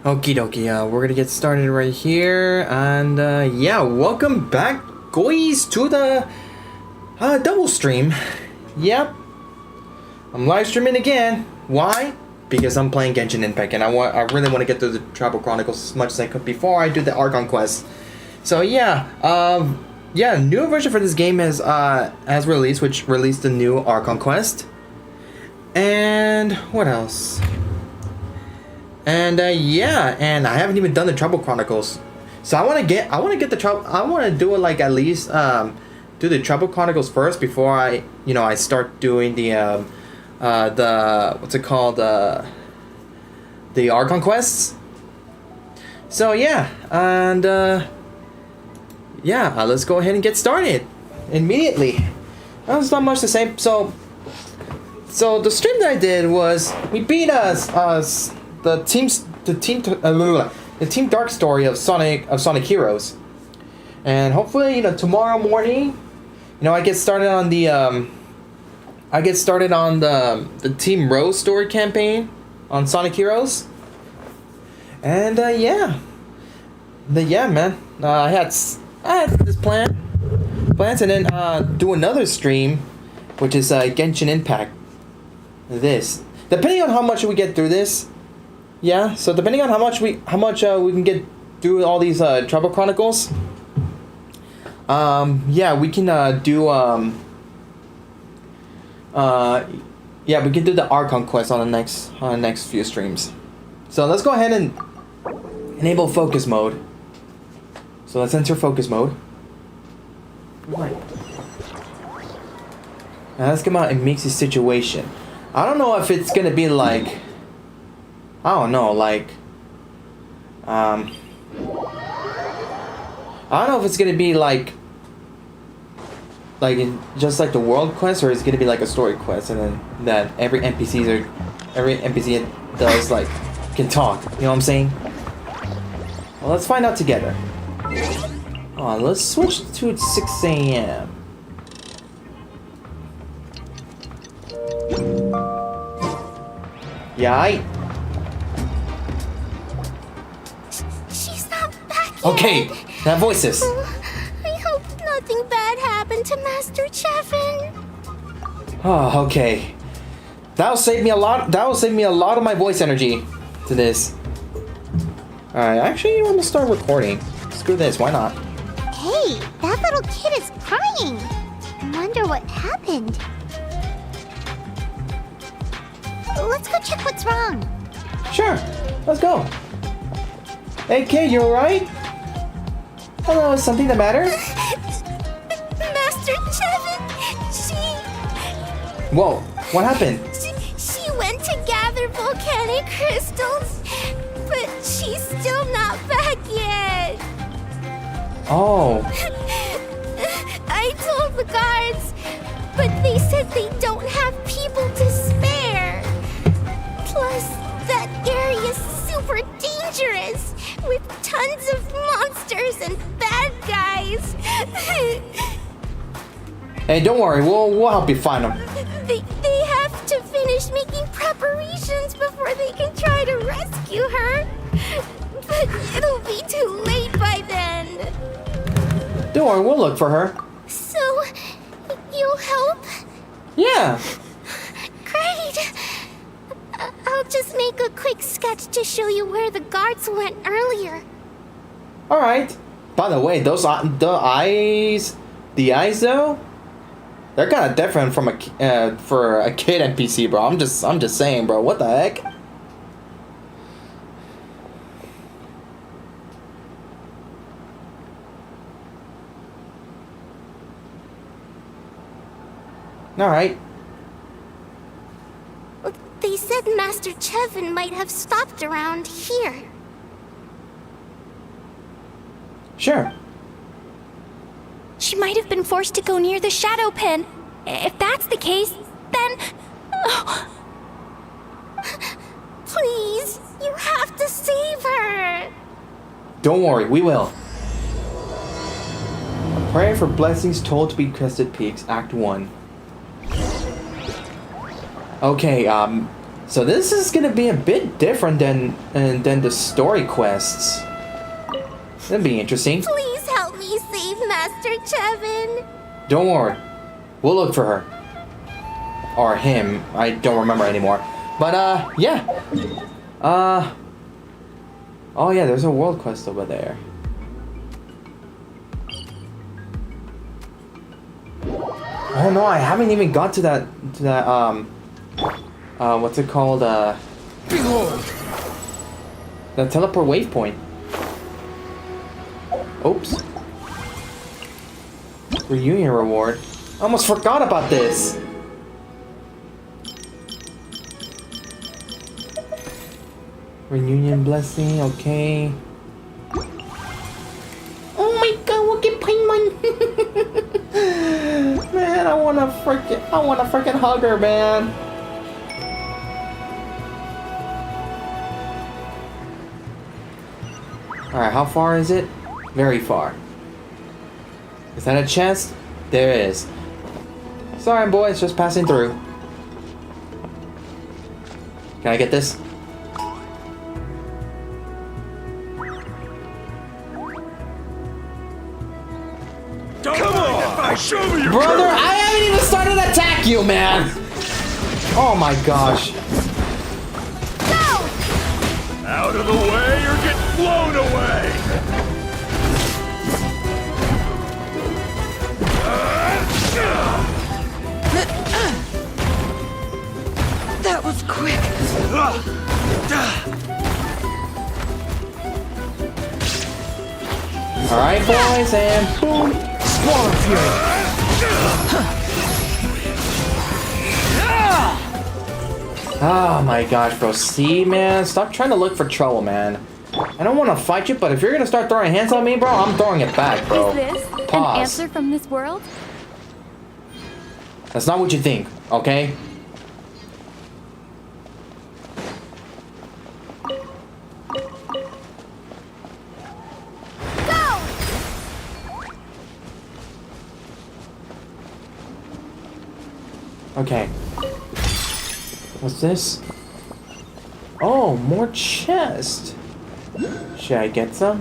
Okie dokie, we're gonna get started right here, and yeah, welcome back, guys, to the double stream. Yep, I'm live streaming again. Why? Because I'm playing Genshin Impact, and I really want to get through the Tribal Chronicles as much as I could before I do the Archon quest. So yeah, new version for this game has released, which released the new Archon quest, and what else? And yeah, and I haven't even done the Tribal Chronicles, so I want to get the trouble. I want to do it like at least do the Tribal Chronicles first before I start doing the what's it called, the Archon quests. So yeah, and yeah, let's go ahead and get started immediately. There's not much to say. So the stream that I did was we beat the Team Dark story of Sonic Heroes, and hopefully tomorrow morning I get started on the Team Rose story campaign on Sonic Heroes, and yeah, man, I had this plans, and then do another stream, which is Genshin Impact. Depending on how much we get through this. Yeah, so depending on how much we can get through all these Tribal Chronicles, yeah, we can do we can do the Archon quest on the next few streams. So let's go ahead and enable focus mode. So let's enter focus mode. Right. Now let's come out and mix the situation. I don't know if it's gonna be like, I don't know, like, I don't know if it's gonna be like just like the world quest, or it's gonna be like a story quest, and then that every NPC does like can talk. You know what I'm saying? Well, let's find out together. Let's switch to 6 a.m. Yeah. Okay, that voices. I hope nothing bad happened to Master Chevin. Oh, okay. That'll save me a lot of my voice energy to this. Alright, actually, I'm gonna start recording. Screw this, why not? Hey, that little kid is crying. I wonder what happened. Let's go check what's wrong. Sure, let's go. Hey kid, you alright? Hello, is something the matter? Master Chevin, Whoa, what happened? She went to gather volcanic crystals, but she's still not back yet. Oh. I told the guards, but they said they don't have people to spare. Plus, that area is super dangerous, with tons of monsters and bad guys. Hey, don't worry, we'll help you find them. They have to finish making preparations before they can try to rescue her. But it'll be too late by then. Don't worry, we'll look for her. So, you'll help? Yeah. Great. I'll just make a quick sketch to show you where the guards went earlier. Alright. By the way, the eyes though, they're kind of different from for a kid NPC, bro. I'm just saying, bro. What the heck? Alright. They said Master Chevin might have stopped around here. Sure. She might have been forced to go near the shadow pen. If that's the case, then... Oh. Please, you have to save her. Don't worry, we will. A prayer for blessings told to be Crested Peaks, Act 1. Okay, So this is gonna be a bit different than the story quests. That'd be interesting. Please help me save Master Chevin. Don't worry, we'll look for her. Or him, I don't remember anymore. But yeah. Oh yeah, there's a world quest over there. Oh no, I haven't even got to that what's it called? Behold! The teleport waypoint. Oops. Reunion reward. I almost forgot about this. Reunion blessing, okay. Oh my god, we'll get paimon. Man, I wanna freaking hug her, man. Alright, how far is it? Very far. Is that a chest? There is. Sorry, boys, just passing through. Can I get this? Come on! Show me your Brother, courage. I haven't even started to attack you, man! Oh my gosh. Out of the way or get blown away! That was quick. Alright, boys, and boom! Squall Fury. Oh my gosh, bro. See, man? Stop trying to look for trouble, man. I don't want to fight you, but if you're gonna start throwing hands on me, bro, I'm throwing it back, bro. Is this Pause. an answer from this world? That's not what you think, okay? Okay. What's this? Oh, more chest. Should I get some?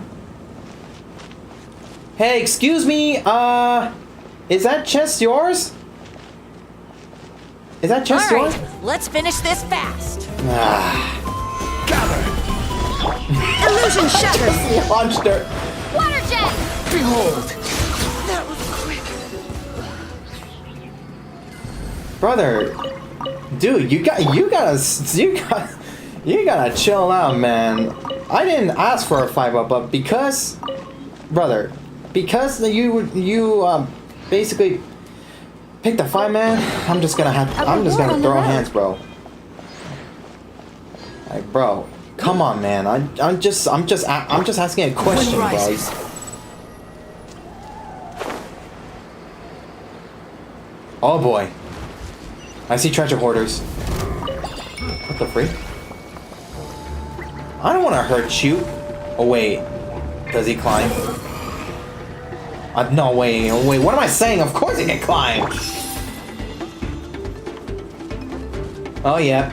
Hey, excuse me, is that chest yours? Is that chest All yours? right, let's finish this fast. Ah. Illusion shattered. Launched her. Water jet! Behold! That was quick. Brother, dude, you gotta chill out, man. I didn't ask for a 5-up, but because, brother, because you basically picked a 5-man, I'm just gonna throw hands, bro. Like, bro, come on, man. I'm just asking a question, bro. Oh boy. I see treasure hoarders. What the freak? I don't want to hurt you. Oh wait, does he climb? No, wait, what am I saying? Of course he can climb! Oh yeah.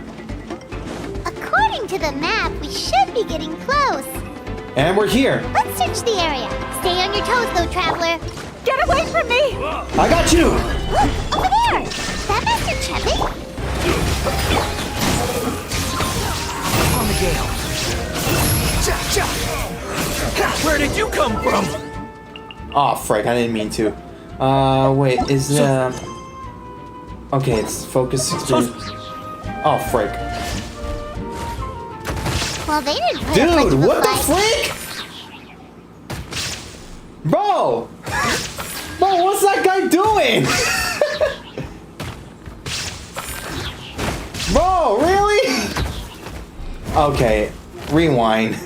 According to the map, we should be getting close. And we're here. Let's search the area. Stay on your toes, though, traveler. Get away from me! I got you! Look, over there! That Master Chevin? On the gale. Where did you come from? Oh, frick, I didn't mean to. Wait, is okay, it's focus experience. Oh, frick. Well, they didn't put up much Dude, of a what the fight. frick? Bro! Bro, what's that guy doing? Bro, really? Okay, rewind.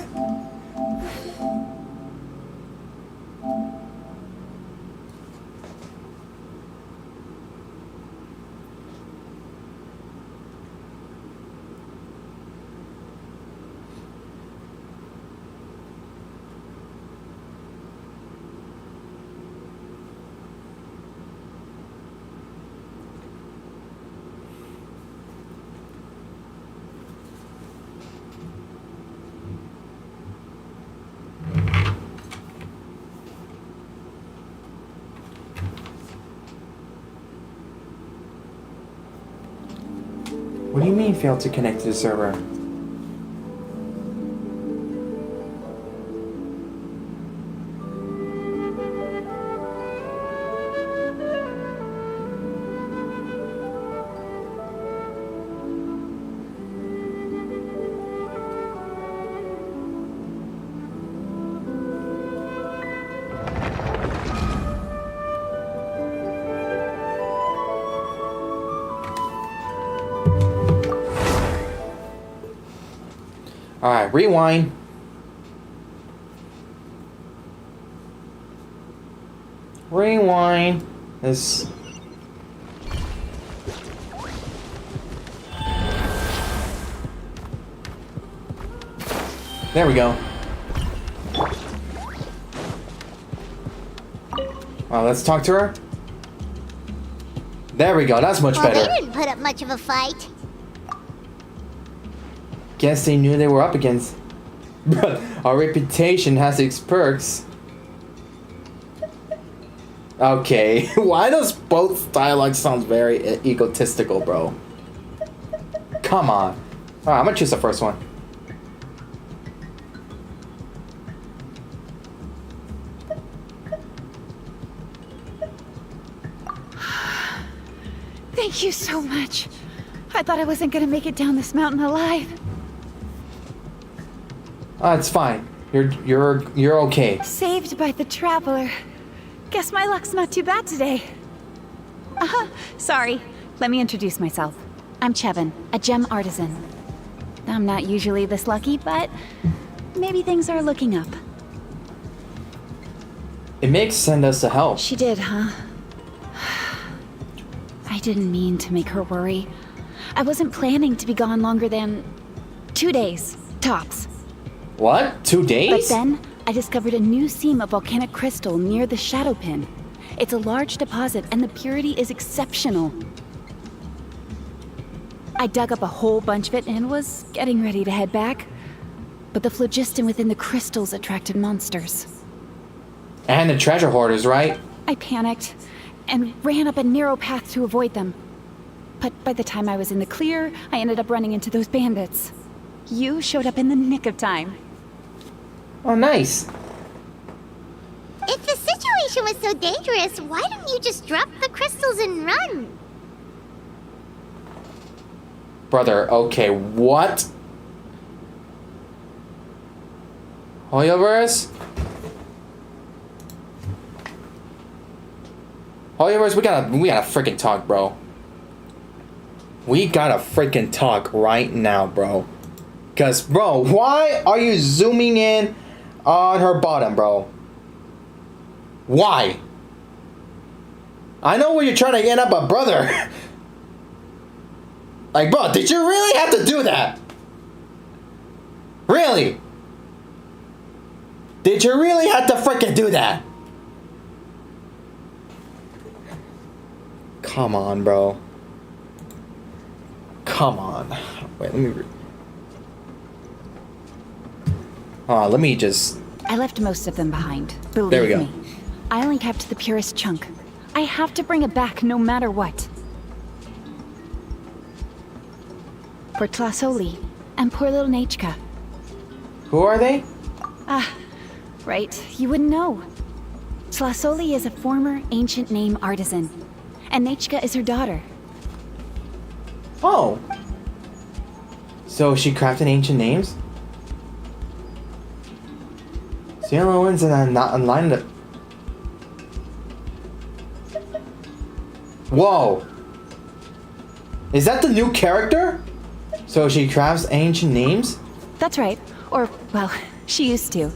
What do you mean failed to connect to the server? Alright, rewind. Rewind. This. There we go. Well, let's talk to her. There we go, that's much better. Well, they didn't put up much of a fight. Guess they knew they were up against. Our reputation has its perks. Okay, why does both dialogue sound very egotistical, bro? Come on. Alright, I'm gonna choose the first one. Thank you so much. I thought I wasn't gonna make it down this mountain alive. It's fine. You're okay. Saved by the traveler. Guess my luck's not too bad today. Sorry. Let me introduce myself. I'm Chevin, a gem artisan. I'm not usually this lucky, but maybe things are looking up. It makes send us to help. She did, huh? I didn't mean to make her worry. I wasn't planning to be gone longer than 2 days, tops. What? 2 days? But then, I discovered a new seam of volcanic crystal near the shadow pin. It's a large deposit, and the purity is exceptional. I dug up a whole bunch of it and was getting ready to head back. But the phlogiston within the crystals attracted monsters. And the treasure hoarders, right? I panicked and ran up a narrow path to avoid them. But by the time I was in the clear, I ended up running into those bandits. You showed up in the nick of time. Oh, nice. If the situation was so dangerous, why didn't you just drop the crystals and run? Brother, okay, what? Hoyoverse? Hoyoverse, we gotta freaking talk, bro. We gotta freaking talk right now, bro. Cause, bro, why are you zooming in on her bottom, bro? Why? I know where you're trying to end up, but brother. Like, bro, did you really have to do that? Really? Did you really have to freaking do that? Come on, bro. Come on. Wait, let me just... I left most of them behind, believe There we go. me. I only kept the purest chunk. I have to bring it back no matter what. For Tlasoli and poor little Nechka. Who are they? Right, you wouldn't know. Tlasoli is a former ancient name artisan, and Nechka is her daughter. Oh. So she crafted ancient names? So the only ones that are not online that... Whoa. Is that the new character? So she crafts ancient names? That's right. Or, well, she used to.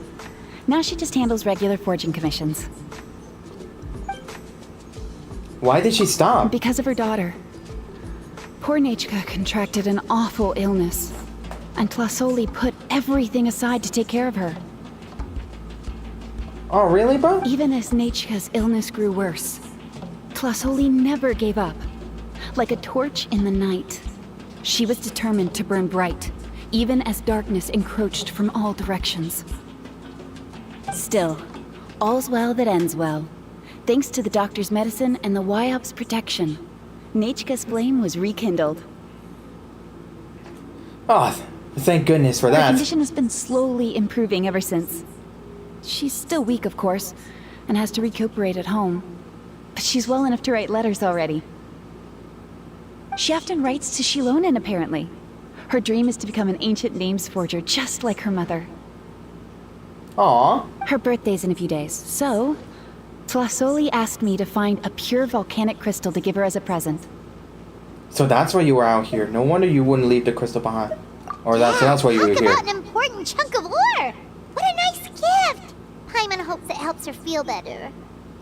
Now she just handles regular forging commissions. Why did she stop? Because of her daughter. Poor Nechka contracted an awful illness, and Tlasoli put everything aside to take care of her. Oh, really, bro? Even as Nechka's illness grew worse, Tlasoli never gave up. Like a torch in the night, she was determined to burn bright, even as darkness encroached from all directions. Still, all's well that ends well. Thanks to the doctor's medicine and the Wyop's protection, Nechka's flame was rekindled. Oh, thank goodness for Her that. condition has been slowly improving ever since. She's still weak, of course, and has to recuperate at home. But she's well enough to write letters already. She often writes to Shilonen, apparently. Her dream is to become an ancient names forger, just like her mother. Aw. Her birthday's in a few days, so Tlasoli asked me to find a pure volcanic crystal to give her as a present. So that's why you were out here. No wonder you wouldn't leave the crystal behind. Or that's why you were talk here. about an important chunk of ore. What a nice gift. Paimon hopes it helps her feel better.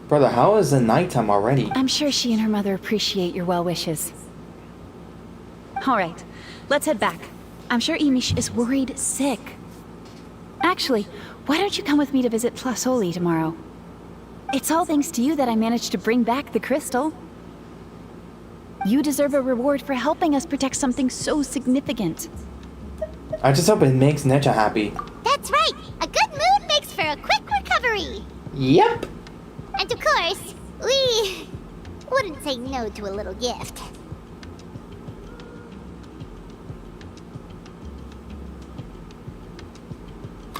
Brother, how is it nighttime already? I'm sure she and her mother appreciate your well wishes. All right, let's head back. I'm sure Imish is worried sick. Actually, why don't you come with me to visit Tlasoli tomorrow? It's all thanks to you that I managed to bring back the crystal. You deserve a reward for helping us protect something so significant. I just hope it makes Necha happy. That's right. A good mood makes for a quick recovery. Yep. And of course, we wouldn't say no to a little gift.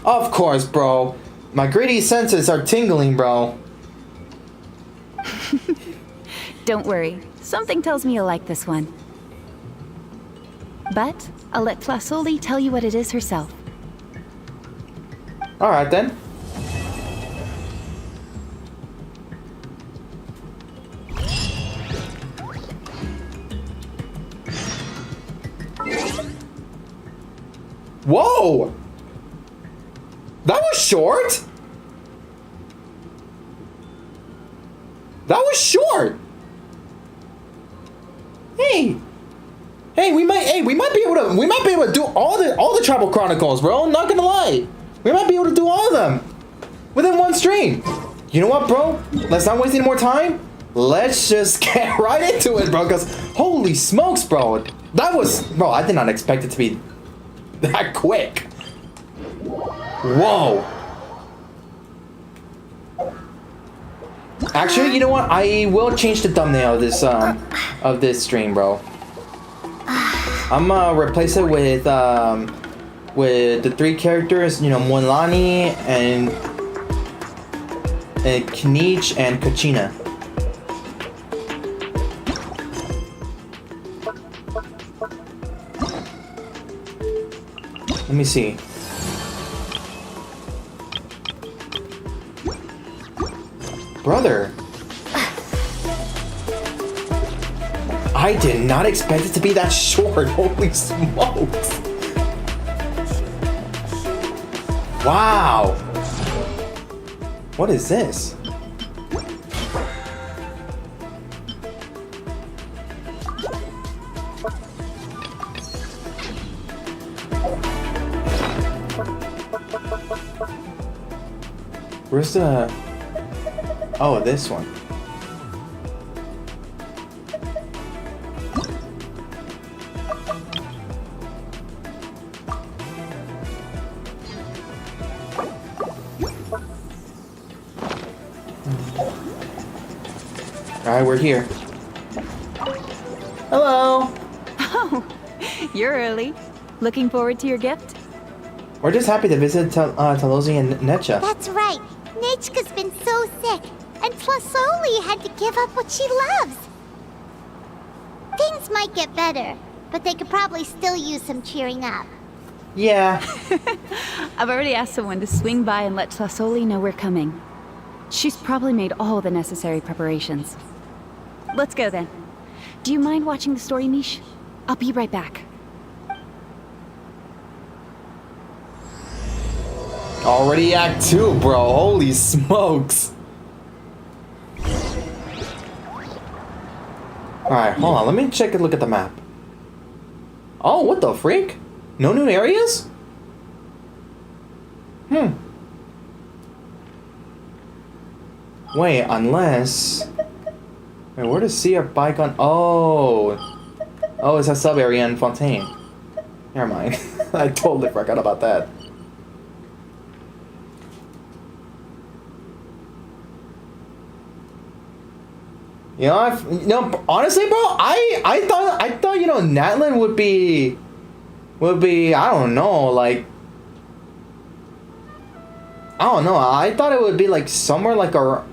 Of course, bro. My greedy senses are tingling, bro. Don't worry, something tells me you'll like this one. But I'll let Tlasoli tell you what it is herself. Alright then. Whoa! That was short? That was short! Hey! Hey, we might be able to do all the Tribal Chronicles, bro. Not gonna lie. We might be able to do all of them within one stream. You know what, bro? Let's not waste any more time. Let's just get right into it, bro, because holy smokes, bro. Bro, I did not expect it to be that quick. Whoa. Actually, you know what? I will change the thumbnail of this stream, bro. I'm gonna replace it with the three characters, you know, Monlani and Kinich and Kachina. Let me see. Brother. I did not expect it to be that short. Holy smokes. Wow. What is this? Where's the... Oh, this one. Alright, we're here. Hello! Oh, you're early. Looking forward to your gift? We're just happy to visit Talozi and Necha. That's right. Nechka's been so sick, and Tlasoli had to give up what she loves. Things might get better, but they could probably still use some cheering up. Yeah. I've already asked someone to swing by and let Tlasoli know we're coming. She's probably made all the necessary preparations. Let's go then. Do you mind watching the story, Mish? I'll be right back. Already Act 2, bro. Holy smokes. Alright, hold on. Let me check a look at the map. Oh, what the freak? No new areas? Wait, unless... Wait, where does see our bike on... Oh! Oh, it's a sub-area in Fontaine. Never mind. I totally forgot about that. You know, honestly, bro, I thought, you know, Natlan would be would be, I don't know, like, I don't know. I thought it would be like somewhere like a,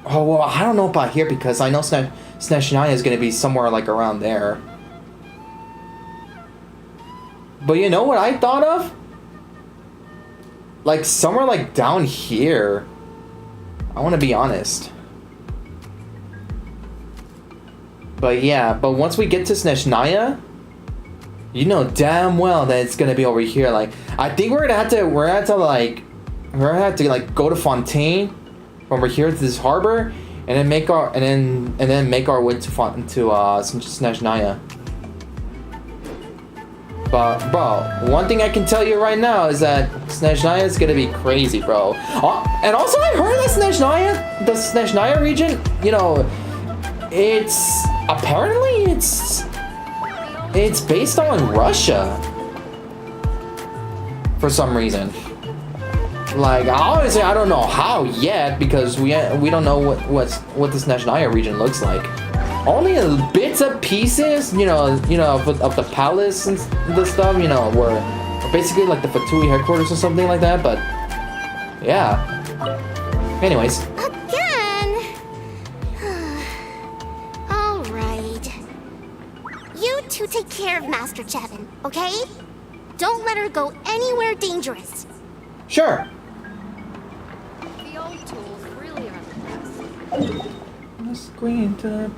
oh well, I don't know about here because I know Snezhnaya is gonna be somewhere like around there. But you know what I thought of? Like somewhere like down here. I want to be honest. But yeah, but once we get to Snezhnaya, you know damn well that it's gonna be over here. Like I think we're gonna have to go to Fontaine from over here to this harbor, and then make our make our way to Snezhnaya. But bro, one thing I can tell you right now is that Snezhnaya is gonna be crazy, bro. And also I heard that the Snezhnaya region, you know, it's based on Russia for some reason. Like obviously I don't know how yet because we don't know what the Snezhnaya region looks like. Only bits and pieces, you know, of the palace and the stuff, you know, were basically like the Fatui headquarters or something like that. But yeah. Anyways. Again. All right. You two take care of Master Jevin, okay? Don't let her go anywhere dangerous. Sure. The old tools really are the best. Screen time.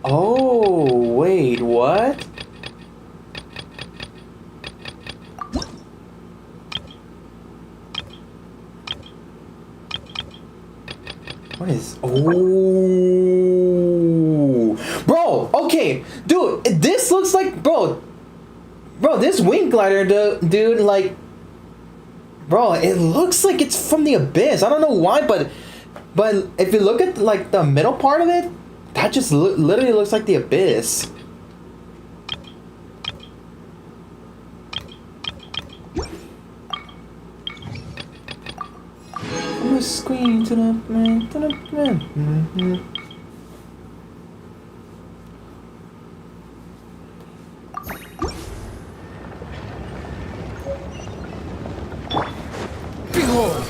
Oh, wait, what? What is... Oh... Bro, okay. Dude, this looks like... Bro, this wing glider, dude, like... Bro, it looks like it's from the abyss. I don't know why, but if you look at, like, the middle part of it, that just literally looks like the abyss. Screen to the man. Behold!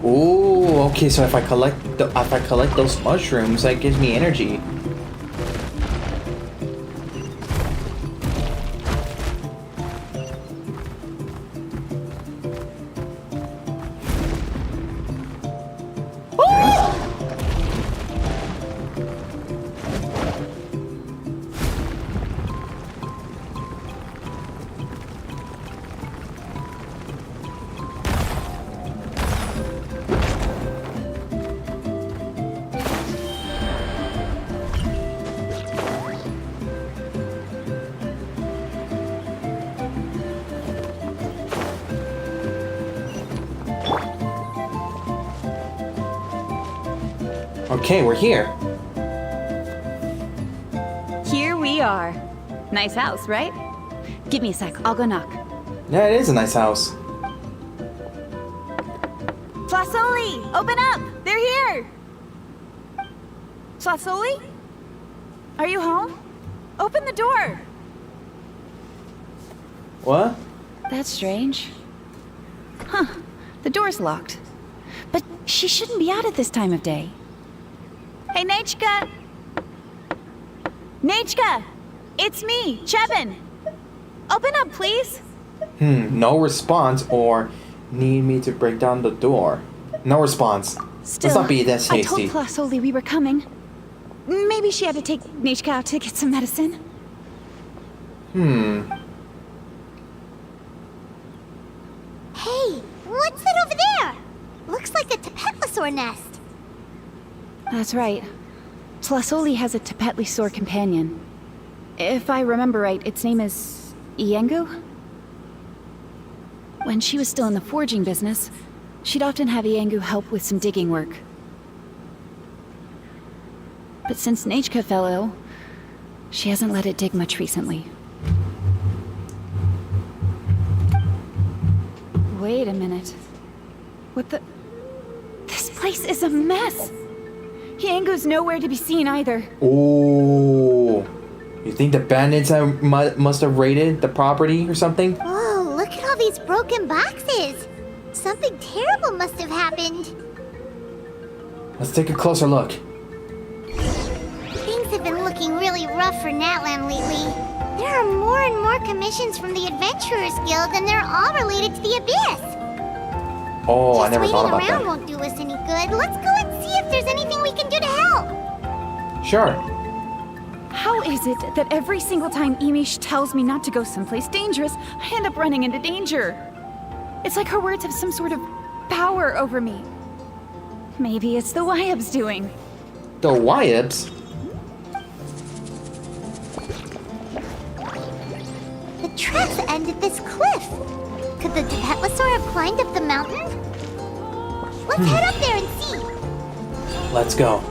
Ooh, okay, so if I collect those mushrooms, that gives me energy. Okay, we're here. Here we are. Nice house, right? Give me a sec, I'll go knock. Yeah, it is a nice house. Flasoli, open up! They're here! Flasoli? Are you home? Open the door! What? That's strange. Huh, the door's locked. But she shouldn't be out at this time of day. Hey, Nechka! Nechka! It's me, Chevin! Open up, please! No response or need me to break down the door. No response. Still, Let's not be that I hasty. told Flasoli we were coming. Maybe she had to take Nechka out to get some medicine. like a tapetlosaur nest. That's right. Tlasoli has a tapetlosaur companion. If I remember right, its name is Iengu? When she was still in the forging business, she'd often have Iengu help with some digging work. But since Nachka fell ill, she hasn't let it dig much recently. Wait a minute. What the... This place is a mess! Iengu's nowhere to be seen either. Oh, you think the bandits must have raided the property or something? Whoa, look at all these broken boxes. Something terrible must have happened. Let's take a closer look. Things have been looking really rough for Natlan lately. There are more and more commissions from the Adventurers Guild, and they're all related to the Abyss. Oh, I never thought about Just waiting around that. won't do us any good. Let's go and see if there's anything we can do to help. Sure. How is it that every single time Emish tells me not to go someplace dangerous, I end up running into danger? It's like her words have some sort of power over me. Maybe it's the Wyab's doing. The Wyabs? The tracks end at this cliff. Could the tapetlosaur have climbed up the mountain? Let's head up there and see. Let's go.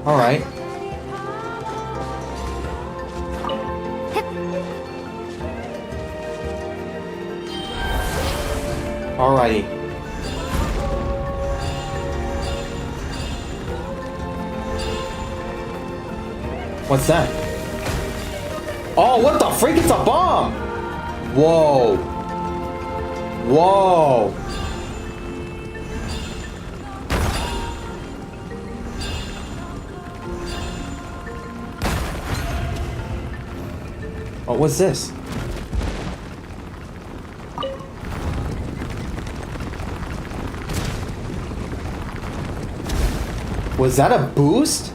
Alright. Alrighty. What's that? Oh, what the freak? It's a bomb! Whoa. Whoa. Oh, what's this? Was that a boost?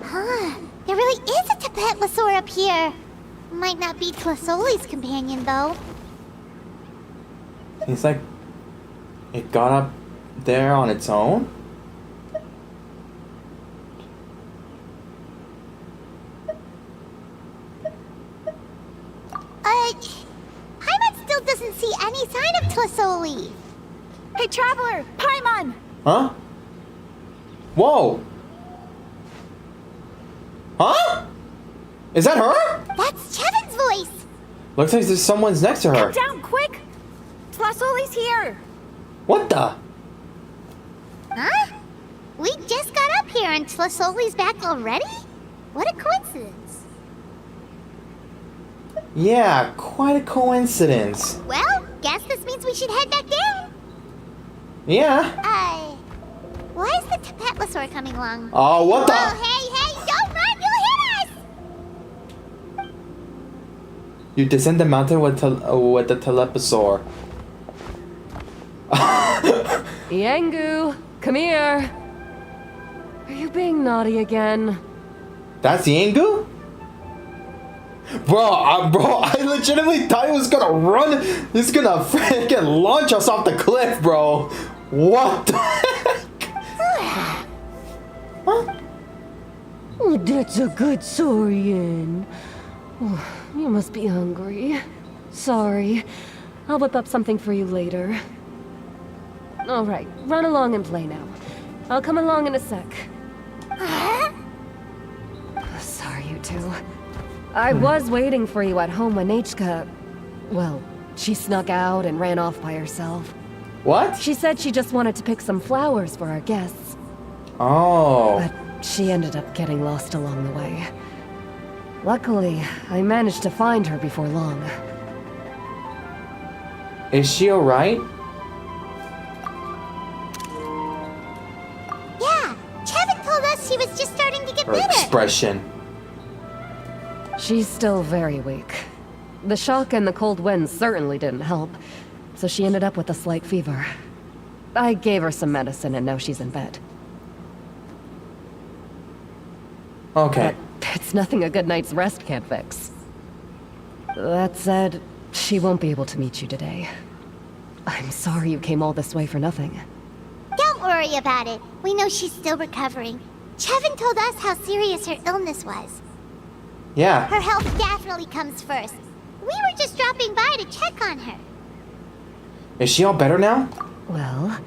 Huh. There really is a tapetlosaur up here. Might not be Tlasoli's companion, though. It's like it got up there on its own? Paimon still doesn't see any sign of Tlasoli. Hey, Traveler! Paimon! Huh? Whoa! Huh? Is that her? That's Chevin's voice. Looks like there's someone's next to her. Come down, quick! Tlasoli's here! What the? Huh? We just got up here and Tlasoli's back already? What a coincidence. Yeah, quite a coincidence. Well, guess this means we should head back down. Yeah. Why is the tapetlosaur coming along? Oh, what the? Oh, hey, don't run, you'll hit us! You descend the mountain with the teleposaur. Iengu, come here. Are you being naughty again? That's the Ingu? Bro, I legitimately thought he was gonna run. He's gonna freaking launch us off the cliff, bro. What the heck? Huh? Oh, that's a good saurian. Oh, you must be hungry. Sorry. I'll whip up something for you later. All right, run along and play now. I'll come along in a sec. Sorry, you two. I was waiting for you at home when Nachka... Well, she snuck out and ran off by herself. What? She said she just wanted to pick some flowers for our guests. Oh. But she ended up getting lost along the way. Luckily, I managed to find her before long. Is she alright? Yeah, Chevin told us she was just starting to get Her better. expression. She's still very weak. The shock and the cold winds certainly didn't help, so she ended up with a slight fever. I gave her some medicine and now she's in bed. Okay. But it's nothing a good night's rest can't fix. That said, she won't be able to meet you today. I'm sorry you came all this way for nothing. Don't worry about it. We know she's still recovering. Chevin told us how serious her illness was. Yeah. Her health definitely comes first. We were just dropping by to check on her. Is she all better now? Well,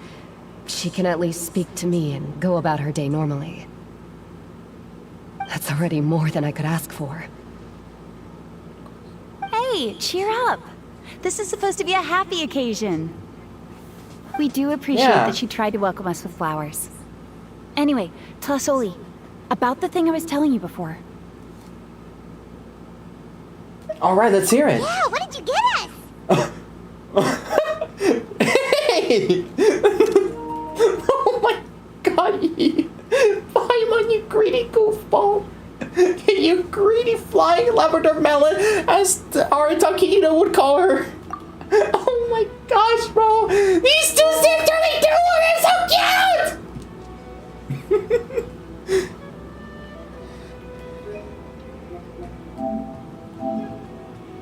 she can at least speak to me and go about her day normally. That's already more than I could ask for. Hey, cheer up. This is supposed to be a happy occasion. We do appreciate Yeah. that she tried to welcome us with flowers. Anyway, Tlasoli, about the thing I was telling you before. Alright, let's hear it. Yeah, what did you get us? Hey! Oh my god, you Paimon, you greedy goofball. You greedy flying Labrador melon, as our Takino would call her. Oh my gosh, bro. These two sisterly duos are so cute!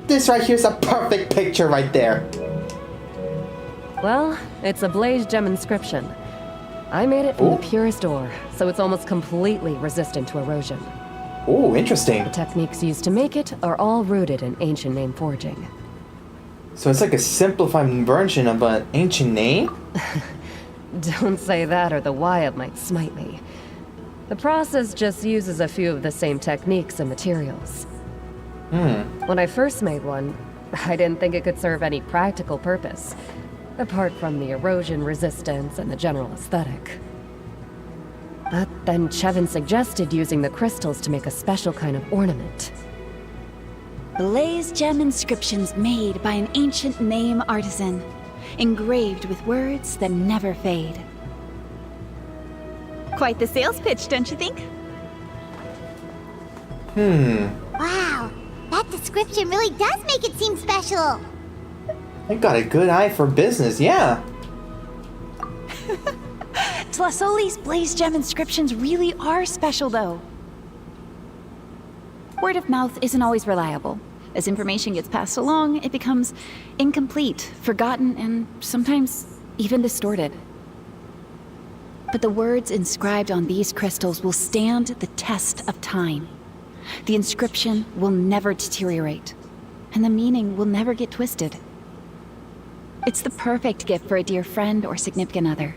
This right here's a perfect picture right there. Well, it's a blaze gem inscription. I made it from Ooh. the purest ore, so it's almost completely resistant to erosion. Oh, interesting. The techniques used to make it are all rooted in ancient name forging. So it's like a simplified version of an ancient name? Don't say that or the Wyatt might smite me. The process just uses a few of the same techniques and materials. When I first made one, I didn't think it could serve any practical purpose, apart from the erosion resistance and the general aesthetic. But then Chevin suggested using the crystals to make a special kind of ornament. Blaze gem inscriptions made by an ancient name artisan, engraved with words that never fade. Quite the sales pitch, don't you think? Wow, that description really does make it seem special. You got a good eye for business, yeah. Tlasoli's blaze gem inscriptions really are special, though. Word of mouth isn't always reliable. As information gets passed along, it becomes incomplete, forgotten, and sometimes even distorted. But the words inscribed on these crystals will stand the test of time. The inscription will never deteriorate, and the meaning will never get twisted. It's the perfect gift for a dear friend or significant other.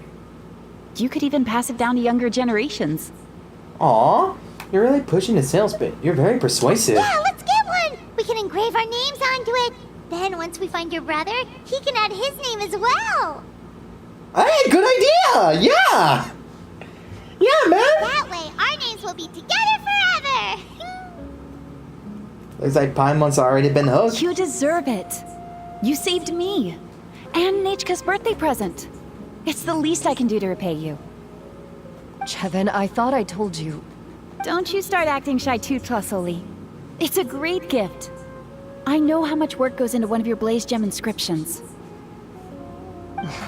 You could even pass it down to younger generations. Aw, you're really pushing the sales bit. You're very persuasive. Yeah, let's get one. We can engrave our names onto it. Then once we find your brother, he can add his name as well. Hey, good idea! Yeah! Yeah, man! That way, our names will be together forever. Looks like Paimon's already been hooked. You deserve it. You saved me. And Nechka's birthday present. It's the least I can do to repay you. Chevin, I thought I told you. Don't you start acting shy too, Tlasoli. It's a great gift. I know how much work goes into one of your blaze gem inscriptions.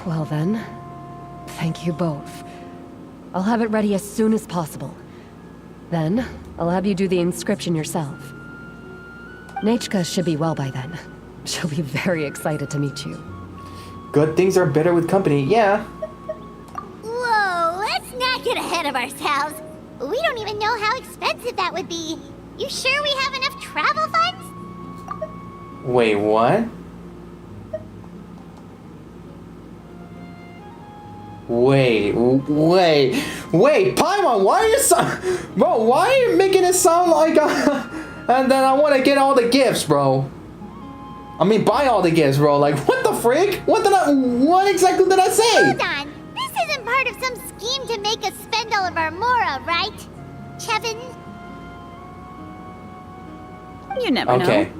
Well then, thank you both. I'll have it ready as soon as possible. Then, I'll have you do the inscription yourself. Nechka should be well by then. She'll be very excited to meet you. Good things are better with company, yeah. Whoa, let's not get ahead of ourselves. We don't even know how expensive that would be. You sure we have enough travel funds? Wait, what? Wait, Paimon, why are you bro, why are you making it sound like and then I want to get all the gifts, bro? I mean, buy all the gifts, bro. Like, what the frick? What exactly did I say? Hold on. This isn't part of some scheme to make us spend all of our mora, right? Chevin? You never Okay. know.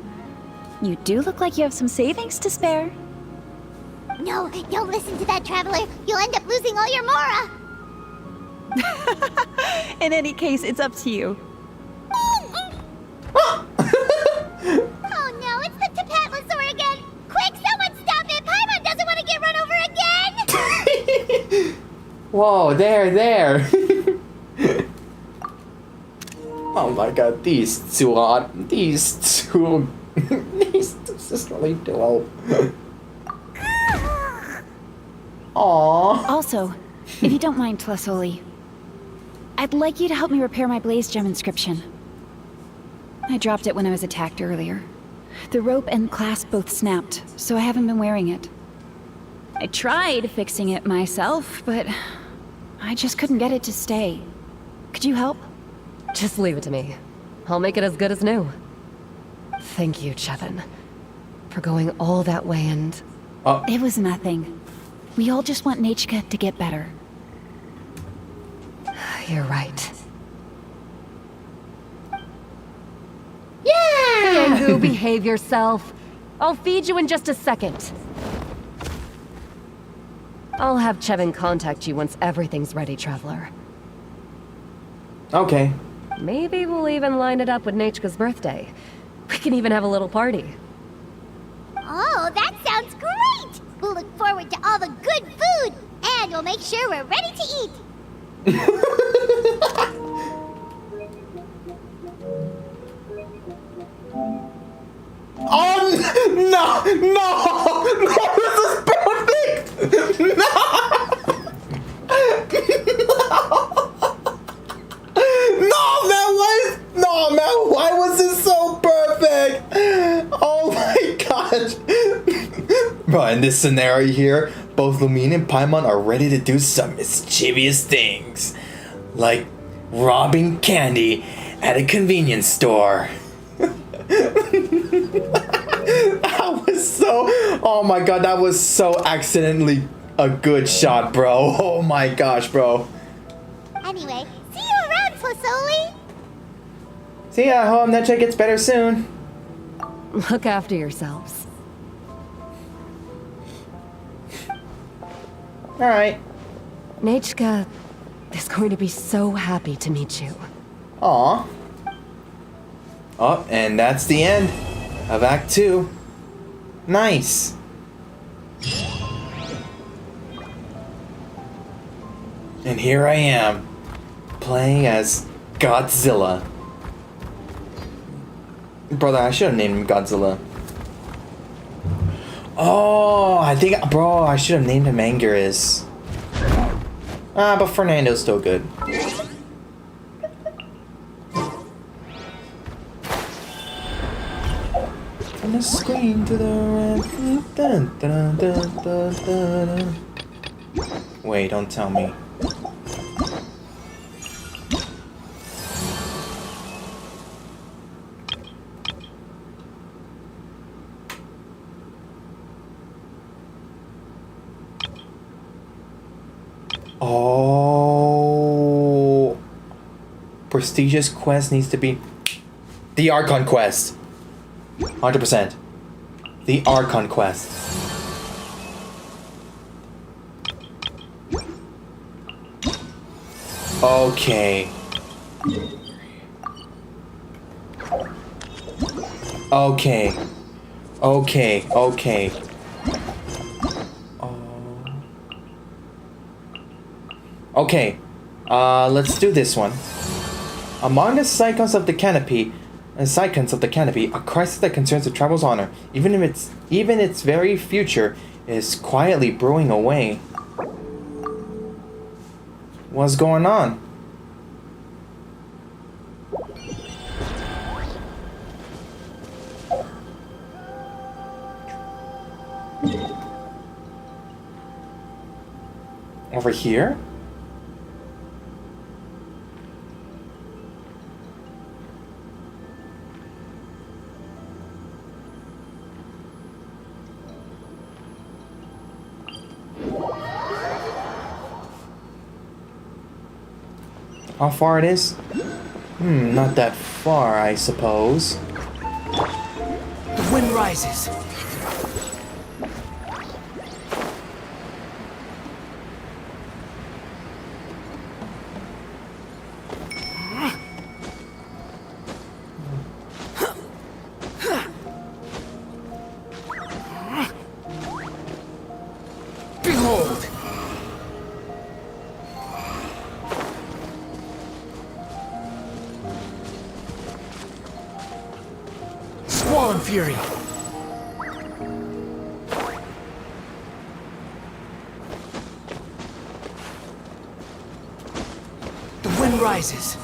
You do look like you have some savings to spare. No, don't listen to that traveler. You'll end up losing all your mora. In any case, it's up to you. Oh no, it's the Tapatlosaur again! Quick, someone stop it! Paimon doesn't want to get run over again! Whoa, there. Oh my god, these two these two sisterly duo. Aww. Also, if you don't mind, Tlasoli, I'd like you to help me repair my blaze gem inscription. I dropped it when I was attacked earlier. The rope and clasp both snapped, so I haven't been wearing it. I tried fixing it myself, but I just couldn't get it to stay. Could you help? Just leave it to me. I'll make it as good as new. Thank you, Chevin, for going all that way and... It was nothing. We all just want Nachka to get better. You're right. Yeah! Yangu, behave yourself. I'll feed you in just a second. I'll have Chevin contact you once everything's ready, Traveler. Okay. Maybe we'll even line it up with Nachka's birthday. We can even have a little party. Oh, that sounds great! We'll look forward to all the good food, and we'll make sure we're ready to eat. Oh no! This is perfect! No! Why was this so perfect? Oh my gosh. Bro, in this scenario here, both Lumine and Paimon are ready to do some mischievous things. Like robbing candy at a convenience store. That was so... Oh my god, that was so accidentally a good shot, bro. Oh my gosh, bro. Anyway, see you around, Tlasoli! See ya, I hope Netcha gets better soon. Look after yourselves. Alright. Nachka is going to be so happy to meet you. Aw. Oh, and that's the end of Act 2. Nice. And here I am, playing as Godzilla. Brother, I should have named him Godzilla. Oh, I think, bro, I should have named him Anguirus. But Fernando's still good. From the screen to the red. Dun, dun, dun, dun, dun, dun. Wait, don't tell me. Oh, prestigious quest needs to be the Archon quest. 100%. The Archon quest. Okay. Okay. Okay. Okay. Okay, let's do this one. Among the cyclones of the canopy, a crisis that concerns the tribal's honor, even its very future, is quietly brewing away. What's going on? Over here? How far it is? Not that far, I suppose. The wind rises. Behold! Squall and fury. The wind rises.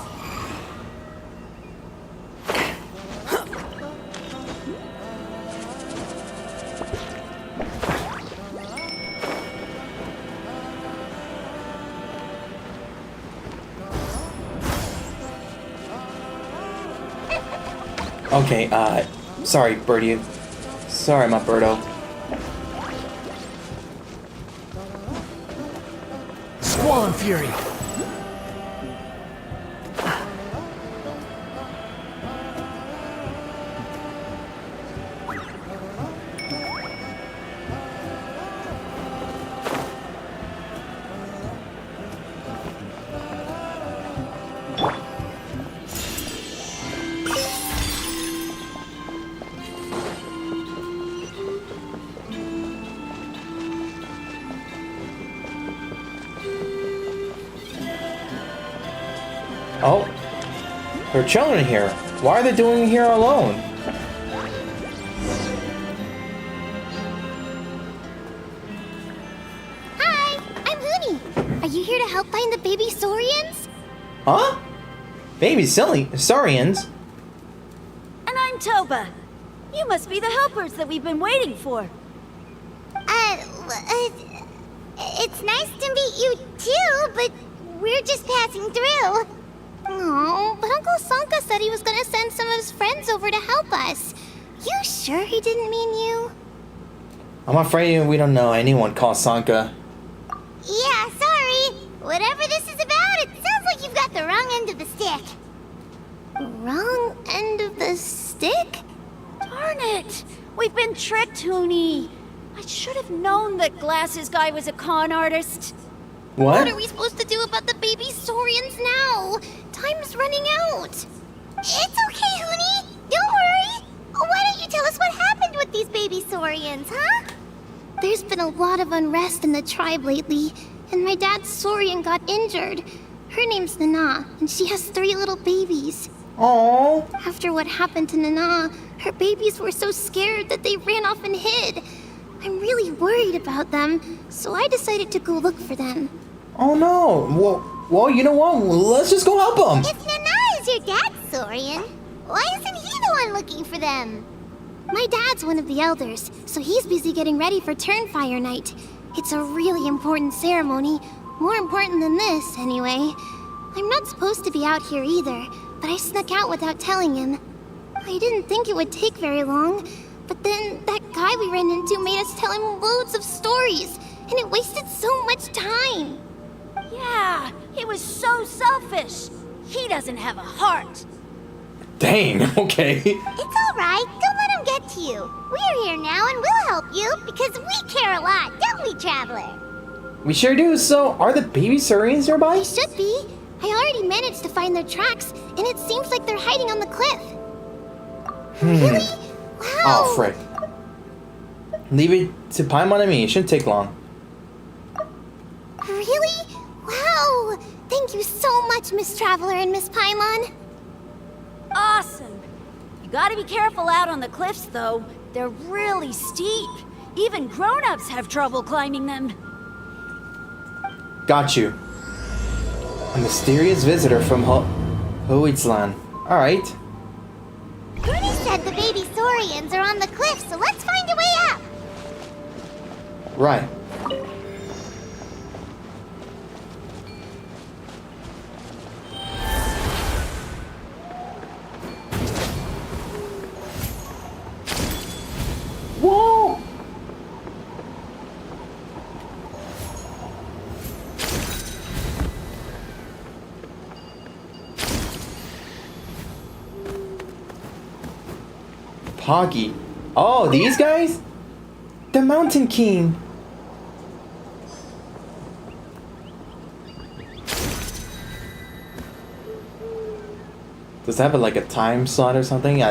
Okay, sorry, Birdie. Sorry, my birdo. Squall and fury. Oh, there are children here. Why are they doing it here alone? Hi, I'm Hooney. Are you here to help find the baby saurians? Huh? Baby saurians? And I'm Toba. You must be the helpers that we've been waiting for. It's nice to meet you too, but we're just passing through. Oh, but Uncle Sanka said he was gonna send some of his friends over to help us. You sure he didn't mean you? I'm afraid we don't know anyone called Sanka. Yeah, sorry. Whatever this is about, it sounds like you've got the wrong end of the stick. Wrong end of the stick? Darn it! We've been tricked, Hooney. I should have known that Glasses Guy was a con artist. What are we supposed to do about the baby saurians now? Time's running out. It's okay, Hooney. Don't worry. Why don't you tell us what happened with these baby saurians, huh? There's been a lot of unrest in the tribe lately, and my dad's saurian got injured. Her name's Nana, and she has 3 little babies. Aww. After what happened to Nana, her babies were so scared that they ran off and hid. I'm really worried about them, so I decided to go look for them. Oh no. Well, you know what? Let's just go help them. If Nana is your dad's saurian, why isn't he the one looking for them? My dad's one of the elders, so he's busy getting ready for Turnfire Night. It's a really important ceremony, more important than this, anyway. I'm not supposed to be out here either, but I snuck out without telling him. I didn't think it would take very long, but then that guy we ran into made us tell him loads of stories, and it wasted so much time. Yeah, he was so selfish. He doesn't have a heart. Dang, okay. It's alright, don't let him get to you. We're here now and we'll help you, because we care a lot, don't we, Traveler? We sure do. So, are the baby saurians nearby? They should be. I already managed to find their tracks, and it seems like they're hiding on the cliff. Really? Wow. Oh, frick. Leave it to Paimon and me. It shouldn't take long. Really? Wow. Thank you so much, Miss Traveler and Miss Paimon. Awesome. You gotta be careful out on the cliffs, though. They're really steep. Even grown-ups have trouble climbing them. Got you. A mysterious visitor from Hoyoverse. Alright. Bruni said the baby saurians are on the cliff, so let's find a way up. Right. Whoa! Poggy. Oh, these guys? The Mountain King. Does that have like a time slot or something?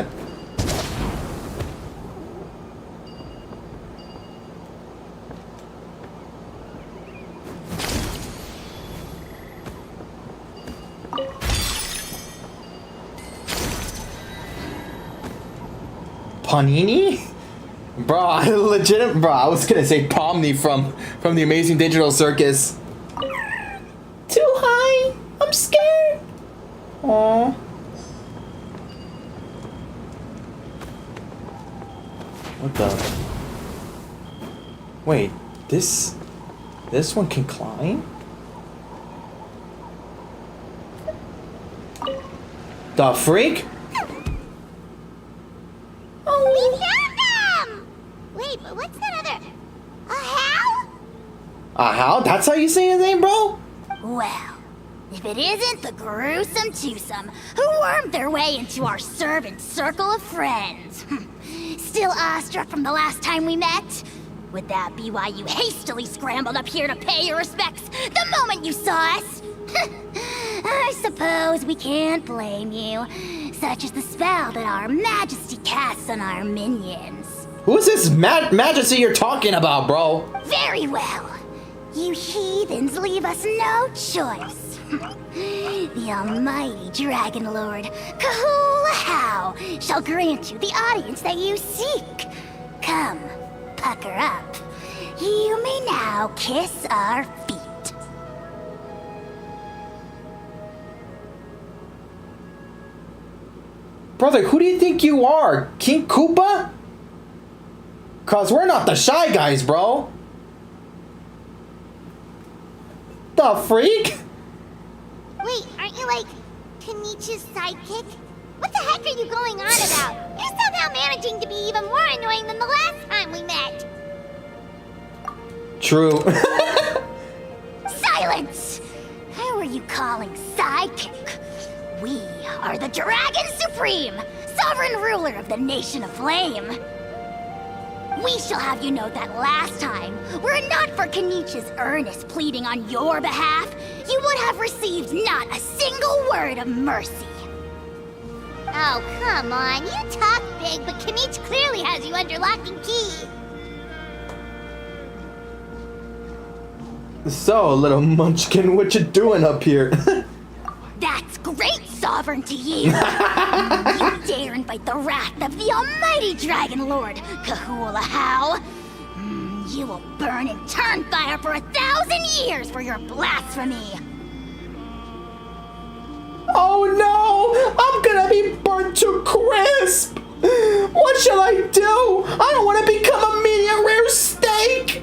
Panini? Bro, I was gonna say Pomni from the Amazing Digital Circus. Too high. I'm scared. Aww. What the? Wait, this one can climb? The freak? Oh, we found them! Wait, but what's that other... A how? A how? That's how you say his name, bro? Well, if it isn't the gruesome twosome who wormed their way into our servant circle of friends. Still awestruck from the last time we met? Would that be why you hastily scrambled up here to pay your respects the moment you saw us? I suppose we can't blame you. Such is the spell that our majesty casts on our minions. Who's this majesty you're talking about, bro? Very well. You heathens leave us no choice. The almighty Dragon Lord, Kahula shall grant you the audience that you seek. Come, pucker up. You may now kiss our feet. Brother, who do you think you are? King Koopa? Cause we're not the Shy Guys, bro. The freak? Wait, aren't you like Kenichi's sidekick? What the heck are you going on about? You're somehow managing to be even more annoying than the last time we met. True. Silence! Who are you calling sidekick? We are the Dragon Supreme, sovereign ruler of the Nation of Flame. We shall have you know that last time, were it not for Kenichi's earnest pleading on your behalf, you would have received not a single word of mercy. Oh, come on. You talk big, but Kenichi clearly has you under lock and key. So, little munchkin, what you doing up here? That's great, sovereign to you! You dare invite the wrath of the almighty Dragon Lord, Kahula How! You will burn in turn fire for 1,000 years for your blasphemy! Oh no! I'm gonna be burnt to crisp! What shall I do? I don't want to become a medium rare steak!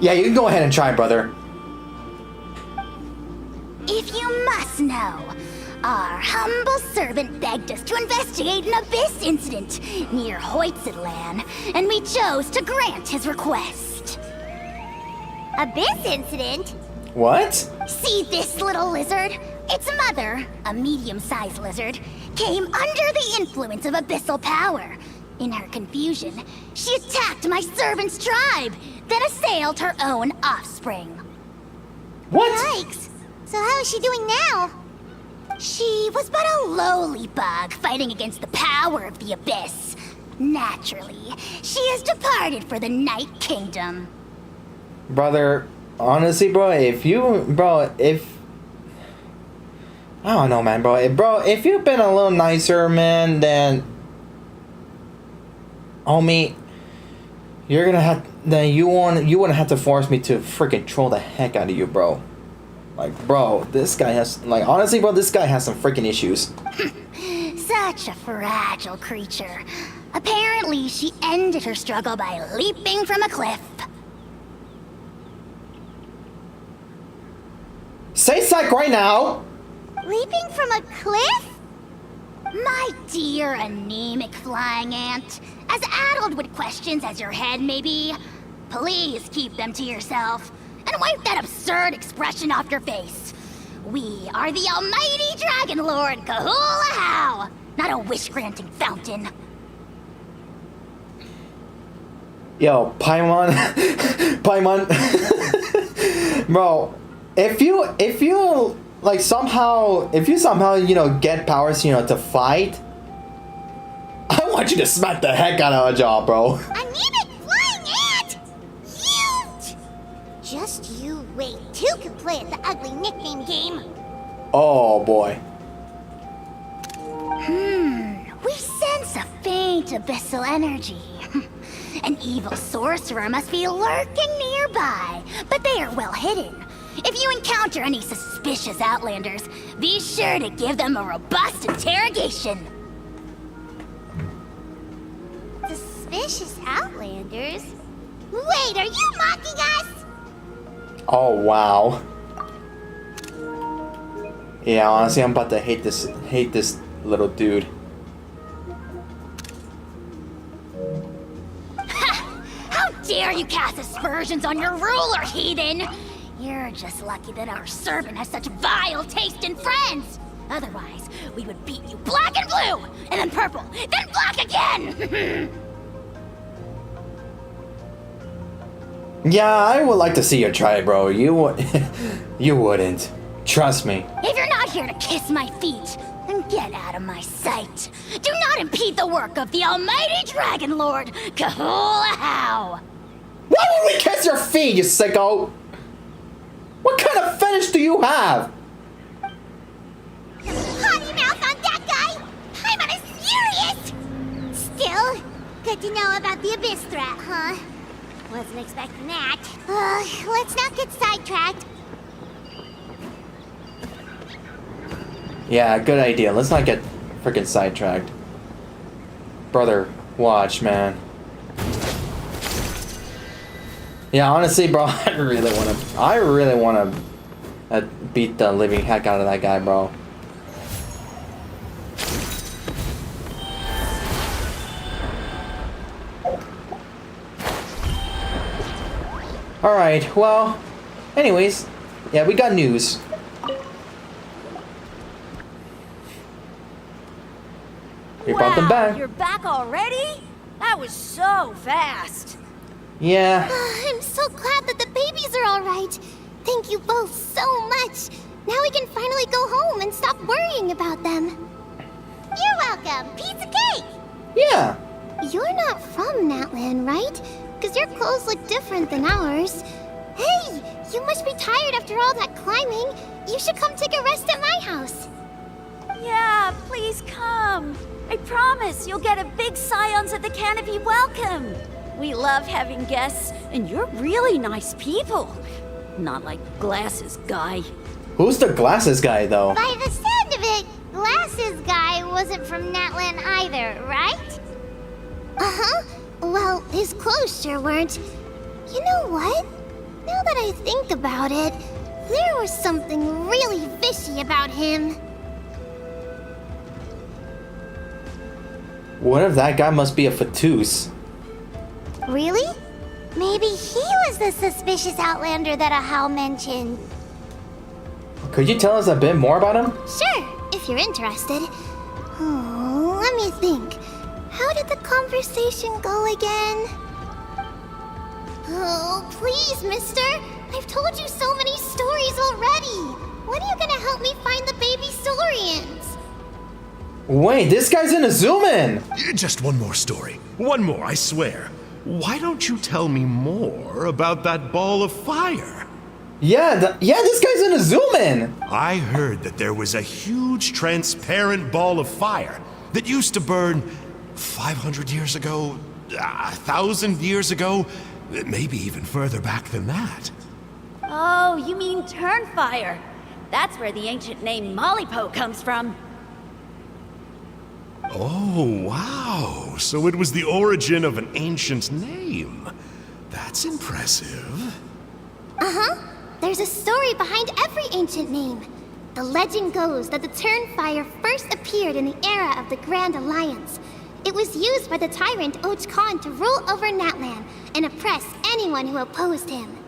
Yeah, you can go ahead and try, brother. If you must know, our humble servant begged us to investigate an abyss incident near Hoyoverse, and we chose to grant his request. Abyss incident? What? See this little lizard? Its mother, a medium-sized lizard, came under the influence of abyssal power. In her confusion, she attacked my servant's tribe, then assailed her own offspring. What? Yikes. So how is she doing now? She was but a lowly bug fighting against the power of the abyss. Naturally, she has departed for the Night Kingdom. Brother, honestly, bro, I don't know, man, bro. If you've been a little nicer, man, then... Homie, you're gonna have... Then you wouldn't have to force me to freaking troll the heck out of you, bro. Like, bro, this guy has... Like, honestly, bro, this guy has some freaking issues. Such a fragile creature. Apparently, she ended her struggle by leaping from a cliff. Say psych right now! Leaping from a cliff? My dear anemic flying ant, as addled with questions as your head may be, please keep them to yourself and wipe that absurd expression off your face. We are the almighty Dragon Lord Kahula How, not a wish-granting fountain. Yo, Paimon, Paimon, bro, if you like somehow, you know, get powers, you know, to fight, I want you to smack the heck out of a jaw, bro. Anemic flying ant! Cute! Just you wait. Two can play at the ugly nickname game. Oh boy. We sense a faint abyssal energy. An evil sorcerer must be lurking nearby, but they are well hidden. If you encounter any suspicious outlanders, be sure to give them a robust interrogation. Suspicious outlanders? Wait, are you mocking us? Oh, wow. Yeah, honestly, I'm about to hate this little dude. How dare you cast aspersions on your ruler, heathen! You're just lucky that our servant has such vile taste in friends! Otherwise, we would beat you black and blue, and then purple, then black again! Yeah, I would like to see you try, bro. You wouldn't. Trust me. If you're not here to kiss my feet, then get out of my sight. Do not impede the work of the almighty Dragon Lord, Kahulahau! Why would we kiss your feet, you sicko? What kind of fetish do you have? Potty mouth on that guy! Paimon is furious! Still, good to know about the abyss threat, huh? Wasn't expecting that. Let's not get sidetracked. Yeah, good idea. Let's not get freaking sidetracked. Brother, watch, man. Yeah, honestly, bro, I really wanna beat the living heck out of that guy, bro. Alright, well, anyways, yeah, we got news. We brought them back. You're back already? That was so fast. Yeah. I'm so glad that the babies are all right. Thank you both so much. Now we can finally go home and stop worrying about them. You're welcome. Pizza cake. Yeah. You're not from Natlan, right? Because your clothes look different than ours. Hey, you must be tired after all that climbing. You should come take a rest at my house. Yeah, please come. I promise you'll get a big Scions of the Canopy welcome. We love having guests, and you're really nice people. Not like Glasses Guy. Who's the Glasses Guy, though? By the sound of it, Glasses Guy wasn't from Natlan either, right? Uh-huh. Well, his clothes sure weren't. You know what? Now that I think about it, there was something really fishy about him. What if that guy must be a Fatus? Really? Maybe he was the suspicious outlander that Ahau mentioned. Could you tell us a bit more about him? Sure, if you're interested. Oh, let me think. How did the conversation go again? Oh, please, mister. I've told you so many stories already. When are you gonna help me find the baby Saurians? Wait, this guy's in a zoom-in! Just one more story. One more, I swear. Why don't you tell me more about that ball of fire? Yeah, this guy's in a zoom-in! I heard that there was a huge transparent ball of fire that used to burn 500 years ago, 1,000 years ago, maybe even further back than that. Oh, you mean Turnfire. That's where the ancient name Mollypo comes from. Oh, wow. So it was the origin of an ancient name. That's impressive. Uh-huh. There's a story behind every ancient name. The legend goes that the Turnfire first appeared in the era of the Grand Alliance. It was used by the tyrant Och Khan to rule over Natlan and oppress anyone who opposed him.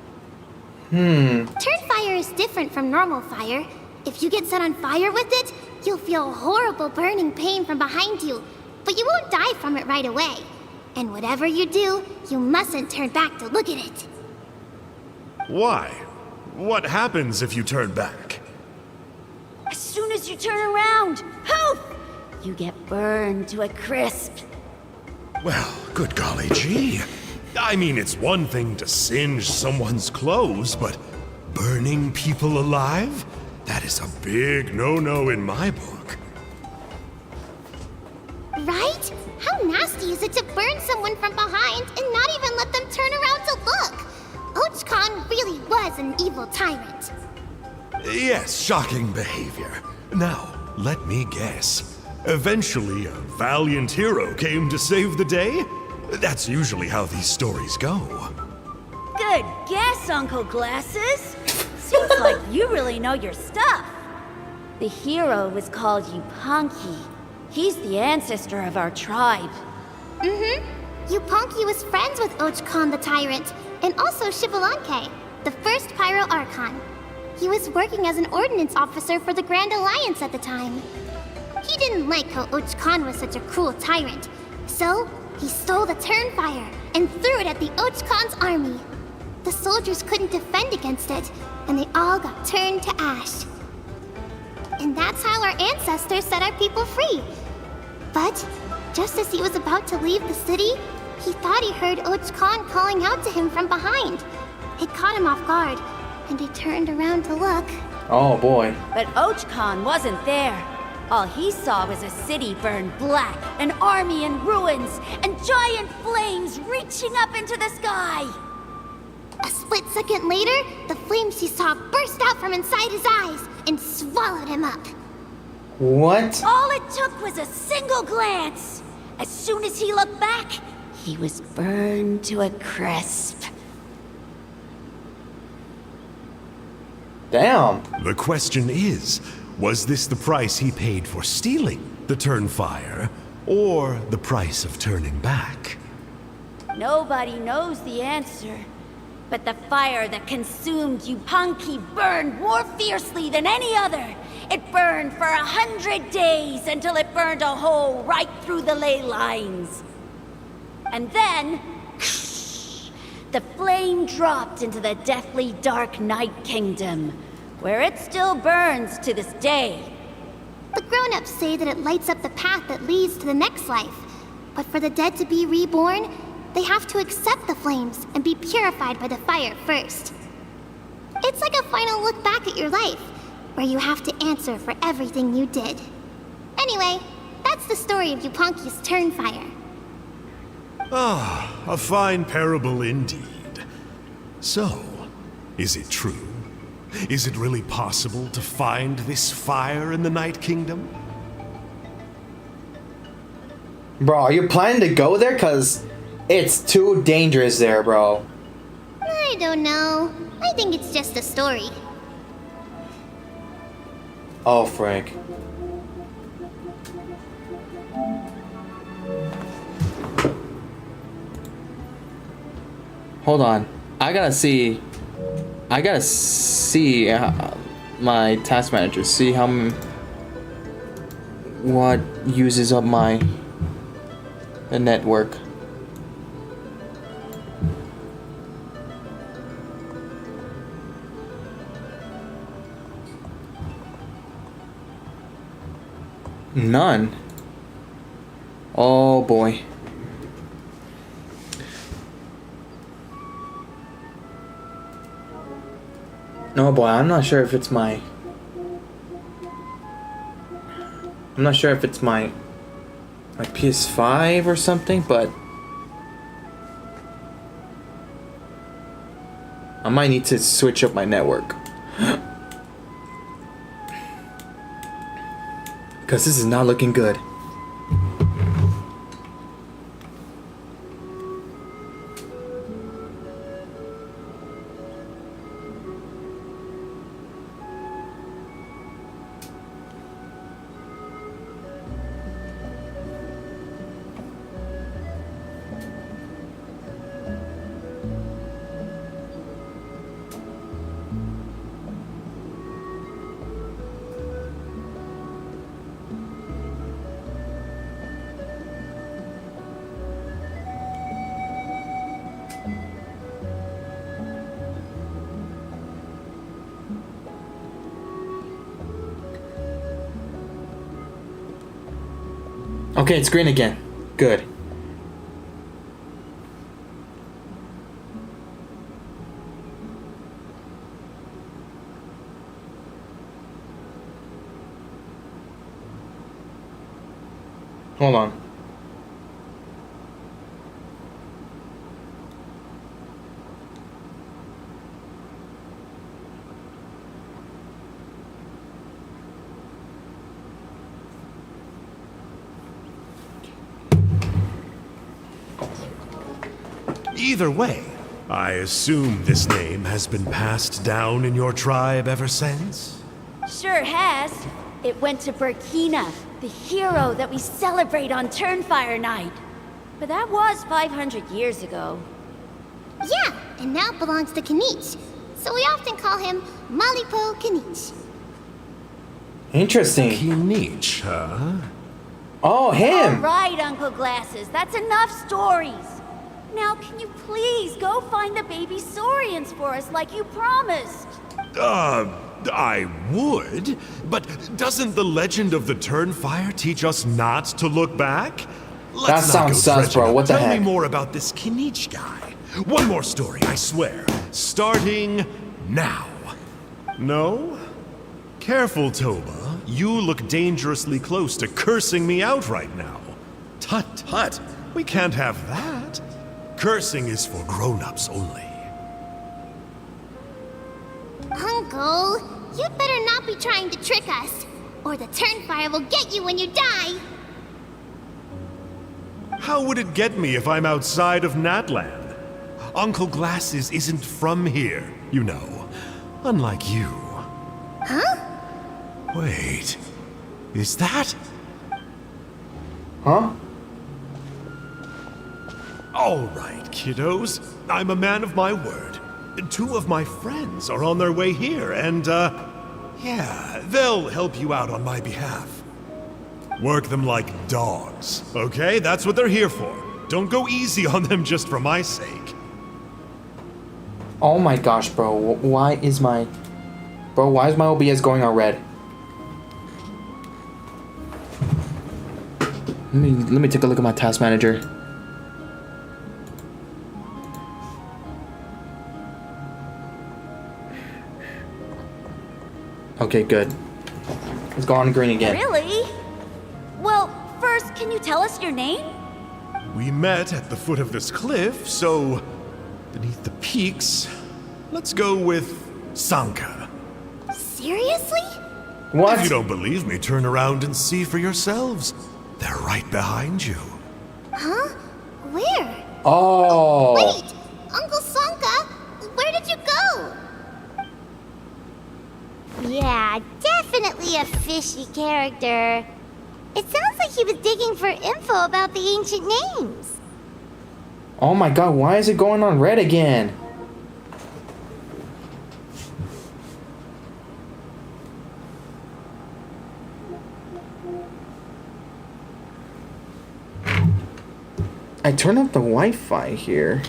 Turnfire is different from normal fire. If you get set on fire with it, you'll feel horrible burning pain from behind you, but you won't die from it right away. And whatever you do, you mustn't turn back to look at it. Why? What happens if you turn back? As soon as you turn around, poof! You get burned to a crisp. Well, good golly gee. I mean, it's one thing to singe someone's clothes, but burning people alive? That is a big no-no in my book. Right? How nasty is it to burn someone from behind and not even let them turn around to look? Ochkon really was an evil tyrant. Yes, shocking behavior. Now, let me guess. Eventually, a valiant hero came to save the day? That's usually how these stories go. Good guess, Uncle Glasses. Seems like you really know your stuff. The hero was called Yupanqui. He's the ancestor of our tribe. Yupanqui was friends with Ochkon the Tyrant, and also Shibalanke, the first pyroarchon. He was working as an ordnance officer for the Grand Alliance at the time. He didn't like how Ochkon was such a cruel tyrant, so he stole the Turnfire and threw it at the Ochkon's army. The soldiers couldn't defend against it, and they all got turned to ash. And that's how our ancestors set our people free. But just as he was about to leave the city, he thought he heard Ochkon calling out to him from behind. It caught him off guard, and he turned around to look. Oh boy. But Ochkon wasn't there. All he saw was a city burned black, an army in ruins, and giant flames reaching up into the sky. A split second later, the flames he saw burst out from inside his eyes and swallowed him up. What? All it took was a single glance. As soon as he looked back, he was burned to a crisp. Damn. The question is, was this the price he paid for stealing the Turnfire, or the price of turning back? Nobody knows the answer. But the fire that consumed Yupanqui burned more fiercely than any other. It burned for 100 days until it burned a hole right through the ley lines. And then, the flame dropped into the deathly dark Night Kingdom, where it still burns to this day. The grown-ups say that it lights up the path that leads to the next life. But for the dead to be reborn, they have to accept the flames and be purified by the fire first. It's like a final look back at your life, where you have to answer for everything you did. Anyway, that's the story of Yupanqui's Turnfire. Ah, a fine parable indeed. So, is it true? Is it really possible to find this fire in the Night Kingdom? Bro, are you planning to go there? Cause it's too dangerous there, bro. I don't know. I think it's just a story. Oh, Frank. Hold on. I gotta see my task manager. See how what uses up the network. None. Oh boy. No boy, I'm not sure if it's my PS5 or something, but I might need to switch up my network. Because this is not looking good. Okay, it's green again. Good. Hold on. Either way, I assume this name has been passed down in your tribe ever since? Sure has. It went to Burkina, the hero that we celebrate on Turnfire Night. But that was 500 years ago. Yeah, and now it belongs to Kanich. So we often call him Malipo Kanich. Interesting. Kinich, huh? Oh, All him! right, Uncle Glasses, that's enough stories. Now, can you please go find the baby saurians for us like you promised? I would, but doesn't the legend of the Turnfire teach us not to look back? That sounds sus, bro. What the Tell heck? me more about this Kinich guy. One more story, I swear. Starting now. No? Careful, Toba. You look dangerously close to cursing me out right now. Tut tut. We can't have that. Cursing is for grown-ups only. Uncle, you'd better not be trying to trick us, or the Turnfire will get you when you die. How would it get me if I'm outside of Natlan? Uncle Glasses isn't from here, you know. Unlike you. Huh? Wait. Is that? Huh? All right, kiddos. I'm a man of my word. 2 of my friends are on their way here, and, yeah, they'll help you out on my behalf. Work them like dogs, okay? That's what they're here for. Don't go easy on them just for my sake. Oh my gosh, bro. Why is my OBS going on red? Let me take a look at my task manager. Okay, good. Let's go on green again. Really? Well, first, can you tell us your name? We met at the foot of this cliff, so beneath the peaks, let's go with Sanka. Seriously? What? If you don't believe me, turn around and see for yourselves. They're right behind you. Huh? Where? Oh. Wait! Uncle Sanka, where did you go? Yeah, definitely a fishy character. It sounds like he was digging for info about the ancient names. Oh my god, why is it going on red again? I turned off the Wi-Fi here.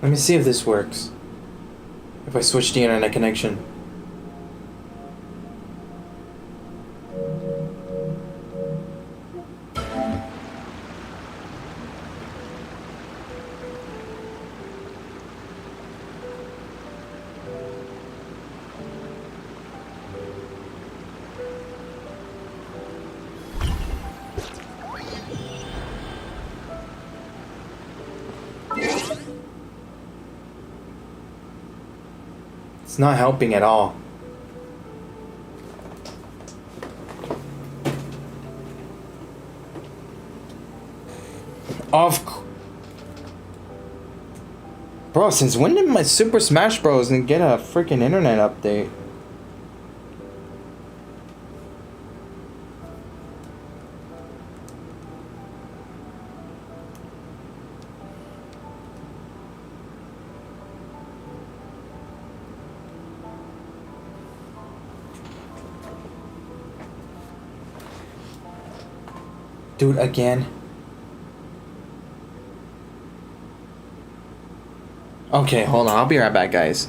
Let me see if this works. If I switch the internet connection. It's not helping at all. Bro, since when did my Super Smash Bros. Get a freaking internet update? Dude, again. Okay, hold on. I'll be right back, guys.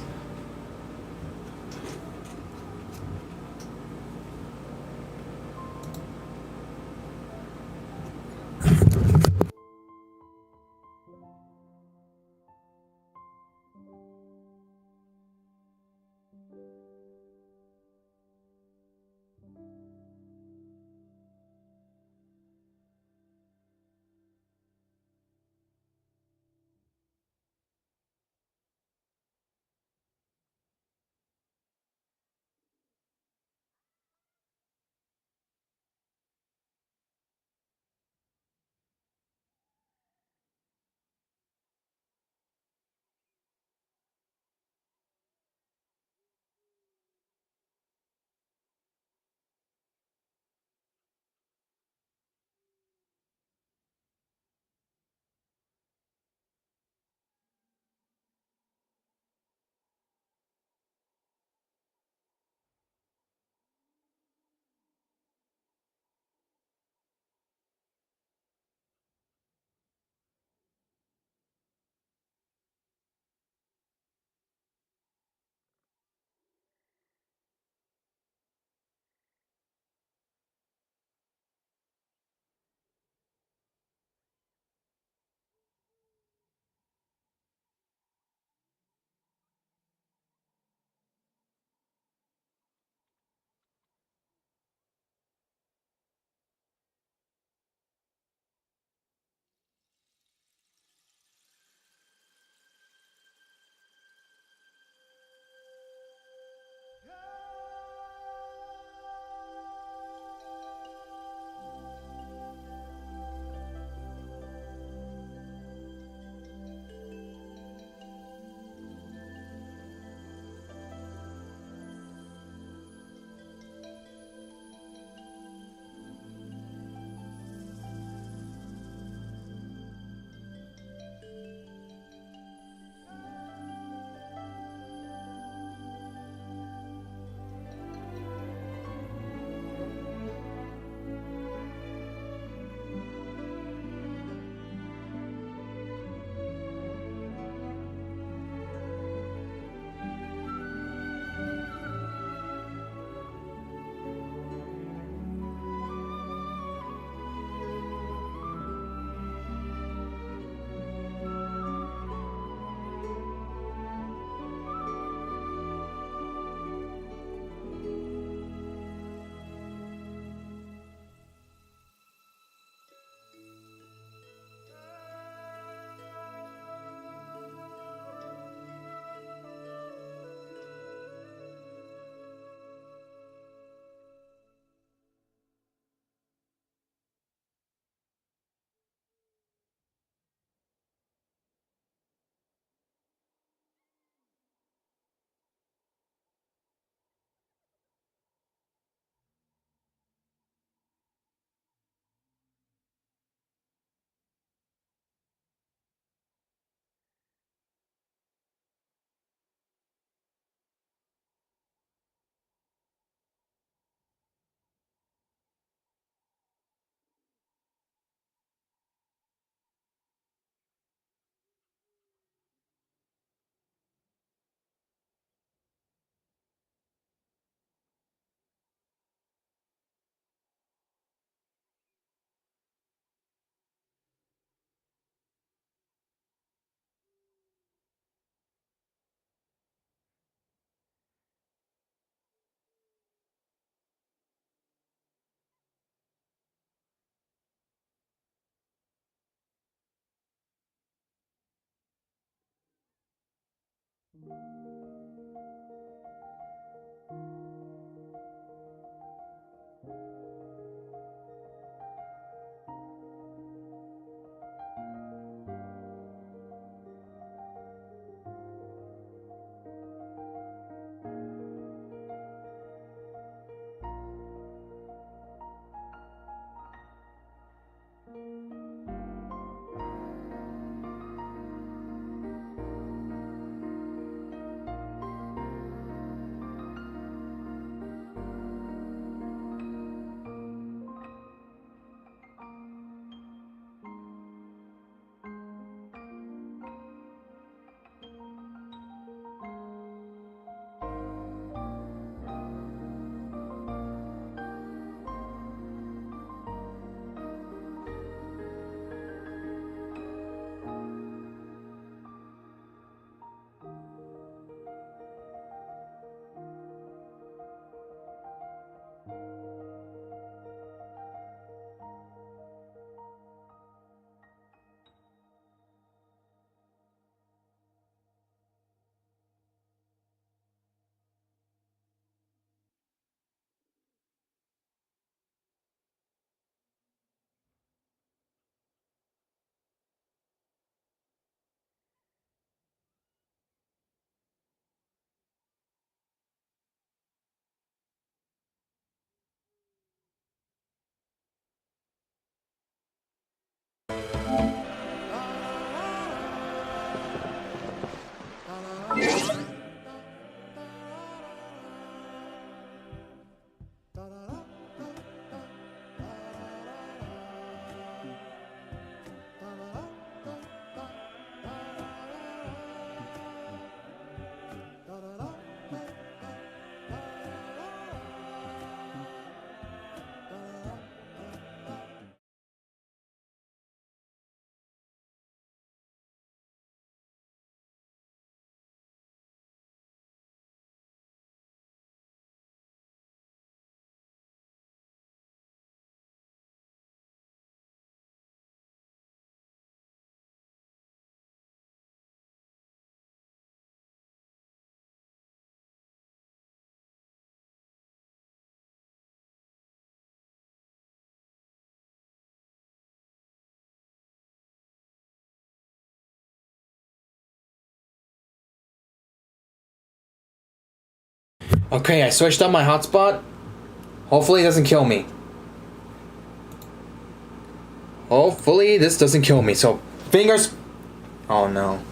Okay, I switched up my hotspot. Hopefully it doesn't kill me. Hopefully this doesn't kill me. So, fingers. Oh no.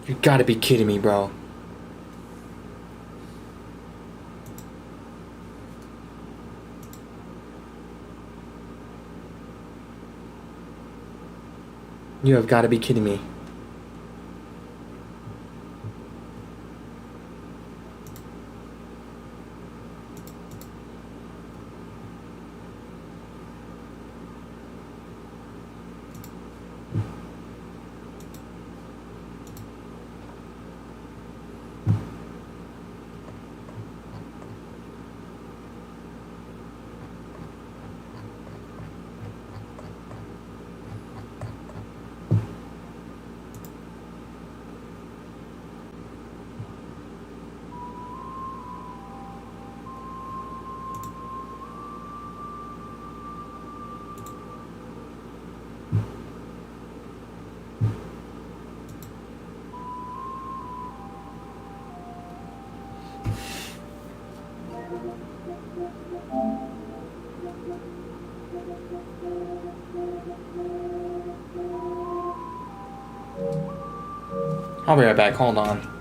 You gotta be kidding me, bro. You have gotta be kidding me. I'll be right back, hold on.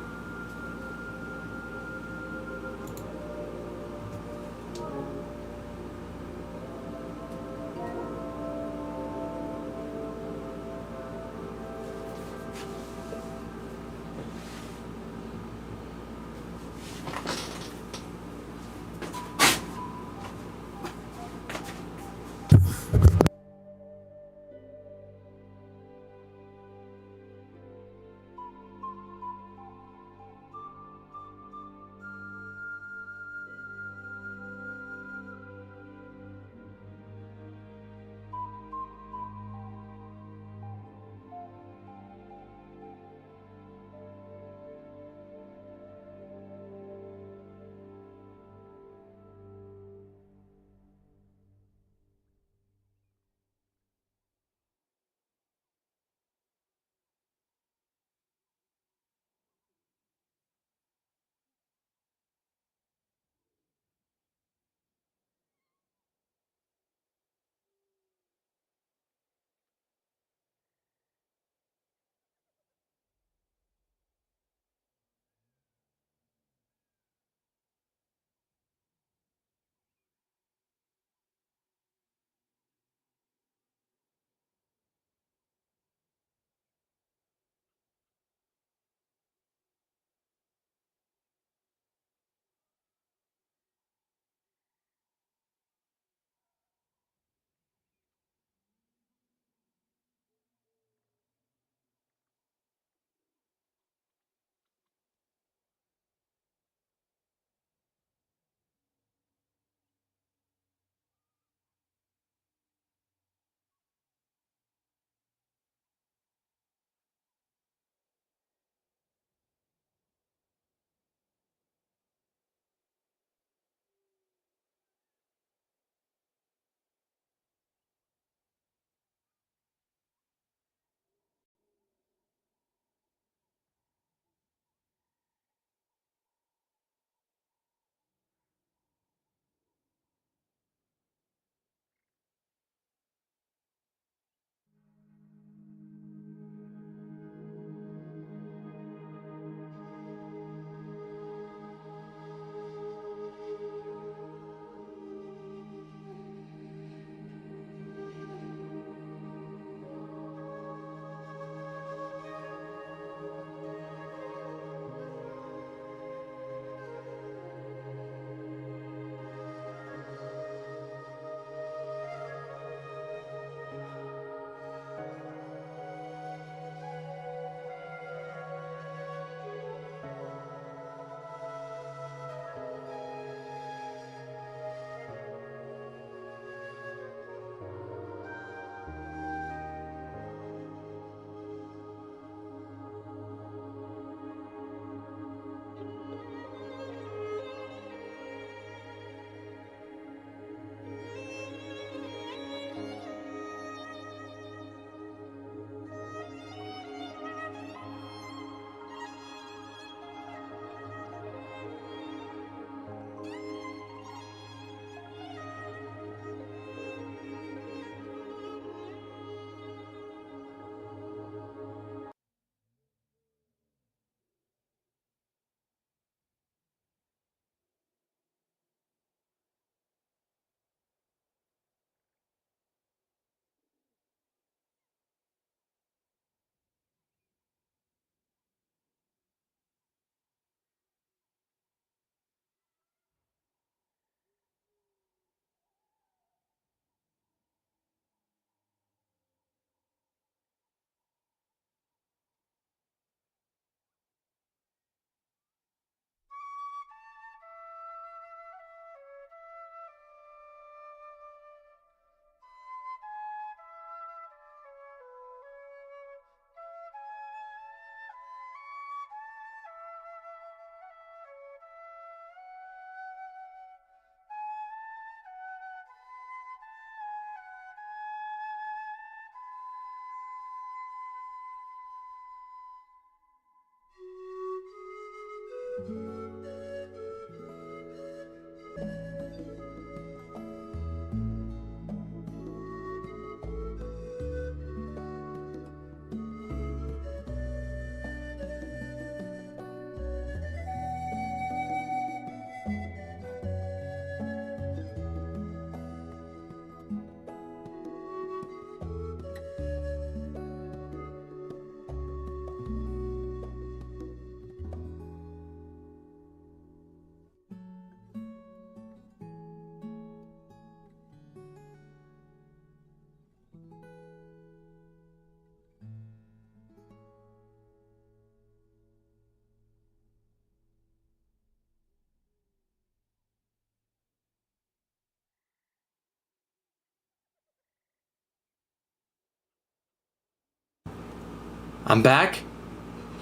I'm back.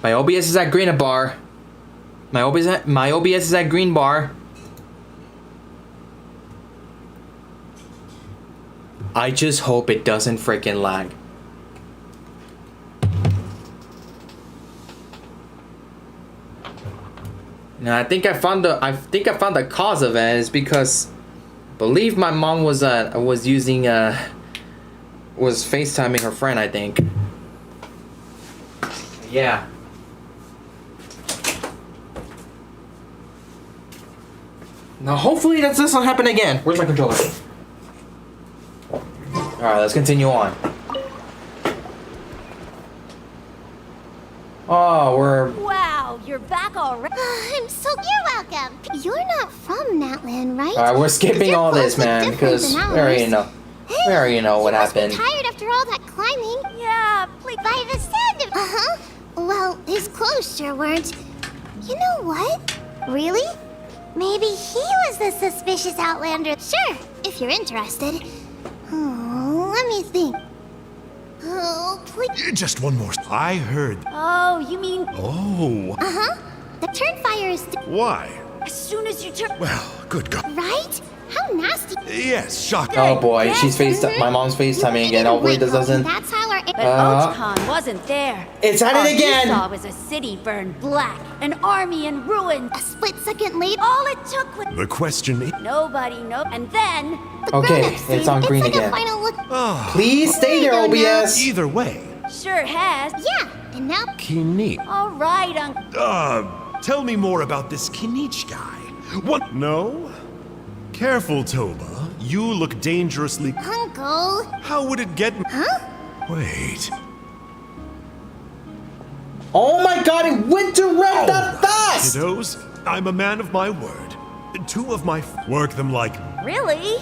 My OBS is at green bar. My OBS is at green bar. I just hope it doesn't freaking lag. Now I think I found the cause of it is because I believe my mom was FaceTiming her friend, I think. Yeah. Now hopefully that doesn't happen again. Where's my controller? Alright, let's continue on. Oh, we're... Wow, you're back already. I'm so... You're welcome. You're not from Natlan, right? Alright, we're skipping all this, man, because we already know. We already know what happened. You must be tired after all that climbing. Yeah, please. By the sound of... Uh-huh. Well, his clothes sure weren't. You know what? Really? Maybe he was the suspicious outlander. Sure, if you're interested. Oh, let me think. Oh, please. Just one more. I heard. Oh, you mean Oh. Uh-huh. The turn fire is... Why? as soon as you turn... Well, good God. Right? How nasty. Yes, shocking. Oh boy, she's my mom's FaceTiming again. Hopefully this doesn't... That's how our... But Ochcon wasn't there. It's at All it again! he saw was a city burned black, an army in ruins. A split second later... All it took was... The question is... Nobody knows. And then... Okay, it's on green like again. A final look. Please stay there, OBS! Either way. Sure has. Yeah, and now... Kinich. All right, Uncle. Tell me more about this Kinich guy. What? No? Careful, Toba. You look dangerously... Uncle... How would it get... Huh? Wait. Oh my god, it went direct that fast! Kiddos, I'm a man of my word. Two of my... Work them like... Really?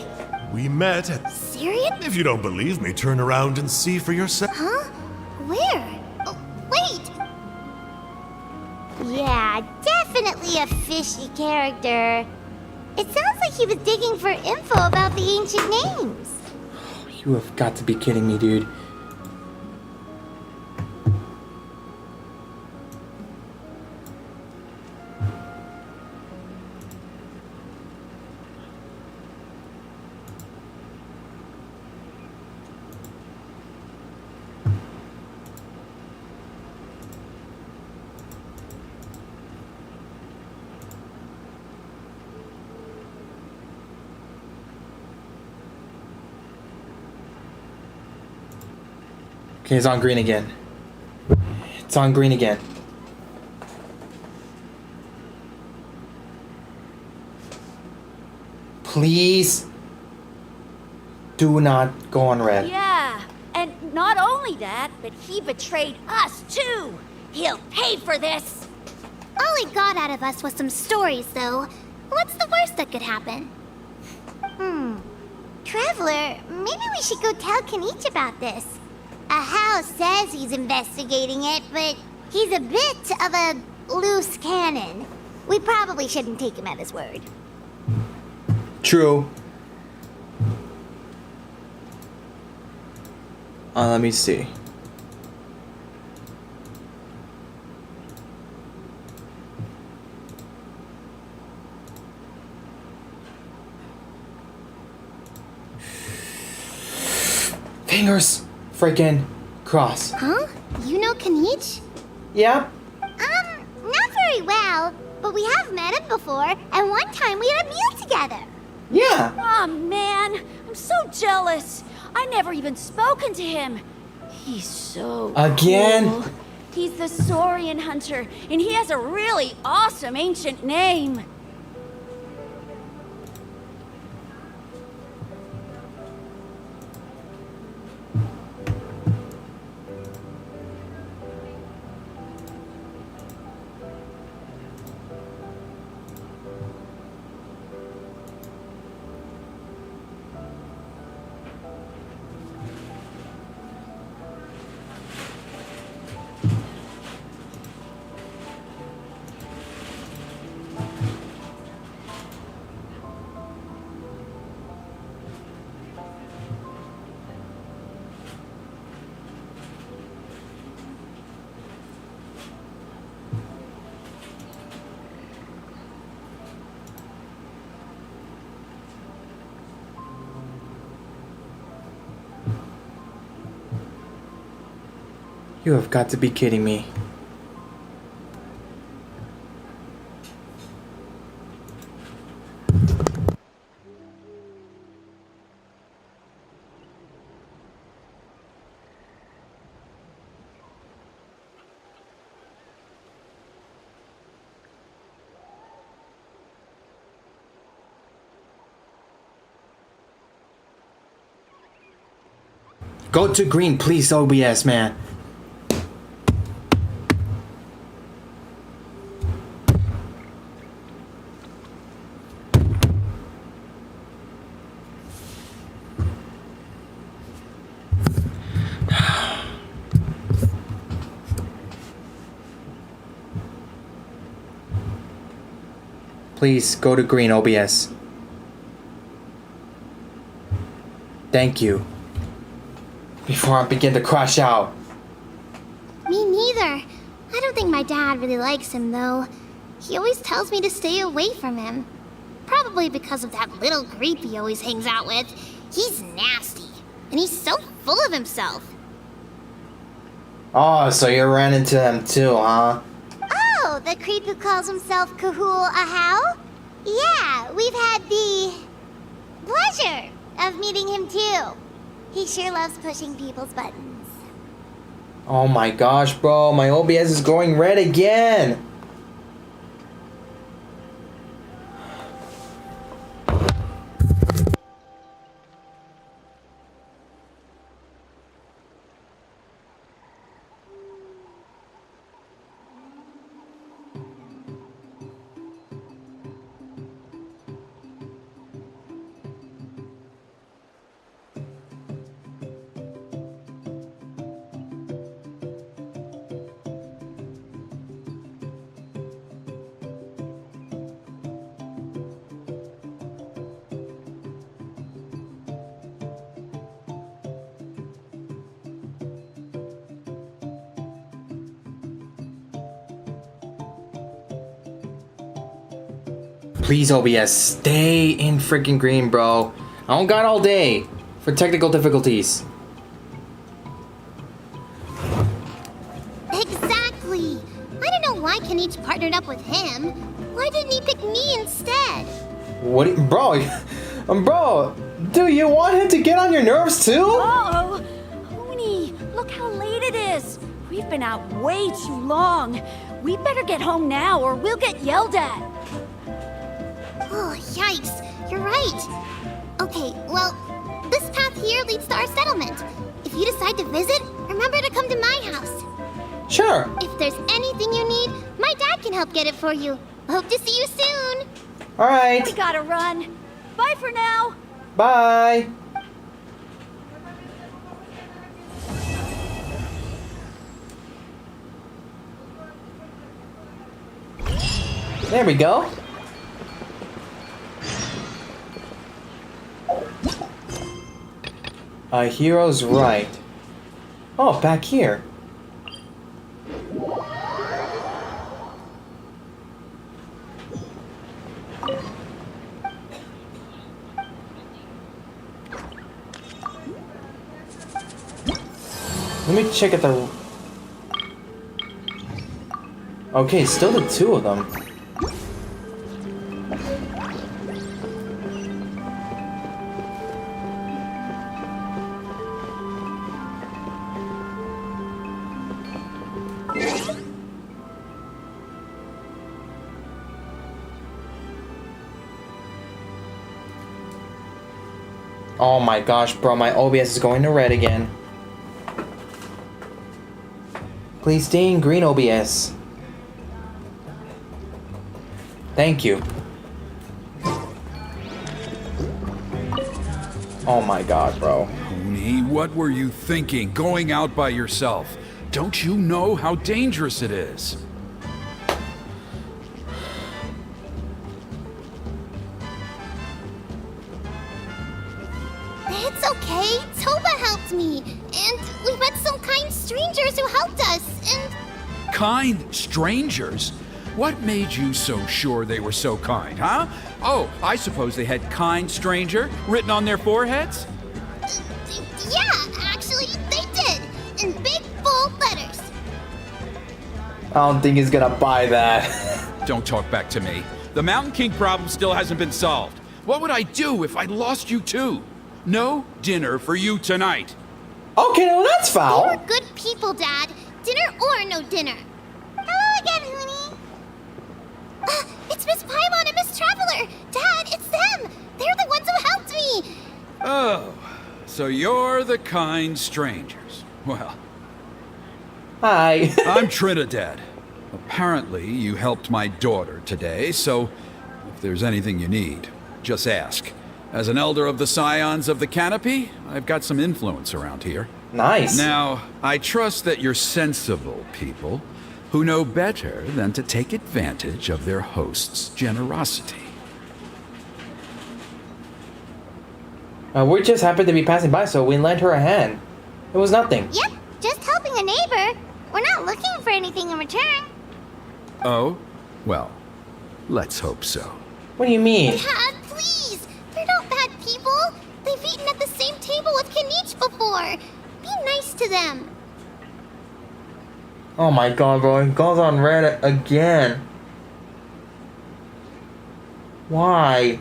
We met at... Serious? If you don't believe me, turn around and see for yourself. Huh? Where? Oh, wait! Yeah, definitely a fishy character. It sounds like he was digging for info about the ancient names. You have got to be kidding me, dude. Okay, it's on green again. It's on green again. Please do not go on red. Yeah. And not only that, but he betrayed us too. He'll pay for this. All he got out of us was some stories, though. What's the worst that could happen? Traveler, maybe we should go tell Kinich about this. A house says he's investigating it, but he's a bit of a loose cannon. We probably shouldn't take him at his word. True. Let me see. Fingers freaking crossed. Huh? You know Kinich? Yeah? Not very well, but we have met him before, and one time we had a meal together. Yeah. Aw, man, I'm so jealous. I never even spoken to him. He's so Again? cool. He's the Saurian hunter, and he has a really awesome ancient name. You have got to be kidding me. Go to green, please, OBS, man. Please go to green, OBS. Thank you. Before I begin to crash out. Me neither. I don't think my dad really likes him, though. He always tells me to stay away from him. Probably because of that little creep he always hangs out with. He's nasty, and he's so full of himself. Oh, so you ran into him too, huh? Oh, the creep who calls himself Kahul Ahau? Yeah, we've had the pleasure of meeting him too. He sure loves pushing people's buttons. Oh my gosh, bro, my OBS is going red again. Please, OBS, stay in freaking green, bro. I don't got all day for technical difficulties. Exactly. I don't know why Kenichi partnered up with him. Why didn't he pick me instead? What, bro? Bro, do you want him to get on your nerves too? Oh, Huni, look how late it is. We've been out way too long. We better get home now or we'll get yelled at. Oh, yikes. You're right. Okay, well, this path here leads to our settlement. If you decide to visit, remember to come to my house. Sure. If there's anything you need, my dad can help get it for you. Hope to see you soon. All right. We gotta run. Bye for now. Bye. There we go. A hero's right. Oh, back here. Let me check at the... Okay, still the two of them. Oh my gosh, bro, my OBS is going to red again. Please stay in green, OBS. Thank you. Oh my god, bro. Honey, what were you thinking, going out by yourself? Don't you know how dangerous it is? It's okay. Toba helped me. And we met some kind strangers who helped us. And Kind strangers? What made you so sure they were so kind, huh? Oh, I suppose they had kind stranger written on their foreheads? yeah, actually, they did. In big, bold letters. I don't think he's gonna buy that. Don't talk back to me. The Mountain King problem still hasn't been solved. What would I do if I lost you too? No dinner for you tonight. Okay, well that's They foul. were good people, Dad. Dinner or no dinner. Hello again, Huni. It's Miss Paimon and Miss Traveler. Dad, it's them. They're the ones who helped me. Oh, so you're the kind strangers. Well, Hi. I'm Trinidad. Apparently, you helped my daughter today, so if there's anything you need, just ask. As an elder of the Scions of the Canopy, I've got some influence around here. Nice. Now, I trust that you're sensible people who know better than to take advantage of their host's generosity. We just happened to be passing by, so we lent her a hand. It was nothing. Yep, just helping a neighbor. We're not looking for anything in return. Oh? Well, let's hope so. What do you mean? Dad, please. They're not bad people. They've eaten at the same table with Kanich before. Be nice to them. Oh my god, bro, it goes on red again. Why?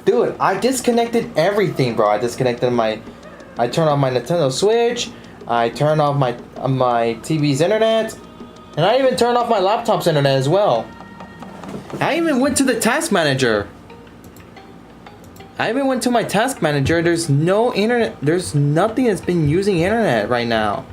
Dude, I disconnected everything, bro. I turned off my Nintendo Switch. I turned off my TV's internet. And I even turned off my laptop's internet as well. I even went to the task manager. There's no internet. There's nothing that's been using internet right now.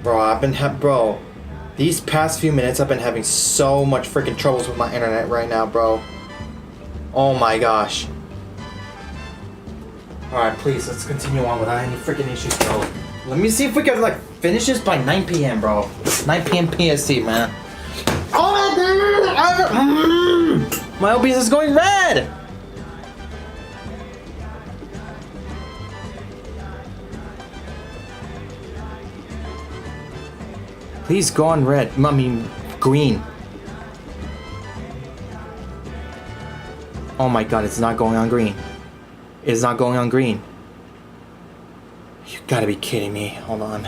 Bro, these past few minutes I've been having so much freaking troubles with my internet right now, bro. Oh my gosh. Alright, please, let's continue on without any freaking issues, bro. Let me see if we can, like, finish this by 9 p.m., bro. 9 p.m. PST, man. Oh, dude! My OBS is going red! Please go on red. I mean, green. Oh my god, it's not going on green. It's not going on green. You gotta be kidding me. Hold on.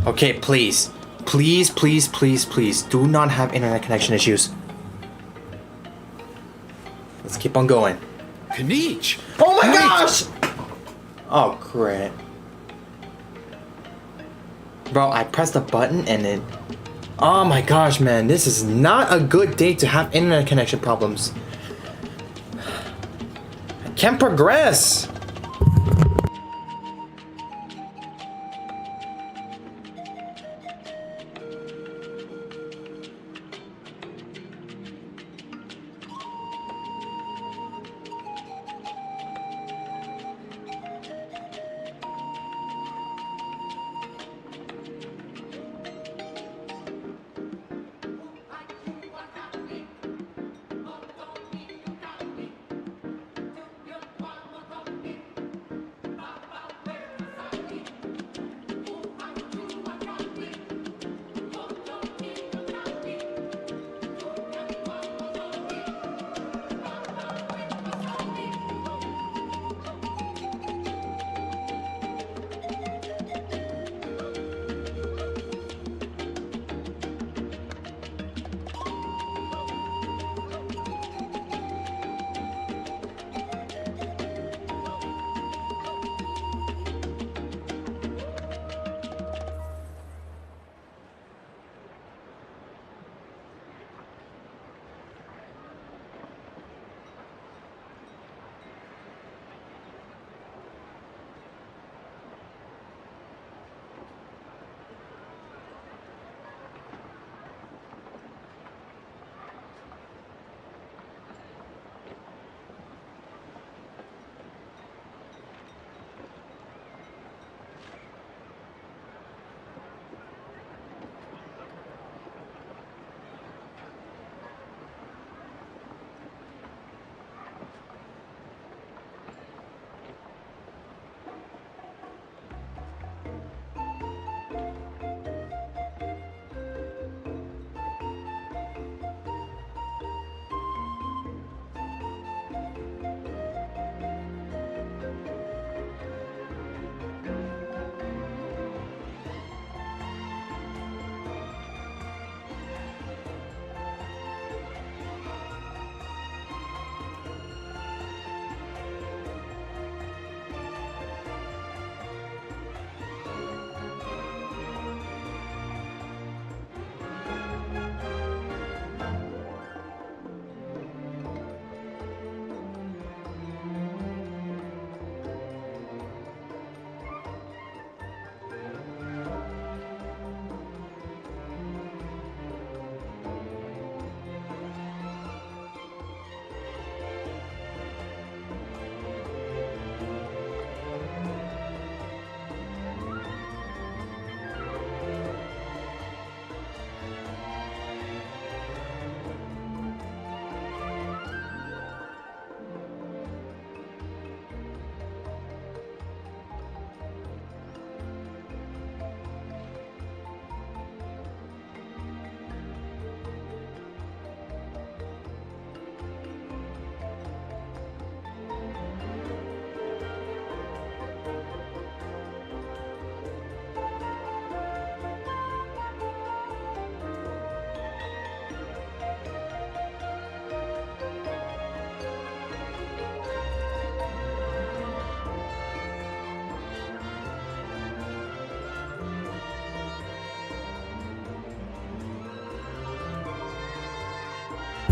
Okay, please. Please, please, please, please. Do not have internet connection issues. Let's keep on going. Kniech! Oh my gosh! Oh, great. Bro, I pressed a button and it... Oh my gosh, man. This is not a good day to have internet connection problems. I can't progress.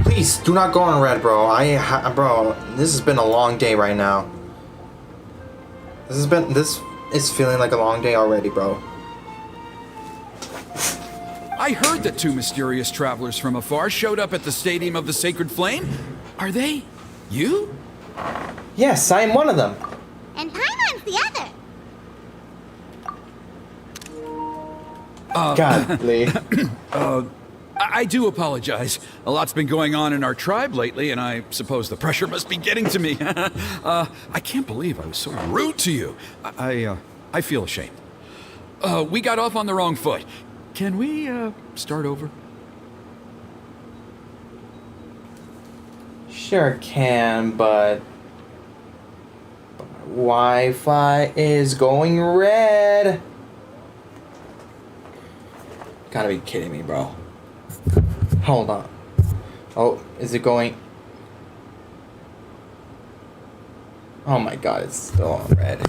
Please do not go on red, bro. Bro, this has been a long day right now. This is feeling like a long day already, bro. I heard that two mysterious travelers from afar showed up at the Stadium of the Sacred Flame. Are they you? Yes, I am one of them. And Paimon's the other. Godly. I do apologize. A lot's been going on in our tribe lately, and I suppose the pressure must be getting to me. I can't believe I was so rude to you. I feel ashamed. We got off on the wrong foot. Can we, start over? Sure can, but Wi-Fi is going red. Gotta be kidding me, bro. Hold on. Oh, is it going? Oh my god, it's still on red.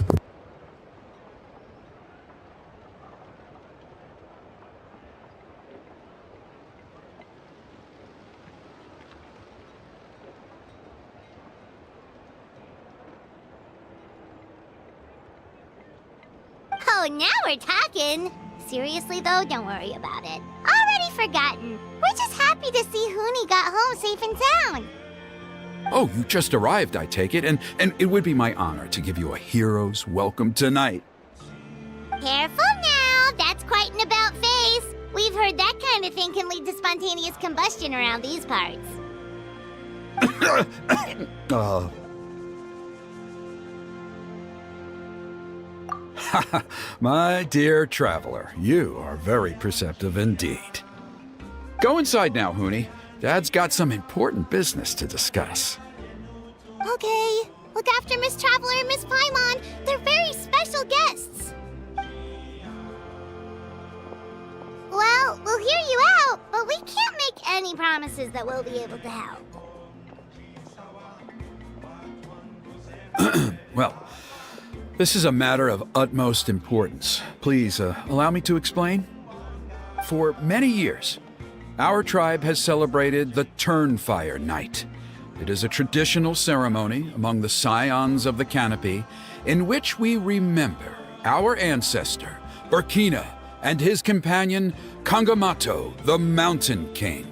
Oh, now we're talking. Seriously though, don't worry about it. Already forgotten. We're just happy to see Huni got home safe and sound. Oh, you just arrived, I take it, and it would be my honor to give you a hero's welcome tonight. Careful now, that's quite an about face. We've heard that kind of thing can lead to spontaneous combustion around these parts. My dear traveler, you are very perceptive indeed. Go inside now, Huni. Dad's got some important business to discuss. Okay, look after Miss Traveler and Miss Paimon. They're very special guests. Well, we'll hear you out, but we can't make any promises that we'll be able to help. Well, this is a matter of utmost importance. Please, allow me to explain. For many years, our tribe has celebrated the Turnfire Night. It is a traditional ceremony among the Scions of the Canopy in which we remember our ancestor, Burkina, and his companion, Kangamato, the Mountain King.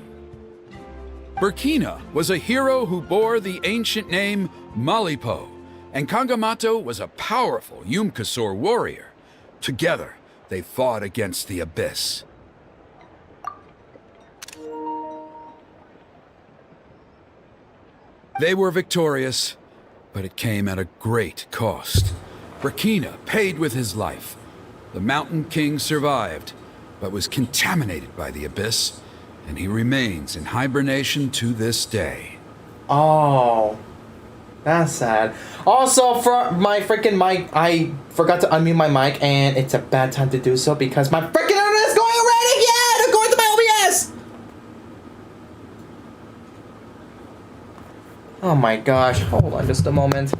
Burkina was a hero who bore the ancient name Malipo, and Kangamato was a powerful Yumkasor warrior. Together, they fought against the Abyss. They were victorious, but it came at a great cost. Burkina paid with his life. The Mountain King survived, but was contaminated by the Abyss, and he remains in hibernation to this day. Oh, that's sad. Also, for my freaking mic, I forgot to unmute my mic, and it's a bad time to do so because my freaking internet is going red again, according to my OBS. Oh my gosh! Hold on, just a moment.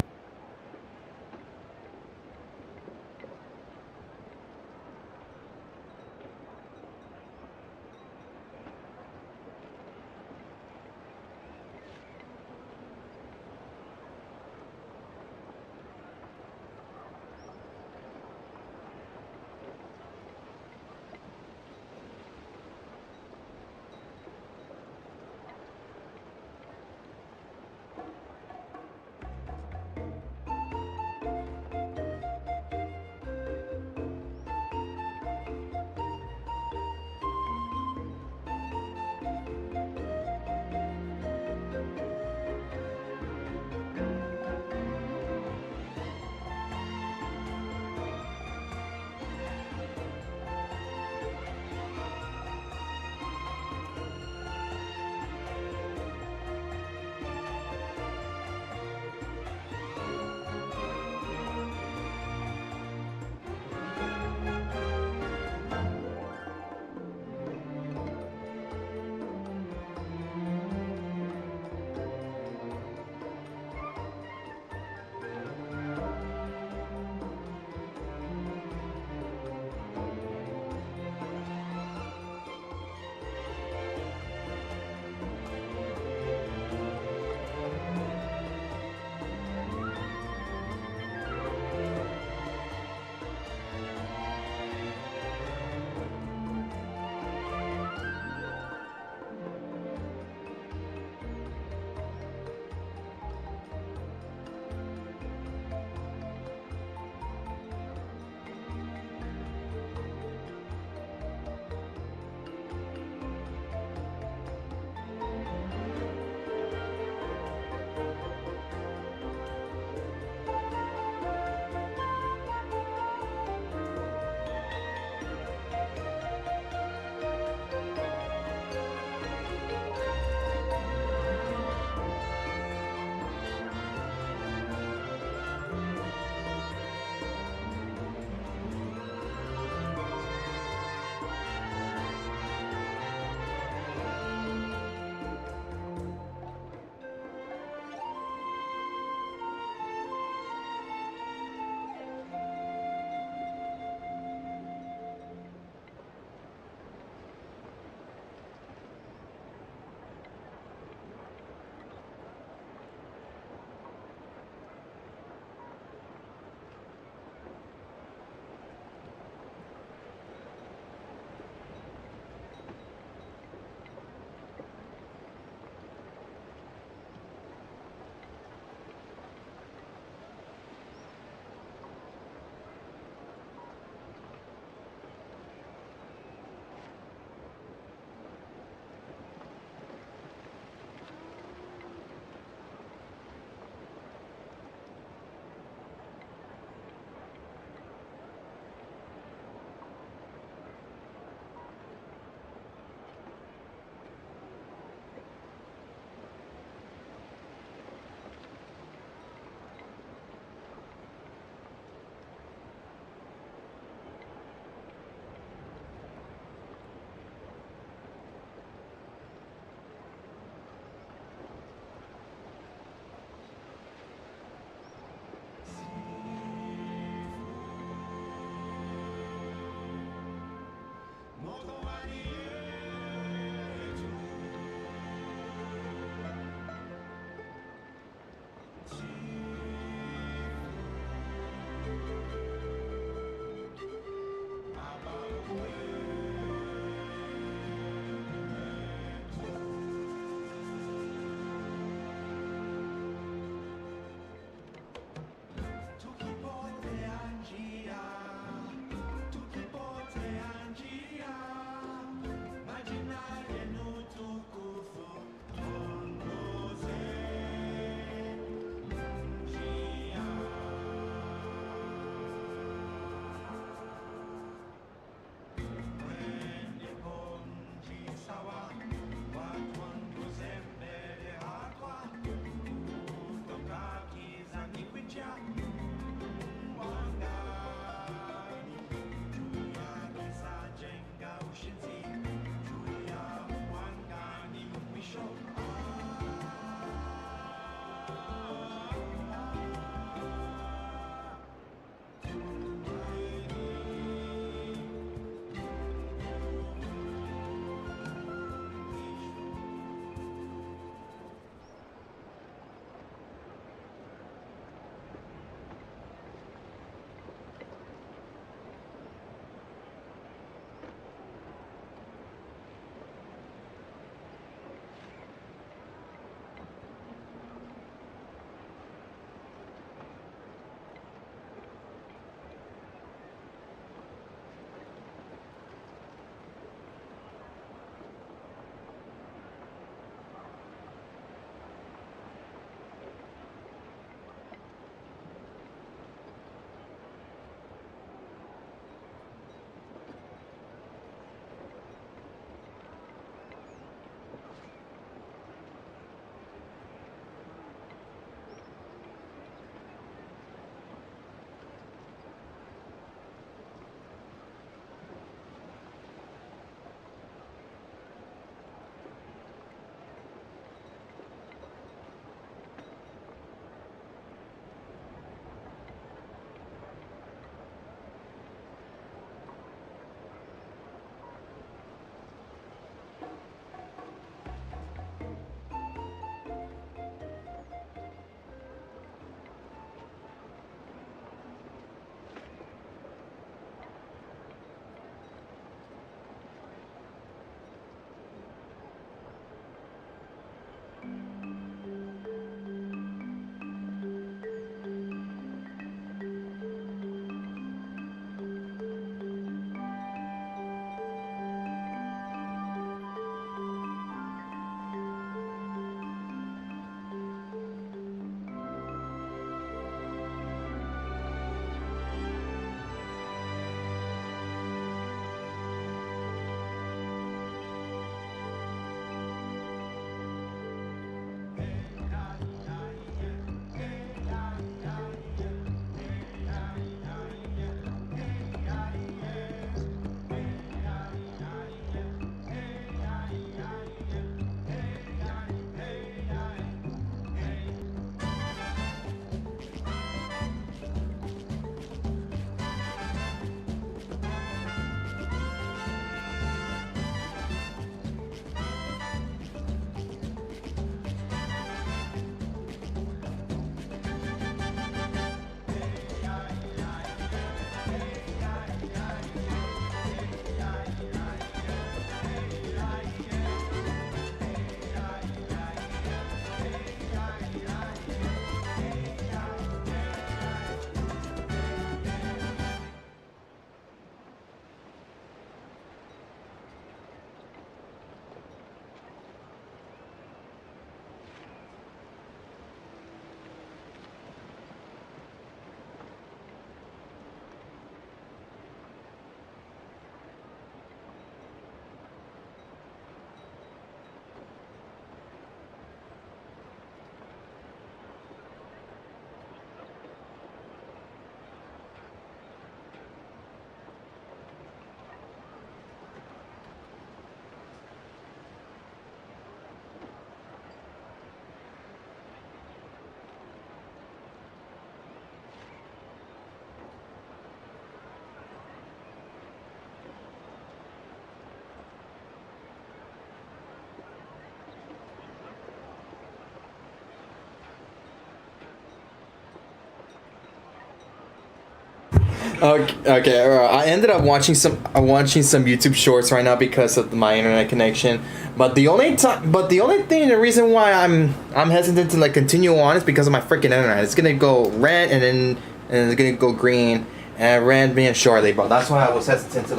Okay. I ended up watching some YouTube shorts right now because of my internet connection. But the only the reason why I'm hesitant to like continue on is because of my freaking internet. It's gonna go red and it's gonna go green and red being shortly, bro. That's why I was hesitant to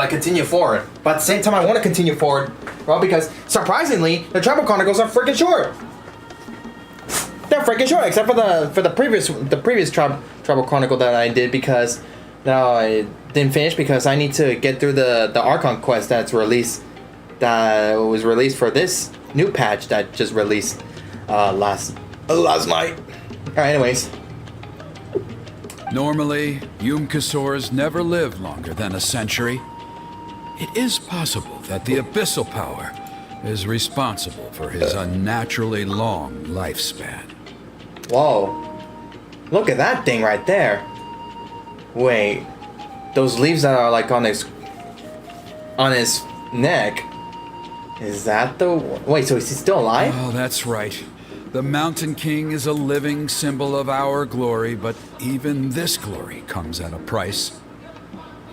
continue forward. But at the same time, I want to continue forward, bro, because surprisingly, the Tribal Chronicles are freaking short. They're freaking short, except for the previous Tribal Chronicle that I did, because now I didn't finish because I need to get through the Archon quest that was released for this new patch that just released last night. Alright, anyways. Normally, Yum-Kasoras never live longer than a century. It is possible that the abyssal power is responsible for his unnaturally long lifespan. Whoa. Look at that thing right there. Wait. Those leaves that are like on his neck. Is that the... Wait, so is he still alive? Oh, that's right. The Mountain King is a living symbol of our glory, but even this glory comes at a price.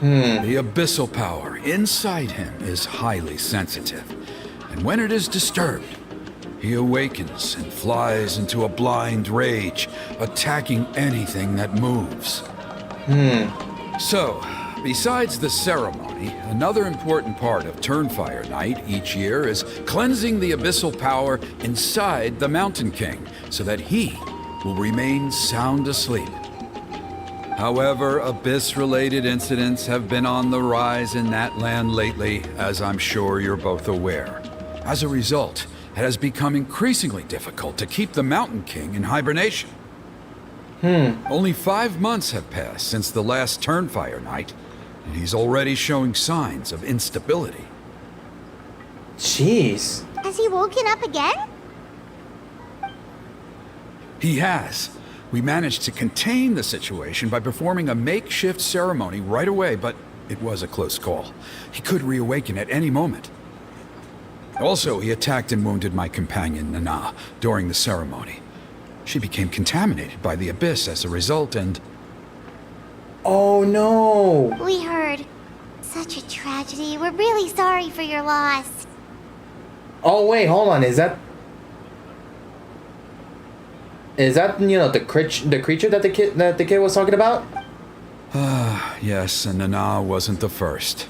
The abyssal power inside him is highly sensitive, and when it is disturbed, he awakens and flies into a blind rage, attacking anything that moves. So, besides the ceremony, another important part of Turnfire Night each year is cleansing the abyssal power inside the Mountain King, so that he will remain sound asleep. However, Abyss-related incidents have been on the rise in Natlan lately, as I'm sure you're both aware. As a result, it has become increasingly difficult to keep the Mountain King in hibernation. Only 5 months have passed since the last Turnfire Night, and he's already showing signs of instability. Jeez. Has he woken up again? He has. We managed to contain the situation by performing a makeshift ceremony right away, but it was a close call. He could reawaken at any moment. Also, he attacked and wounded my companion, Nana, during the ceremony. She became contaminated by the Abyss as a result, and... Oh no! We heard. Such a tragedy. We're really sorry for your loss. Oh wait, hold on. Is that the creature that the kid was talking about? Yes, and Nana wasn't the first.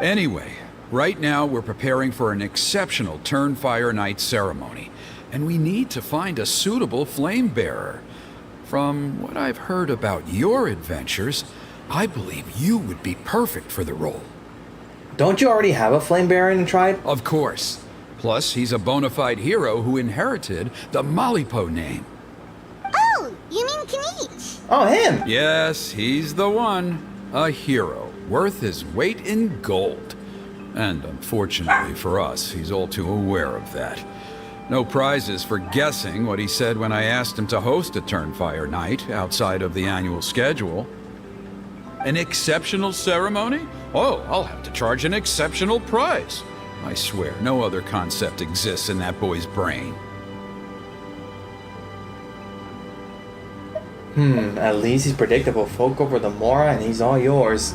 Anyway, right now we're preparing for an exceptional Turnfire Night ceremony, and we need to find a suitable flame bearer. From what I've heard about your adventures, I believe you would be perfect for the role. Don't you already have a flame bearer in the tribe? Of course. Plus, he's a bona fide hero who inherited the Malipo name. Oh, you mean Kanich? Oh, him! Yes, he's the one. A hero, worth his weight in gold. And unfortunately for us, he's all too aware of that. No prizes for guessing what he said when I asked him to host a Turnfire Night outside of the annual schedule. An exceptional ceremony? Oh, I'll have to charge an exceptional price. I swear, no other concept exists in that boy's brain. At least he's predictable. Folk over the Mora and he's all yours.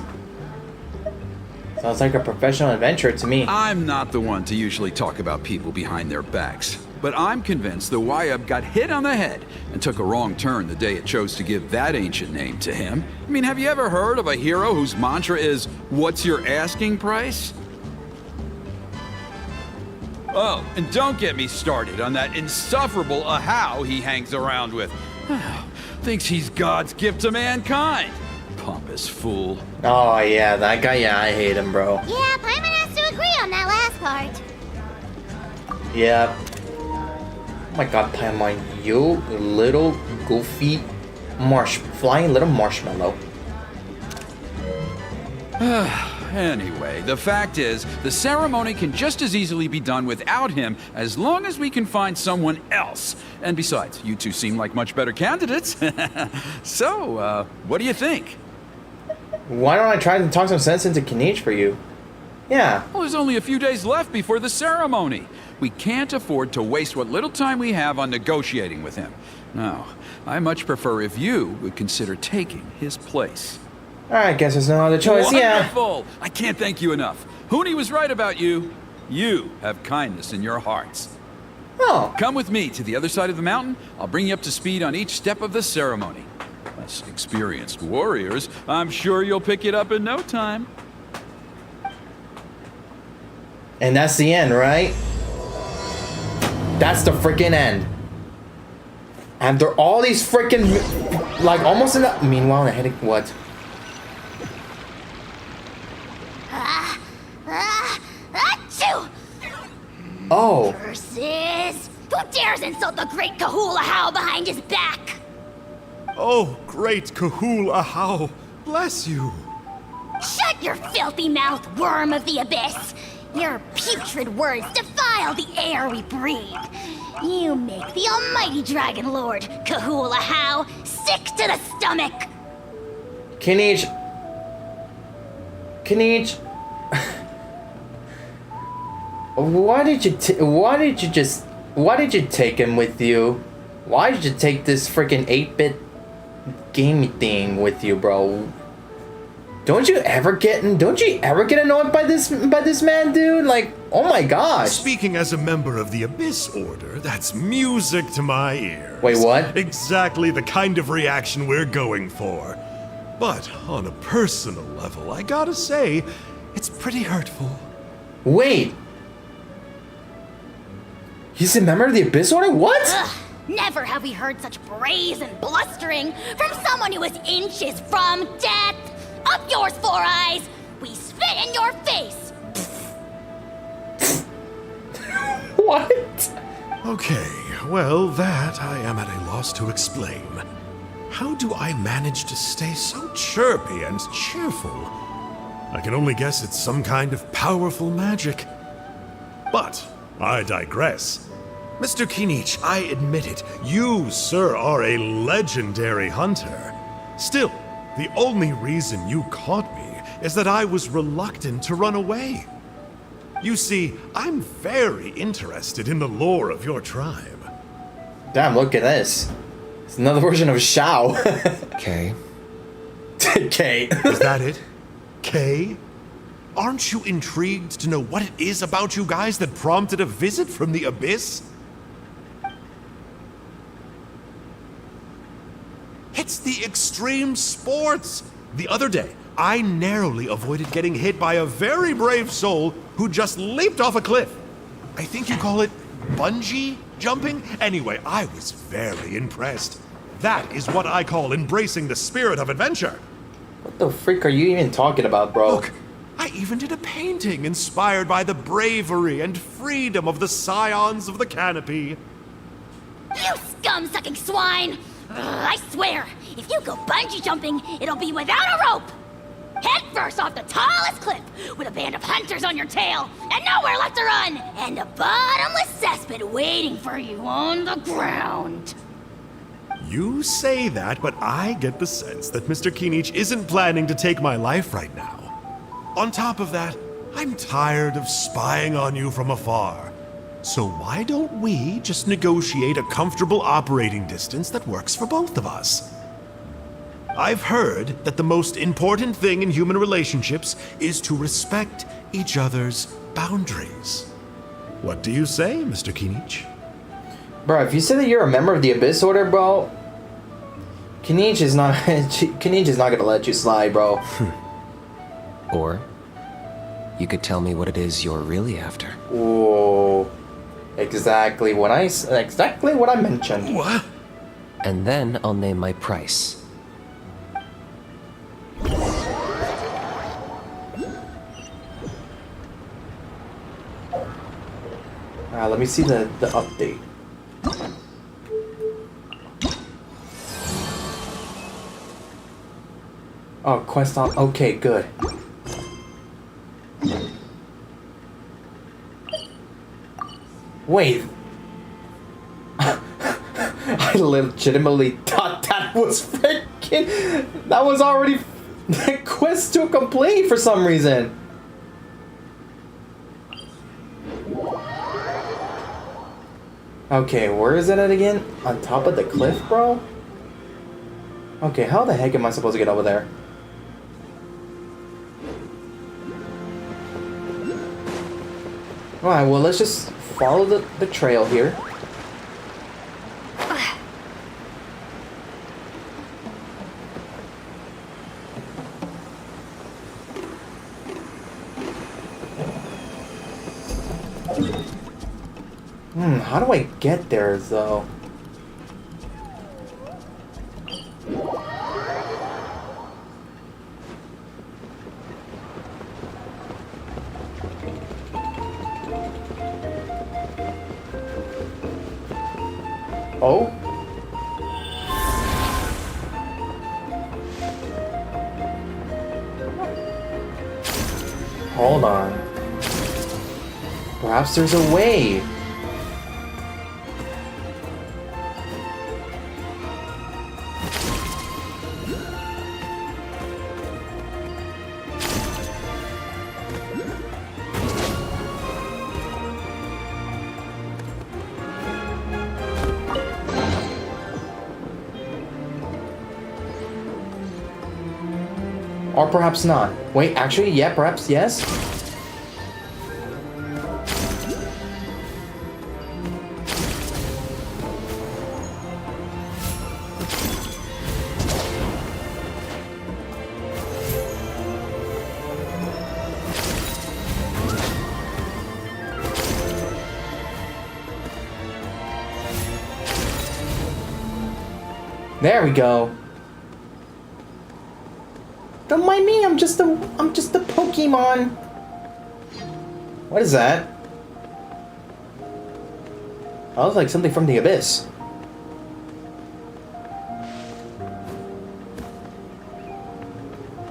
Sounds like a professional adventurer to me. I'm not the one to usually talk about people behind their backs, but I'm convinced the Wyub got hit on the head and took a wrong turn the day it chose to give that ancient name to him. I mean, have you ever heard of a hero whose mantra is, "What's your asking price?" Oh, and don't get me started on that insufferable Ahau he hangs around with. Thinks he's God's gift to mankind. Pompous fool. Oh yeah, that guy, yeah, I hate him, bro. Yeah, Paimon has to agree on that last part. Yeah. Oh my god, Paimon, you little goofy flying little marshmallow. Anyway, the fact is, the ceremony can just as easily be done without him as long as we can find someone else. And besides, you two seem like much better candidates. So, what do you think? Why don't I try to talk some sense into Kanich for you? Yeah. Well, there's only a few days left before the ceremony. We can't afford to waste what little time we have on negotiating with him. No, I much prefer if you would consider taking his place. Alright, guess there's no other choice. Wonderful! Yeah. I can't thank you enough. Huni was right about you. You have kindness in your hearts. Oh. Come with me to the other side of the mountain. I'll bring you up to speed on each step of the ceremony. As experienced warriors, I'm sure you'll pick it up in no time. And that's the end, right? That's the freaking end. After all these freaking, like, almost in the, meanwhile, the headache, what? Achoo! Oh. Versus, who dares insult the great Kahula How behind his back? Oh, great Kahul Ahau, bless you. Shut your filthy mouth, worm of the abyss! Your putrid words defile the air we breathe. You make the almighty Dragon Lord, Kahula How, sick to the stomach! Kinich. Why did you take him with you? Why did you take this freaking 8-bit game thing with you, bro? Don't you ever get annoyed by this man, dude? Like, oh my gosh. Speaking as a member of the Abyss Order, that's music to my ears. Wait, what? Exactly the kind of reaction we're going for. But on a personal level, I gotta say, it's pretty hurtful. Wait. He's a member of the Abyss Order? What? Ugh, never have we heard such brazen blustering from someone who is inches from death! Up yours, Four Eyes! We spit in your face! What? Okay, well, that I am at a loss to explain. How do I manage to stay so chirpy and cheerful? I can only guess it's some kind of powerful magic. But I digress. Mr. Kinich, I admit it, you, sir, are a legendary hunter. Still, the only reason you caught me is that I was reluctant to run away. You see, I'm very interested in the lore of your tribe. Damn, look at this. It's another version of Shao. Okay. K. Is that it? Kay? Aren't you intrigued to know what it is about you guys that prompted a visit from the Abyss? It's the extreme sports! The other day, I narrowly avoided getting hit by a very brave soul who just leaped off a cliff. I think you call it bungee jumping? Anyway, I was very impressed. That is what I call embracing the spirit of adventure. What the freak are you even talking about, bro? Look, I even did a painting inspired by the bravery and freedom of the scions of the canopy. You scum-sucking swine! Ugh, I swear, if you go bungee jumping, it'll be without a rope! Head first off the tallest cliff, with a band of hunters on your tail, and nowhere left to run, and a bottomless cesspit waiting for you on the ground. You say that, but I get the sense that Mr. Kinich isn't planning to take my life right now. On top of that, I'm tired of spying on you from afar. So why don't we just negotiate a comfortable operating distance that works for both of us? I've heard that the most important thing in human relationships is to respect each other's boundaries. What do you say, Mr. Kinich? Bro, if you say that you're a member of the Abyss Order, bro, Kinich is not gonna let you slide, bro. Or you could tell me what it is you're really after. Whoa. Exactly what I mentioned. What? And then I'll name my price. Let me see the update. Oh, quest on. Okay, good. Wait. I legitimately thought that was freaking. That was already the quest to complete for some reason. Okay, where is it at again? On top of the cliff, bro? Okay, how the heck am I supposed to get over there? Alright, well, let's just follow the trail here. How do I get there, though? Oh? Hold on. Perhaps there's a way. Or perhaps not. Wait, actually, yeah, perhaps yes? There we go. Don't mind me, I'm just a Pokemon. What is that? Oh, looks like something from the abyss.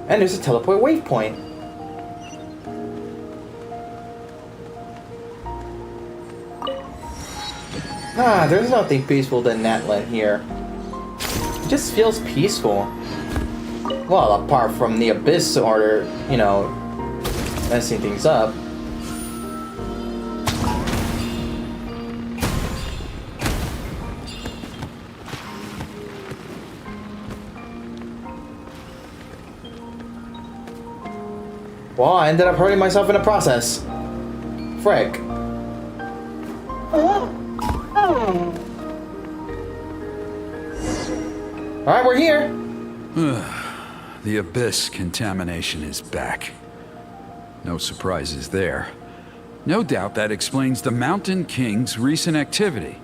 And there's a teleport waypoint. Ah, there's nothing peaceful than Natlan here. It just feels peaceful. Well, apart from the abyss order, you know, messing things up. Well, I ended up hurting myself in the process. Frick. Alright, we're here. The abyss contamination is back. No surprises there. No doubt that explains the Mountain King's recent activity.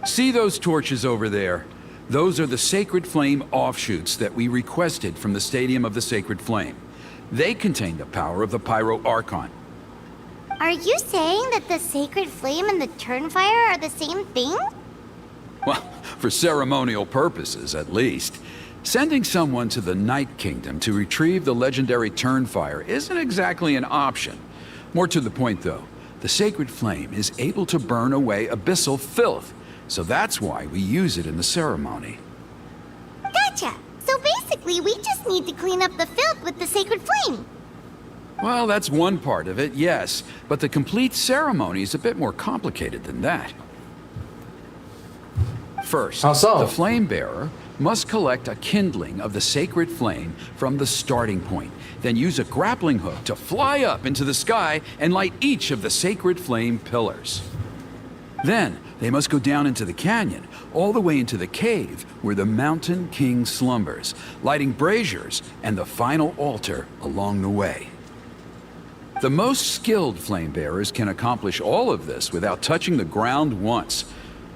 See those torches over there? Those are the Sacred Flame offshoots that we requested from the Stadium of the Sacred Flame. They contain the power of the pyroarchon. Are you saying that the Sacred Flame and the Turnfire are the same thing? Well, for ceremonial purposes, at least. Sending someone to the Night Kingdom to retrieve the legendary Turnfire isn't exactly an option. More to the point, though, the Sacred Flame is able to burn away abyssal filth, so that's why we use it in the ceremony. Gotcha! So basically, we just need to clean up the filth with the Sacred Flame. Well, that's one part of it, yes, but the complete ceremony is a bit more complicated than that. First, how so? The flame bearer must collect a kindling of the sacred flame from the starting point, then use a grappling hook to fly up into the sky and light each of the sacred flame pillars. Then, they must go down into the canyon, all the way into the cave where the Mountain King slumbers, lighting braziers and the final altar along the way. The most skilled flame bearers can accomplish all of this without touching the ground once.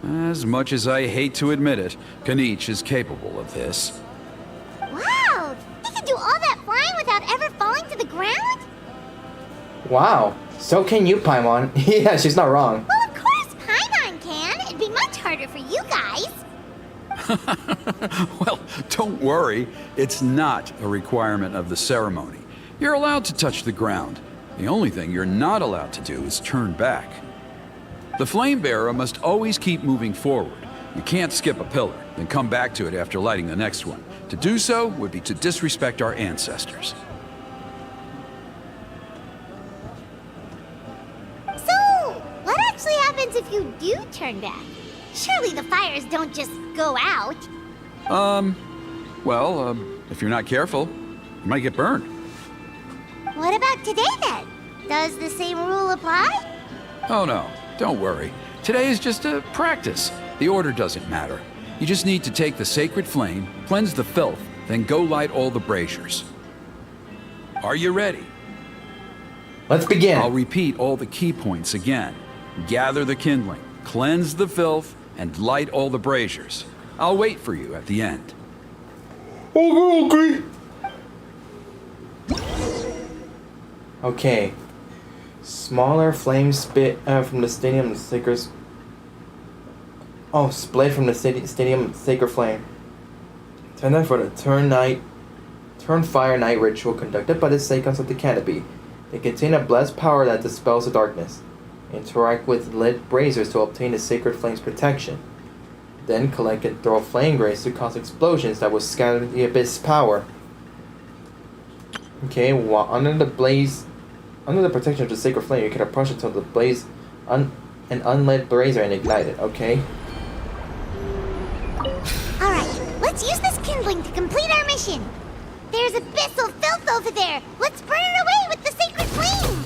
As much as I hate to admit it, Kanich is capable of this. Wow! He can do all that flying without ever falling to the ground? Wow. So can you, Paimon. Yeah, she's not wrong. Well, of course Paimon can. It'd be much harder for you guys. Well, don't worry. It's not a requirement of the ceremony. You're allowed to touch the ground. The only thing you're not allowed to do is turn back. The flame bearer must always keep moving forward. You can't skip a pillar, then come back to it after lighting the next one. To do so would be to disrespect our ancestors. So, what actually happened happens if you do turn back? Surely the fires don't just go out. Well, if you're not careful, you might get burned. What about today then? Does the same rule apply? Oh no, don't worry. Today is just a practice. The order doesn't matter. You just need to take the sacred flame, cleanse the filth, then go light all the braziers. Are you ready? Let's begin. I'll repeat all the key points again. Gather the kindling, cleanse the filth, and light all the braziers. I'll wait for you at the end. Okay. Okay. Smaller flame spit from the stadium sacred. Oh, split from the stadium sacred flame. Turn that for the turn fire night ritual conducted by the Saiyans of the Canopy. They contain a blessed power that dispels the darkness. Interact with lit braziers to obtain the sacred flame's protection. Then collect and throw flame grace to cause explosions that will scatter the abyss power. Okay, while under the protection of the sacred flame, you can approach until the blaze an unlit brazier and ignite it. Okay. Alright, let's use this kindling to complete our mission. There's abyssal filth over there. Let's burn it away with the sacred flame.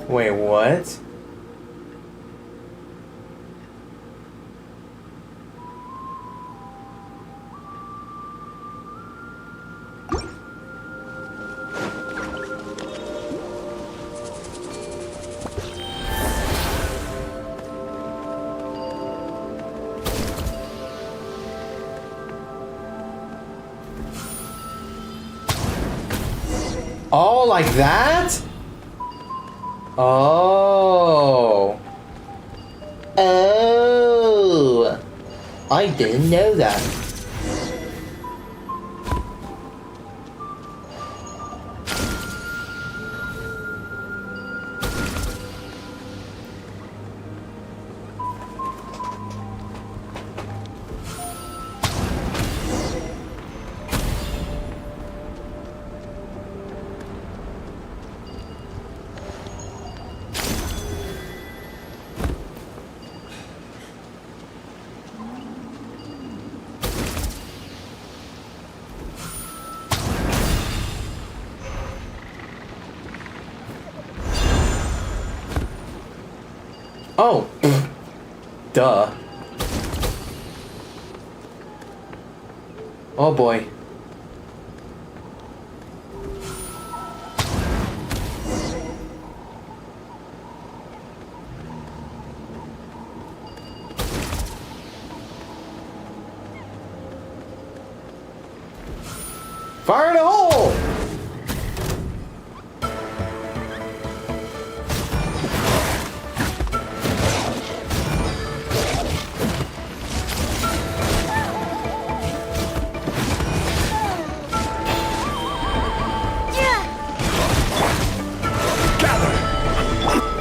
Wait, what? Oh, like that? Oh. Oh. I didn't know that. Oh, duh. Oh boy. Fire in the hole!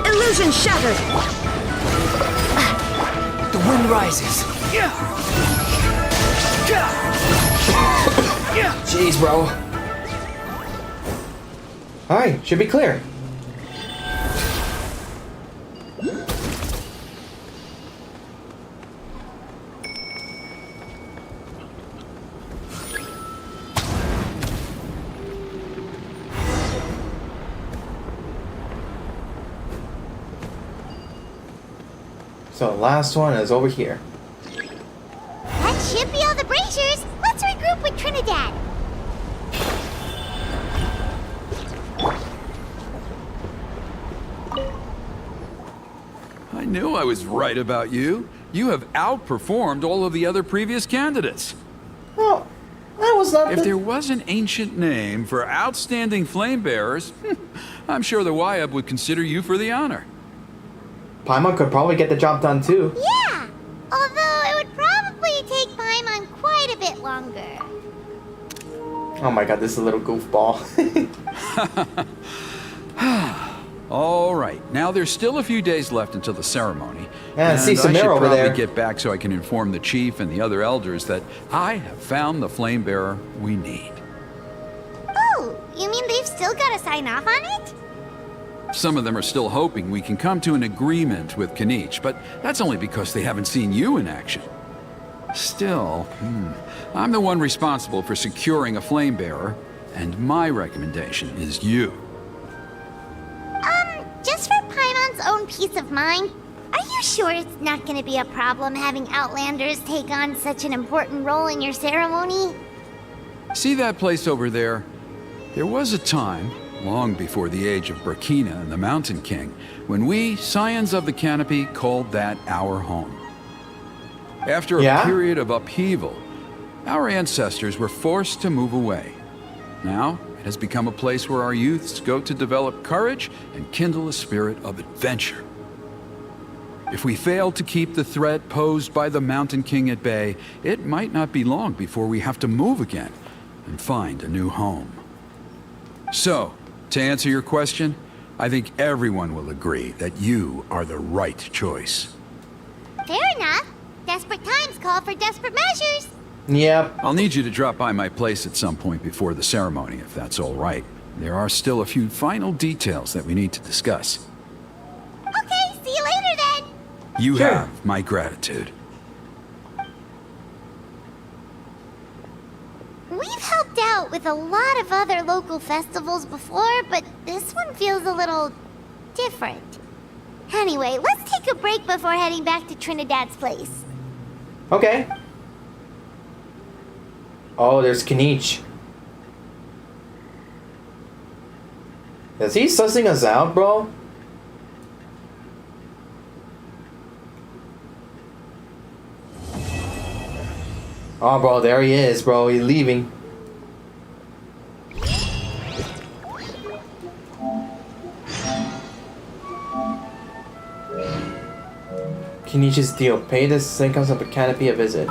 Illusion shattered! The wind rises. Jeez, bro. Alright, should be clear. So the last one is over here. That should be all the braziers. Let's regroup with Trinidad. I knew I was right about you. You have outperformed all of the other previous candidates. Oh, I was not If there was an ancient name for outstanding flame bearers, I'm sure the Wyab would consider you for the honor. Paimon could probably get the job done too. Yeah, although it would probably take Paimon quite a bit longer. Oh my god, this is a little goofball. All right, now there's still a few days left until the ceremony. Yeah, I see and Samara I should over probably there. get back so I can inform the chief and the other elders that I have found the flame bearer we need. Oh, you mean they've still got to sign off on it? Some of them are still hoping we can come to an agreement with Kinich, but that's only because they haven't seen you in action. Still, I'm the one responsible for securing a flame bearer, and my recommendation is you. Just for Paimon's own peace of mind, are you sure it's not going to be a problem having Outlanders take on such an important role in your ceremony? See that place over there? There was a time, long before the age of Burkina and the Mountain King, when we, Scions of the Canopy, called that our home. After a period of upheaval, our ancestors were forced to move away. Now, it has become a place where our youths go to develop courage and kindle a spirit of adventure. If we fail to keep the threat posed by the Mountain King at bay, it might not be long before we have to move again and find a new home. So, to answer your question, I think everyone will agree that you are the right choice. Fair enough. Desperate times call for desperate measures. Yep. I'll need you to drop by my place at some point before the ceremony, if that's all right. There are still a few final details that we need to discuss. Okay, see you later then. You have my gratitude. We've helped out with a lot of other local festivals before, but this one feels a little different. Anyway, let's take a break before heading back to Trinidad's place. Okay. Oh, there's Kinich. Is he sussing us out, bro? Oh, bro, there he is, bro. He's leaving. Kinich's deal. Pay the Sons of the Canopy a visit.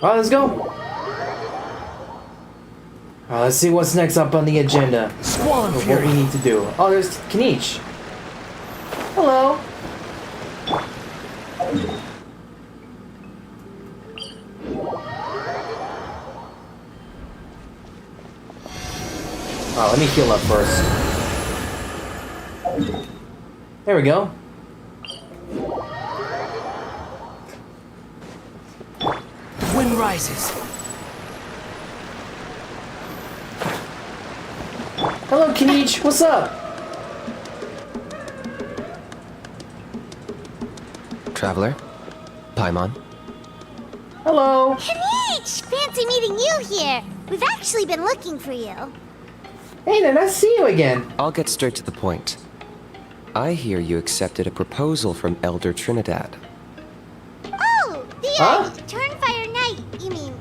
Alright, let's go. Alright, let's see what's next up on the agenda. Swan What Fury. we need to do. Oh, there's Kinich. Hello. Oh, let me heal up first. There we go. The wind rises. Hello, Kinich. What's up? Traveler, Paimon. Hello. Kinich! Fancy meeting you here. We've actually been looking for you. Hey, then I see you again. I'll get straight to the point. I hear you accepted a proposal from Elder Trinidad. Oh, the Turnfire Knight, you mean.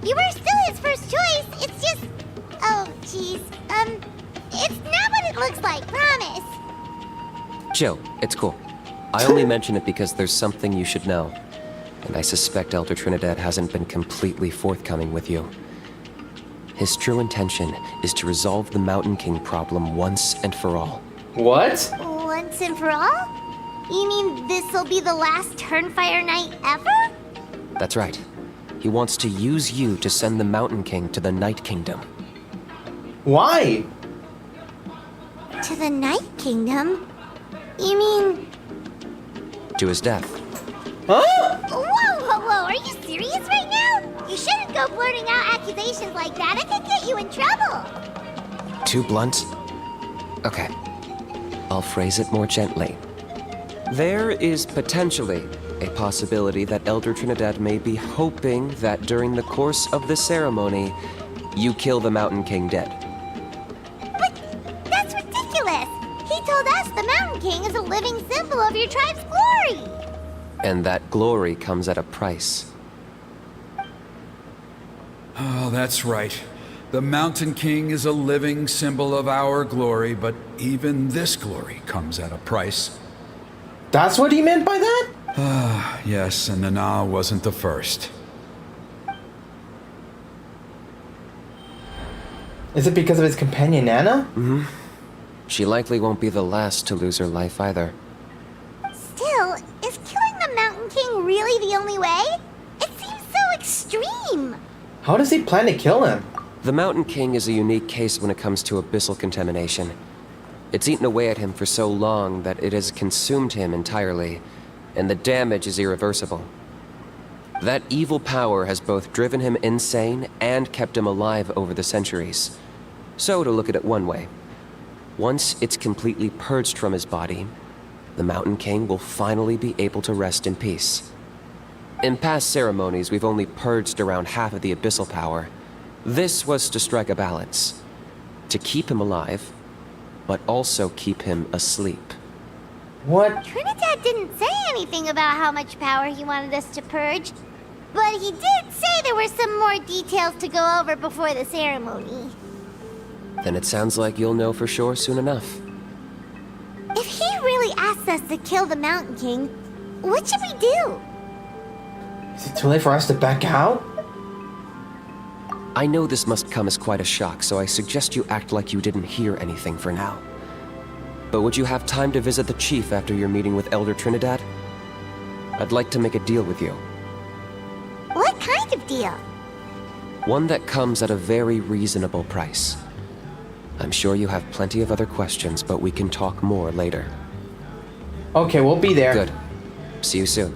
You were still his first choice. It's just... Oh, jeez. It's not what it looks like, promise. Joe, it's cool. I only mention it because there's something you should know. And I suspect Elder Trinidad hasn't been completely forthcoming with you. His true intention is to resolve the Mountain King problem once and for all. What? Once and for all? You mean this'll be the last Turnfire Knight ever? That's right. He wants to use you to send the Mountain King to the Night Kingdom. Why? To the Night Kingdom? You mean... To his death. Huh? Whoa, are you serious right now? You shouldn't go blurting out accusations like that. It could get you in trouble. Too blunt? Okay. I'll phrase it more gently. There is potentially a possibility that Elder Trinidad may be hoping that during the course of the ceremony, you kill the Mountain King dead. But that's ridiculous. He told us the Mountain King is a living symbol of your tribe's glory. And that glory comes at a price. Oh, that's right. The Mountain King is a living symbol of our glory, but even this glory comes at a price. That's what he meant by that? Yes, and Nana wasn't the first. Is it because of his companion Nana? Mm-hmm. She likely won't be the last to lose her life either. Still, is killing the Mountain King really the only way? It seems so extreme. How does he plan to kill him? The Mountain King is a unique case when it comes to abyssal contamination. It's eaten away at him for so long that it has consumed him entirely, and the damage is irreversible. That evil power has both driven him insane and kept him alive over the centuries. So, to look at it one way, once it's completely purged from his body, the Mountain King will finally be able to rest in peace. In past ceremonies, we've only purged around half of the abyssal power. This was to strike a balance, to keep him alive, but also keep him asleep. What? Trinidad didn't say anything about how much power he wanted us to purge, but he did say there were some more details to go over before the ceremony. Then it sounds like you'll know for sure soon enough. If he really asks us to kill the Mountain King, what should we do? Is it too late for us to back out? I know this must come as quite a shock, so I suggest you act like you didn't hear anything for now. But would you have time to visit the chief after your meeting with Elder Trinidad? I'd like to make a deal with you. What kind of deal? One that comes at a very reasonable price. I'm sure you have plenty of other questions, but we can talk more later. Okay, we'll be there. Good. See you soon.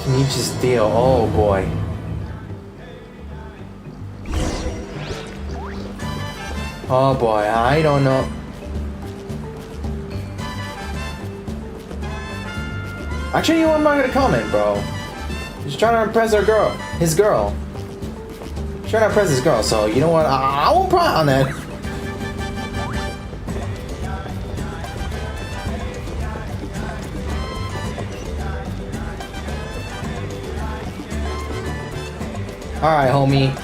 Can you just deal? Oh boy. Oh boy, I don't know. Actually, you know what, I'm not gonna comment, bro. He's trying to impress her girl. His girl. He's trying to impress his girl, so you know what? I won't pry on that. Alright, homie.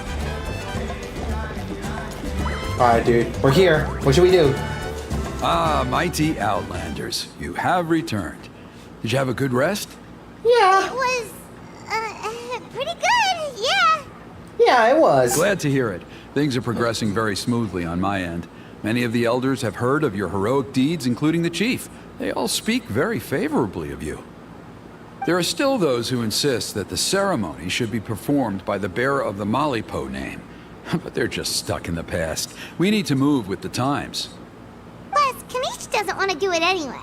Alright, dude. We're here. What should we do? Ah, mighty Outlanders, you have returned. Did you have a good rest? Yeah. It was, pretty good, yeah. Yeah, it was. Glad to hear it. Things are progressing very smoothly on my end. Many of the elders have heard of your heroic deeds, including the chief. They all speak very favorably of you. There are still those who insist that the ceremony should be performed by the bearer of the Malipo name. But they're just stuck in the past. We need to move with the times. Plus, Kanish doesn't want to do it anyway.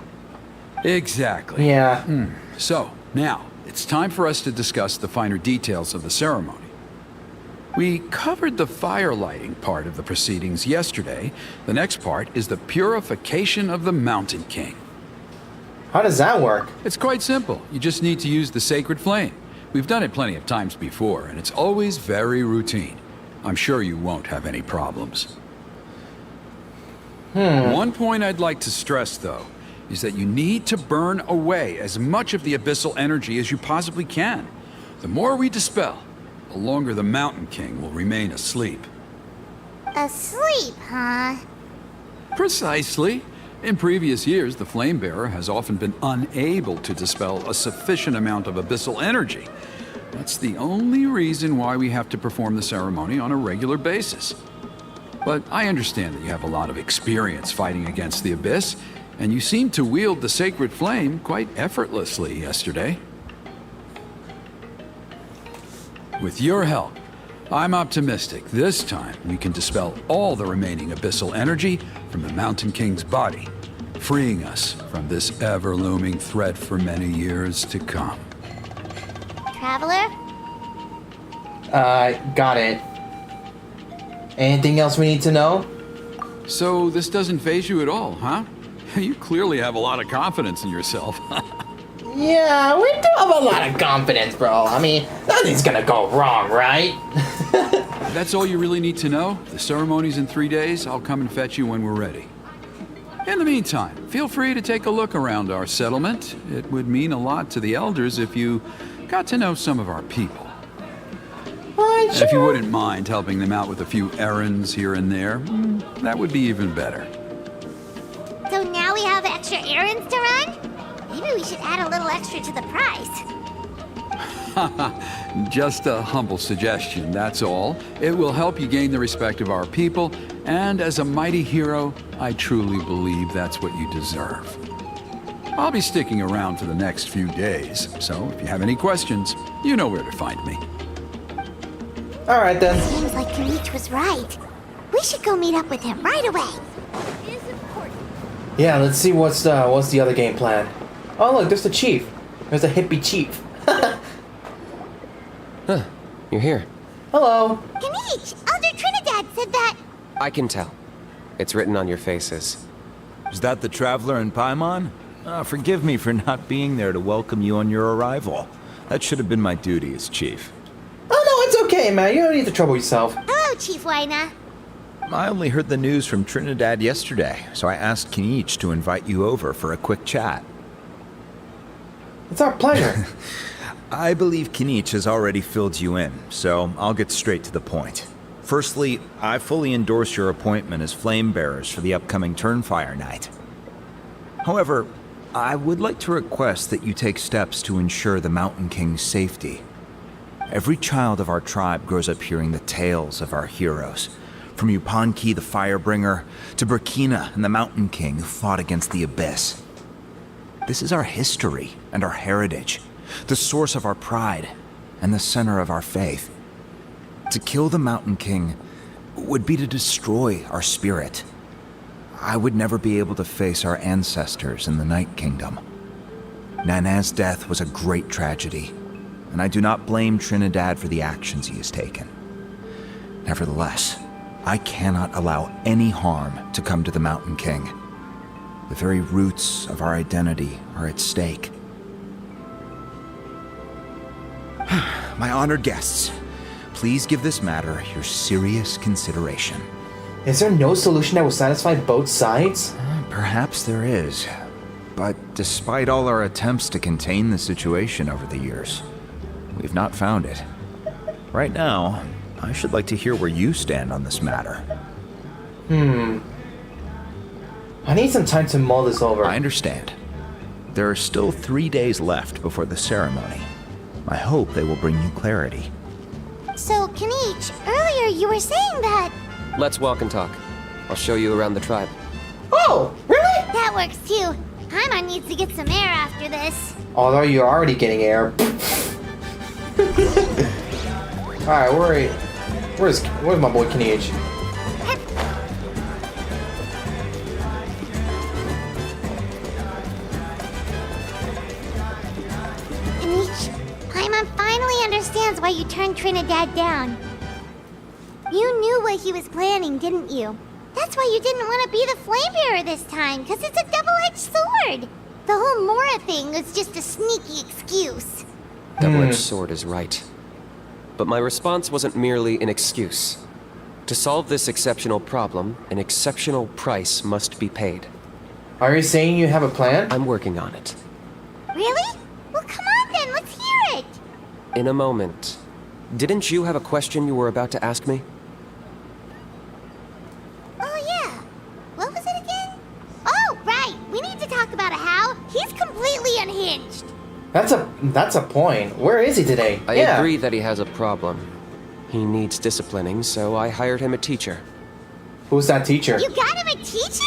Exactly. Yeah. So, now, it's time for us to discuss the finer details of the ceremony. We covered the fire lighting part of the proceedings yesterday. The next part is the purification of the Mountain King. How does that work? It's quite simple. You just need to use the sacred flame. We've done it plenty of times before, and it's always very routine. I'm sure you won't have any problems. One point I'd like to stress, though, is that you need to burn away as much of the abyssal energy as you possibly can. The more we dispel, the longer the Mountain King will remain asleep. Asleep, huh? Precisely. In previous years, the Flamebearer has often been unable to dispel a sufficient amount of abyssal energy. That's the only reason why we have to perform the ceremony on a regular basis. But I understand that you have a lot of experience fighting against the Abyss, and you seemed to wield the sacred flame quite effortlessly yesterday. With your help, I'm optimistic this time we can dispel all the remaining abyssal energy from the Mountain King's body, freeing us from this ever-looming threat for many yees to come. traveler. Got it. Anything else we need to know? So this doesn't faze you at all, huh? You clearly have a lot of confidence in yourself. Yeah, we do have a lot of confidence, bro. I mean, nothing's gonna go wrong, right? That's all you really need to know? The ceremony's in 3 days. I'll come and fetch you when we're ready. In the meantime, feel free to take a look around our settlement. It would mean a lot to the elders if you got to know some of our people. Sure. If you wouldn't mind helping them out with a few errands here and there, that would be even better. So now we have extra errands to run? Maybe we should add a little extra to the price. Just a humble suggestion, that's all. It will help you gain the respect of our people, and as a mighty hero, I truly believe that's what you deserve. I'll be sticking around for the next few days, so if you have any questions, you know where to find me. Alright then. Seems like Kinich was right. We should go meet up with him right away. It is important. Yeah, let's see what's the other game plan. Oh look, there's the chief. There's a hippie chief. Huh, you're here. Hello. Kinich, Elder Trinidad said that. I can tell. It's written on your faces. Is that the traveler in Paimon? Forgive me for not being there to welcome you on your arrival. That should have been my duty as chief. Oh no, it's okay, man. You don't need to trouble yourself. Hello, Chief Waina. I only heard the news from Trinidad yesterday, so I asked Kinich to invite you over for a quick chat. It's our pleasure. I believe Kinich has already filled you in, so I'll get straight to the point. Firstly, I fully endorse your appointment as flame bearers for the upcoming Turnfire Night. However, I would like to request that you take steps to ensure the Mountain King's safety. Every child of our tribe grows up hearing the tales of our heroes, from Yupanqui the Firebringer to Burkina and the Mountain King who fought against the Abyss. This is our history and our heritage, the source of our pride and the center of our faith. To kill the Mountain King would be to destroy our spirit. I would never be able to face our ancestors in the Night Kingdom. Nana's death was a great tragedy, and I do not blame Trinidad for the actions he has taken. Nevertheless, I cannot allow any harm to come to the Mountain King. The very roots of our identity are at stake. My honored guests, please give this matter your serious consideration. Is there no solution that will satisfy both sides? Perhaps there is. But despite all our attempts to contain the situation over the years, we've not found it. Right now, I should like to hear where you stand on this matter. I need some time to mull this over. I understand. There are still 3 days left before the ceremony. I hope they will bring you clarity. So, Kinich, earlier you were saying that... Let's walk and talk. I'll show you around the tribe. Oh, really? That works too. Paimon needs to get some air after this. Although you're already getting air. Alright, where's my boy Kinich? Kinich, Paimon finally understands why you turned Trinidad down. You knew what he was planning, didn't you? That's why you didn't want to be the flame bearer this time, because it's a double-edged sword. The whole Mora thing was just a sneaky excuse. Double-edged sword is right. But my response wasn't merely an excuse. To solve this exceptional problem, an exceptional price must be paid. Are you saying you have a plan? I'm working on it. Really? Well, come on then, let's hear it. In a moment. Didn't you have a question you were about to ask me? Oh, yeah. What was it again? Oh, right. We need to talk about how he's completely unhinged. That's a point. Where is he today? I agree that he has a problem. He needs disciplining, so I hired him a teacher. Who's that teacher? You got him a teacher?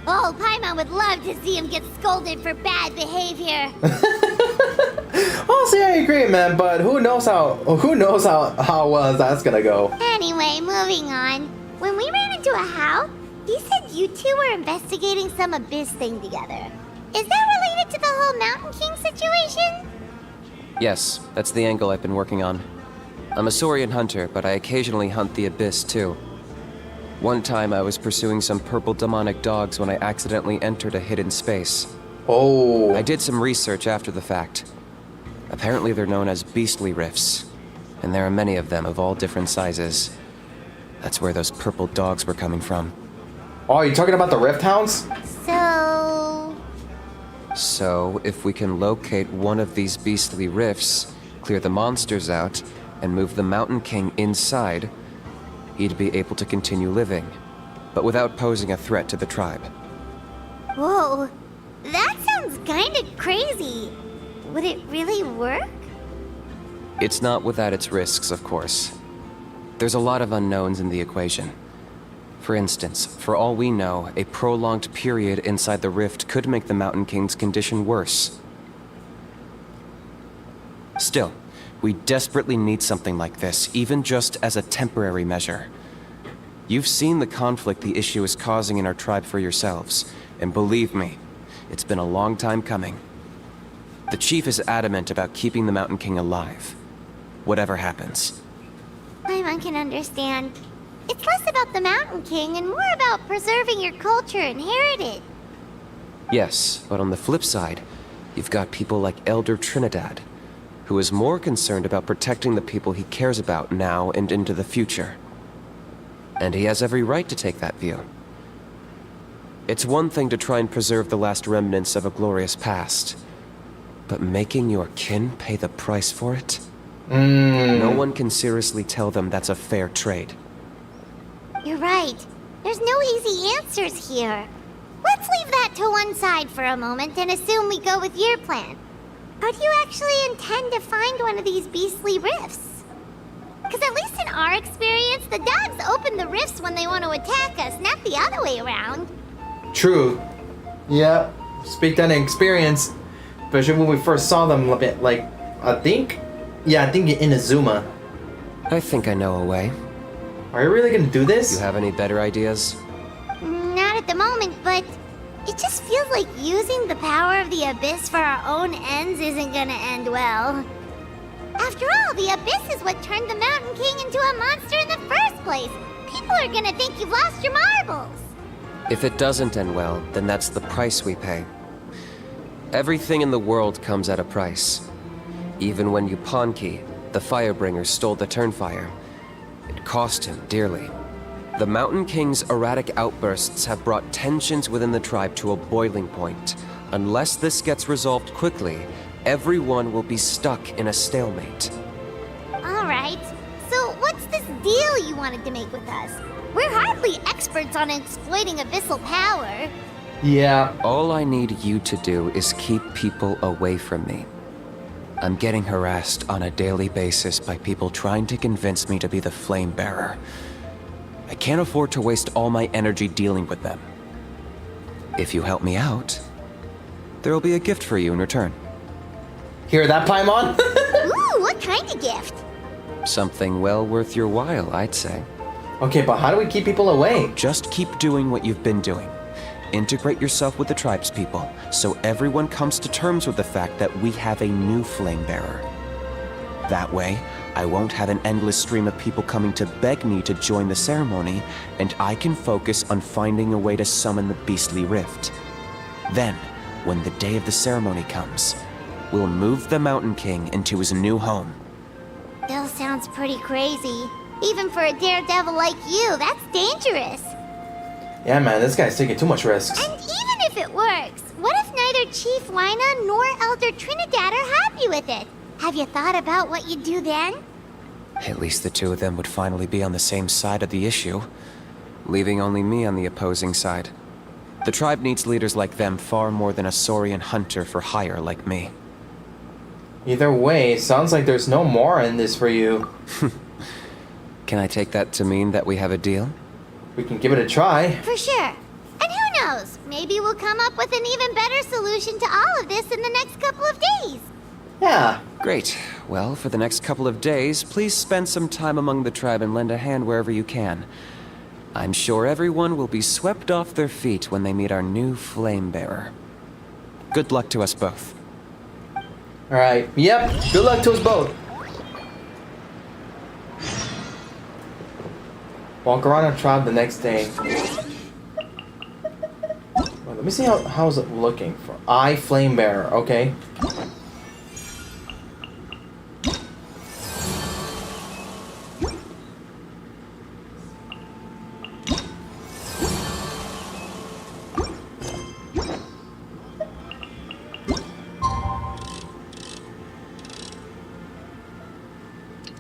Oh, Paimon would love to see him get scolded for bad behavior. Honestly, I agree, man. But who knows how well that's gonna go? Anyway, moving on. When we ran into a how, he said you two were investigating some Abyss thing together. Is that related to the whole Mountain King situation? Yes, that's the angle I've been working on. I'm a Saurian hunter, but I occasionally hunt the Abyss too. One time I was pursuing some purple demonic dogs when I accidentally entered a hidden space. Oh. I did some research after the fact. Apparently they're known as beastly rifts, and there are many of them of all different sizes. That's where those purple dogs were coming from. Oh, you talking about the Rift Hounds? So, if we can locate one of these beastly rifts, clear the monsters out, and move the Mountain King inside, he'd be able to continue living, but without posing a threat to the tribe. Whoa, that sounds kinda crazy. Would it really work? It's not without its risks, of course. There's a lot of unknowns in the equation. For instance, for all we know, a prolonged period inside the rift could make the Mountain King's condition worse. Still, we desperately need something like this, even just as a temporary measure. You've seen the conflict the issue is causing in our tribe for yourselves, and believe me, it's been a long time coming. The chief is adamant about keeping the Mountain King alive, whatever happens. Paimon can understand. It's less about the Mountain King and more about preserving your culture and heritage. Yes, but on the flip side, you've got people like Elder Trinidad, who is more concerned about protecting the people he cares about now and into the future. And he has every right to take that view. It's one thing to try and preserve the last remnants of a glorious past, but making your kin pay the price for it? No one can seriously tell them that's a fair trade. You're right. There's no easy answers here. Let's leave that to one side for a moment and assume we go with your plan. How do you actually intend to find one of these beastly rifts? Because at least in our experience, the dogs open the rifts when they want to attack us, not the other way around. True. Yep. Speak that in experience. Especially when we first saw them a bit, like, I think in Inazuma. I think I know a way. Are you really gonna do this? You have any better ideas? Not at the moment, but it just feels like using the power of the Abyss for our own ends isn't gonna end well. After all, the Abyss is what turned the Mountain King into a monster in the first place. People are gonna think you've lost your marbles. If it doesn't end well, then that's the price we pay. Everything in the world comes at a price. Even when Yupanqui, the Firebringer, stole the Turnfire, it cost him dearly. The Mountain King's erratic outbursts have brought tensions within the tribe to a boiling point. Unless this gets resolved quickly, everyone will be stuck in a stalemate. Alright, so what's this deal you wanted to make with us? We're hardly experts on exploiting abyssal power. Yeah. All I need you to do is keep people away from me. I'm getting harassed on a daily basis by people trying to convince me to be the flame bearer. I can't afford to waste all my energy dealing with them. If you help me out, there'll be a gift for you in return. Hear that, Paimon? Ooh, what kind of gift? Something well worth your while, I'd say. Okay, but how do we keep people away? Just keep doing what you've been doing. Integrate yourself with the tribespeople, so everyone comes to terms with the fact that we have a new flame bearer. That way, I won't have an endless stream of people coming to beg me to join the ceremony, and I can focus on finding a way to summon the beastly rift. Then, when the day of the ceremony comes, we'll move the Mountain King into his new home. Still sounds pretty crazy. Even for a daredevil like you, that's dangerous. Yeah, man, this guy's taking too much risks. And even if it works, what if neither Chief Lina nor Elder Trinidad are happy with it? Have you thought about what you'd do then? At least the two of them would finally be on the same side of the issue, leaving only me on the opposing side. The tribe needs leaders like them far more than a Saurian hunter for hire like me. Either way, sounds like there's no more in this for you. Can I take that to mean that we have a deal? We can give it a try. For sure. And who knows? Maybe we'll come up with an even better solution to all of this in the next couple of days. Yeah. Great. Well, for the next couple of days, please spend some time among the tribe and lend a hand wherever you can. I'm sure everyone will be swept off their feet when they meet our new flame bearer. Good luck to us both. Alright, yep, good luck to us both. Walk around a tribe the next day. Well, let me see how's it looking for eye flame bearer, okay.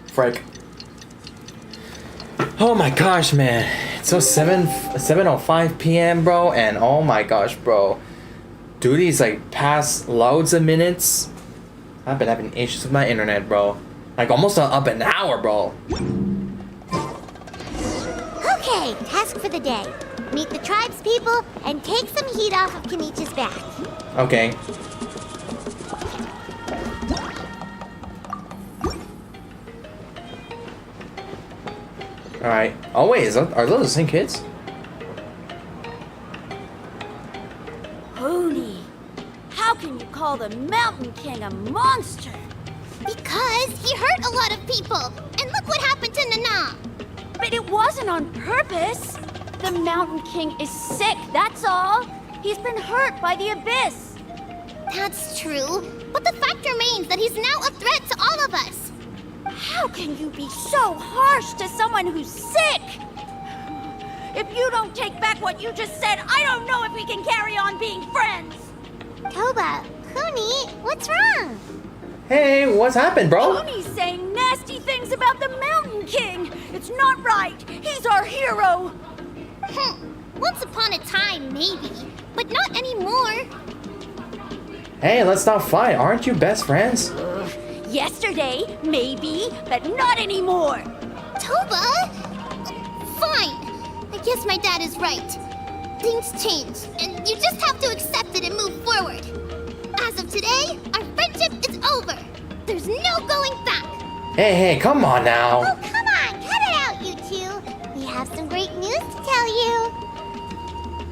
Frick. Oh my gosh, man. It's so 7:05 p.m. bro, and oh my gosh, bro. Duty's like past loads of minutes. I've been having issues with my internet, bro. Like almost up an hour, bro. Okay, task for the day. Meet the tribe's people and take some heat off of Kenichi's back. Okay. Alright. Oh wait, are those the same kids? Hoonie, how can you call the Mountain King a monster? Because he hurt a lot of people. And look what happened to Nana. But it wasn't on purpose. The Mountain King is sick, that's all. He's been hurt by the abyss. That's true. But the fact remains that he's now a threat to all of us. How can you be so harsh to someone who's sick? If you don't take back what you just said, I don't know if we can carry on being friends. Toba, Huni, what's wrong? Hey, what's happened, bro? Hoonie's saying nasty things about the Mountain King. It's not right. He's our hero. Once upon a time, maybe. But not anymore. Hey, let's not fight. Aren't you best friends? Yesterday, maybe, but not anymore. Toba? Fine. I guess my dad is right. Things change, and you just have to accept it and move forward. As of today, our friendship is over. There's no going back. Hey, come on now. Oh, come on, cut it out, you two. We have some great news to tell you.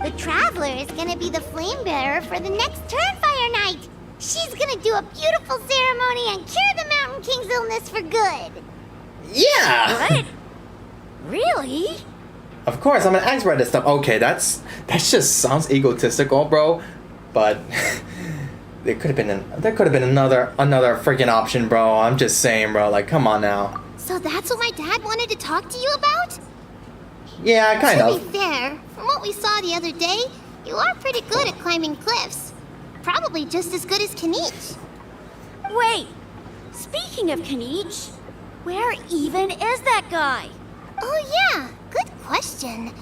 The Traveler is gonna be the flame bearer for the next Turnfire night. She's gonna do a beautiful ceremony and cure the Mountain King's illness for good. Yeah. What? Really? Of course, I'm an expert at this stuff. Okay, that just sounds egotistical, bro. But there could have been another freaking option, bro. I'm just saying, bro. Like, come on now. So that's what my dad wanted to talk to you about? Yeah, kind of. To be fair, from what we saw the other day, you are pretty good at climbing cliffs. Probably just as good as Kenich. Wait, speaking of Kenich, where even is that guy? Oh yeah, good question.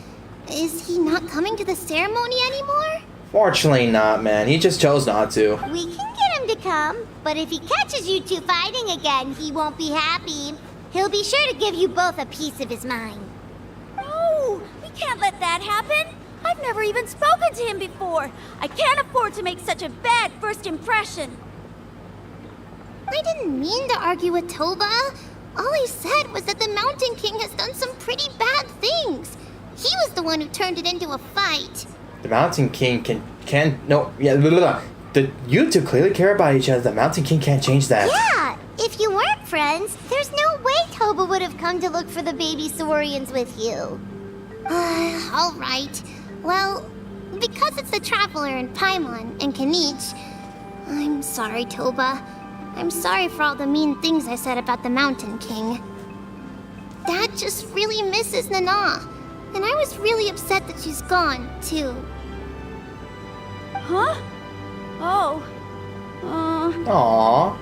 Is he not coming to the ceremony anymore? Fortunately not, man. He just chose not to. We can get him to come, but if he catches you two fighting again, he won't be happy. He'll be sure to give you both a piece of his mind. No, we can't let that happen. I've never even spoken to him before. I can't afford to make such a bad first impression. I didn't mean to argue with Toba. All I said was that the Mountain King has done some pretty bad things. He was the one who turned it into a fight. The Mountain King you two clearly care about each other. The Mountain King can't change that. Yeah, if you weren't friends, there's no way Toba would have come to look for the baby Saurians with you. All right. Well, because it's the Traveler and Paimon and Kenich, I'm sorry, Toba. I'm sorry for all the mean things I said about the Mountain King. Dad just really misses Nana, and I was really upset that she's gone, too. Huh? Oh. Aww.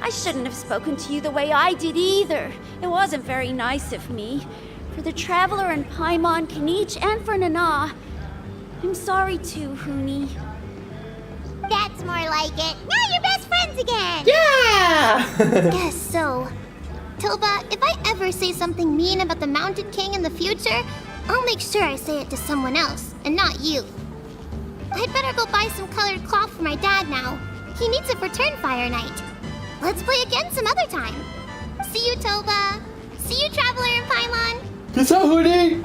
I shouldn't have spoken to you the way I did either. It wasn't very nice of me. For the Traveler and Paimon, Kenich, and for Nana. I'm sorry too, Huni. That's more like it. Now you're best friends again! Yeah! Guess so. Toba, if I ever say something mean about the Mountain King in the future, I'll make sure I say it to someone else, and not you. I'd better go buy some colored cloth for my dad now. He needs it for Turnfire night. Let's play again some other time. See you, Toba. See you, Traveler and Paimon. Peace out, Honey!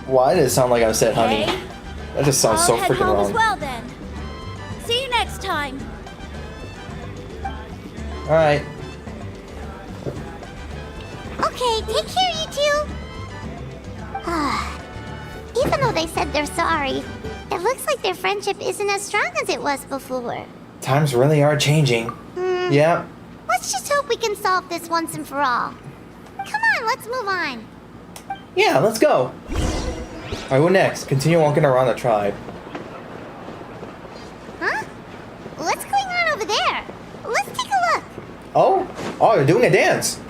Why did it sound like I said honey? Hey, That just sounds so I'll head freaking home wrong. as well then. See you next time. Alright. Okay, take care, you two. Even though they said they're sorry, it looks like their friendship isn't as strong as it was before. Times really are changing. Yep. Let's just hope we can solve this once and for all. Come on, let's move on. Yeah, let's go. Alright, what next? Continue walking around the tribe. Huh? What's going on over there? Let's take a look. Oh, they're doing a dance.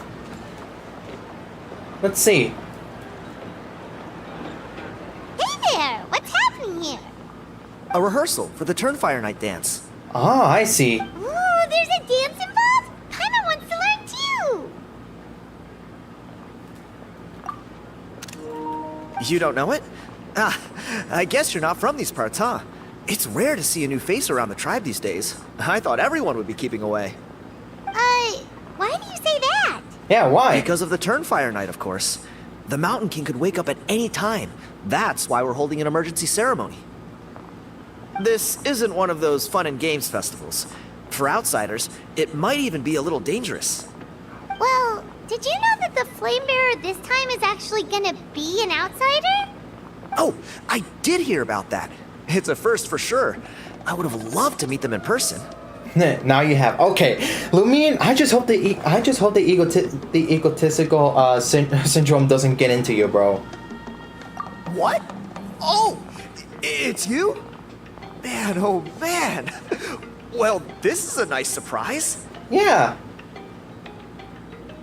Let's see. Hey there, what's happening here? A rehearsal for the Turnfire Night dance. Ah, I see. Ooh, there's a dance involved? Paimon wants to learn too. You don't know it? Ah, I guess you're not from these parts, huh? It's rare to see a new face around the tribe these days. I thought everyone would be keeping away. Why do you say that? Yeah, why? Because of the Turnfire Night, of course. The Mountain King could wake up at any time. That's why we're holding an emergency ceremony. This isn't one of those fun and games festivals. For outsiders, it might even be a little dangerous. Well, did you know that the Flame Bearer this time is actually gonna be an outsider? Oh, I did hear about that. It's a first for sure. I would have loved to meet them in person. Now you have. Okay, Lumine. I just hope the egotistical syndrome doesn't get into you, bro. What? Oh, it's you? Man, oh man. Well, this is a nice surprise. Yeah.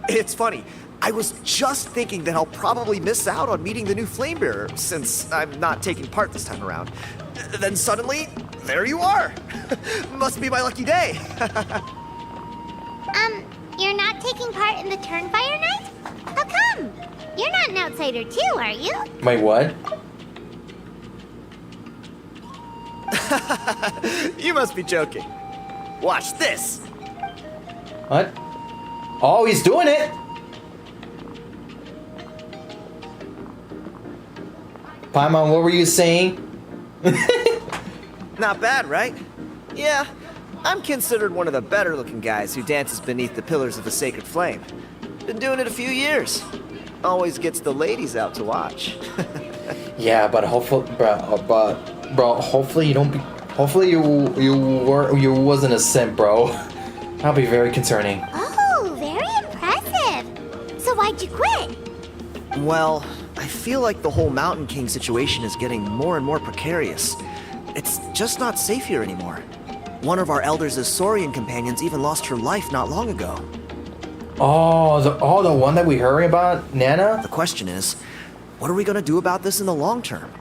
It's funny. I was just thinking that I'll probably miss out on meeting the new Flamebearer since I'm not taking part this time around. Then suddenly, there you are. Must be my lucky day. You're not taking part in the Turnfire Night? How come? You're not an outsider too, are you? Wait, what? You must be joking. Watch this. What? Oh, he's doing it! Paimon, what were you saying? Not bad, right? Yeah, I'm considered one of the better looking guys who dances beneath the pillars of the sacred flame. Been doing it a few years. Always gets the ladies out to watch. Yeah, but hopefully, bro, hopefully you don't be. Hopefully you wasn't a simp, bro. That'll be very concerning. Oh, very impressive. So why'd you quit? Well, I feel like the whole Mountain King situation is getting more and more precarious. It's just not safe here anymore. One of our elders' Saurian companions even lost her life not long ago. Oh, the one that we heard about, Nana? The question is, what are we gonna do about this in the long term?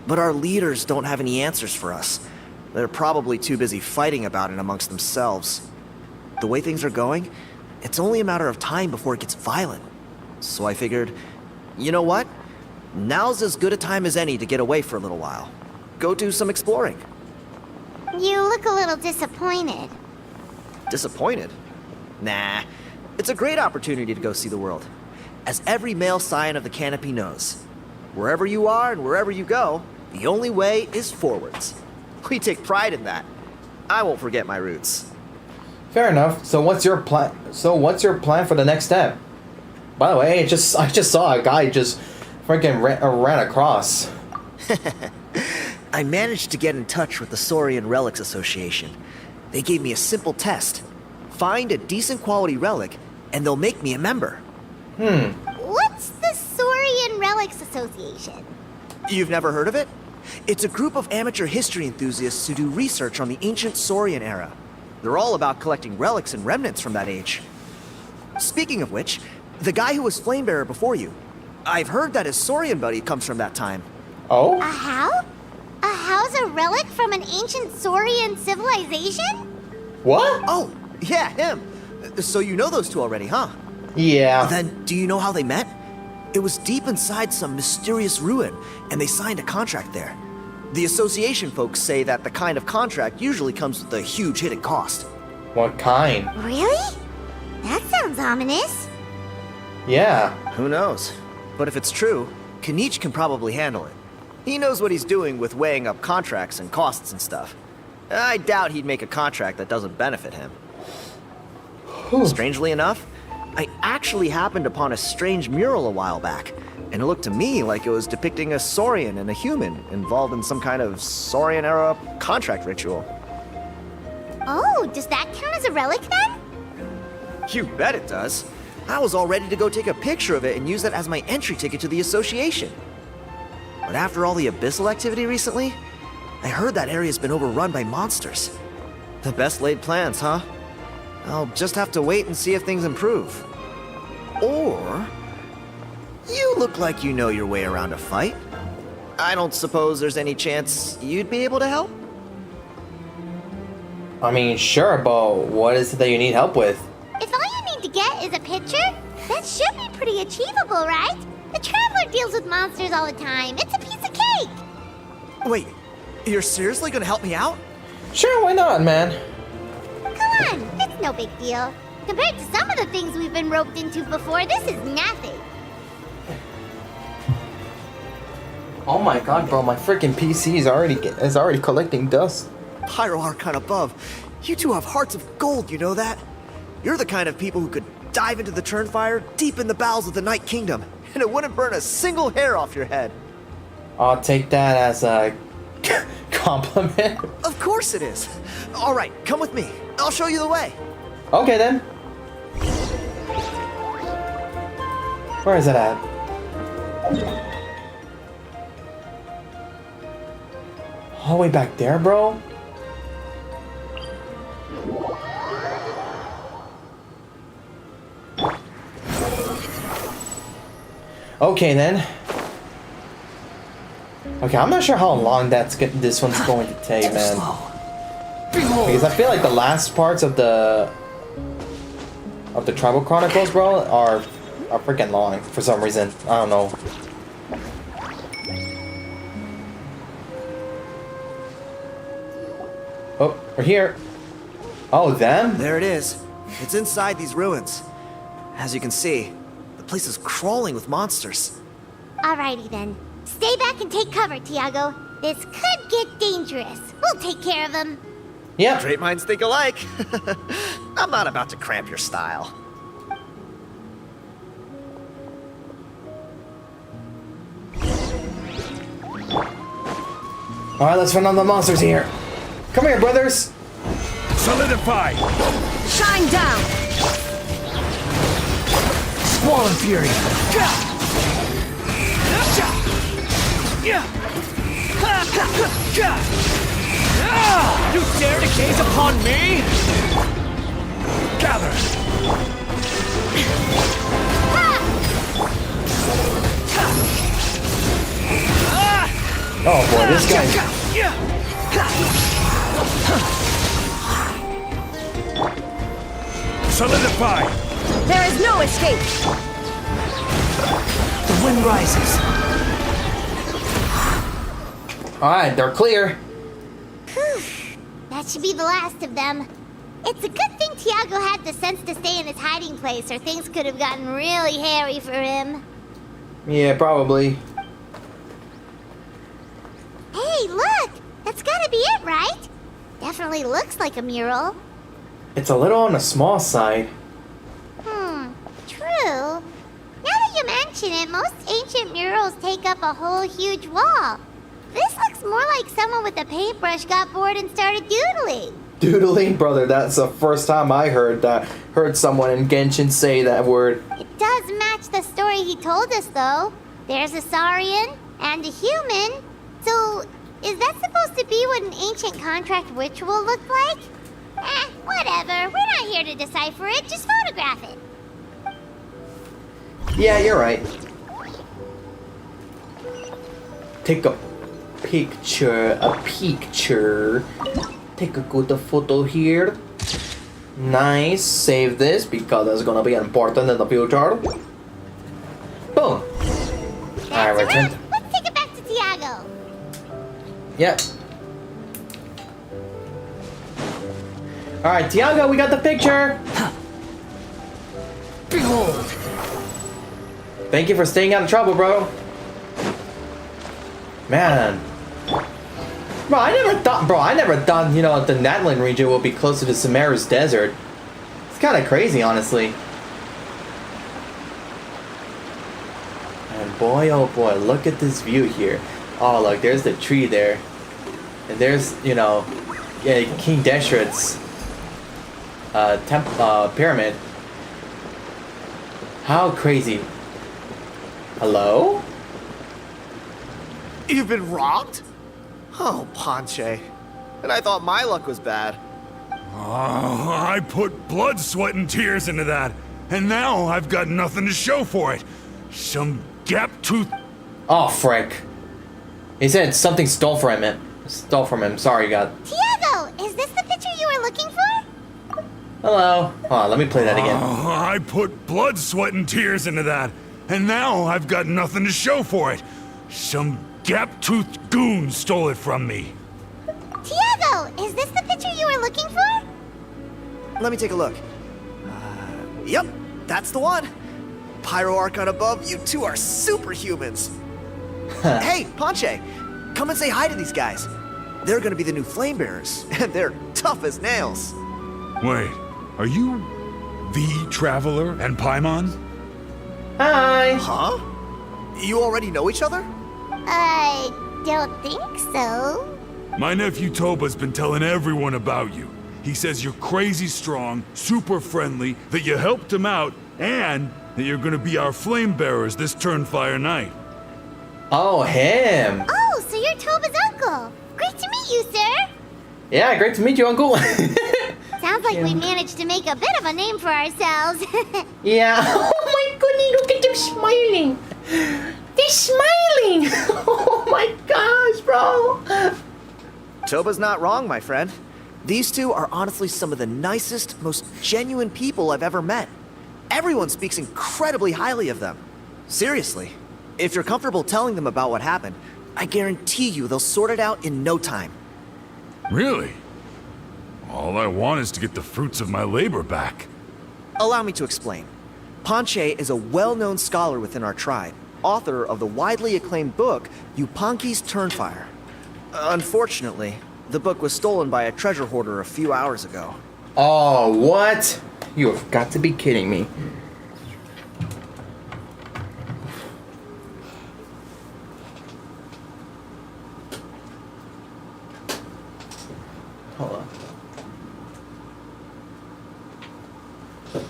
But our leaders don't have any answers for us. They're probably too busy fighting about it amongst themselves. The way things are going, it's only a matter of time before it gets violent. So I figured, you know what? Now's as good a time as any to get away for a little while. Go do some exploring. You look a little disappointed. Disappointed? Nah. It's a great opportunity to go see the world. As every male scion of the canopy knows, wherever you are and wherever you go, the only way is forwards. We take pride in that. I won't forget my roots. Fair enough. So what's your plan? For the next step? By the way, I just saw a guy just freaking ran across. I managed to get in touch with the Saurian Relics Association. They gave me a simple test. Find a decent quality relic, and they'll make me a member. What's the Saurian Relics Association? You've never heard of it? It's a group of amateur history enthusiasts who do research on the ancient Saurian era. They're all about collecting relics and remnants from that age. Speaking of which, the guy who was Flamebearer before you, I've heard that his Saurian buddy comes from that time. Oh? A how? A how's a relic from an ancient Saurian civilization? What? Oh, yeah, him. So you know those two already, huh? Yeah. Then, do you know how they met? It was deep inside some mysterious ruin, and they signed a contract there. The association folks say that the kind of contract usually comes with a huge hidden cost. What kind? Really? That sounds ominous. Yeah. Who knows? But if it's true, Kinich can probably handle it. He knows what he's doing with weighing up contracts and costs and stuff. I doubt he'd make a contract that doesn't benefit him. Strangely enough, I actually happened upon a strange mural a while back, and it looked to me like it was depicting a Saurian and a human involved in some kind of Saurian-era contract ritual. Oh, does that count as a relic then? You bet it does. I was all ready to go take a picture of it and use that as my entry ticket to the association. But after all the abyssal activity recently, I heard that area's been overrun by monsters. The best laid plans, huh? I'll just have to wait and see if things improve. Or... you look like you know your way around a fight. I don't suppose there's any chance you'd be able to help? I mean, sure, but what is it that you need help with? If all you need to get is a picture, that should be pretty achievable, right? The Traveler deals with monsters all the time. It's a piece of cake. Wait, you're seriously gonna help me out? Sure, why not, man? Come on, it's no big deal. Compared to some of the things we've been roped into before, this is nothing. Oh my god, bro, my freaking PC is already collecting dust. Pyroarchon above, you two have hearts of gold, you know that? You're the kind of people who could dive into the Turnfire deep in the bowels of the Night Kingdom, and it wouldn't burn a single hair off your head. I'll take that as a compliment. Of course it is. All right, come with me. I'll show you the way. Okay then. Where is it at? All the way back there, bro? Okay then. Okay, I'm not sure how long this one's going to take, man. Because I feel like the last parts of the Tribal Chronicles, bro, are freaking long for some reason. I don't know. Oh, we're here. Oh, them? There it is. It's inside these ruins. As you can see, the place is crawling with monsters. Alrighty then. Stay back and take cover, Tiago. This could get dangerous. We'll take care of them. Yeah. Great minds think alike. I'm not about to cramp your style. Alright, let's run on the monsters here. Come here, brothers. Solidify! Shine down! Squall and Fury! You dare to gaze upon me? Gather! Oh boy, this guy. Solidify! There is no escape! The wind rises. Alright, they're clear. Whew. That should be the last of them. It's a good thing Tiago had the sense to stay in his hiding place, or things could have gotten really hairy for him. Yeah, probably. Hey, look! That's gotta be it, right? Definitely looks like a mural. It's a little on the small side. True. Now that you mention it, most ancient murals take up a whole huge wall. This looks more like someone with a paintbrush got bored and started doodling. Doodling, brother, that's the first time I heard someone in Genshin say that word. It does match the story he told us, though. There's a Saurian and a human. So, is that supposed to be what an ancient contract ritual looked like? Whatever. We're not here to decipher it. Just photograph it. Yeah, you're right. Take a picture. Take a good photo here. Nice. Save this because that's gonna be important in the future. Boom. That's Alright, right. Let's take it back to Tiago. Yep. Alright, Tiago, we got the picture. Behold! Thank you for staying out of trouble, bro. Man. Bro, I never thought, you know, the Natlan region will be close to the Samara's desert. It's kind of crazy, honestly. And boy, oh boy, look at this view here. Oh, look, there's the tree there. And there's, you know, yeah, King Deshret's pyramid. How crazy. Hello? You've been robbed? Oh, Ponche. And I thought my luck was bad. Oh, I put blood, sweat, and tears into that, and now I've got nothing to show for it. Some gap-toothed... Oh, frick. He said something stole from him. Sorry, God. Tiago, is this the picture you were looking for? Hello. Hold on, let me play that again. Oh, I put blood, sweat, and tears into that, and now I've got nothing to show for it. Some gap-toothed goon stole it from me. Tiago, is this the picture you were looking for? Let me take a look. Yep, that's the one. Pyroarchon above, you two are superhumans. Hey, Ponche, come and say hi to these guys. They're gonna be the new flame bearers, and they're tough as nails. Wait, are you the Traveler and Paimon? Hi. Huh? You already know each other? I don't think so. My nephew Toba's been telling everyone about you. He says you're crazy strong, super friendly, that you helped him out, and that you're gonna be our flame bearers this Turnfire night. Oh, him. Oh, so you're Toba's uncle. Great to meet you, sir. Yeah, great to meet you, Uncle. Sounds like we managed to make a bit of a name for ourselves. Yeah. Oh my goodness, look at them smiling. They're smiling. Oh my gosh, bro. Toba's not wrong, my friend. These two are honestly some of the nicest, most genuine people I've ever met. Everyone speaks incredibly highly of them. Seriously, if you're comfortable telling them about what happened, I guarantee you they'll sort it out in no time. Really? All I want is to get the fruits of my labor back. Allow me to explain. Ponche is a well-known scholar within our tribe, author of the widely acclaimed book, Yupanqui's Turnfire. Unfortunately, the book was stolen by a treasure hoarder a few hours ago. Oh, what? You have got to be kidding me. Hold on.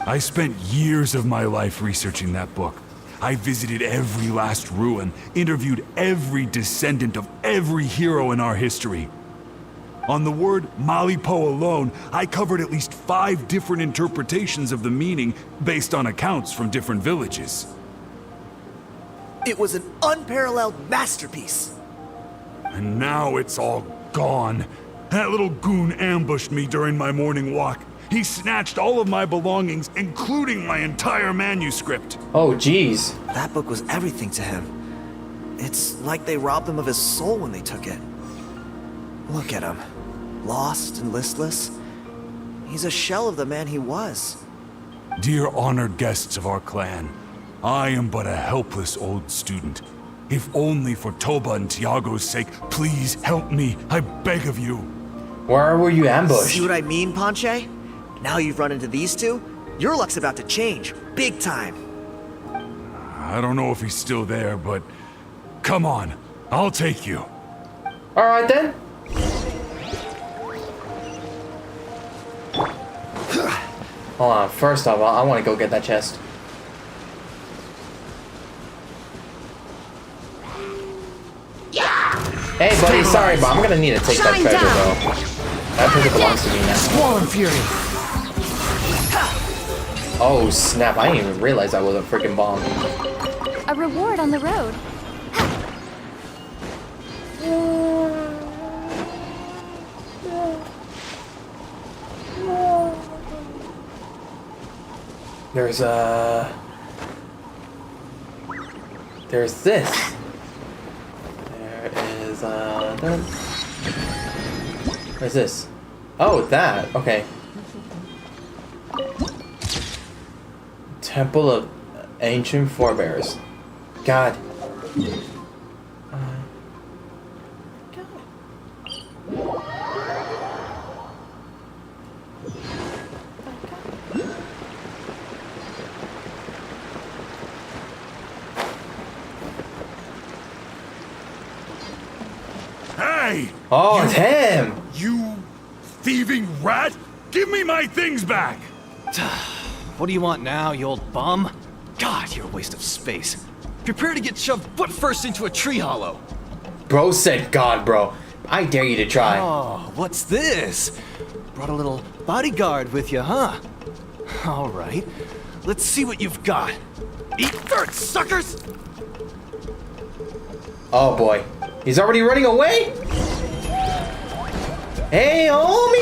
I spent years of my life researching that book. I visited every last ruin, interviewed every descendant of every hero in our history. On the word Malipo alone, I covered at least 5 different interpretations of the meaning based on accounts from different villages. It was an unparalleled masterpiece. And now it's all gone. That little goon ambushed me during my morning walk. He snatched all of my belongings, including my entire manuscript. Oh, jeez. That book was everything to him. It's like they robbed him of his soul when they took it. Look at him. Lost and listless. He's a shell of the man he was. Dear honored guests of our clan, I am but a helpless old student. If only for Toba and Tiago's sake, please help me, I beg of you. Where were you ambushed? See what I mean, Ponche? Now you've run into these two, your luck's about to change, big time. I don't know if he's still there, but come on, I'll take you. All right then. Hold on, first off, I want to go get that chest. Hey buddy, sorry, but I'm gonna need to take that treasure though. That treasure belongs to me now. Swarm Fury. Oh snap, I didn't even realize that was a freaking bomb. A reward on the road. There's this. There is where's this? Oh, that. Okay. Temple of Ancient Forebears. God. Hey! Oh, it's him! You thieving rat! Give me my things back! What do you want now, you old bum? God, you're a waste of space. Prepare to get shoved butt first into a tree hollow. Bro said God, bro. I dare you to try. Oh, what's this? Brought a little bodyguard with you, huh? All right. Let's see what you've got. Eat dirt, suckers! Oh boy. He's already running away? Hey, homie!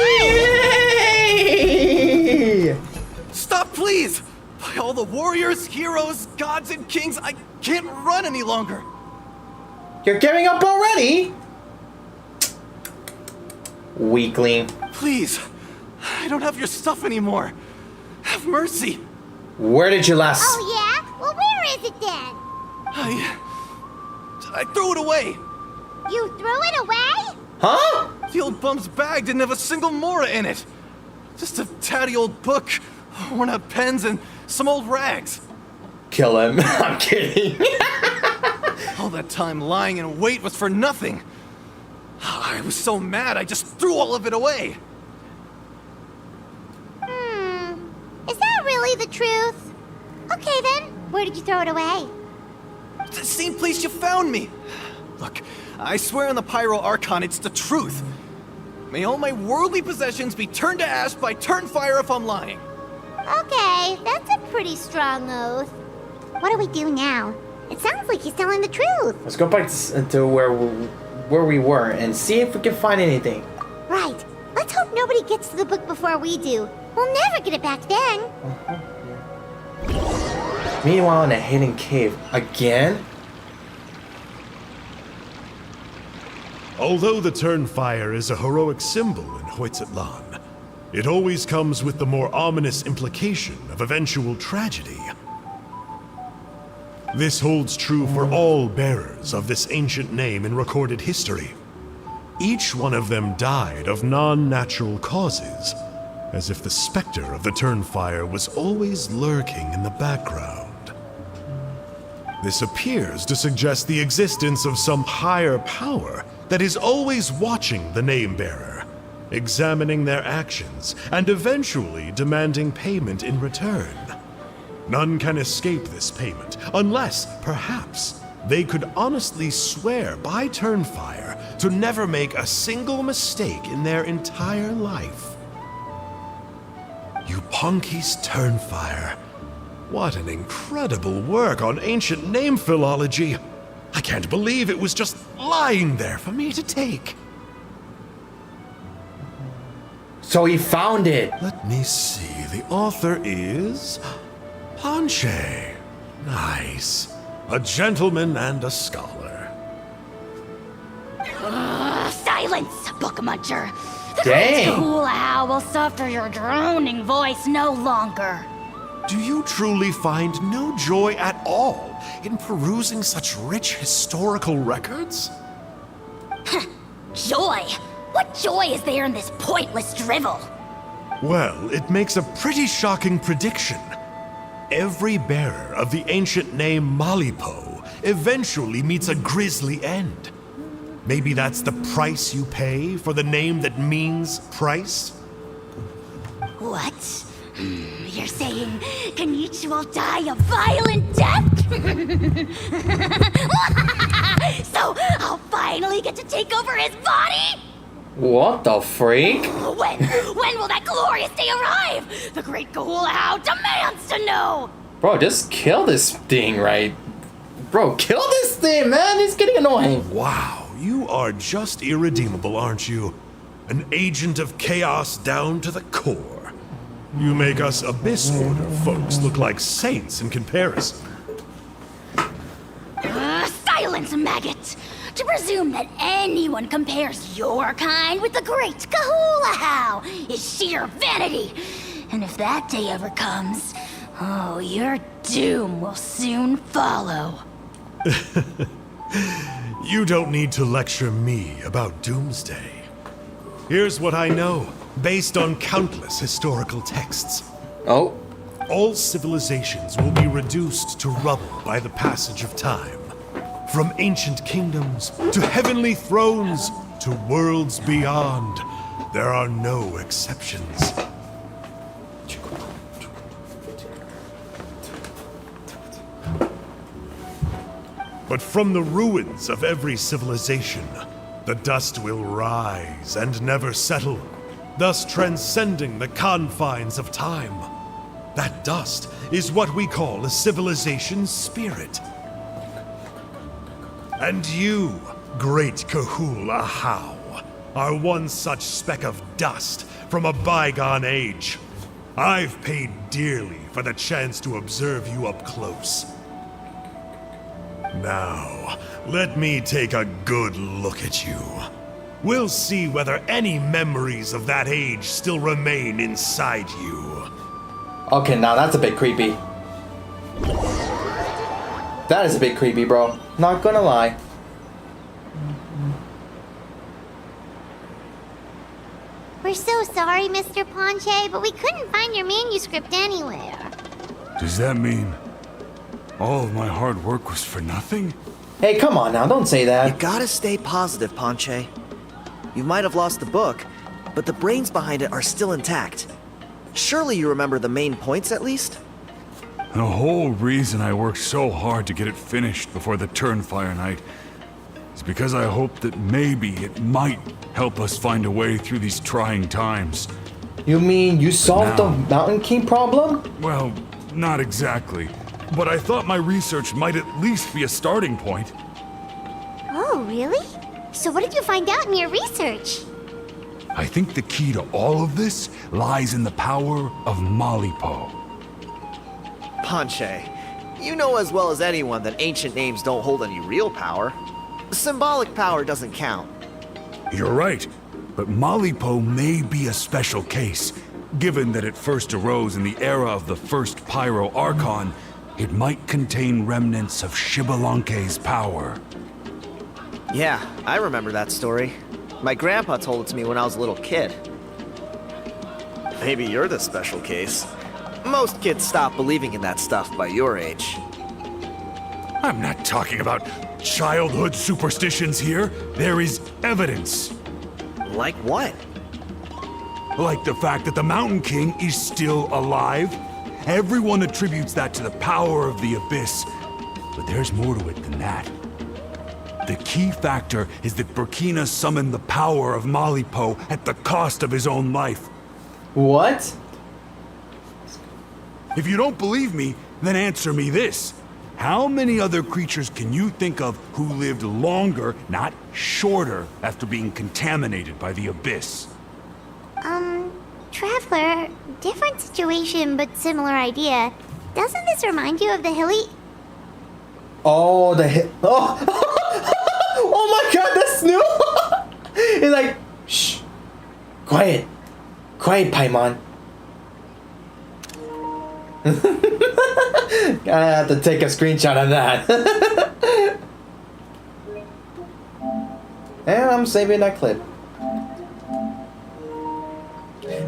Stop, please! By all the warriors, heroes, gods, and kings, I can't run any longer. You're giving up already? Weakling. Please, I don't have your stuff anymore. Have mercy. Where did you last... Oh, yeah? Well, where is it then? I threw it away. You threw it away? Huh? The old bum's bag didn't have a single mora in it. Just a tatty old book, worn out pens, and some old rags. Kill him. I'm kidding. All that time lying in wait was for nothing. I was so mad, I just threw all of it away. Is that really the truth? Okay then, where did you throw it away? The same place you found me. Look, I swear on the pyroarchon it's the truth. May all my worldly possessions be turned to ash by turnfire if I'm lying. Okay, that's a pretty strong oath. What do we do now? It sounds like he's telling the truth. Let's go back to where we were and see if we can find anything. Right. Let's hope nobody gets to the book before we do. We'll never get it back then. Meanwhile, in a hidden cave. Again? Although the Turnfire is a heroic symbol in Hoytlatlan, it always comes with the more ominous implication of eventual tragedy. This holds true for all bearers of this ancient name in recorded history. Each one of them died of non-natural causes, as if the specter of the Turnfire was always lurking in the background. This appears to suggest the existence of some higher power that is always watching the name-bearer, examining their actions, and eventually demanding payment in return. None can escape this payment, unless, perhaps, they could honestly swear by Turnfire to never make a single mistake in their entire life. Yupanki's Turnfire. What an incredible work on ancient name philology. I can't believe it was just lying there for me to take. So he found it. Let me see. The author is Panche. Nice. A gentleman and a scholar. Silence, book muncher. The Dang. great cool owl will suffer your droning voice no longer. Do you truly find no joy at all in perusing such rich historical records? Joy? What joy is there in this pointless drivel? Well, it makes a pretty shocking prediction. Every bearer of the ancient name Malipo eventually meets a grisly end. Maybe that's the price you pay for the name that means price? What? You're saying Kenichi will die a violent death? So I'll finally get to take over his body? What the freak? When will that glorious day arrive? The great Gahulahau demands to know! Bro, just kill this thing, right? Bro, kill this thing, man! It's getting annoying. Wow, you are just irredeemable, aren't you? An agent of chaos down to the core. You make us Abyss Order folks look like saints in comparison. Silence, maggot! To presume that anyone compares your kind with the great Gahulahau is sheer vanity. And if that day ever comes, oh, your doom will soon follow. You don't need to lecture me about Doomsday. Here's what I know, based on countless historical texts. Oh. All civilizations will be reduced to rubble by the passage of time. From ancient kingdoms, to heavenly thrones, to worlds beyond. There are no exceptions. But from the ruins of every civilization, the dust will rise and never settle, thus transcending the confines of time. That dust is what we call a civilization's spirit. And you, great Kahul Ahau, are one such speck of dust from a bygone age. I've paid dearly for the chance to observe you up close. Now, let me take a good look at you. We'll see whether any memories of that age still remain inside you. Okay, now that's a bit creepy. That is a bit creepy, bro. Not gonna lie. We're so sorry, Mr. Ponche, but we couldn't find your manuscript anywhere. Does that mean all of my hard work was for nothing? Hey, come on now, don't say You that. gotta stay positive, Ponche. You might have lost the book, but the brains behind it are still intact. Surely you remember the main points at least? The whole reason I worked so hard to get it finished before the Turnfire night is because I hoped that maybe it might help us find a way through these trying times. You mean you solved the now- Mountain King problem? Well, not exactly. But I thought my research might at least be a starting point. Oh, really? So what did you find out in your research? I think the key to all of this lies in the power of Malipo. Ponche, you know as well as anyone that ancient names don't hold any real power. Symbolic power doesn't count. You're right, but Malipo may be a special case. Given that it first arose in the era of the first pyroarchon, it might contain remnants of Shibalanke's power. Yeah, I remember that story. My grandpa told it to me when I was a little kid. Maybe you're the special case. Most kids stop believing in that stuff by your age. I'm not talking about childhood superstitions here. There is evidence. Like what? Like the fact that the Mountain King is still alive. Everyone attributes that to the power of the Abyss. But there's more to it than that. The key factor is that Burkina summoned the power of Malipo at the cost of his own life. What? If you don't believe me, then answer me this. How many other creatures can you think of who lived longer, not shorter, after being contaminated by the Abyss? Traveler, different situation but similar idea. Doesn't this remind you of the hilly... Oh, oh! Oh my god, that's new! He's like, shh. Quiet. Quiet, Paimon. I have to take a screenshot of that. And I'm saving that clip.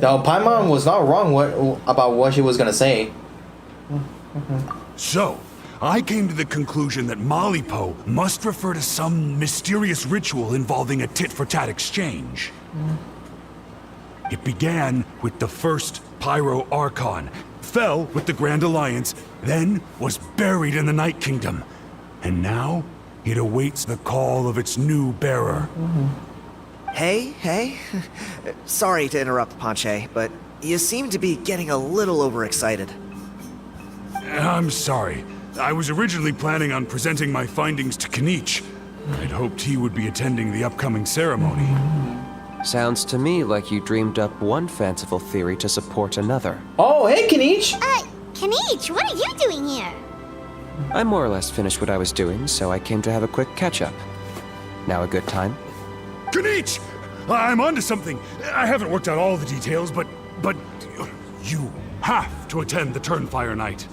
Now, Paimon was not wrong about what she was gonna say. So, I came to the conclusion that Malipo must refer to some mysterious ritual involving a tit-for-tat exchange. It began with the first Pyroarchon, fell with the Grand Alliance, then was buried in the Night Kingdom. And now, it awaits the call of its new bearer. Hey. Sorry to interrupt, Ponche, but you seem to be getting a little overexcited. I'm sorry. I was originally planning on presenting my findings to Kinich. I'd hoped he would be attending the upcoming ceremony. Sounds to me like you dreamed up one fanciful theory to support another. Oh, hey, Kinich! Kinich, what are you doing here? I more or less finished what I was doing, so I came to have a quick catch-up. Now a good time? Kinich! I'm onto something. I haven't worked out all the details, but you have to attend the Turnfire night.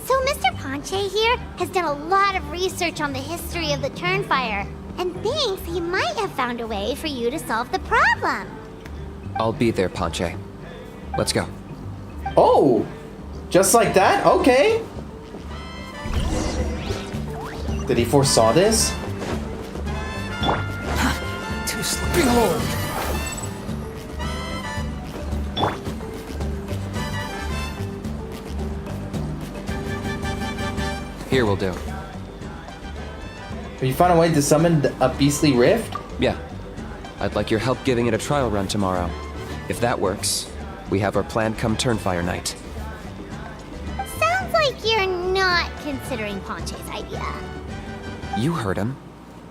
So Mr. Ponche here has done a lot of research on the history of the Turnfire, and thinks he might have found a way for you to solve the problem. I'll be there, Ponche. Let's go. Oh! Just like that? Okay. Did he foresaw this? Behold! Here will do. Have you found a way to summon a beastly rift? Yeah. I'd like your help giving it a trial run tomorrow. If that works, we have our plan come Turnfire night. Sounds like you're not considering Ponche's idea. You heard him.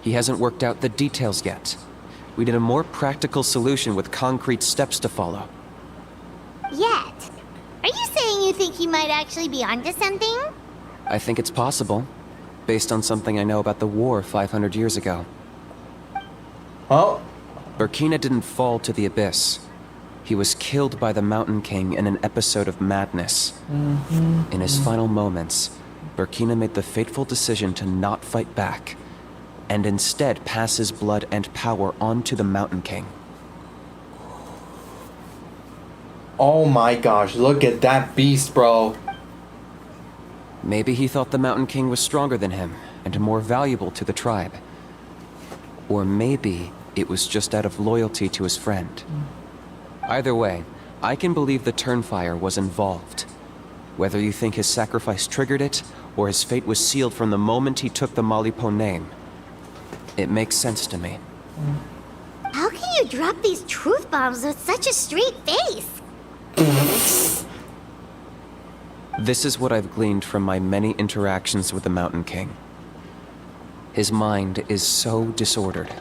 He hasn't worked out the details yet. We need a more practical solution with concrete steps to follow. Yet. Are you saying you think he might actually be onto something? I think it's possible, based on something I know about the war 500 years ago. Oh? Burkina didn't fall to the abyss. He was killed by the Mountain King in an episode of madness. In his final moments, Burkina made the fateful decision to not fight back, and instead pass his blood and power on to the Mountain King. Oh my gosh, look at that beast, bro. Maybe he thought the Mountain King was stronger than him, and more valuable to the tribe. Or maybe it was just out of loyalty to his friend. Either way, I can believe the Turnfire was involved. Whether you think his sacrifice triggered it, or his fate was sealed from the moment he took the Malipo name, it makes sense to me. How can you drop these truth bombs with such a straight face? This is what I've gleaned from my many interactions with the Mountain King. His mind is so disordered,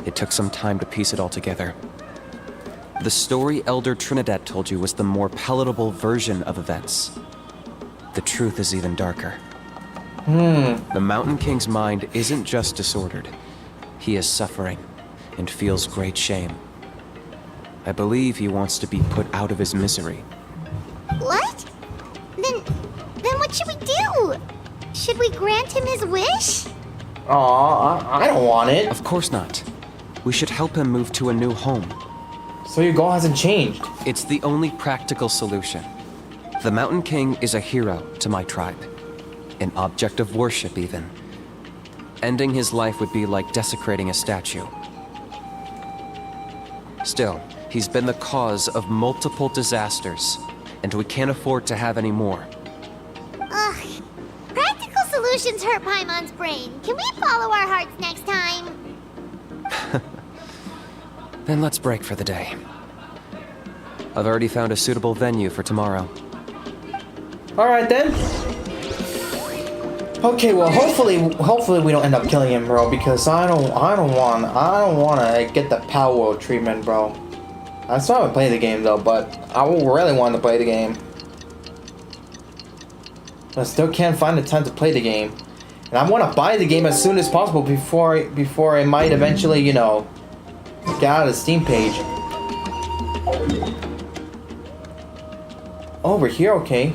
it took some time to piece it all together. The story Elder Trinidad told you was the more palatable version of events. The truth is even darker. The Mountain King's mind isn't just disordered. He is suffering and feels great shame. I believe he wants to be put out of his misery. What? Then what should we do? Should we grant him his wish? Aw, I don't want it. Of course not. We should help him move to a new home. So your goal hasn't changed. It's the only practical solution. The Mountain King is a hero to my tribe. An object of worship, even. Ending his life would be like desecrating a statue. Still, he's been the cause of multiple disasters, and we can't afford to have any more. Ugh. Practical solutions hurt Paimon's brain. Can we follow our hearts next time? Then let's break for the day. I've already found a suitable venue for tomorrow. Alright then. Okay, well hopefully we don't end up killing him, bro, because I don't wanna get the power treatment, bro. I still haven't played the game though, but I really want to play the game. I still can't find the time to play the game. And I want to buy the game as soon as possible before it might eventually, you know, get out of the Steam page. Over here, okay.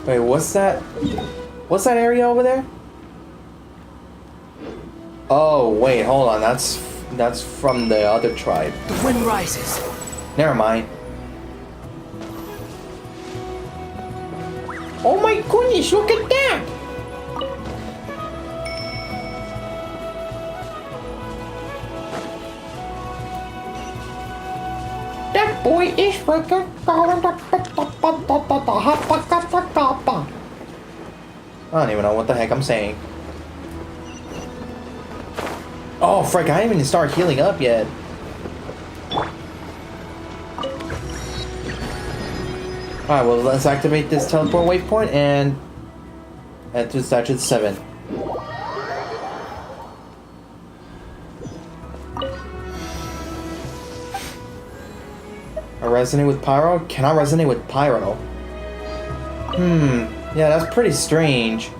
Wait, what's that? What's that area over there? Oh, wait, hold on. That's from the other tribe. The wind rises. Never mind. Oh my goodness, look at that! That boy is freaking I don't even know what the heck I'm saying. Oh, frick, I haven't even started healing up yet. Alright, well, let's activate this teleport waypoint and head to Statue 7. I resonate with Pyro? Cannot resonate with Pyro. Yeah, that's pretty strange.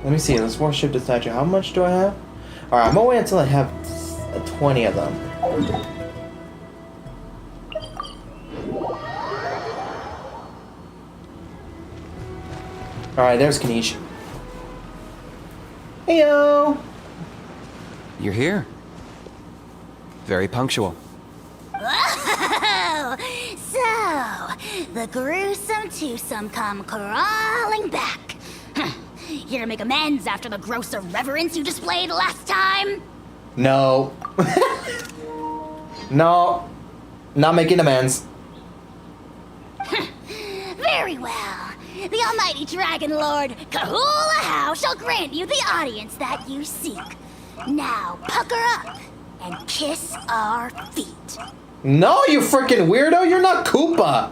Let me see, let's worship the statue. How much do I have? Alright, I'm gonna wait until I have 20 of them. Alright, there's Kanish. Heyo! You're here. Very punctual. the gruesome twosome come crawling back. Here to make amends after the gross irreverence you displayed last time? No. No. Not making amends. Very well. The almighty Dragon Lord, Kahula How, shall grant you the audience that you seek. Now, pucker up and kiss our feet. No, you freaking weirdo! You're not Koopa!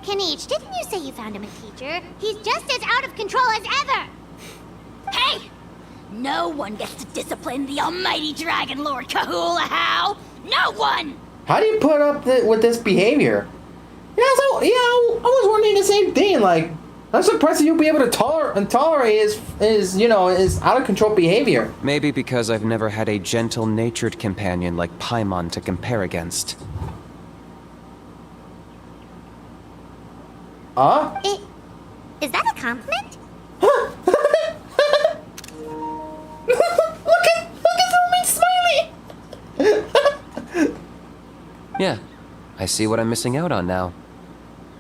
Kinich, didn't you say you found him a teacher? He's just as out of control as ever! Hey! No one gets to discipline the almighty Dragon Lord Kahula How! No one! How do you put up with this behavior? Yeah, I was wondering the same thing. Like, I'm surprised that you'll be able to tolerate his out of control behavior. Maybe because I've never had a gentle-natured companion like Paimon to compare against. Is that a compliment? Look at Lumine smiling. Yeah, I see what I'm missing out on now.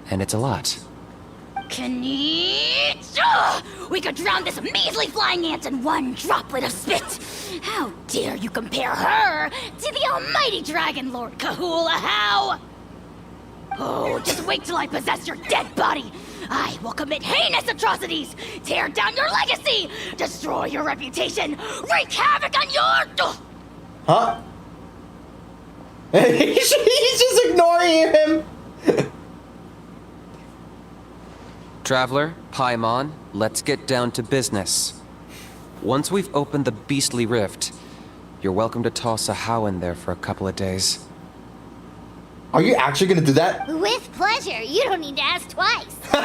And it's a lot. Kinich! We could drown this measly flying ant in one droplet of spit! How dare you compare her to the almighty Dragon Lord Kahula How! Oh, just wait till I possess your dead body! I will commit heinous atrocities! Tear down your legacy! Destroy your reputation! Wreak havoc on your... Huh? He's just ignoring him! Traveler, Paimon, let's get down to business. Once we've opened the beastly rift, you're welcome to toss a How in there for a couple of days. Are you actually gonna do that? With pleasure. You don't need to ask twice. Oh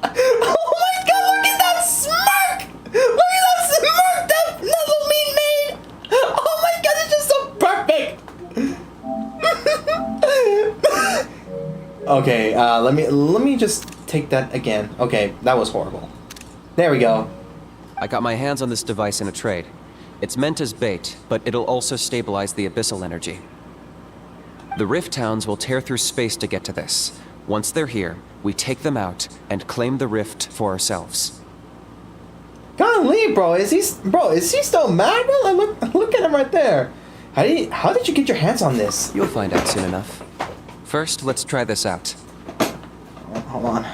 my god, look at that smirk! Look at that smirk that Lumine made! Oh my god, it's just so perfect! Okay, let me just take that again. Okay, that was horrible. There we go. I got my hands on this device in a trade. It's meant as bait, but it'll also stabilize the abyssal energy. The Rift Towns will tear through space to get to this. Once they're here, we take them out and claim the Rift for ourselves. Golly, bro, is he still mad, bro? Look at him right there. How did you get your hands on this? You'll find out soon enough. First, let's try this out. Hold on.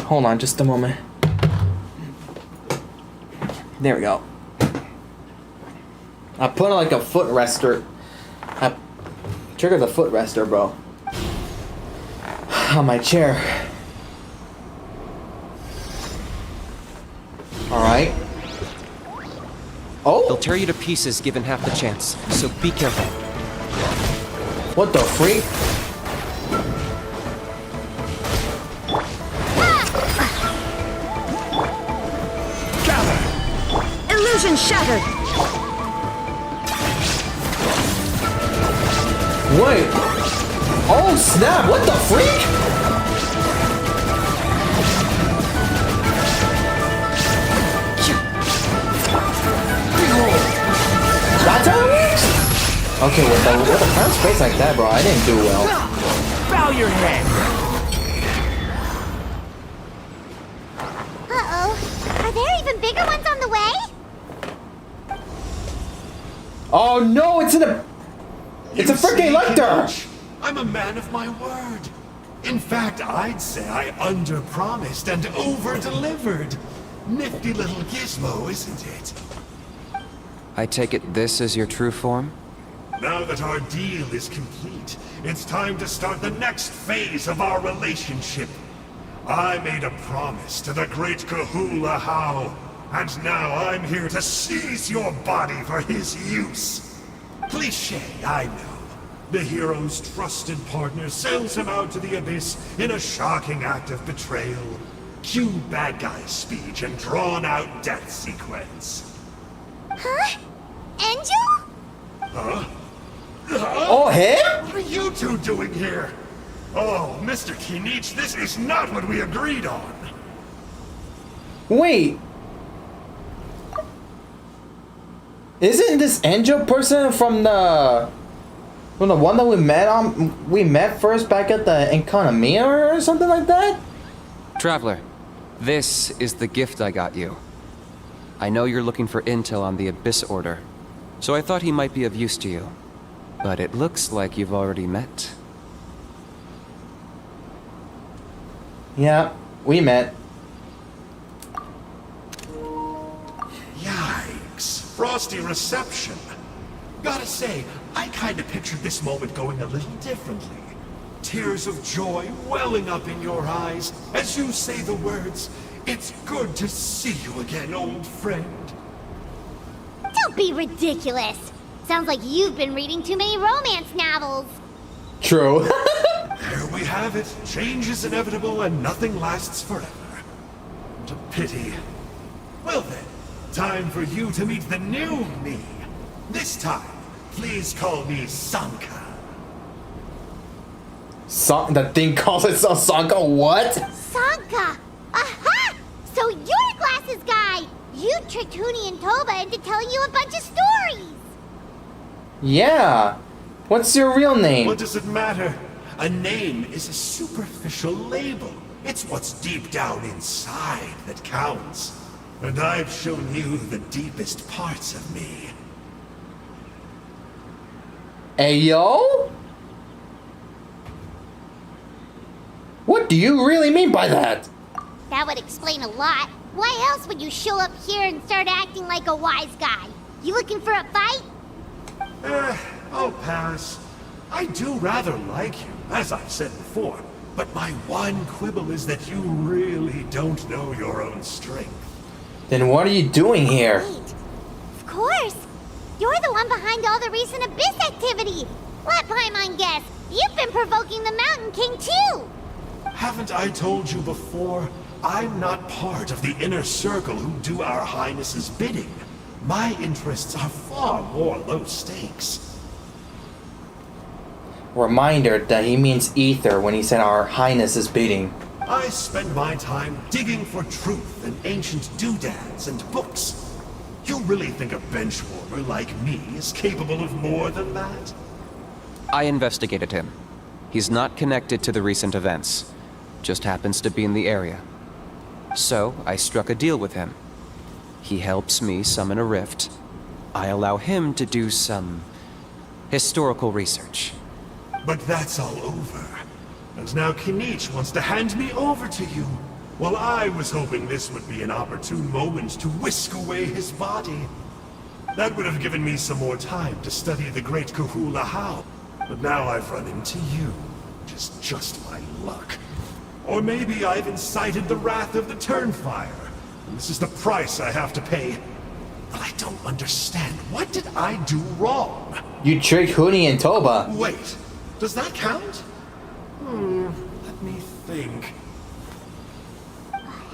Hold on, just a moment. There we go. I put on like a foot rester. I triggered the foot rester, bro. On my chair. Alright. Oh! They'll tear you to pieces given half the chance, so be careful. What the freak? Gather! Illusion shattered! Wait! Oh snap! What the freak? That's how it works? Okay, with a current space like that, bro, I didn't do well. Bow your head! Uh-oh. Are there even bigger ones on the way? Oh no, it's a freaking lector! I'm a man of my word. In fact, I'd say I under-promised and over-delivered. Nifty little gizmo, isn't it? I take it this is your true form? Now that our deal is complete, it's time to start the next phase of our relationship. I made a promise to the great Kahula How, and now I'm here to seize your body for his use. Cliché, I know. The hero's trusted partner sells him out to the abyss in a shocking act of betrayal. Cue bad guy speech and drawn-out death sequence. Huh? Angel? Huh? Oh, him? What are you two doing here? Oh, Mr. Kinich, this is not what we agreed on. Wait. Isn't this Angel person from the one that we met first back at the Inconvinience or something like that? Traveler, this is the gift I got you. I know you're looking for intel on the Abyss Order, so I thought he might be of use to you. But it looks like you've already met. Yeah, we met. Yikes. Frosty reception. Gotta say, I kinda pictured this moment going a little differently. Tears of joy welling up in your eyes as you say the words, "It's good to see you again, old friend." Don't be ridiculous. Sounds like you've been reading too many romance novels. True. There we have it. Change is inevitable and nothing lasts forever. What a pity. Well then, time for you to meet the new me. This time, please call me Sanka. The thing calls itself Sanka? What? Sanka! Aha! So you're Glasses Guy! You tricked Huni and Toba into telling you a bunch of stories! Yeah. What's your real name? What does it matter? A name is a superficial label. It's what's deep down inside that counts. And I've shown you the deepest parts of me. Ayo? What do you really mean by that? That would explain a lot. Why else would you show up here and start acting like a wise guy? You looking for a fight? I'll pass. I do rather like you, as I've said before, but my one quibble is that you really don't know your own strength. Then what are you doing here? Wait. Of course. You're the one behind all the recent Abyss activity. Let Paimon guess. You've been provoking the Mountain King too. Haven't I told you before? I'm not part of the inner circle who do our Highness's bidding. My interests are far more low stakes. Reminder that he means ether when he said our highness is beating. I spend my time digging for truth in ancient doodads and books. You really think a benchwarmer like me is capable of more than that? I investigated him. He's not connected to the recent events. Just happens to be in the area. So, I struck a deal with him. He helps me summon a rift. I allow him to do some historical research. But that's all over. And now Kinich wants to hand me over to you. Well, I was hoping this would be an opportune moment to whisk away his body. That would have given me some more time to study the great Kahula How. But now I've run into you, which is just my luck. Or maybe I've incited the wrath of the Turnfire, and this is the price I have to pay. But I don't understand. What did I do wrong? You tricked Huni and Toba. Wait, does that count? Let me think.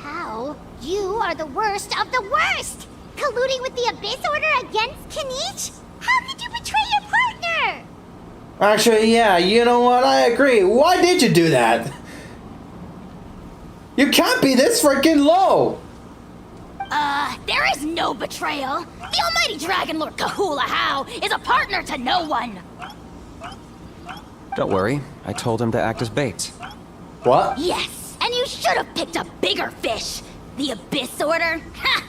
How? You are the worst of the worst! Colluding with the Abyss Order against Kinich? How could you betray your partner? Actually, yeah, you know what? I agree. Why did you do that? You can't be this freaking low! There is no betrayal. The almighty Dragon Lord Kahula How is a partner to no one. Don't worry, I told him to act as bait. What? Yes, and you should have picked a bigger fish. The Abyss Order? Ha!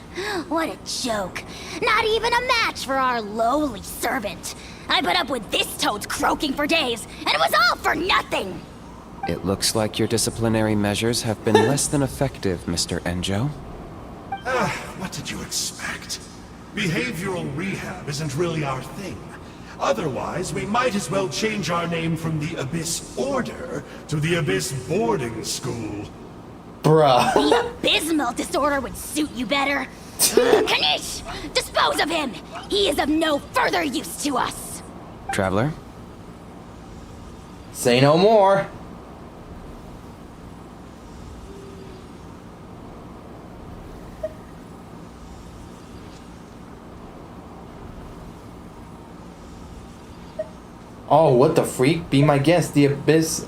What a joke. Not even a match for our lowly servant. I put up with this toad's croaking for days, and it was all for nothing. It looks like your disciplinary measures have been less than effective, Mr. Enjo. What did you expect? Behavioral rehab isn't really our thing. Otherwise, we might as well change our name from the Abyss Order to the Abyss Boarding School. Bruh. The abysmal disorder would suit you better. Kanish! Dispose of him! He is of no further use to us! Traveler? Say no more. Oh, what the freak? Be my guest. The Abyss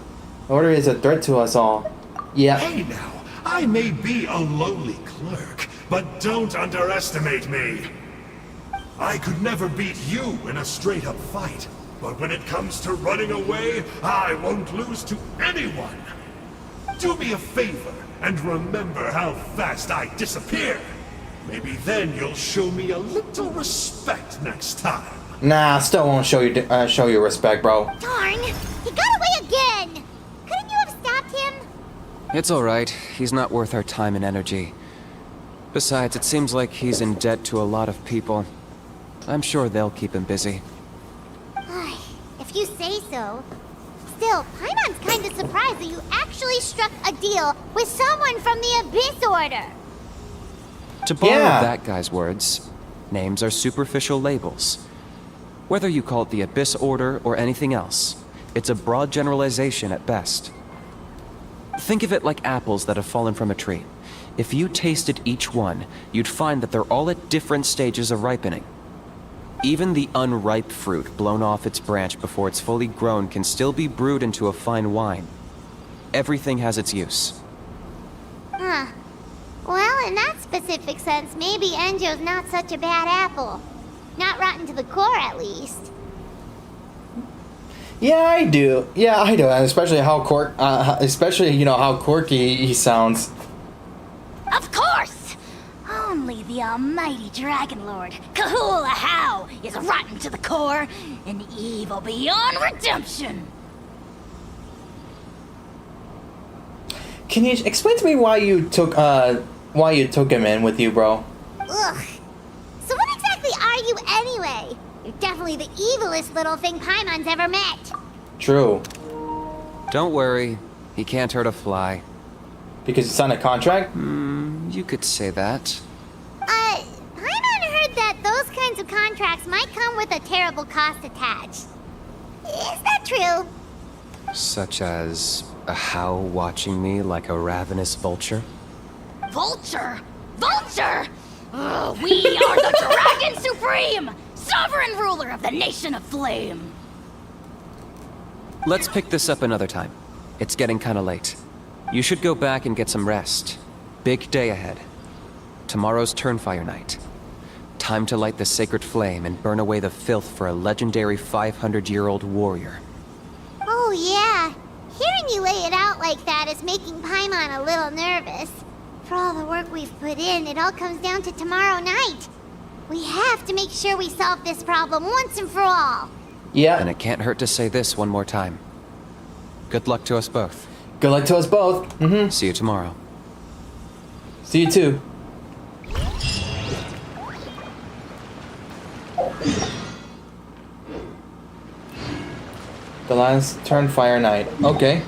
Order is a threat to us all. Yeah. Hey now, I may be a lowly clerk, but don't underestimate me. I could never beat you in a straight-up fight. But when it comes to running away, I won't lose to anyone. Do me a favor and remember how fast I disappear. Maybe then you'll show me a little respect next time. Nah, still won't show you respect, bro. Darn! He got away again! Couldn't you have stopped him? It's alright. He's not worth our time and energy. Besides, it seems like he's in debt to a lot of people. I'm sure they'll keep him busy. If you say so. Still, Paimon's kind of surprised that you actually struck a deal with someone from the Abyss Order. To borrow that guy's words, names are superficial labels. Whether you call it the Abyss Order or anything else, it's a broad generalization at best. Think of it like apples that have fallen from a tree. If you tasted each one, you'd find that they're all at different stages of ripening. Even the unripe fruit blown off its branch before it's fully grown can still be brewed into a fine wine. Everything has its use. Huh. Well, in that specific sense, maybe Enjo's not such a bad apple. Not rotten to the core, at least. Yeah, I do. Yeah, I do. And especially how how quirky he sounds. Of course! Only the almighty Dragon Lord, Kahula How, is rotten to the core and evil beyond redemption. Can you explain to me why you took him in with you, bro? Ugh. So what exactly are you anyway? You're definitely the evilest little thing Paimon's ever met. True. Don't worry, he can't hurt a fly. Because you signed a contract? You could say that. Paimon heard that those kinds of contracts might come with a terrible cost attached. Is that true? Such as a How watching me like a ravenous vulture? Vulture? Vulture! We are the Dragon Supreme! Sovereign ruler of the Nation of Flame! Let's pick this up another time. It's getting kinda late. You should go back and get some rest. Big day ahead. Tomorrow's Turnfire night. Time to light the sacred flame and burn away the filth for a legendary 500-year-old warrior. Oh yeah. Hearing you lay it out like that is making Paimon a little nervous. For all the work we've put in, it all comes down to tomorrow night. We have to make sure we solve this problem once and for all. Yeah. And it can't hurt to say this one more time. Good luck to us both. Good luck to us both. See you tomorrow. See you too. The last Turnfire night. Okay.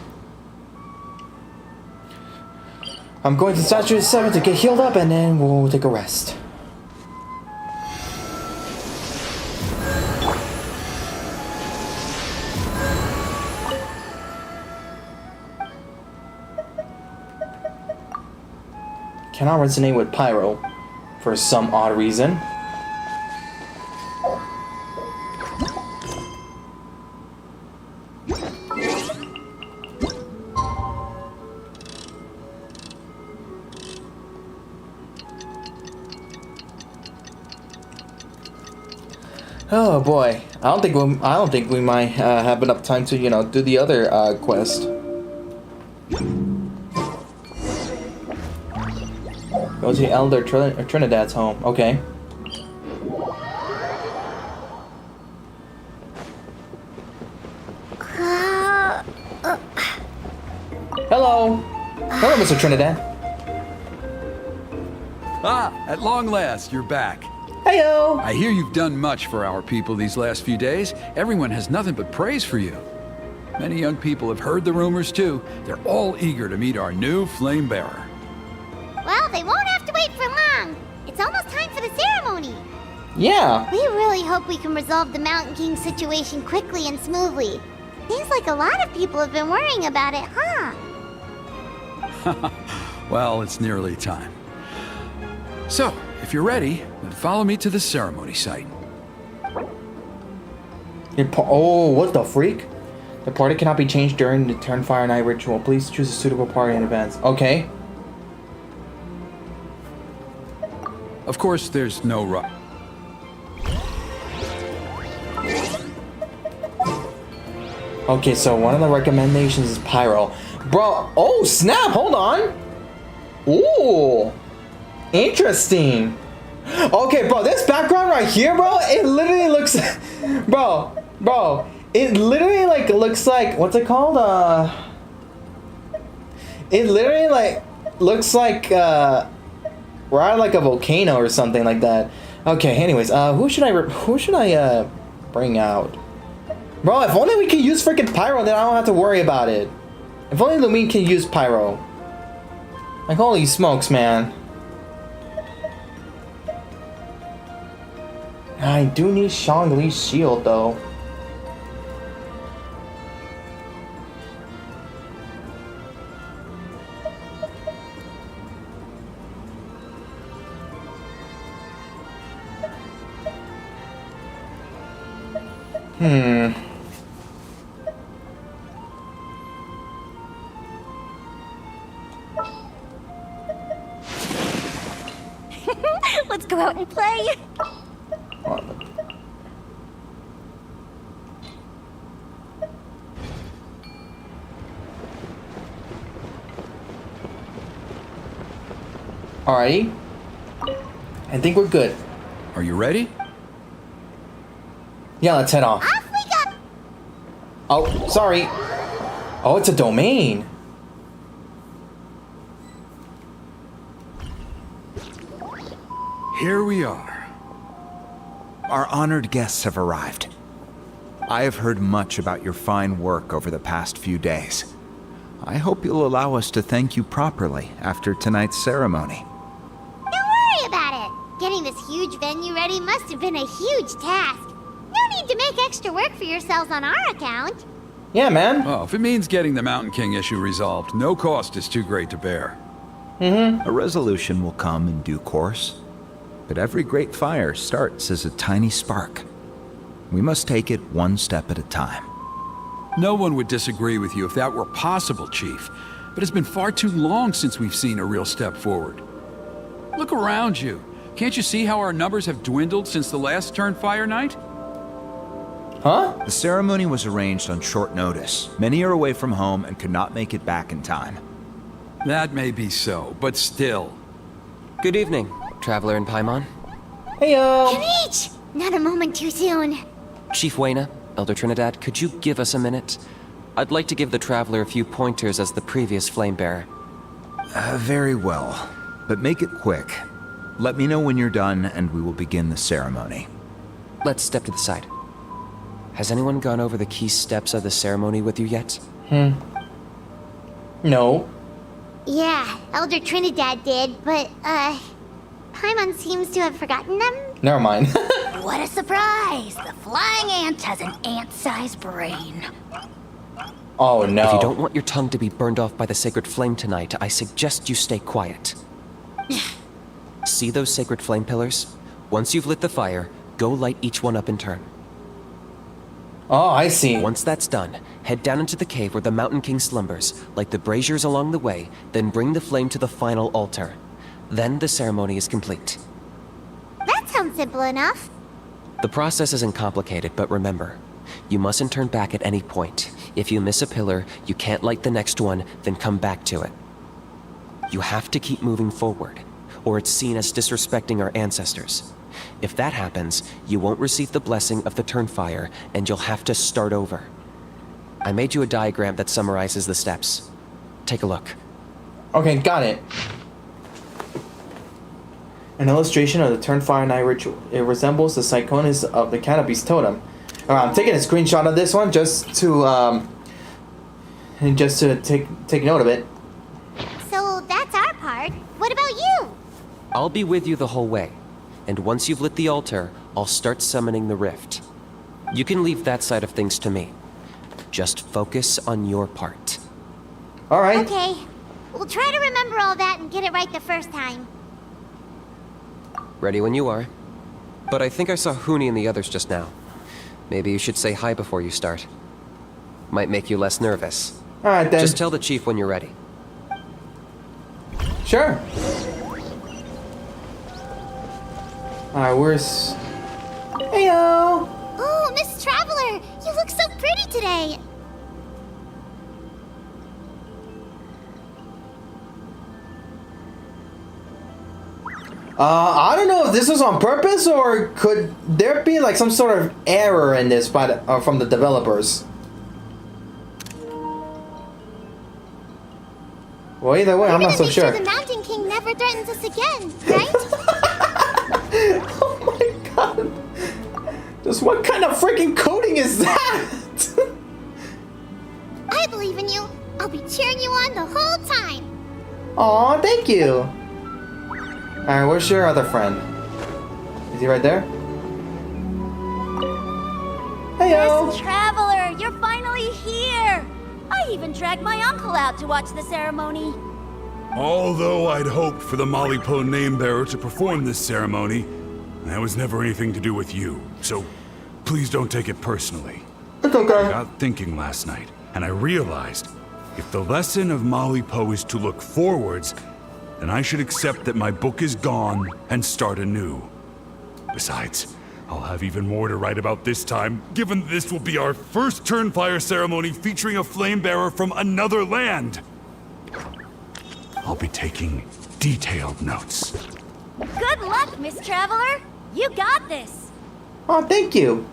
I'm going to Statue 7 to get healed up and then we'll take a rest. Cannot resonate with Pyro for some odd reason. Oh boy, I don't think we might have enough time to do the other quest. Go to Elder Trinidad's home. Okay. Hello. Hello, Mr. Trinidad. Ah, at long last, you're back. Heyo. I hear you've done much for our people these last few days. Everyone has nothing but praise for you. Many young people have heard the rumors too. They're all eager to meet our new flame bearer. Well, they won't have to wait for long. It's almost time for the ceremony. Yeah. We really hope we can resolve the Mountain King situation quickly and smoothly. Seems like a lot of people have been worrying about it, huh? Well, it's nearly time. So, if you're ready, then follow me to the ceremony site. Oh, what the freak? The party cannot be changed during the Turnfire Night ritual. Please choose a suitable party in advance. Okay. Of course, there's no rush. Okay, so one of the recommendations is pyro. Bro, oh snap, hold on. Ooh, interesting. Okay, bro, this background right here, bro, it literally looks, bro, it literally like looks like, what's it called? It literally like looks like we're at like a volcano or something like that. Okay, anyways, who should I bring out? Bro, if only we could use freaking pyro, then I don't have to worry about it. If only Lumine can use pyro. Like, holy smokes, man. I do need Shangli's shield, though. Let's go out and play. Alrighty. I think we're good. Are you ready? Yeah, let's head off. Off we go. Oh, sorry. Oh, it's a domain. Here we are. Our honored guests have arrived. I have heard much about your fine work over the past few days. I hope you'll allow us to thank you properly after tonight's ceremony. Don't worry about it. Getting this huge venue ready must have been a huge task. No need to make extra work for yourselves on our account. Yeah, man. Oh, if it means getting the Mountain King issue resolved, no cost is too great to bear. A resolution will come in due course. But every great fire starts as a tiny spark. We must take it one step at a time. No one would disagree with you if that were possible, Chief. But it's been far too long since we've seen a real step forward. Look around you. Can't you see how our numbers have dwindled since the last Turnfire night? Huh? The ceremony was arranged on short notice. Many are away from home and could not make it back in time. That may be so, but still. Good evening, Traveler and Paimon. Heyo. Kinich! Not a moment too soon. Chief Wayna, Elder Trinidad, could you give us a minute? I'd like to give the Traveler a few pointers as the previous Flamebearer. Very well. But make it quick. Let me know when you're done and we will begin the ceremony. Let's step to the side. Has anyone gone over the key steps of the ceremony with you yet? No. Yeah, Elder Trinidad did, but, Paimon seems to have forgotten them. Never mind. What a surprise! The flying ant has an ant-sized brain. Oh no. If you don't want your tongue to be burned off by the sacred flame tonight, I suggest you stay quiet. See those sacred flame pillars? Once you've lit the fire, go light each one up in turn. Oh, I see. Once that's done, head down into the cave where the Mountain King slumbers, light the braziers along the way, then bring the flame to the final altar. Then the ceremony is complete. That sounds simple enough. The process isn't complicated, but remember, you mustn't turn back at any point. If you miss a pillar, you can't light the next one, then come back to it. You have to keep moving forward, or it's seen as disrespecting our ancestors. If that happens, you won't receive the blessing of the Turnfire, and you'll have to start over. I made you a diagram that summarizes the steps. Take a look. Okay, got it. An illustration of the Turnfire Night ritual. It resembles the Syconis of the Canopy's totem. I'm taking a screenshot of this one just to take note of it. So that's our part. What about you? I'll be with you the whole way, and once you've lit the altar, I'll start summoning the rift. You can leave that side of things to me. Just focus on your part. Alright. Okay. We'll try to remember all that and get it right the first time. Ready when you are. But I think I saw Huni and the others just now. Maybe you should say hi before you start. Might make you less nervous. Alright then. Just tell the chief when you're ready. Sure. Alright, where's... Heyo! Oh, Miss Traveler! You look so pretty today! I don't know if this was on purpose or could there be like some sort of error in this by the, from the developers. Well, either way, I'm not so sure. The Mountain King never threatens us again, right? Oh my god! Just what kind of freaking coding is that? I believe in you. I'll be cheering you on the whole time. Aw, thank you. Alright, where's your other friend? Is he right there? Heyo! Miss Traveler, you're finally here! I even dragged my uncle out to watch the ceremony. Although I'd hoped for the Malipo name-bearer to perform this ceremony, that was never anything to do with you, so please don't take it personally. It's okay. I got thinking last night, and I realized if the lesson of Malipo is to look forwards, then I should accept that my book is gone and start anew. Besides, I'll have even more to write about this time, given this will be our first Turnfire ceremony featuring a flame-bearer from another land. I'll be taking detailed notes. Good luck, Miss Traveler! You got this! Oh, thank you.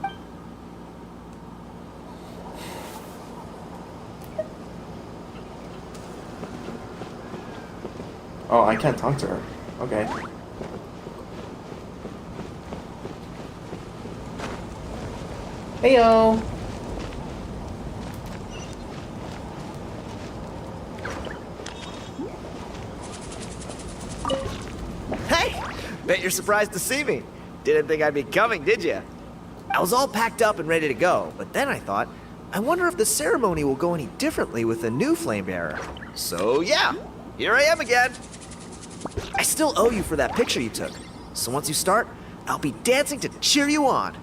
Oh, I can't talk to her. Okay. Heyo! Hey! Bet you're surprised to see me. Didn't think I'd be coming, did you? I was all packed up and ready to go, but then I thought, I wonder if the ceremony will go any differently with the new flame bearer. So yeah, here I am again. I still owe you for that picture you took. So once you start, I'll be dancing to cheer you on.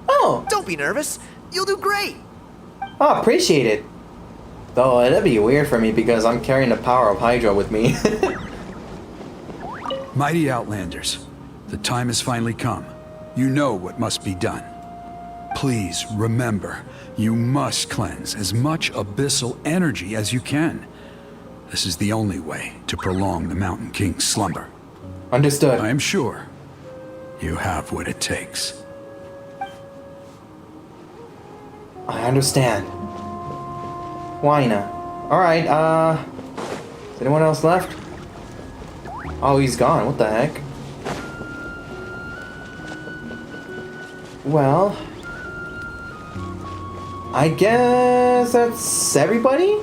Oh! Don't be nervous. You'll do great. Oh, appreciate it. Though it'd be weird for me because I'm carrying the power of Hydra with me. Mighty Outlanders, the time has finally come. You know what must be done. Please remember, you must cleanse as much abyssal energy as you can. This is the only way to prolong the Mountain King's slumber. Understood. I am sure you have what it takes. I understand. Whyna. Alright, is anyone else left? Oh, he's gone. What the heck? Well, I guess that's everybody?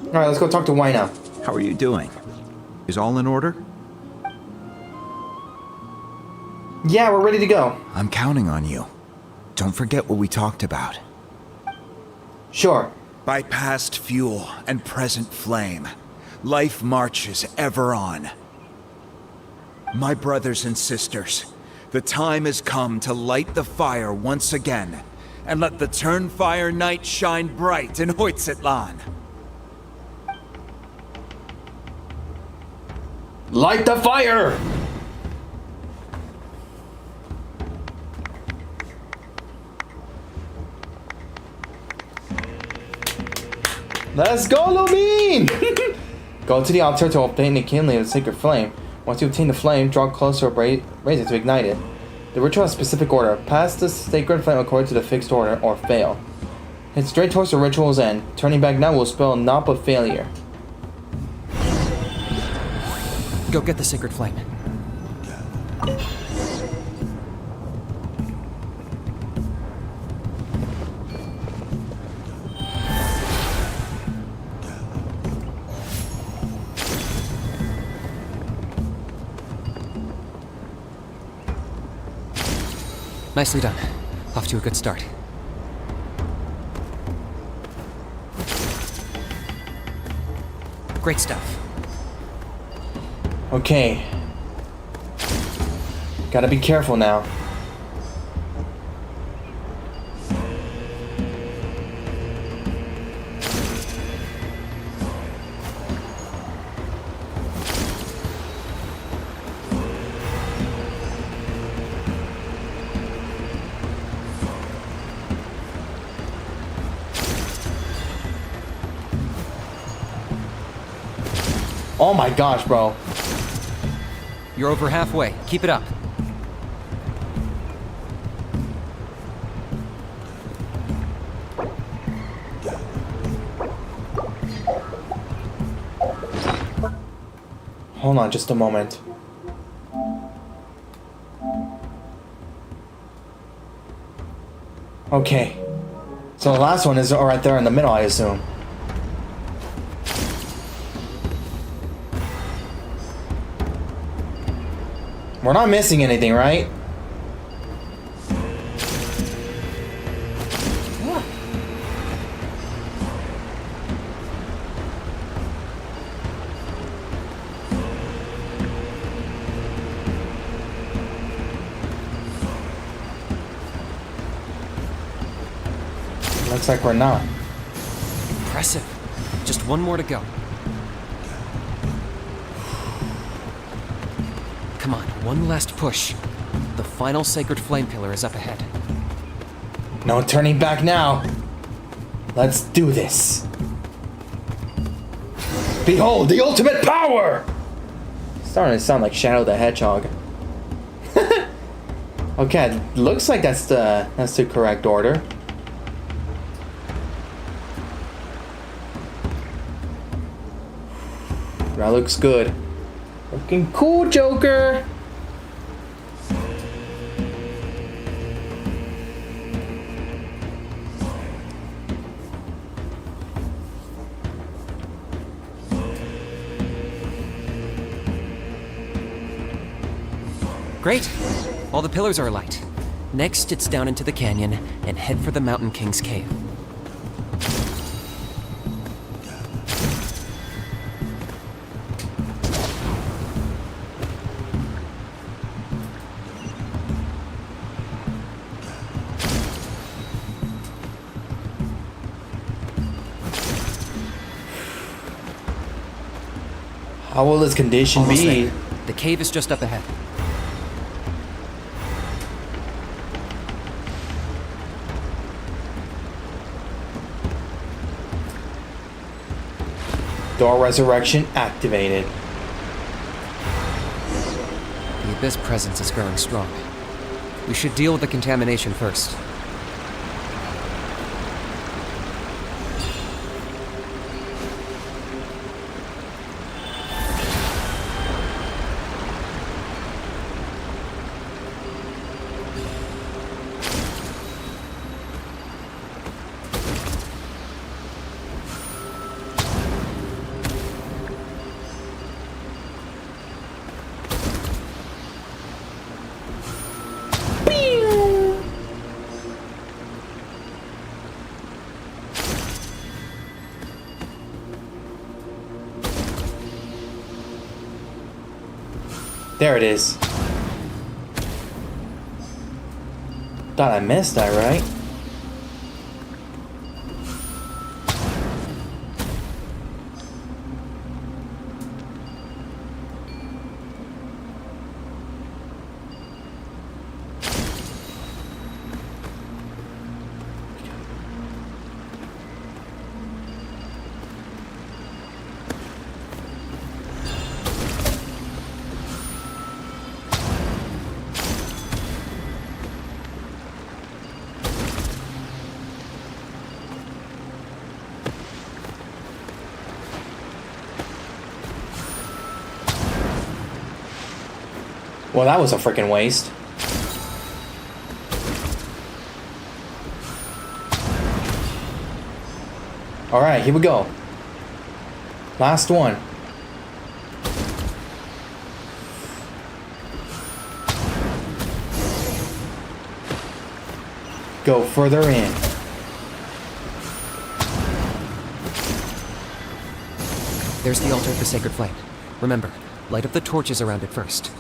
Alright, let's go talk to Whyna. How are you doing? Is all in order? Yeah, we're ready to go. I'm counting on you. Don't forget what we talked about. Sure. By past fuel and present flame, life marches ever on. My brothers and sisters, the time has come to light the fire once again, and let the Turnfire night shine bright in Hoytzitlan. Light the fire! Let's go, Lumine! Go to the altar to obtain the kindling of the sacred flame. Once you obtain the flame, draw closer or raise it to ignite it. The ritual has a specific order. Pass the sacred flame according to the fixed order, or fail. Head straight towards the ritual's end. Turning back now will spell not but failure. Go get the sacred flame. Nicely done. Off to a good start. Great stuff. Okay. Gotta be careful now. Oh my gosh, bro. You're over halfway. Keep it up. Hold on just a moment. Okay. So the last one is right there in the middle, I assume. We're not missing anything, right? Looks like we're not. Impressive. Just one more to go. Come on, one last push. The final sacred flame pillar is up ahead. No turning back now. Let's do this. Behold the ultimate power! Starting to sound like Shadow the Hedgehog. Okay, looks like that's the correct order. That looks good. Looking cool, Joker! Great! All the pillars are alight. Next, it's down into the canyon and head for the Mountain King's cave. How will this condition Almost be? there. The cave is just up ahead. Door resurrection activated. The Abyss presence is growing strong. We should deal with the contamination first. There it is. Thought I missed that, right? Well, that was a freaking waste. Alright, here we go. Last one. Go further in. There's the altar of the sacred flame. Remember, light up the torches around it first.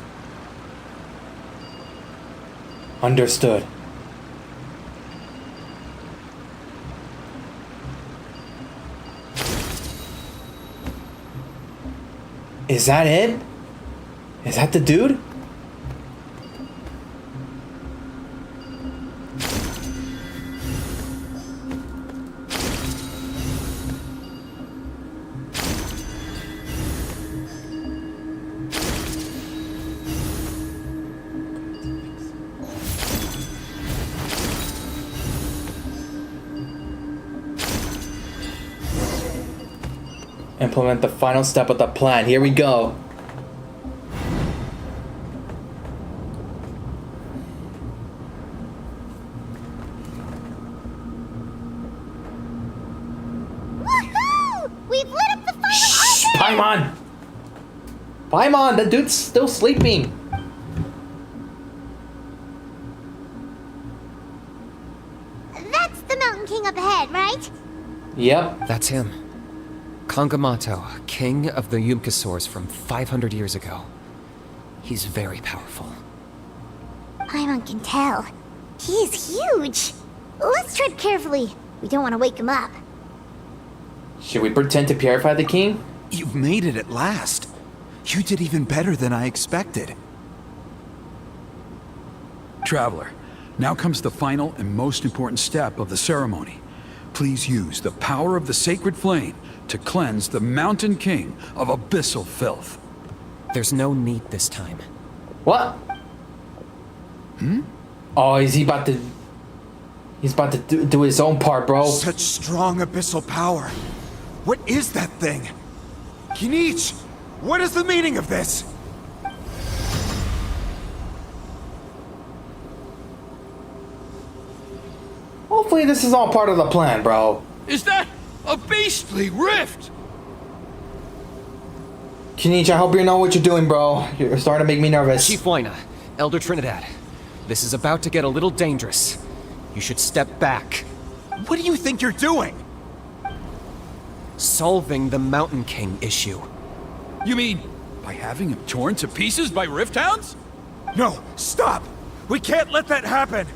Understood. Is that it? Is that the dude? Implement the final step of the plan. Here we go. Woohoo! We've lit up the final Paimon! Paimon, the dude's still sleeping. That's the Mountain King up ahead, right? Yep. That's him. Kangamato, king of the Yumkasaurs from 500 years ago. He's very powerful. Paimon can tell. He is huge. Let's tread carefully. We don't want to wake him up. Should we pretend to purify the king? You've made it at last. You did even better than I expected. Traveler, now comes the final and most important step of the ceremony. Please use the power of the sacred flame to cleanse the Mountain King of abyssal filth. There's no need this time. What? Oh, is he about to... He's about to do his own part, bro. Such strong abyssal power. What is that thing? Kinich, what is the meaning of this? Hopefully this is all part of the plan, bro. Is that a beastly rift? Kinich, I hope you know what you're doing, bro. You're starting to make me nervous. Chief Wyna, Elder Trinidad, this is about to get a little dangerous. You should step back. What do you think you're doing? Solving the Mountain King issue. You mean by having him torn to pieces by rift hounds? No, stop! We can't let that happen!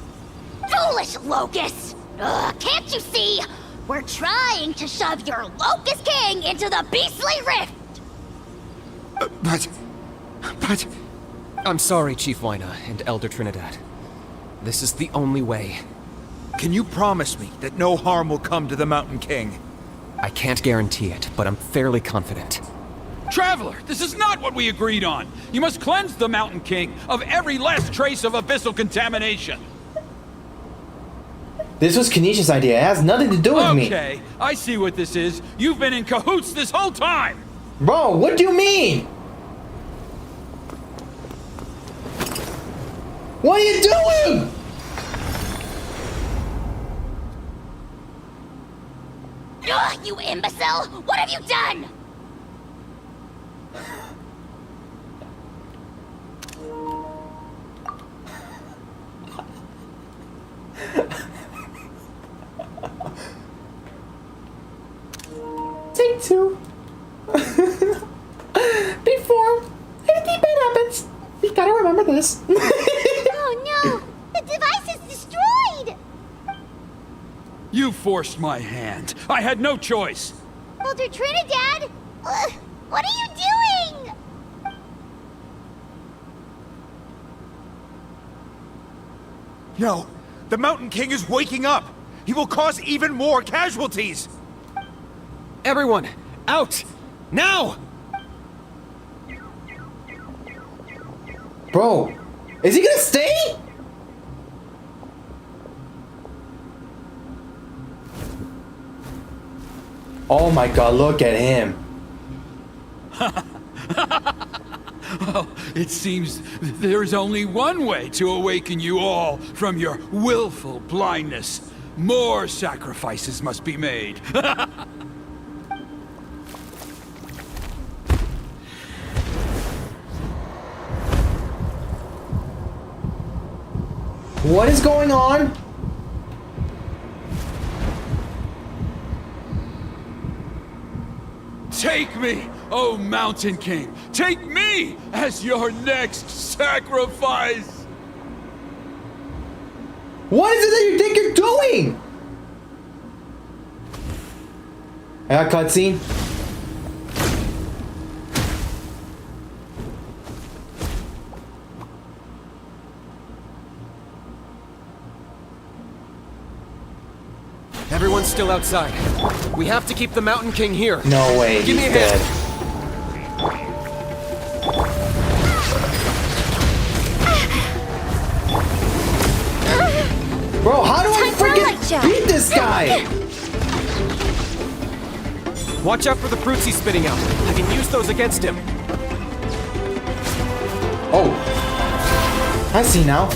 Foolish Locust! Ugh, can't you see? We're trying to shove your Locust King into the beastly rift! But... I'm sorry, Chief Wyna and Elder Trinidad. This is the only way. Can you promise me that no harm will come to the Mountain King? I can't guarantee it, but I'm fairly confident. Traveler, this is not what we agreed on. You must cleanse the Mountain King of every last trace of abyssal contamination. This was Kanich's idea. It has nothing to do with me. Okay, I see what this is. You've been in cahoots this whole time. Bro, what do you mean? What are you doing? Ugh, you imbecile! What have you done? Take two. Before anything bad happens, we gotta remember this. Oh no! The device is destroyed! You forced my hand. I had no choice. Elder Trinidad! What are you doing? No, the Mountain King is waking up! He will cause even more casualties! Everyone, out! Now! Bro, is he gonna stay? Oh my god, look at him. Well, it seems there is only one way to awaken you all from your willful blindness. More sacrifices must be made. What is going on? Take me, oh Mountain King! Take me as your next sacrifice! What is it that you think you're doing? I got cutscene. Everyone's still outside. We have to keep the Mountain King here. No way, Give me he's a hand. dead. Bro, how do I freaking beat this guy? Watch out for the fruits he's spitting out. I can use those against him. Oh. I see now.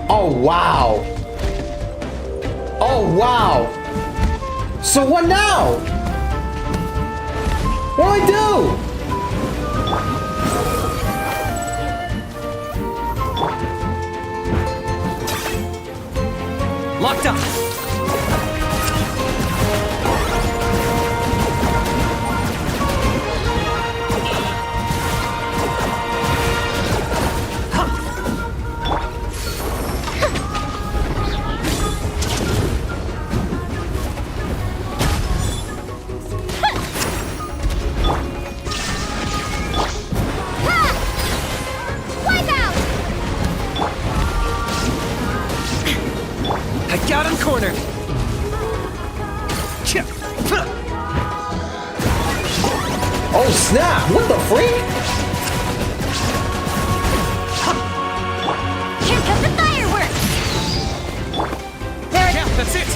Oh, wow. Oh, wow. So what now? What do I do? Locked up. Got him cornered. Oh snap! What the freak? Here come the fireworks! There, yeah, that's it.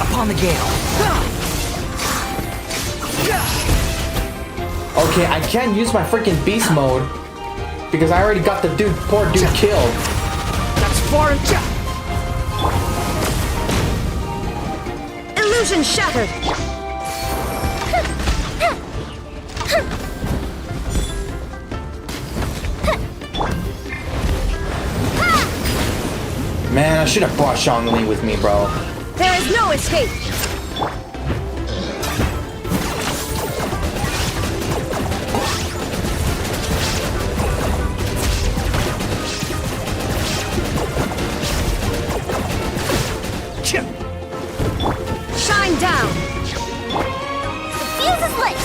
Upon the gale. Okay, I can't use my freaking beast mode because I already got the poor dude killed. That's far and Illusion shattered. Man, I should have brought Shangli with me, bro. There is no escape. Shine down. The fuse is lit!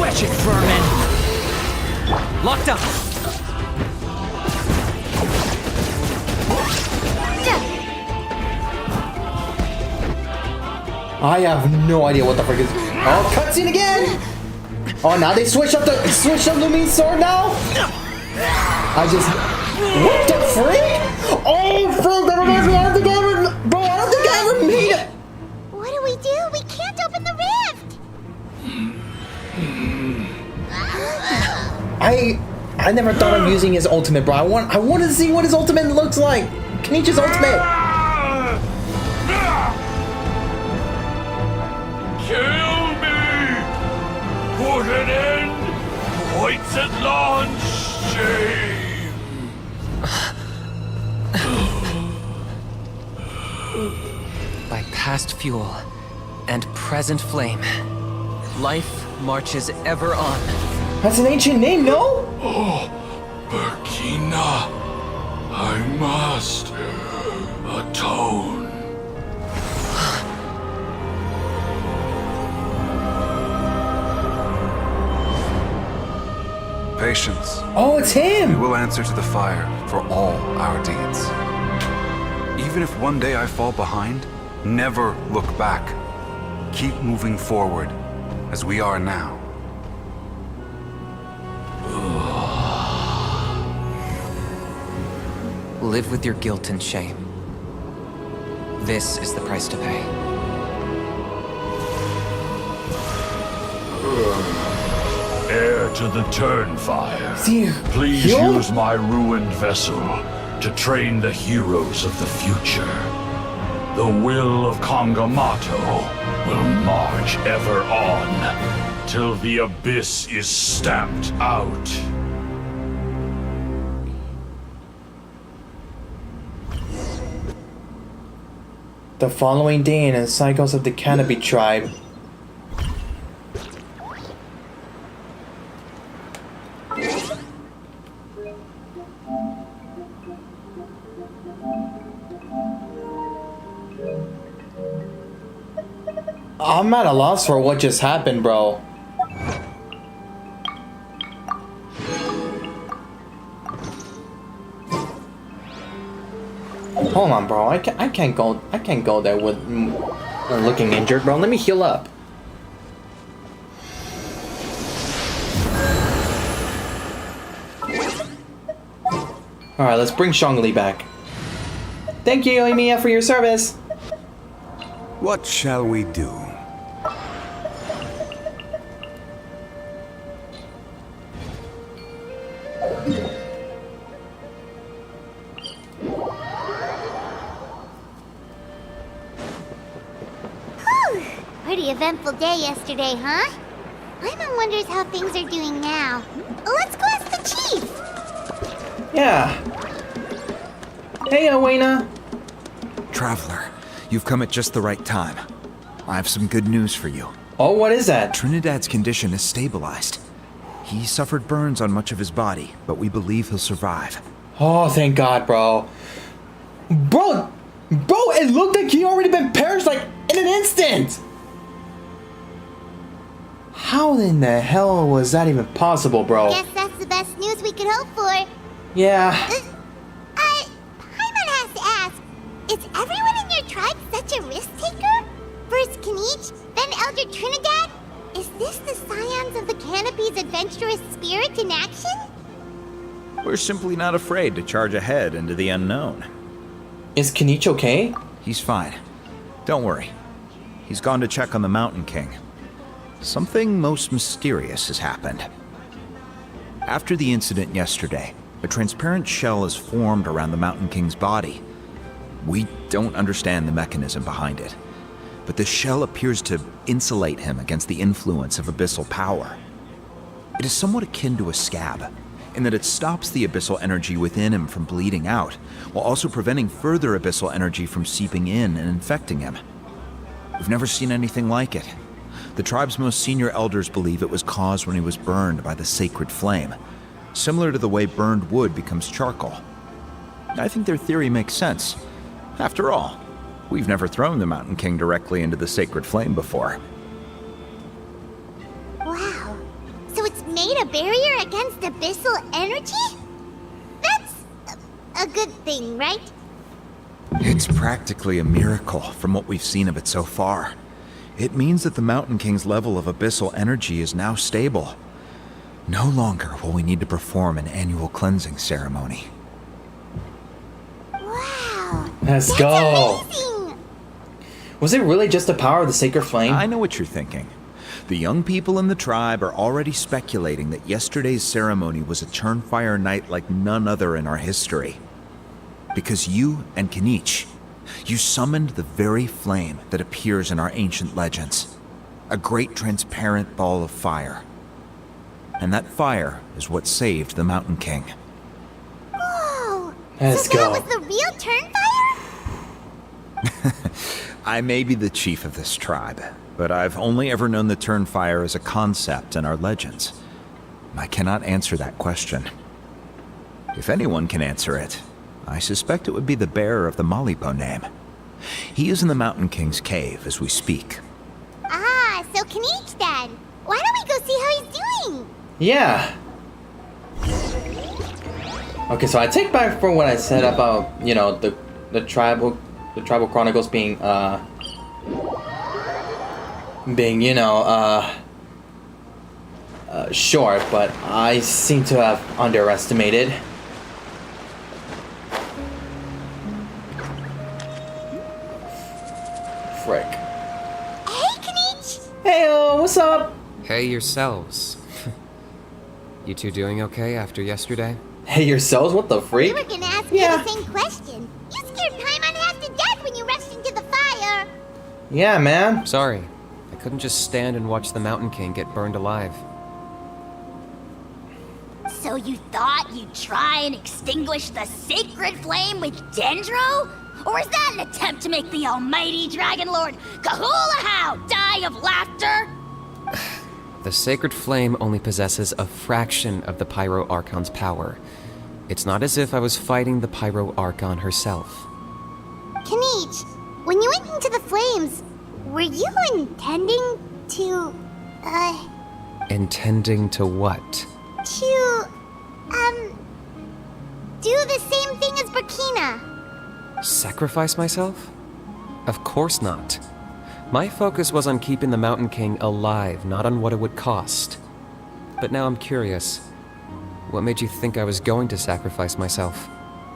Wretched vermin! Locked up! I have no idea what the frick is. Oh, cutscene again! Oh, now they switch up Lumine's sword now? I just... What the frick? Oh, frick! I don't think I ever made it! What do? We can't open the rift! I never thought of using his ultimate, bro. I want to see what his ultimate looks like. Kenichi's ultimate. Kill me! Put an end to Hoytlan's shame! By past fuel and present flame, life marches ever on. That's an ancient name, no? Oh, Burkina, I must atone. Patience. Oh, it's him! We will answer to the fire for all our deeds. Even if one day I fall behind, never look back. Keep moving forward, as we are now. Live with your guilt and shame. This is the price to pay. Heir to the Turnfire, See, please yo? use my ruined vessel to train the heroes of the future. The will of Kangamato will march ever on, till the abyss is stamped out. The following day in the cycles of the Canopy tribe. I'm at a loss for what just happened, bro. Hold on, bro. I can't go there with looking injured, bro. Let me heal up. All right, let's bring Shangli back. Thank you, Emiya, for your service. What shall we do? Pretty eventful day yesterday, huh? Paimon wonders how things are doing now. Let's go ask the chief. Yeah. Hey, Owena. Traveler, you've come at just the right time. I have some good news for you. Oh, what is that? Trinidad's condition is stabilized. He suffered burns on much of his body, but we believe he'll survive. Oh, thank God, bro. Bro, it looked like he already been perished like in an instant. How in the hell was that even possible, bro? Guess that's the best news we could hope for. Yeah. Paimon has to ask, is everyone in your tribe such a risk taker? First Kinich, then Elder Trinidad? Is this the scions of the Canopy's adventurous spirit in action? We're simply not afraid to charge ahead into the unknown. Is Kinich okay? He's fine. Don't worry. He's gone to check on the Mountain King. Something most mysterious has happened. After the incident yesterday, a transparent shell is formed around the Mountain King's body. We don't understand the mechanism behind it, but the shell appears to insulate him against the influence of abyssal power. It is somewhat akin to a scab, in that it stops the abyssal energy within him from bleeding out, while also preventing further abyssal energy from seeping in and infecting him. We've never seen anything like it. The tribe's most senior elders believe it was caused when he was burned by the sacred flame, similar to the way burned wood becomes charcoal. I think their theory makes sense. After all, we've never thrown the Mountain King directly into the sacred flame before. Wow. So it's made a barrier against abyssal energy? That's a good thing, right? It's practically a miracle from what we've seen of it so far. It means that the Mountain King's level of abyssal energy is now stable. No longer will we need to perform an annual cleansing ceremony. Wow. Let's go. Amazing. Was it really just the power of the sacred flame? I know what you're thinking. The young people in the tribe are already speculating that yesterday's ceremony was a Turnfire night like none other in our history. Because you and Kinich, you summoned the very flame that appears in our ancient legends. A great transparent ball of fire. And that fire is what saved the Mountain King. Whoa. Let's so go. that was the real Turnfire? I may be the chief of this tribe, but I've only ever known the Turnfire as a concept in our legends. I cannot answer that question. If anyone can answer it, I suspect it would be the bearer of the Malipo name. He is in the Mountain King's cave as we speak. Ah, so Kinich then. Why don't we go see how he's doing? Yeah. Okay, so I take back for what I said about, you know, the Tribal Chronicles being short, but I seem to have underestimated. Frick. Hey, Kinich! Heyo, what's up? Hey yourselves. You two doing okay after yesterday? Hey yourselves, what the We freak? were gonna ask you the same question. You scared Paimon half to death when you rushed into the fire. Yeah, man. Sorry. I couldn't just stand and watch the Mountain King get burned alive. So you thought you'd try and extinguish the sacred flame with Dendro? Or is that an attempt to make the almighty Dragon Lord Kahulahow die of laughter? The sacred flame only possesses a fraction of the pyroarchon's power. It's not as if I was fighting the pyroarchon herself. Kinich, when you went into the flames, were you intending to, Intending to what? do the same thing as Burkina? Sacrifice myself? Of course not. My focus was on keeping the Mountain King alive, not on what it would cost. But now I'm curious. What made you think I was going to sacrifice myself?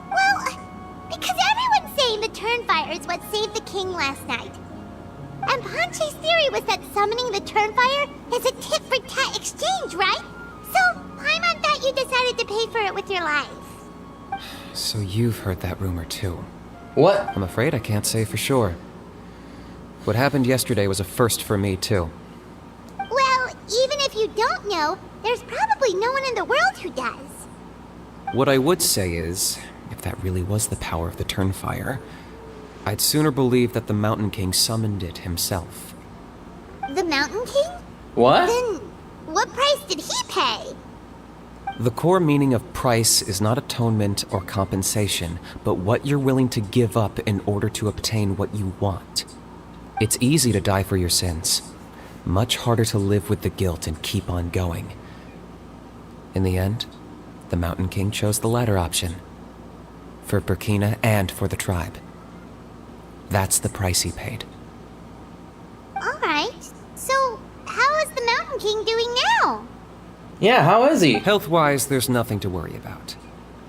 Well, because everyone's saying the Turnfire is what saved the king last night. And Ponche's theory was that summoning the Turnfire is a tit-for-tat exchange, right? So, Paimon thought you decided to pay for it with your life. So you've heard that rumor too. What? I'm afraid I can't say for sure. What happened yesterday was a first for me too. Well, even if you don't know, there's probably no one in the world who does. What I would say is, if that really was the power of the Turnfire, I'd sooner believe that the Mountain King summoned it himself. The Mountain King? What? Then, what price did he pay? The core meaning of price is not atonement or compensation, but what you're willing to give up in order to obtain what you want. It's easy to die for your sins. Much harder to live with the guilt and keep on going. In the end, the Mountain King chose the latter option. For Burkina and for the tribe. That's the price he paid. Alright, so how is the Mountain King doing now? Yeah, how is he? Health-wise, there's nothing to worry about.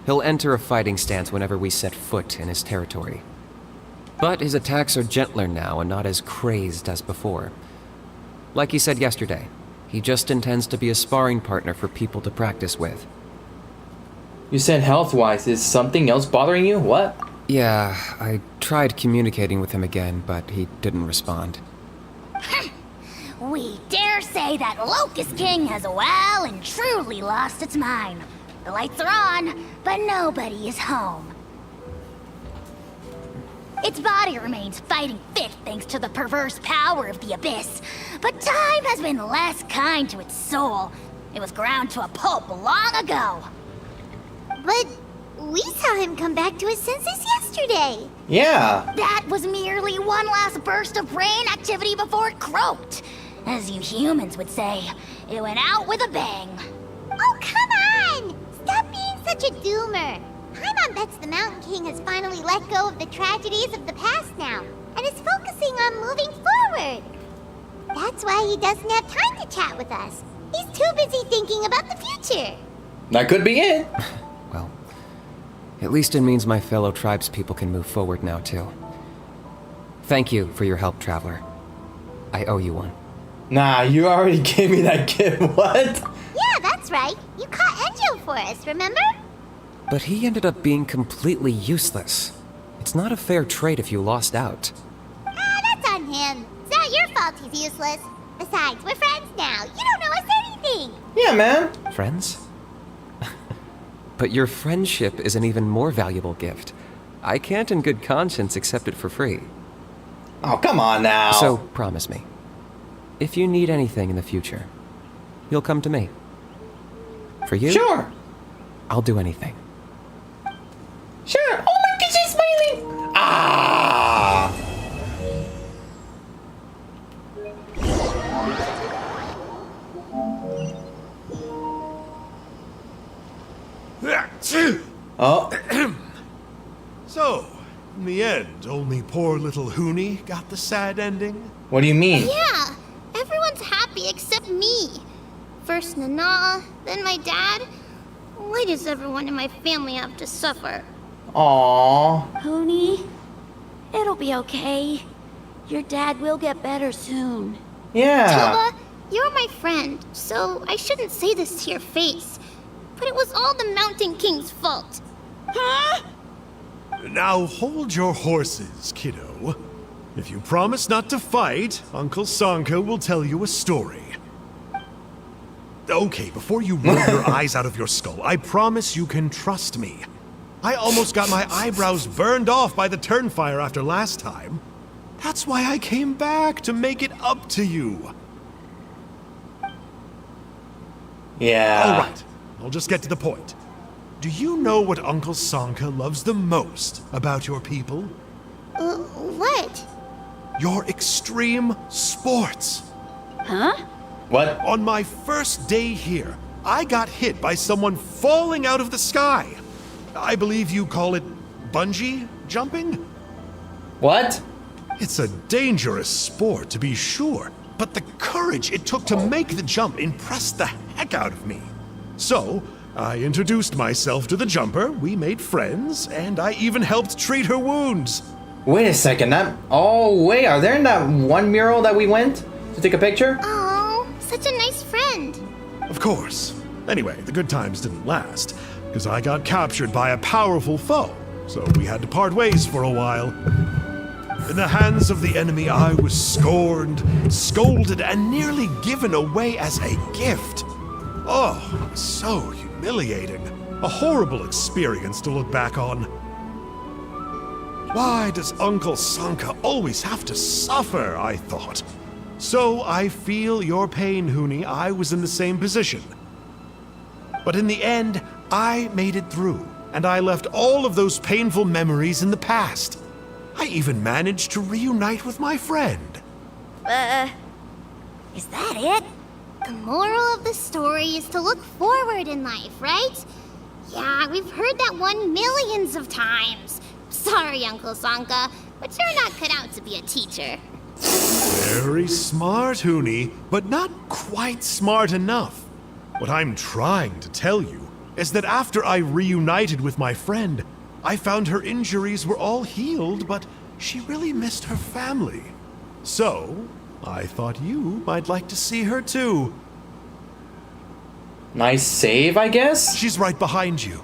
He'll enter a fighting stance whenever we set foot in his territory. But his attacks are gentler now and not as crazed as before. Like he said yesterday, he just intends to be a sparring partner for people to practice with. You said health-wise. Is something else bothering you? What? Yeah, I tried communicating with him again, but he didn't respond. We dare say that Locust King has well and truly lost its mind. The lights are on, but nobody is home. Its body remains fighting fit thanks to the perverse power of the Abyss, but time has been less kind to its soul. It was ground to a pulp long ago. But we saw him come back to his senses yesterday. Yeah. That was merely one last burst of brain activity before it croaked. As you humans would say, it went out with a bang. Oh, come on! Stop being such a doomer. Paimon bets the Mountain King has finally let go of the tragedies of the past now, and is focusing on moving forward. That's why he doesn't have time to chat with us. He's too busy thinking about the future. That could be it. Well, at least it means my fellow tribespeople can move forward now, too. Thank you for your help, Traveler. I owe you one. Nah, you already gave me that gift. What? Yeah, that's right. You caught Enjo for us, remember? But he ended up being completely useless. It's not a fair trade if you lost out. That's on him. It's not your fault he's useless. Besides, we're friends now. You don't know us anything. Yeah, man. Friends? But your friendship is an even more valuable gift. I can't in good conscience accept it for free. Oh, come on now. So, promise me. If you need anything in the future, you'll come to me. For you? Sure. I'll do anything. Sure. Oh my gosh, she's smiling. Ah. Oh. So, in the end, only poor little Hoonie got the sad ending? What do you mean? Yeah, everyone's happy except me. First Nana, then my dad. Why does everyone in my family have to suffer? Aww. Pony, it'll be okay. Your dad will get better soon. Yeah. Tuba, you're my friend, so I shouldn't say this to your face. But it was all the Mountain King's fault. Huh? Now hold your horses, kiddo. If you promise not to fight, Uncle Sanka will tell you a story. Okay, before you roll your eyes out of your skull, I promise you can trust me. I almost got my eyebrows burned off by the Turnfire after last time. That's why I came back, to make it up to you. Yeah. All right, I'll just get to the point. Do you know what Uncle Sanka loves the most about your people? What? Your extreme sports. Huh? What? On my first day here, I got hit by someone falling out of the sky. I believe you call it bungee jumping? What? It's a dangerous sport, to be sure, but the courage it took to make the jump impressed the heck out of me. So, I introduced myself to the jumper, we made friends, and I even helped treat her wounds. Wait a second, oh wait, are there in that one mural that we went to take a picture? Oh, such a nice friend. Of course. Anyway, the good times didn't last, because I got captured by a powerful foe, so we had to part ways for a while. In the hands of the enemy, I was scorned, scolded, and nearly given away as a gift. Oh, it was so humiliating. A horrible experience to look back on. Why does Uncle Sanka always have to suffer, I thought. So I feel your pain, Huni. I was in the same position. But in the end, I made it through, and I left all of those painful memories in the past. I even managed to reunite with my friend. Is that it? The moral of the story is to look forward in life, right? Yeah, we've heard that one millions of times. Sorry, Uncle Sanka, but you're not cut out to be a teacher. Very smart, Huni, but not quite smart enough. What I'm trying to tell you is that after I reunited with my friend, I found her injuries were all healed, but she really missed her family. So, I thought you might like to see her too. Nice save, I guess? She's right behind you.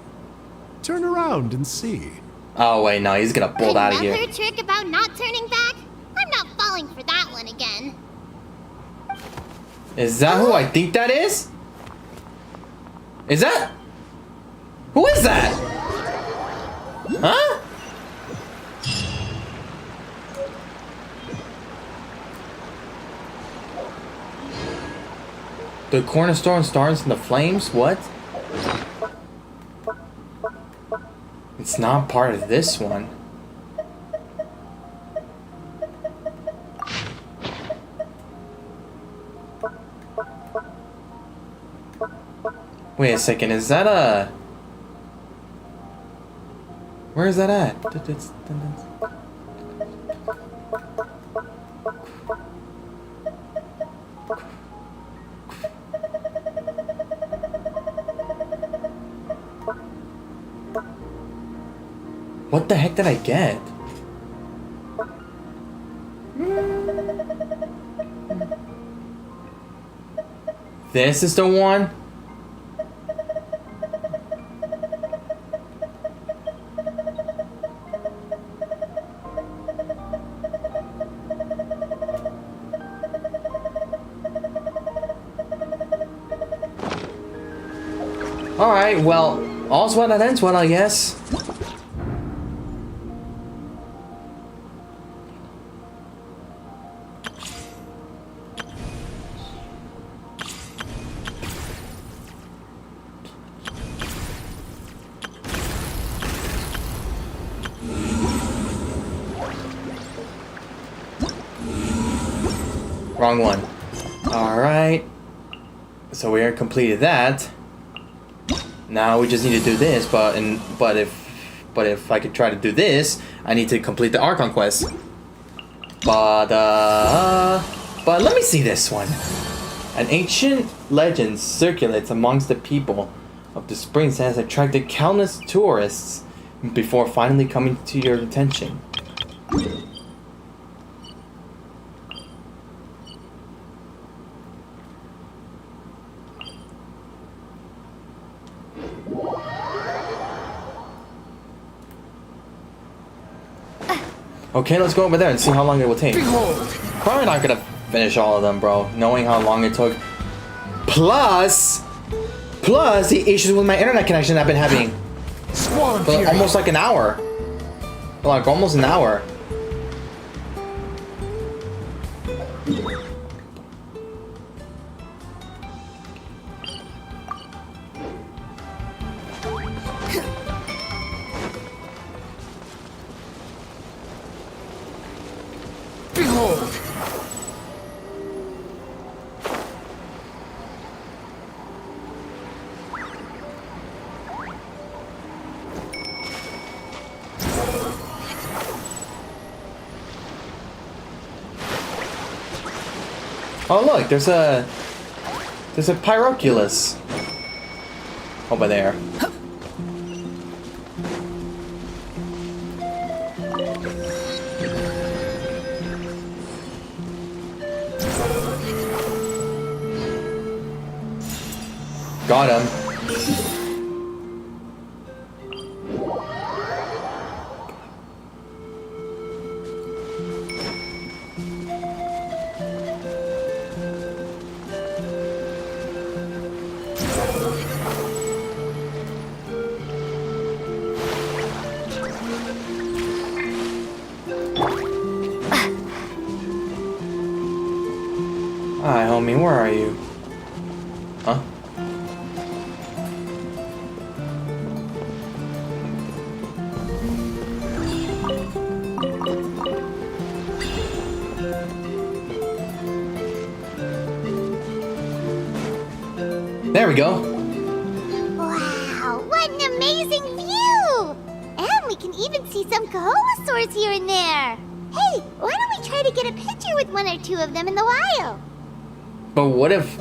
Turn around and see. Oh wait, no, he's gonna pull out of here. Another trick about not turning back? I'm not falling for that one again. Is that who I think that is? Is that? Who is that? Huh? The cornerstone stars in the flames? What? It's not part of this one. Wait a second, is that a... Where is that at? What the heck did I get? This is the one? Alright, well, all's well that ends well, I guess. Wrong one. Alright. So we already completed that. Now we just need to do this, but if I could try to do this, I need to complete the Archon quest. But let me see this one. An ancient legend circulates amongst the people of the springs that has attracted countless tourists before finally coming to your attention. Okay, let's go over there and see how long it will take. Probably not gonna finish all of them, bro. Knowing how long it took. Plus the issues with my internet connection I've been having. For almost like an hour. Like almost an hour. Oh look, there's a pyroculus over there. Got him. Hi, homie, where are you? Huh? There we go. Wow, what an amazing view! And we can even see some Kaholosaurs here and there. Hey, why don't we try to get a picture with one or two of them in the wild? But what if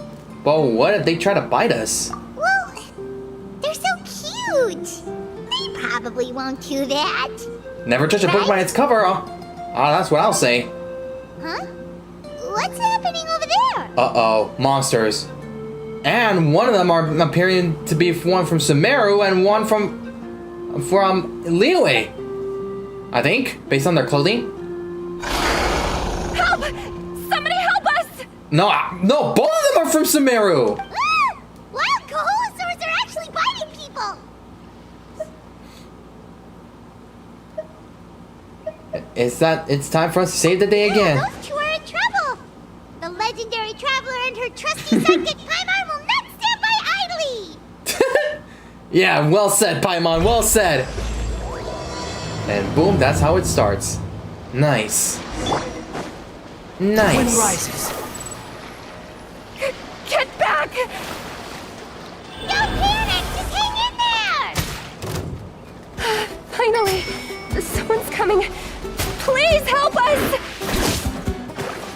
they try to bite us? Well, they're so cute. They probably won't do that. Never touch a book by its cover. That's what I'll say. Huh? What's happening over there? Uh-oh, monsters. And one of them are appearing to be one from Sumeru and one from Liyue. I think, based on their clothing. Help! Somebody help us! No, both of them are from Sumeru. Ah! Wild Kaholosaurs are actually biting people. It's time for us to save the day again. Those two are in trouble. The legendary traveler and her trusty sidekick Paimon will not stand by idly. Yeah, well said, Paimon, well said. And boom, that's how it starts. Nice. Nice. Wind rises. Get back! Don't panic! Just hang in there! Finally! Someone's coming! Please help us!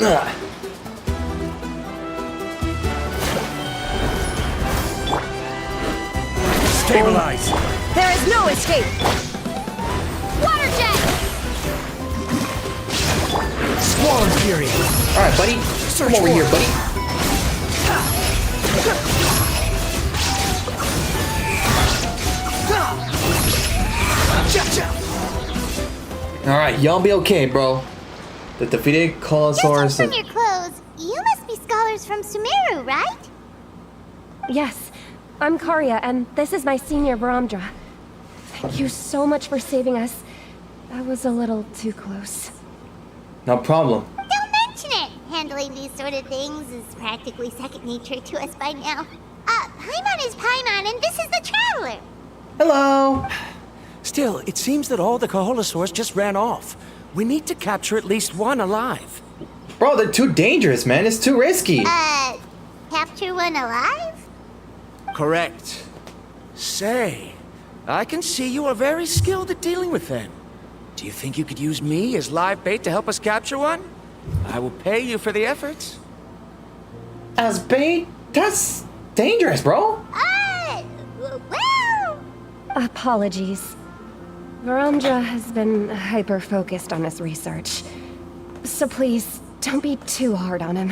Ugh. Stabilize. There is no escape! Water jet! Squall Fury. Alright, buddy. Come over here, buddy. Alright, y'all be okay, bro. The defeated Kaholosaurs. Judging from your clothes, you must be scholars from Sumeru, right? Yes, I'm Karya, and this is my senior Varamdra. Thank you so much for saving us. That was a little too close. No problem. Don't mention it! Handling these sort of things is practically second nature to us by now. Paimon is Paimon, and this is the Traveler! Hello! Still, it seems that all the Kaholosaurs just ran off. We need to capture at least one alive. Bro, they're too dangerous, man. It's too risky. Capture one alive? Correct. Say, I can see you are very skilled at dealing with them. Do you think you could use me as live bait to help us capture one? I will pay you for the efforts. As bait? That's dangerous, bro. Well... Apologies. Varamdra has been hyper-focused on his research. So please, don't be too hard on him.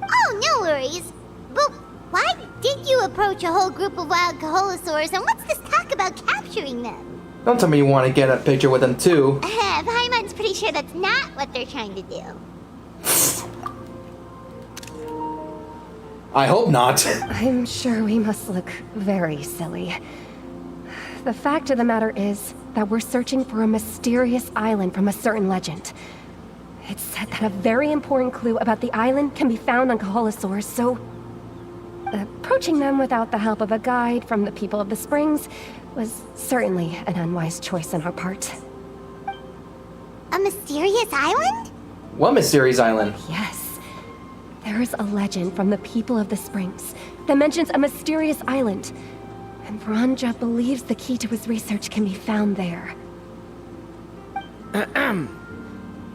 Oh, no worries. But why did you approach a whole group of wild Kaholosaurs, and what's this talk about capturing them? Don't tell me you want to get a picture with them, too. Paimon's pretty sure that's not what they're trying to do. I hope not. I'm sure we must look very silly. The fact of the matter is that we're searching for a mysterious island from a certain legend. It's said that a very important clue about the island can be found on Kaholosaurs, so... approaching them without the help of a guide from the people of the Springs was certainly an unwise choice on our part. A mysterious island? What mysterious island? Yes. There is a legend from the people of the Springs that mentions a mysterious island. And Varamdra believes the key to his research can be found there.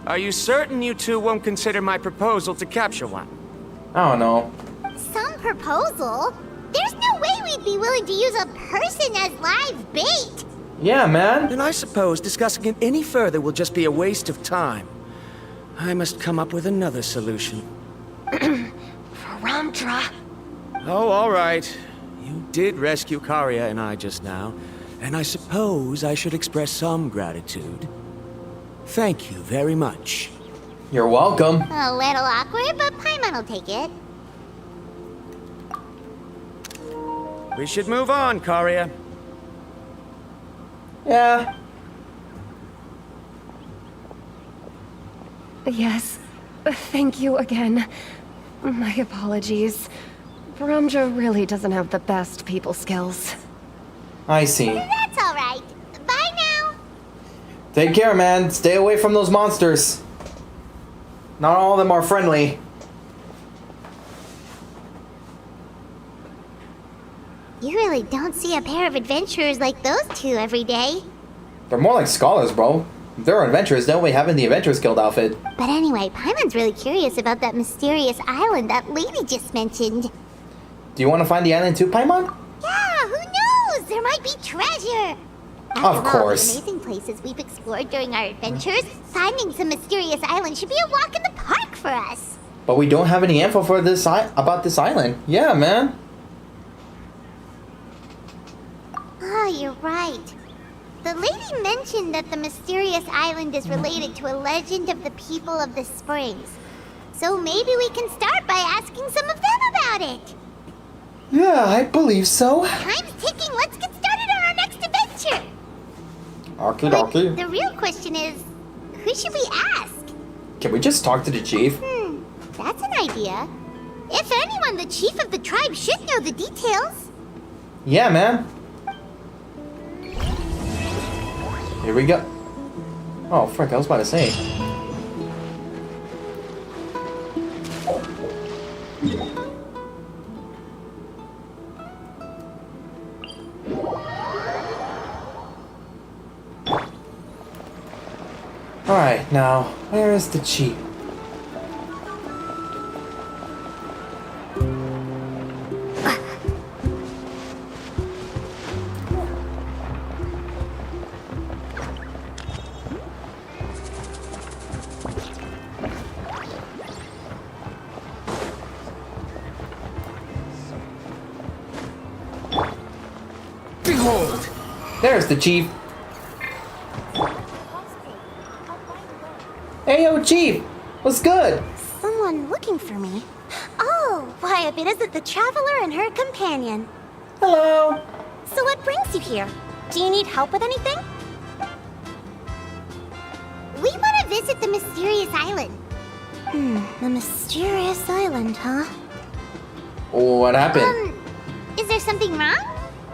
Are you certain you two won't consider my proposal to capture one? I don't know. Some proposal? There's no way we'd be willing to use a person as live bait. Yeah, man. Then I suppose discussing it any further will just be a waste of time. I must come up with another solution. Ramdra. Oh, all right. You did rescue Karia and I just now, and I suppose I should express some gratitude. Thank you very much. You're welcome. A little awkward, but Paimon will take it. We should move on, Karia. Yeah. Yes. Thank you again. My apologies. Ramdra really doesn't have the best people skills. I see. That's all right. Bye now. Take care, man. Stay away from those monsters. Not all of them are friendly. You really don't see a pair of adventurers like those two every day. They're more like scholars, bro. If they're adventurers, they'll be having the Adventurers Guild outfit. But anyway, Paimon's really curious about that mysterious island that lady just mentioned. Do you want to find the island too, Paimon? Yeah, who knows? There might be treasure. Of course. All the amazing places we've explored during our adventures, finding some mysterious island should be a walk in the park for us. But we don't have any info for this about this island. Yeah, man. Oh, you're right. The lady mentioned that the mysterious island is related to a legend of the people of the springs. So maybe we can start by asking some of them about it. Yeah, I believe so. Time's ticking. Let's get started on our next adventure. Okie dokie. The real question is, who should we ask? Can we just talk to the chief? That's an idea. If anyone, the chief of the tribe should know the details. Yeah, man. Here we go. Oh, frick, I was about to say. Alright, now, where is the chief? Behold! There's the chief. Hey, yo, chief! What's good? Someone looking for me. Oh, why, if it isn't the traveler and her companion. Hello. So what brings you here? Do you need help with anything? We want to visit the mysterious island. The mysterious island, huh? What happened? Is there something wrong?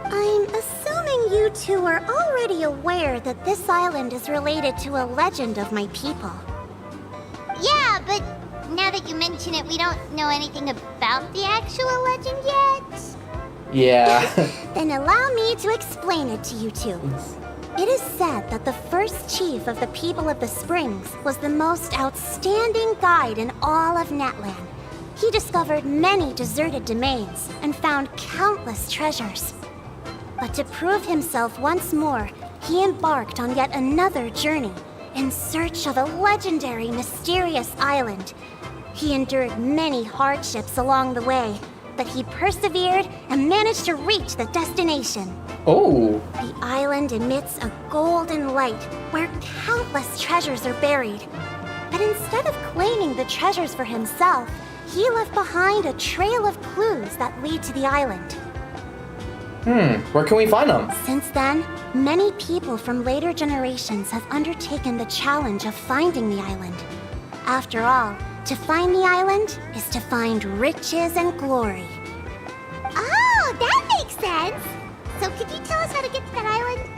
I'm assuming you two are already aware that this island is related to a legend of my people. Yeah, but now that you mention it, we don't know anything about the actual legend yet. Yeah. Then allow me to explain it to you two. It is said that the first chief of the people of the Springs was the most outstanding guide in all of Natlan. He discovered many deserted domains and found countless treasures. But to prove himself once more, he embarked on yet another journey in search of a legendary, mysterious island. He endured many hardships along the way, but he persevered and managed to reach the destination. Oh. The island emits a golden light where countless treasures are buried. But instead of claiming the treasures for himself, he left behind a trail of clues that lead to the island. Where can we find them? Since then, many people from later generations have undertaken the challenge of finding the island. After all, to find the island is to find riches and glory. Oh, that makes sense! So could you tell us how to get to that island?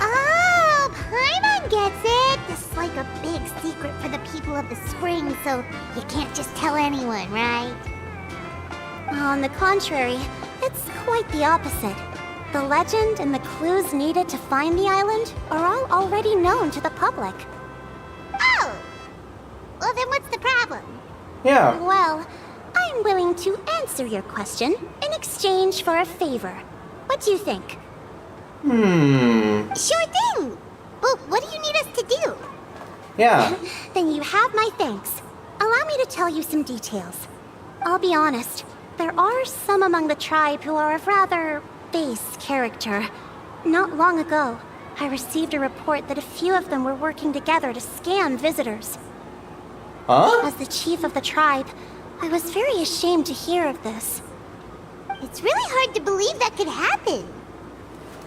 Oh, Paimon gets it! This is like a big secret for the people of the spring, so you can't just tell anyone, right? On the contrary, it's quite the opposite. The legend and the clues needed to find the island are all already known to the public. Oh! Well, then what's the problem? Yeah. Well, I'm willing to answer your question in exchange for a favor. What do you think? Sure thing. But what do you need us to do? Yeah. Then you have my thanks. Allow me to tell you some details. I'll be honest, there are some among the tribe who are of rather base character. Not long ago, I received a report that a few of them were working together to scam visitors. Huh? As the chief of the tribe, I was very ashamed to hear of this. It's really hard to believe that could happen.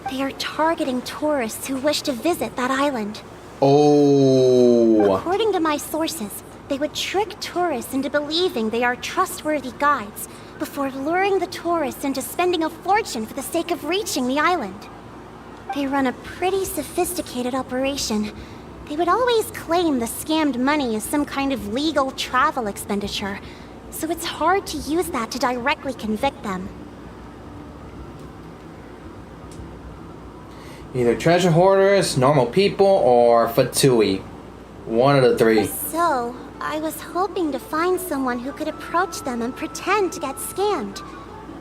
They are targeting tourists who wish to visit that island. Oh. According to my sources, they would trick tourists into believing they are trustworthy guides before luring the tourists into spending a fortune for the sake of reaching the island. They run a pretty sophisticated operation. They would always claim the scammed money is some kind of legal travel expenditure, so it's hard to use that to directly convict them. Either treasure hoarders, normal people, or Fatui. One of the three. So, I was hoping to find someone who could approach them and pretend to get scammed.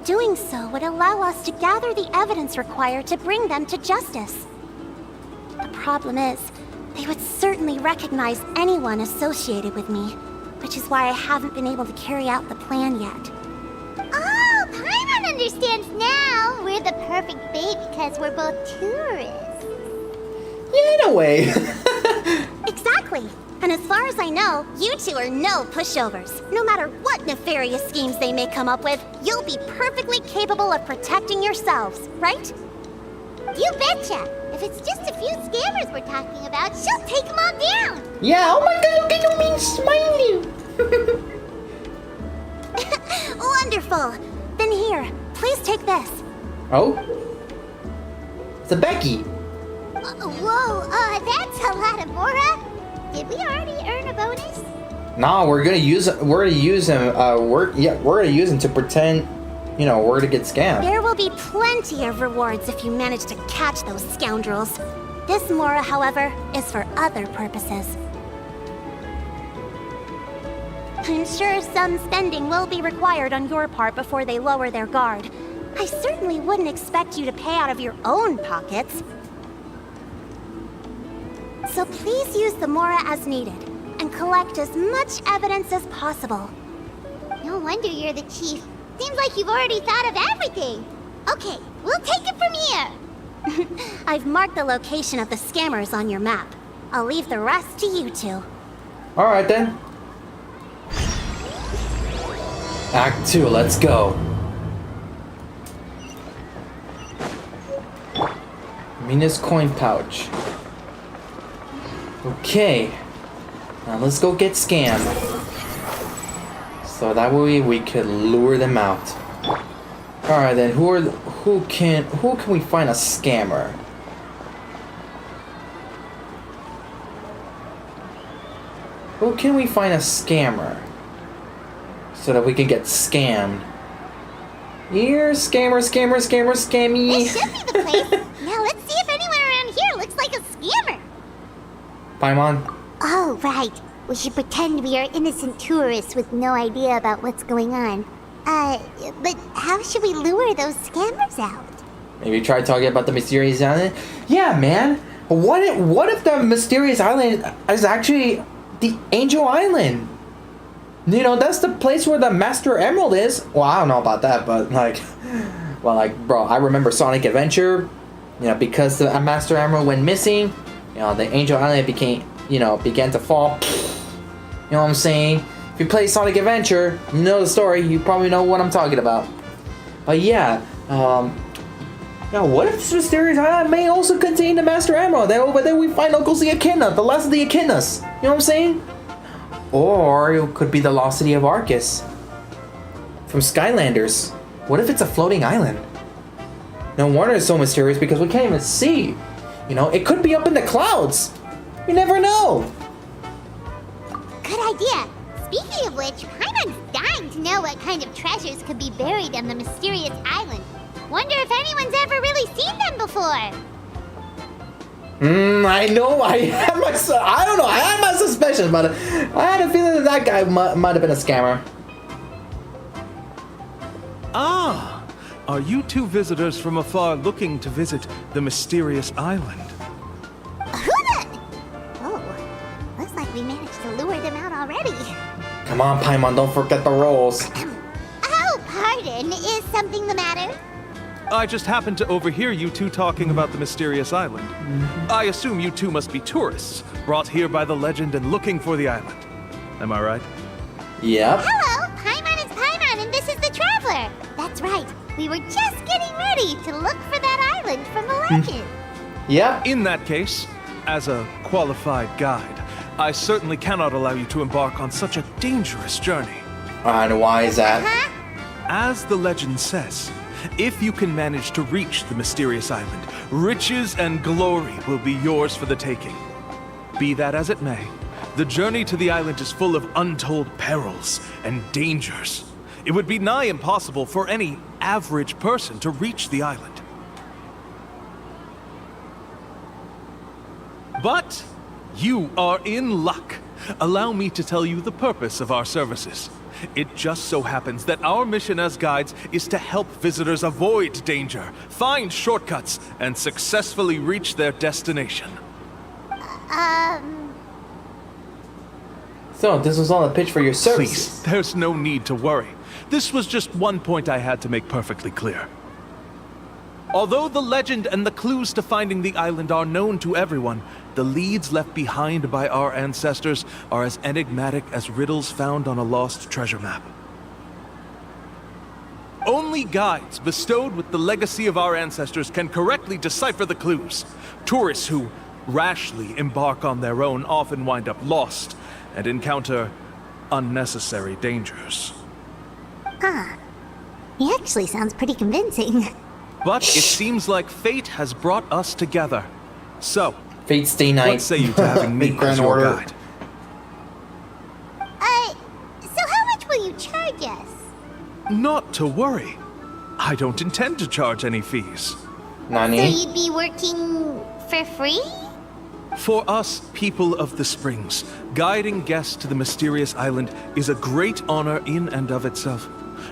Doing so would allow us to gather the evidence required to bring them to justice. The problem is, they would certainly recognize anyone associated with me, which is why I haven't been able to carry out the plan yet. Oh, Paimon understands now. We're the perfect bait because we're both tourists. Yeah, in a way. Exactly. And as far as I know, you two are no pushovers. No matter what nefarious schemes they may come up with, you'll be perfectly capable of protecting yourselves, right? You betcha. If it's just a few scammers we're talking about, she'll take them all down. Yeah, oh my god, look at you mean smiley. Wonderful. Then here, please take this. Oh? It's a Becky. Whoa, that's a lot of Mora. Did we already earn a bonus? No, we're gonna use him. We're gonna use him to pretend, you know, we're gonna get scammed. There will be plenty of rewards if you manage to catch those scoundrels. This Mora, however, is for other purposes. I'm sure some spending will be required on your part before they lower their guard. I certainly wouldn't expect you to pay out of your own pockets. So please use the Mora as needed, and collect as much evidence as possible. No wonder you're the chief. Seems like you've already thought of everything. Okay, we'll take it from here. I've marked the location of the scammers on your map. I'll leave the rest to you two. Alright then. Act 2, let's go. Mina's coin pouch. Okay. Now let's go get scammed. So that way we could lure them out. Alright then, who can we find a scammer? Who can we find a scammer? So that we can get scammed. Here, scammer, scammy. This should be the place. Now let's see if anyone around here looks like a scammer. Paimon? Oh, right. We should pretend we are innocent tourists with no idea about what's going on. But how should we lure those scammers out? Maybe try talking about the mysterious island? Yeah, man. What if the mysterious island is actually the Angel Island? You know, that's the place where the Master Emerald is. Well, I don't know about that, but bro, I remember Sonic Adventure. You know, because the Master Emerald went missing, you know, the Angel Island began to fall. You know what I'm saying? If you play Sonic Adventure, you know the story. You probably know what I'm talking about. But yeah, what if this mysterious island may also contain the Master Emerald? Then we find Uncle the Echidna, the last of the Echidnas. You know what I'm saying? Or it could be the lost city of Arcus from Skylanders. What if it's a floating island? No wonder it's so mysterious because we can't even see. You know, it could be up in the clouds. You never know. Good idea. Speaking of which, Paimon's dying to know what kind of treasures could be buried on the mysterious island. Wonder if anyone's ever really seen them before. I know. I don't know. I had my suspicions, but I had a feeling that guy might have been a scammer. Ah, are you two visitors from afar looking to visit the mysterious island? Oh, looks like we managed to lure them out already. Come on, Paimon, don't forget the rolls. Oh, pardon. Is something the matter? I just happened to overhear you two talking about the mysterious island. I assume you two must be tourists, brought here by the legend and looking for the island. Am I right? Yep. Hello, Paimon is Paimon, and this is the Traveler. That's right. We were just getting ready to look for that island from the legend. Yep. In that case, as a qualified guide, I certainly cannot allow you to embark on such a dangerous journey. And why is that? As the legend says, if you can manage to reach the mysterious island, riches and glory will be yours for the taking. Be that as it may, the journey to the island is full of untold perils and dangers. It would be nigh impossible for any average person to reach the island. But you are in luck. Allow me to tell you the purpose of our services. It just so happens that our mission as guides is to help visitors avoid danger, find shortcuts, and successfully reach their destination. So, this was all a pitch for your services. Please, there's no need to worry. This was just one point I had to make perfectly clear. Although the legend and the clues to finding the island are known to everyone, the leads left behind by our ancestors are as enigmatic as riddles found on a lost treasure map. Only guides bestowed with the legacy of our ancestors can correctly decipher the clues. Tourists who rashly embark on their own often wind up lost and encounter unnecessary dangers. He actually sounds pretty convincing. But it seems like fate has brought us together. So, Fate's Day Night. what say you to having me as your guide? So how much will you charge us? Not to worry. I don't intend to charge any fees. Nani? So you'd be working for free? For us, people of the Springs, guiding guests to the mysterious island is a great honor in and of itself,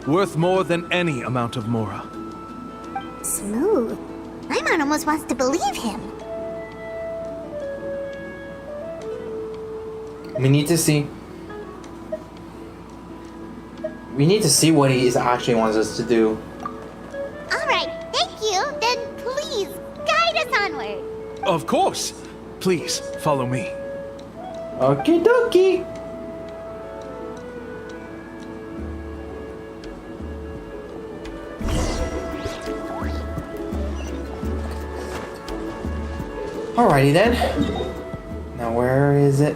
worth more than any amount of mora. Smooth. Paimon almost wants to believe him. We need to see what he actually wants us to do. Alright, thank you. Then please, guide us onward. Of course. Please, follow me. Okie dokie. Alrighty then. Now where is it?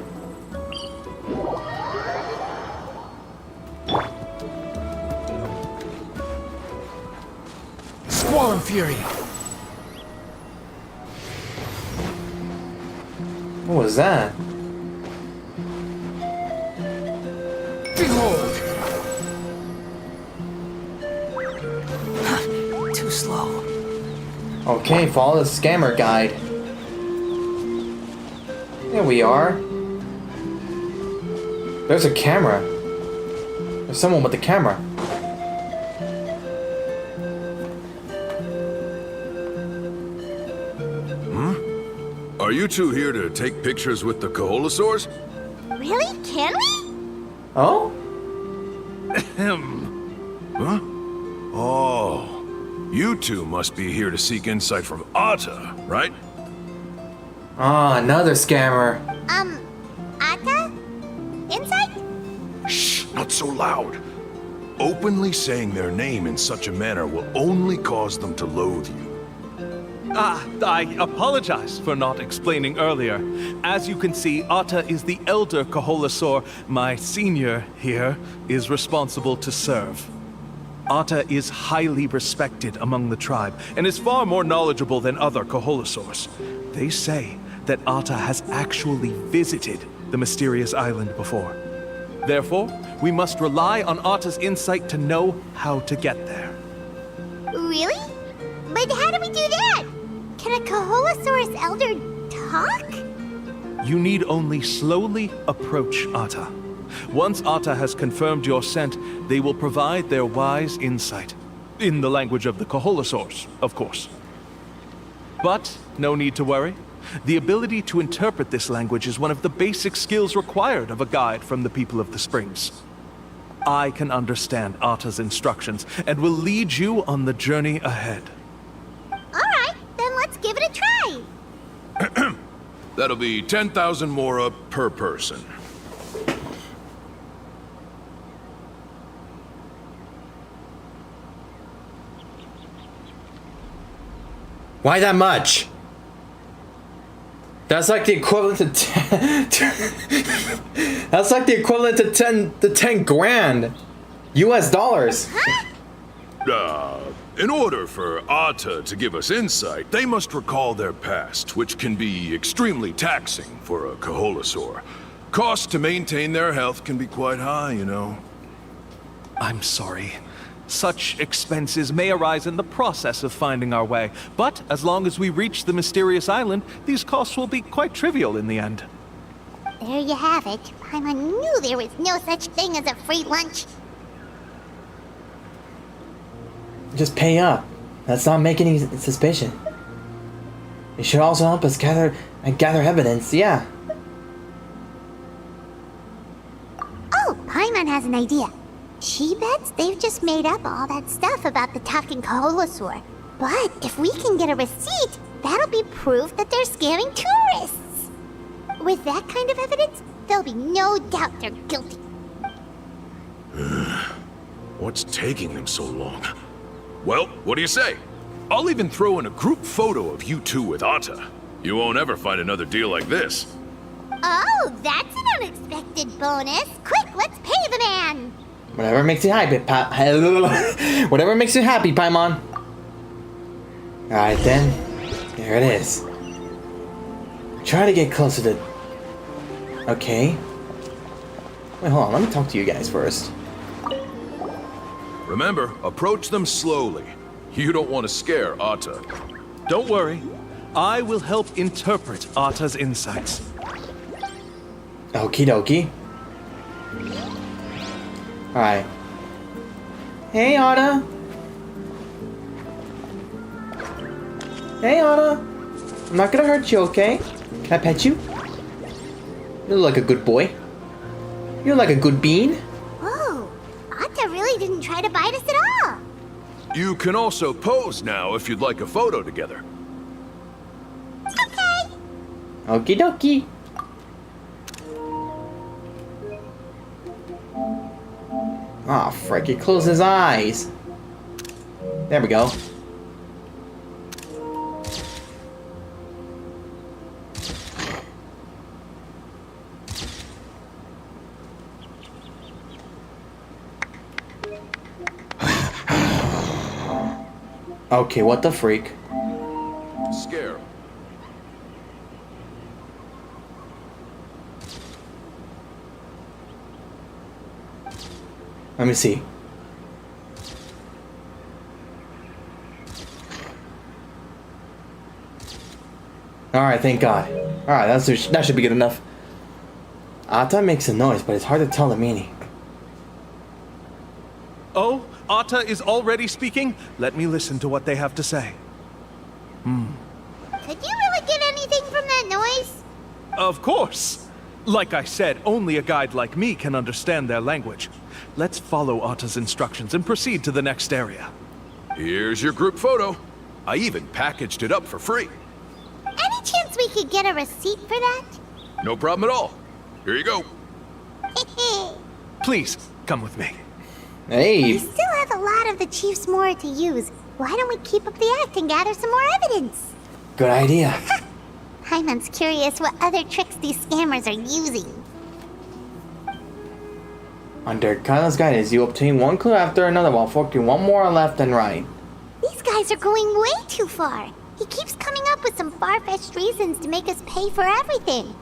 Squall and Fury. What was that? Behold! Too slow. Okay, follow the scammer guide. There we are. There's a camera. There's someone with the camera. Are you two here to take pictures with the Koholosaurs? Really? Can we? Oh? Huh? Oh. You two must be here to seek insight from Atta, right? Ah, another scammer. Atta? Insight? Shh, not so loud. Openly saying their name in such a manner will only cause them to loathe you. I apologize for not explaining earlier. As you can see, Atta is the elder Koholosaur. My senior here is responsible to serve. Atta is highly respected among the tribe and is far more knowledgeable than other Koholosaurs. They say that Atta has actually visited the mysterious island before. Therefore, we must rely on Atta's insight to know how to get there. Really? But how do we do that? Can a Koholosaurus elder talk? You need only slowly approach Atta. Once Atta has confirmed your scent, they will provide their wise insight. In the language of the Koholosaurs, of course. But no need to worry. The ability to interpret this language is one of the basic skills required of a guide from the people of the Springs. I can understand Atta's instructions and will lead you on the journey ahead. Alright, then let's give it a try. That'll be 10,000 mora per person. Why that much? That's like the equivalent to 10. That's like the equivalent to 10 grand US dollars. In order for Atta to give us insight, they must recall their past, which can be extremely taxing for a Koholosaur. Costs to maintain their health can be quite high, you know. I'm sorry. Such expenses may arise in the process of finding our way, but as long as we reach the mysterious island, these costs will be quite trivial in the end. There you have it. Paimon knew there was no such thing as a free lunch. Just pay up. Let's not make any suspicion. It should also help us gather evidence, yeah. Oh, Paimon has an idea. She bets they've just made up all that stuff about the talking Koholosaur. But if we can get a receipt, that'll be proof that they're scamming tourists. With that kind of evidence, there'll be no doubt they're guilty. What's taking them so long? Well, what do you say? I'll even throw in a group photo of you two with Atta. You won't ever find another deal like this. Oh, that's an unexpected bonus. Quick, let's pay the man. Whatever makes you happy, whatever makes you happy, Paimon. Alright then, there it is. Try to get closer to... Okay. Wait, hold on, let me talk to you guys first. Remember, approach them slowly. You don't want to scare Atta. Don't worry. I will help interpret Atta's insights. Okie dokie. Alright. Hey, Atta. Hey, Atta. I'm not gonna hurt you, okay? Can I pet you? You look like a good boy. You look like a good bean. Whoa, Atta really didn't try to bite us at all. You can also pose now if you'd like a photo together. Okay. Okie dokie. Ah, frick, he closed his eyes. There we go. Okay, what the freak? Scare. Let me see. Alright, thank God. Alright, that should be good enough. Atta makes a noise, but it's hard to tell the meaning. Oh, Atta is already speaking? Let me listen to what they have to say. Could you really get anything from that noise? Of course. Like I said, only a guide like me can understand their language. Let's follow Atta's instructions and proceed to the next area. Here's your group photo. I even packaged it up for free. Any chance we could get a receipt for that? No problem at all. Here you go. Please, come with me. Hey. We still have a lot of the Chief's Mora to use. Why don't we keep up the act and gather some more evidence? Good idea. Paimon's curious what other tricks these scammers are using. Under Kyla's guidance, you obtain one clue after another while focusing one more left and right. These guys are going way too far. He keeps coming up with some far-fetched reasons to make us pay for everything.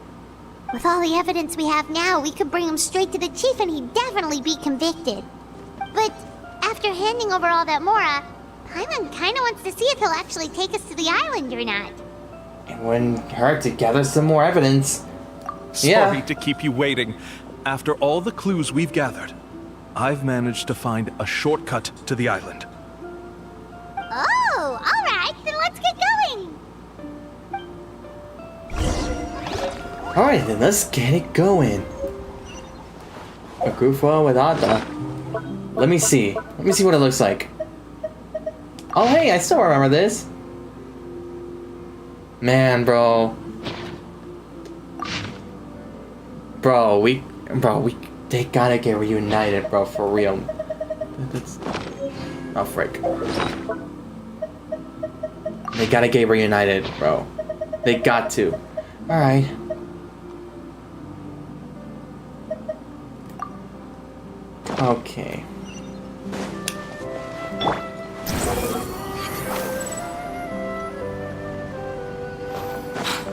With all the evidence we have now, we could bring him straight to the chief and he'd definitely be convicted. But after handing over all that Mora, Paimon kinda wants to see if he'll actually take us to the island or not. It wouldn't hurt to gather some more evidence. Sorry to keep you waiting. After all the clues we've gathered, I've managed to find a shortcut to the island. Oh, alright, then let's get going. Alright, then let's get it going. A Grufo with Ada. Let me see. Let me see what it looks like. Oh, hey, I still remember this. Man, bro. Bro, they gotta get reunited, bro, for real. That's... Oh, frick. They gotta get reunited, bro. They got to. Alright. Okay.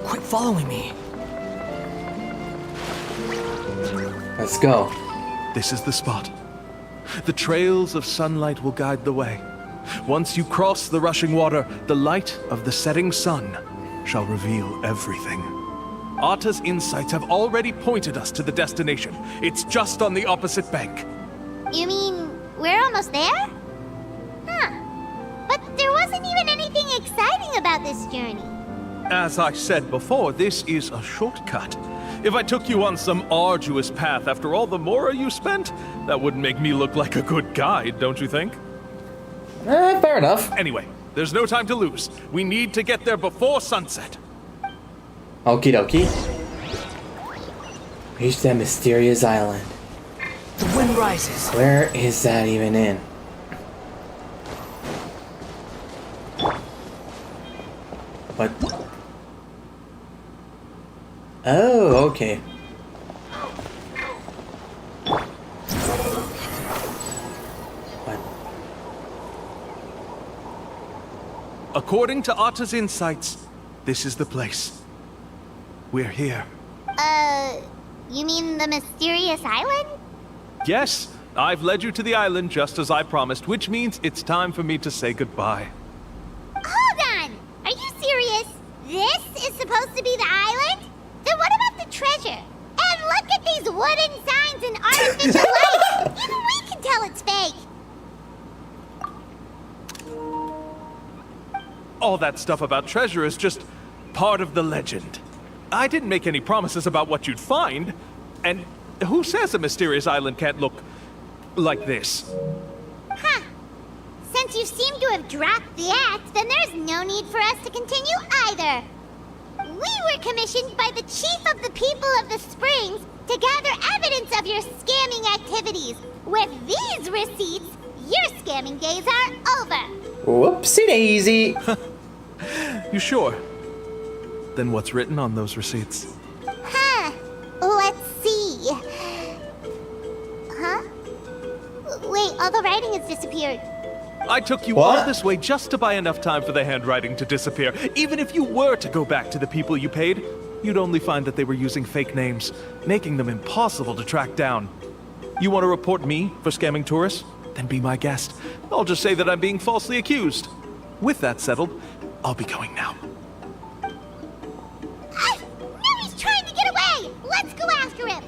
Quit following me. Let's go. This is the spot. The trails of sunlight will guide the way. Once you cross the rushing water, the light of the setting sun shall reveal everything. Ata's insights have already pointed us to the destination. It's just on the opposite bank. You mean we're almost there? Huh. But there wasn't even anything exciting about this journey. As I said before, this is a shortcut. If I took you on some arduous path after all the mora you spent, that wouldn't make me look like a good guide, don't you think? Fair enough. Anyway, there's no time to lose. We need to get there before sunset. Okie dokie. Reach that mysterious island. The wind rises. Where is that even in? What? Oh, okay. What? According to Ata's insights, this is the place. We're here. You mean the mysterious island? Yes, I've led you to the island just as I promised, which means it's time for me to say goodbye. Hold on! Are you serious? This is supposed to be the island? Then what about the treasure? And look at these wooden signs and artificial lights! Even we can tell it's fake! All that stuff about treasure is just part of the legend. I didn't make any promises about what you'd find, and who says a mysterious island can't look like this? Huh. Since you seem to have dropped the act, then there's no need for us to continue either. We were commissioned by the chief of the people of the Springs to gather evidence of your scamming activities. With these receipts, your scamming days are over. Whoopsie daisy. You sure? Then what's written on those receipts? Huh. Let's see. Huh? Wait, all the writing has disappeared. I took you all this way just to buy enough time for the handwriting to disappear. Even if you were to go back to the people you paid, you'd only find that they were using fake names, making them impossible to track down. You want to report me for scamming tourists? Then be my guest. I'll just say that I'm being falsely accused. With that settled, I'll be going now. Now he's trying to get away! Let's go after him!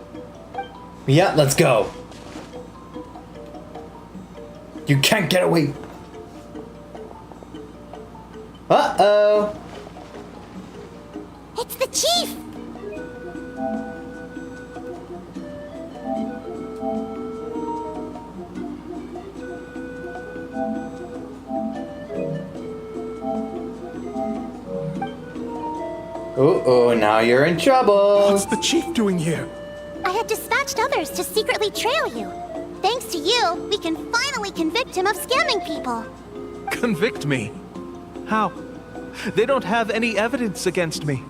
Yeah, let's go. You can't get away. Uh-oh. It's the chief! Uh-oh, now you're in trouble. What's the chief doing here? I had dispatched others to secretly trail you. Thanks to you, we can finally convict him of scamming people. Convict me? How? They don't have any evidence against me.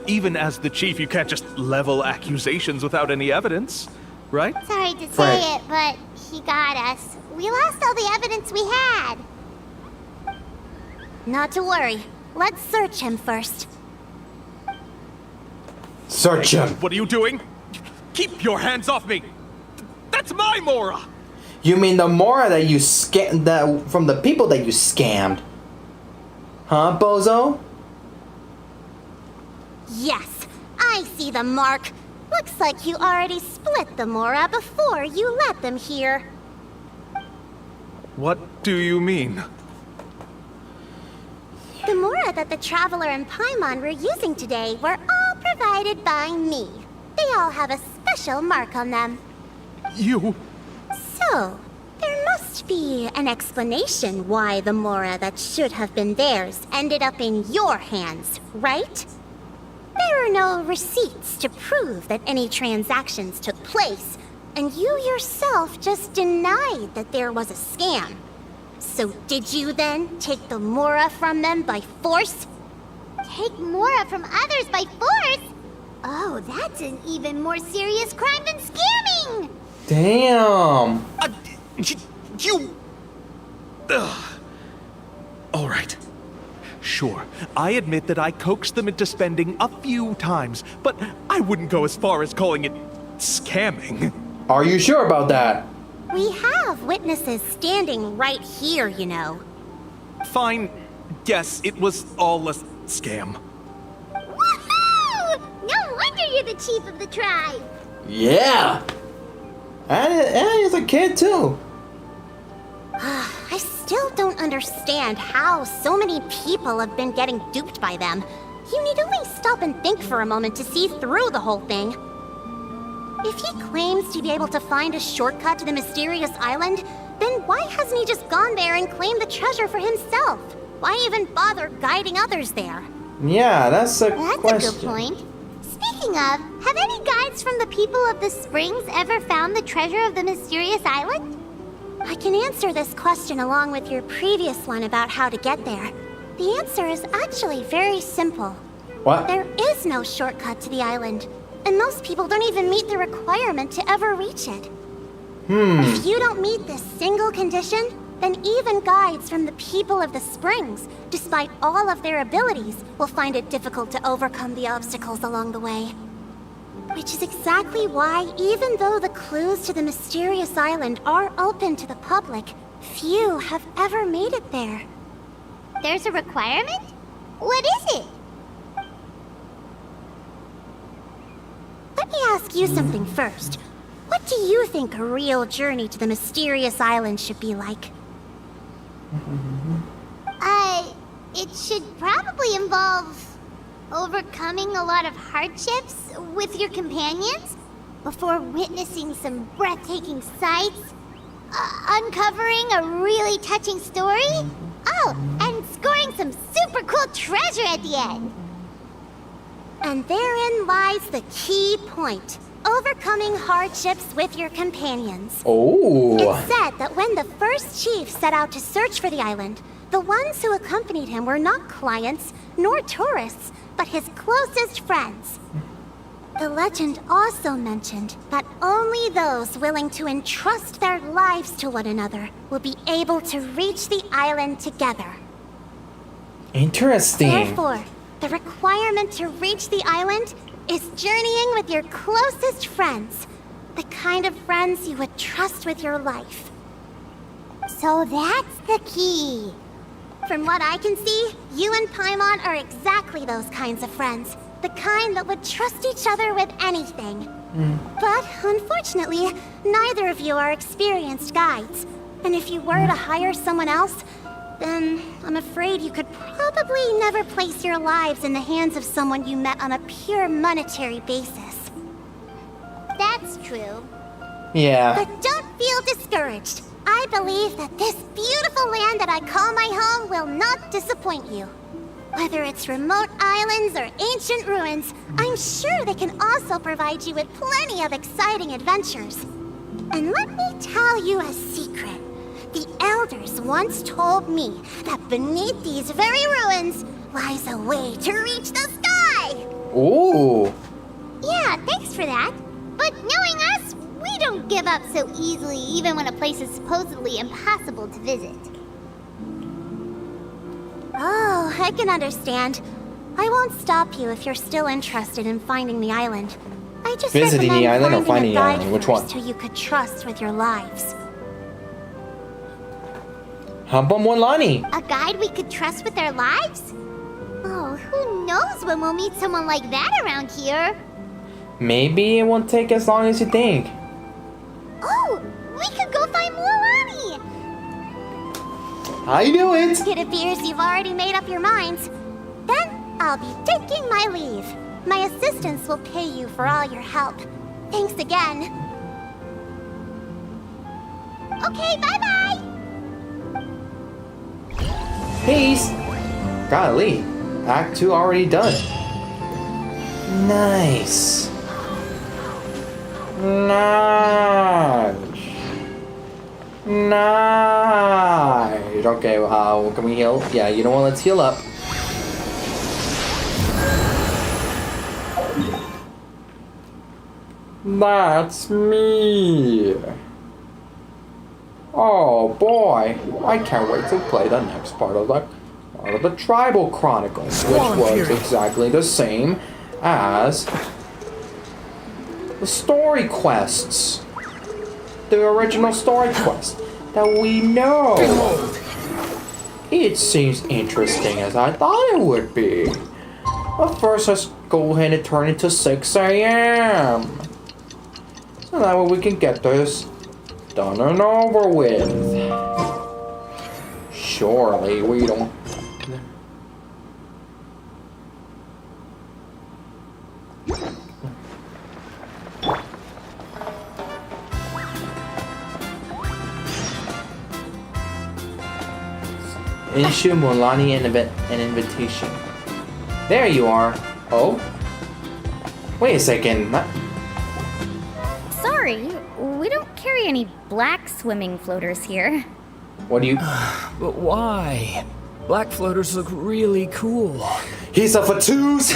Even as the chief, you can't just level accusations without any evidence, right? Sorry to say it, but he got us. We lost all the evidence we had. Not to worry. Let's search him first. Search him. What are you doing? Keep your hands off me! That's my Mora! You mean the Mora that you scammed, from the people that you scammed? Huh, bozo? Yes, I see the mark. Looks like you already split the Mora before you let them here. What do you mean? The Mora that the Traveler and Paimon were using today were all provided by me. They all have a special mark on them. You... So, there must be an explanation why the Mora that should have been theirs ended up in your hands, right? There are no receipts to prove that any transactions took place, and you yourself just denied that there was a scam. So did you then take the Mora from them by force? Take Mora from others by force? Oh, that's an even more serious crime than scamming! Damn. You... All right. Sure, I admit that I coaxed them into spending a few times, but I wouldn't go as far as calling it scamming. Are you sure about that? We have witnesses standing right here, you know. Fine. Yes, it was all a scam. Woohoo! No wonder you're the chief of the tribe! Yeah. And he's a kid too. I still don't understand how so many people have been getting duped by them. You need only stop and think for a moment to see through the whole thing. If he claims to be able to find a shortcut to the mysterious island, then why hasn't he just gone there and claimed the treasure for himself? Why even bother guiding others there? Yeah, that's a question. That's a good point. Speaking of, have any guides from the people of the springs ever found the treasure of the mysterious island? I can answer this question along with your previous one about how to get there. The answer is actually very simple. What? There is no shortcut to the island, and most people don't even meet the requirement to ever reach it. If you don't meet this single condition, then even guides from the people of the springs, despite all of their abilities, will find it difficult to overcome the obstacles along the way. Which is exactly why, even though the clues to the mysterious island are open to the public, few have ever made it there. There's a requirement? What is it? Let me ask you something first. What do you think a real journey to the mysterious island should be like? It should probably involve overcoming a lot of hardships with your companions before witnessing some breathtaking sights, uncovering a really touching story, and scoring some super cool treasure at the end. And therein lies the key point. Overcoming hardships with your companions. Oh. It's said that when the first chief set out to search for the island, the ones who accompanied him were not clients nor tourists, but his closest friends. The legend also mentioned that only those willing to entrust their lives to one another will be able to reach the island together. Interesting. Therefore, the requirement to reach the island is journeying with your closest friends. The kind of friends you would trust with your life. So that's the key. From what I can see, you and Paimon are exactly those kinds of friends. The kind that would trust each other with anything. But, unfortunately, neither of you are experienced guides. And if you were to hire someone else, then I'm afraid you could probably never place your lives in the hands of someone you met on a pure monetary basis. That's true. Yeah. But don't feel discouraged. I believe that this beautiful land that I call my home will not disappoint you. Whether it's remote islands or ancient ruins, I'm sure they can also provide you with plenty of exciting adventures. And let me tell you a secret. The elders once told me that beneath these very ruins lies a way to reach the sky! Ooh. Yeah, thanks for that. But knowing us, we don't give up so easily even when a place is supposedly impossible to visit. Oh, I can understand. I won't stop you if you're still interested in finding the island. I just Visiting recommend the island or finding finding a the guide island? Which first one? who you could trust with your lives. How about Molani? A guide we could trust with our lives? Oh, who knows when we'll meet someone like that around here? Maybe it won't take as long as you think. Oh, we could go find Mualani! I knew it! It appears you've already made up your minds. Then I'll be taking my leave. My assistants will pay you for all your help. Thanks again. Okay, bye-bye! Peace! Golly, Act 2 already done. Nice. Nice. Nice. Okay, can we heal? Yeah, you know what? Let's heal up. That's me. Oh boy, I can't wait to play the next part of the Tribal Chronicles, which was exactly the same as the story quests. The original story quest that we know. It seems interesting as I thought it would be. But first, let's go ahead and turn it to 6 a.m. So that way we can get this done and over with. Surely we don't. Issue Mualani an invitation. There you are. Oh? Wait a second. Sorry, we don't carry any black swimming floaters here. What do you... But why? Black floaters look really cool. He's a fatooz!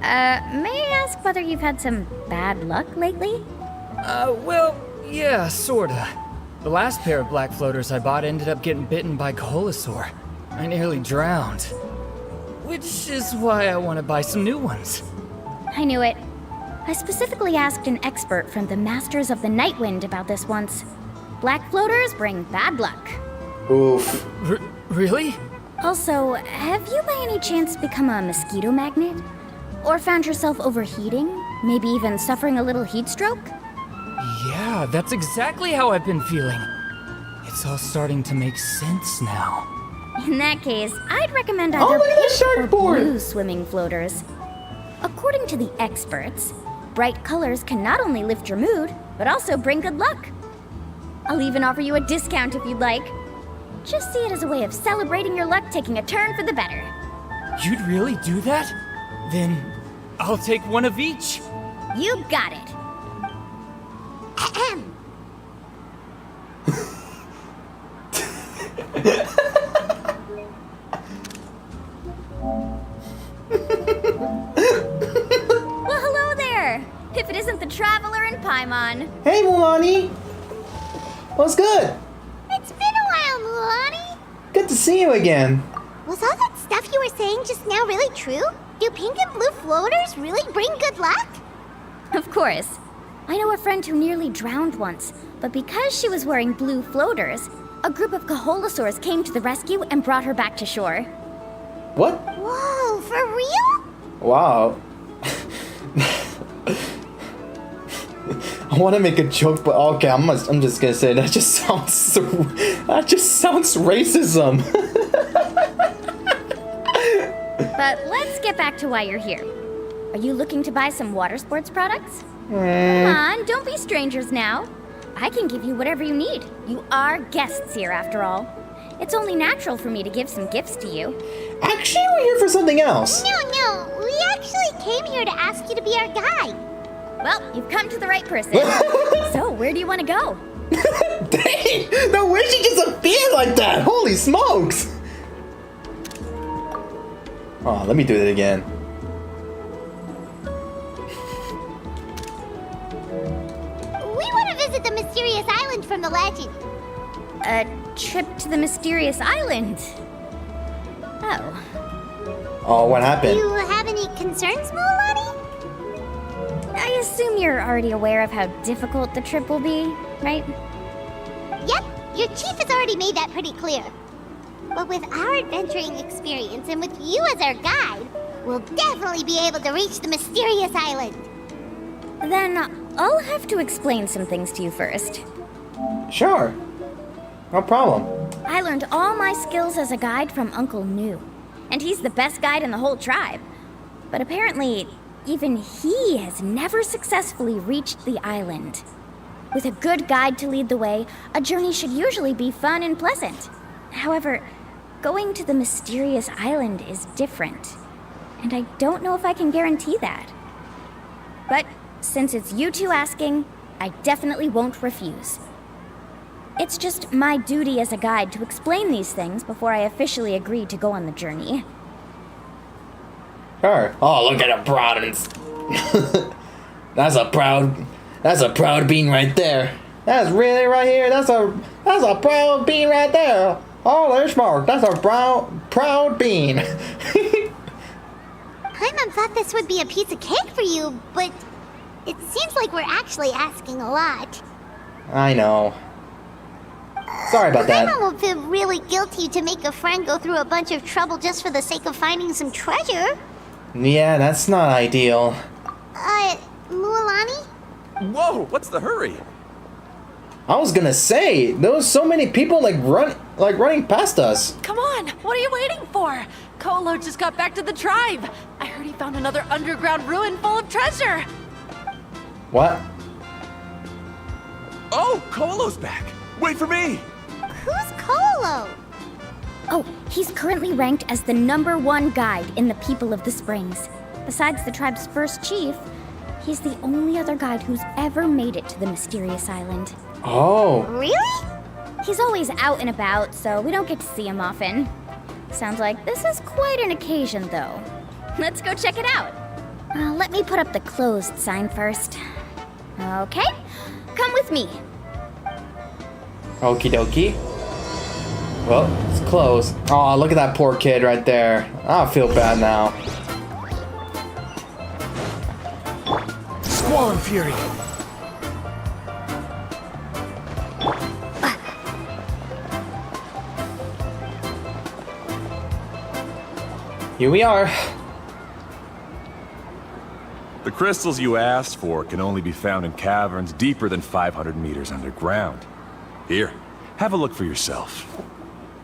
May I ask whether you've had some bad luck lately? Well, yeah, sorta. The last pair of black floaters I bought ended up getting bitten by Koholosaur. I nearly drowned. Which is why I want to buy some new ones. I knew it. I specifically asked an expert from the Masters of the Nightwind about this once. Black floaters bring bad luck. Oof. Really? Also, have you by any chance become a mosquito magnet? Or found yourself overheating? Maybe even suffering a little heat stroke? Yeah, that's exactly how I've been feeling. It's all starting to make sense now. In that case, I'd recommend either pink or blue swimming floaters. According to the experts, bright colors can not only lift your mood, but also bring good luck. I'll even offer you a discount if you'd like. Just see it as a way of celebrating your luck taking a turn for the better. You'd really do that? Then I'll take one of each. You got it. Ahem. Well, hello there. If it isn't the Traveler in Paimon. Hey, Mualani. What's good? It's been a while, Mualani. Good to see you again. Was all that stuff you were saying just now really true? Do pink and blue floaters really bring good luck? Of course. I know a friend who nearly drowned once, but because she was wearing blue floaters, a group of Koholosaurs came to the rescue and brought her back to shore. What? Whoa, for real? Wow. I want to make a joke, but okay, I'm just gonna say that just sounds racism. But let's get back to why you're here. Are you looking to buy some water sports products? Come on, don't be strangers now. I can give you whatever you need. You are guests here, after all. It's only natural for me to give some gifts to you. Actually, we're here for something else. No, we actually came here to ask you to be our guide. Well, you've come to the right person. So, where do you want to go? Dang! No way she just appeared like that! Holy smokes! Oh, let me do that again. We want to visit the mysterious island from the legend. A trip to the mysterious island? Oh. Oh, what happened? Do you have any concerns, Mualani? I assume you're already aware of how difficult the trip will be, right? Yep, your chief has already made that pretty clear. But with our adventuring experience and with you as our guide, we'll definitely be able to reach the mysterious island. Then I'll have to explain some things to you first. Sure. No problem. I learned all my skills as a guide from Uncle New, and he's the best guide in the whole tribe. But apparently, even he has never successfully reached the island. With a good guide to lead the way, a journey should usually be fun and pleasant. However, going to the mysterious island is different, and I don't know if I can guarantee that. But since it's you two asking, I definitely won't refuse. It's just my duty as a guide to explain these things before I officially agree to go on the journey. Sure. Oh, look at a proud. That's a proud bean right there. That's really right here. That's a proud bean right there. Oh, there's Mark. That's a proud bean. Paimon thought this would be a piece of cake for you, but it seems like we're actually asking a lot. I know. Sorry about that. Paimon will feel really guilty to make a friend go through a bunch of trouble just for the sake of finding some treasure. Yeah, that's not ideal. Mualani? Whoa, what's the hurry? I was gonna say, there was so many people running past us. Come on, what are you waiting for? Kolo just got back to the tribe. I heard he found another underground ruin full of treasure. What? Oh, Kolo's back. Wait for me. Who's Kolo? Oh, he's currently ranked as the #1 guide in the People of the Springs. Besides the tribe's first chief, he's the only other guide who's ever made it to the mysterious island. Oh. Really? He's always out and about, so we don't get to see him often. Sounds like this is quite an occasion, though. Let's go check it out. Let me put up the closed sign first. Okay, come with me. Okie dokie. Well, it's closed. Oh, look at that poor kid right there. I feel bad now. Squall and Fury. Here we are. The crystals you asked for can only be found in caverns deeper than 500 meters underground. Here, have a look for yourself.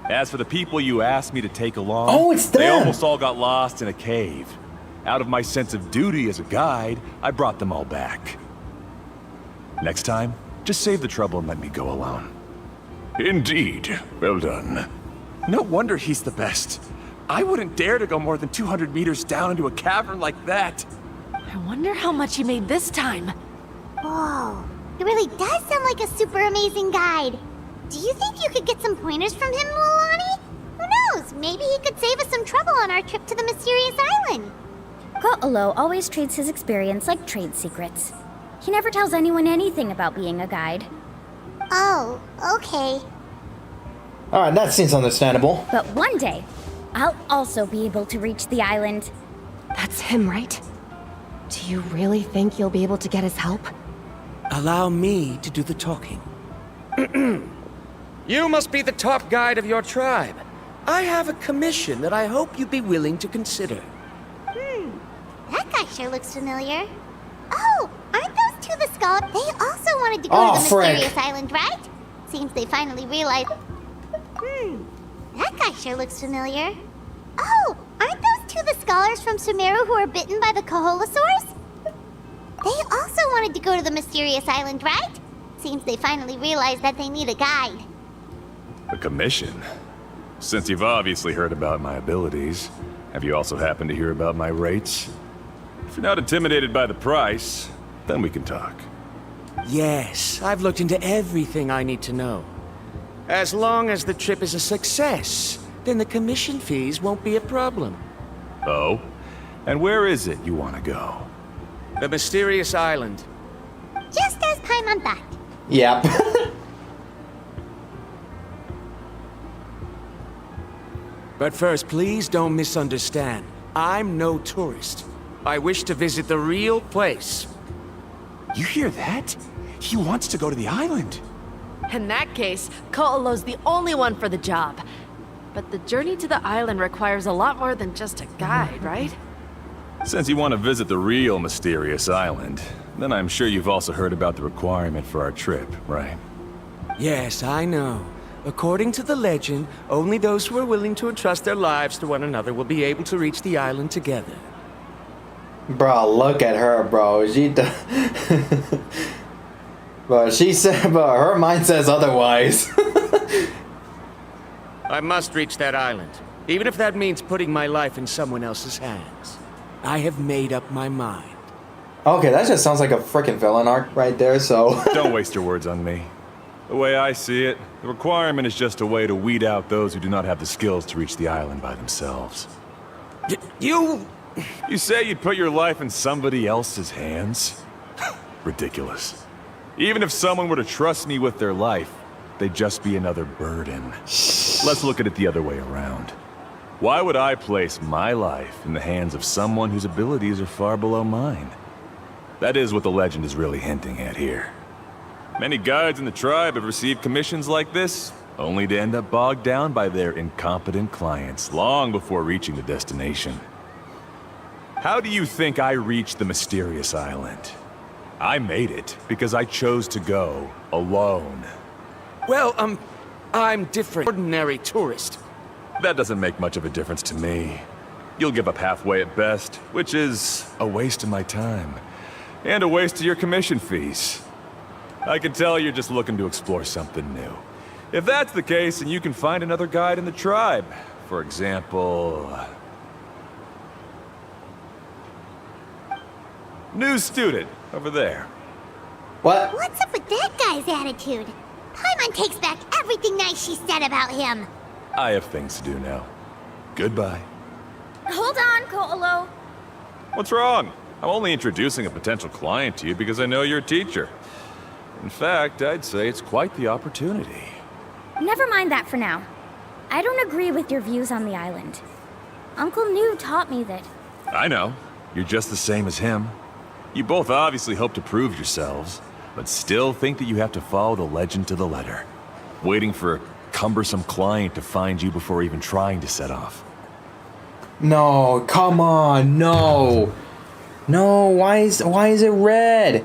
As for the people you asked me to take along, oh, it's them. They almost all got lost in a cave. Out of my sense of duty as a guide, I brought them all back. Next time, just save the trouble and let me go alone. Indeed. Well done. No wonder he's the best. I wouldn't dare to go more than 200 meters down into a cavern like that. I wonder how much he made this time. Whoa, it really does sound like a super amazing guide. Do you think you could get some pointers from him, Mualani? Who knows? Maybe he could save us some trouble on our trip to the mysterious island. Ko'olo always treats his experience like trade secrets. He never tells anyone anything about being a guide. Oh, okay. Alright, that seems understandable. But one day, I'll also be able to reach the island. That's him, right? Do you really think you'll be able to get his help? Allow me to do the talking. You must be the top guide of your tribe. I have a commission that I hope you'd be willing to consider. That guy sure looks familiar. Oh, aren't those two the scholars? They also wanted to go to the mysterious island, right? Seems they finally realized... That guy sure looks familiar. Oh, aren't those two the scholars from Sumeru who were bitten by the Koholosaurs? They also wanted to go to the mysterious island, right? Seems they finally realized that they need a guide. A commission? Since you've obviously heard about my abilities, have you also happened to hear about my rates? If you're not intimidated by the price, then we can talk. Yes, I've looked into everything I need to know. As long as the trip is a success, then the commission fees won't be a problem. Oh? And where is it you want to go? The mysterious island. Just as Paimon thought. Yep. But first, please don't misunderstand. I'm no tourist. I wish to visit the real place. You hear that? He wants to go to the island. In that case, Ko'olo's the only one for the job. But the journey to the island requires a lot more than just a guide, right? Since you want to visit the real mysterious island, then I'm sure you've also heard about the requirement for our trip, right? Yes, I know. According to the legend, only those who are willing to entrust their lives to one another will be able to reach the island together. Bro, look at her, bro. Bro, she said, but her mind says otherwise. I must reach that island, even if that means putting my life in someone else's hands. I have made up my mind. Okay, that just sounds like a freaking villain arc right there, so... Don't waste your words on me. The way I see it, the requirement is just a way to weed out those who do not have the skills to reach the island by themselves. You say you'd put your life in somebody else's hands? Ridiculous. Even if someone were to trust me with their life, they'd just be another burden. Let's look at it the other way around. Why would I place my life in the hands of someone whose abilities are far below mine? That is what the legend is really hinting at here. Many guides in the tribe have received commissions like this, only to end up bogged down by their incompetent clients long before reaching the destination. How do you think I reached the mysterious island? I made it because I chose to go alone. Well, I'm different. Ordinary tourist. That doesn't make much of a difference to me. You'll give up halfway at best, which is a waste of my time. And a waste of your commission fees. I can tell you're just looking to explore something new. If that's the case, then you can find another guide in the tribe. For example... new student, over there. What? What's up with that guy's attitude? Paimon takes back everything nice she said about him. I have things to do now. Goodbye. Hold on, Ko'olo. What's wrong? I'm only introducing a potential client to you because I know you're a teacher. In fact, I'd say it's quite the opportunity. Never mind that for now. I don't agree with your views on the island. Uncle New taught me that... I know. You're just the same as him. You both obviously hope to prove yourselves, but still think that you have to follow the legend to the letter. Waiting for a cumbersome client to find you before even trying to set off. No, come on, no. No, why is it red?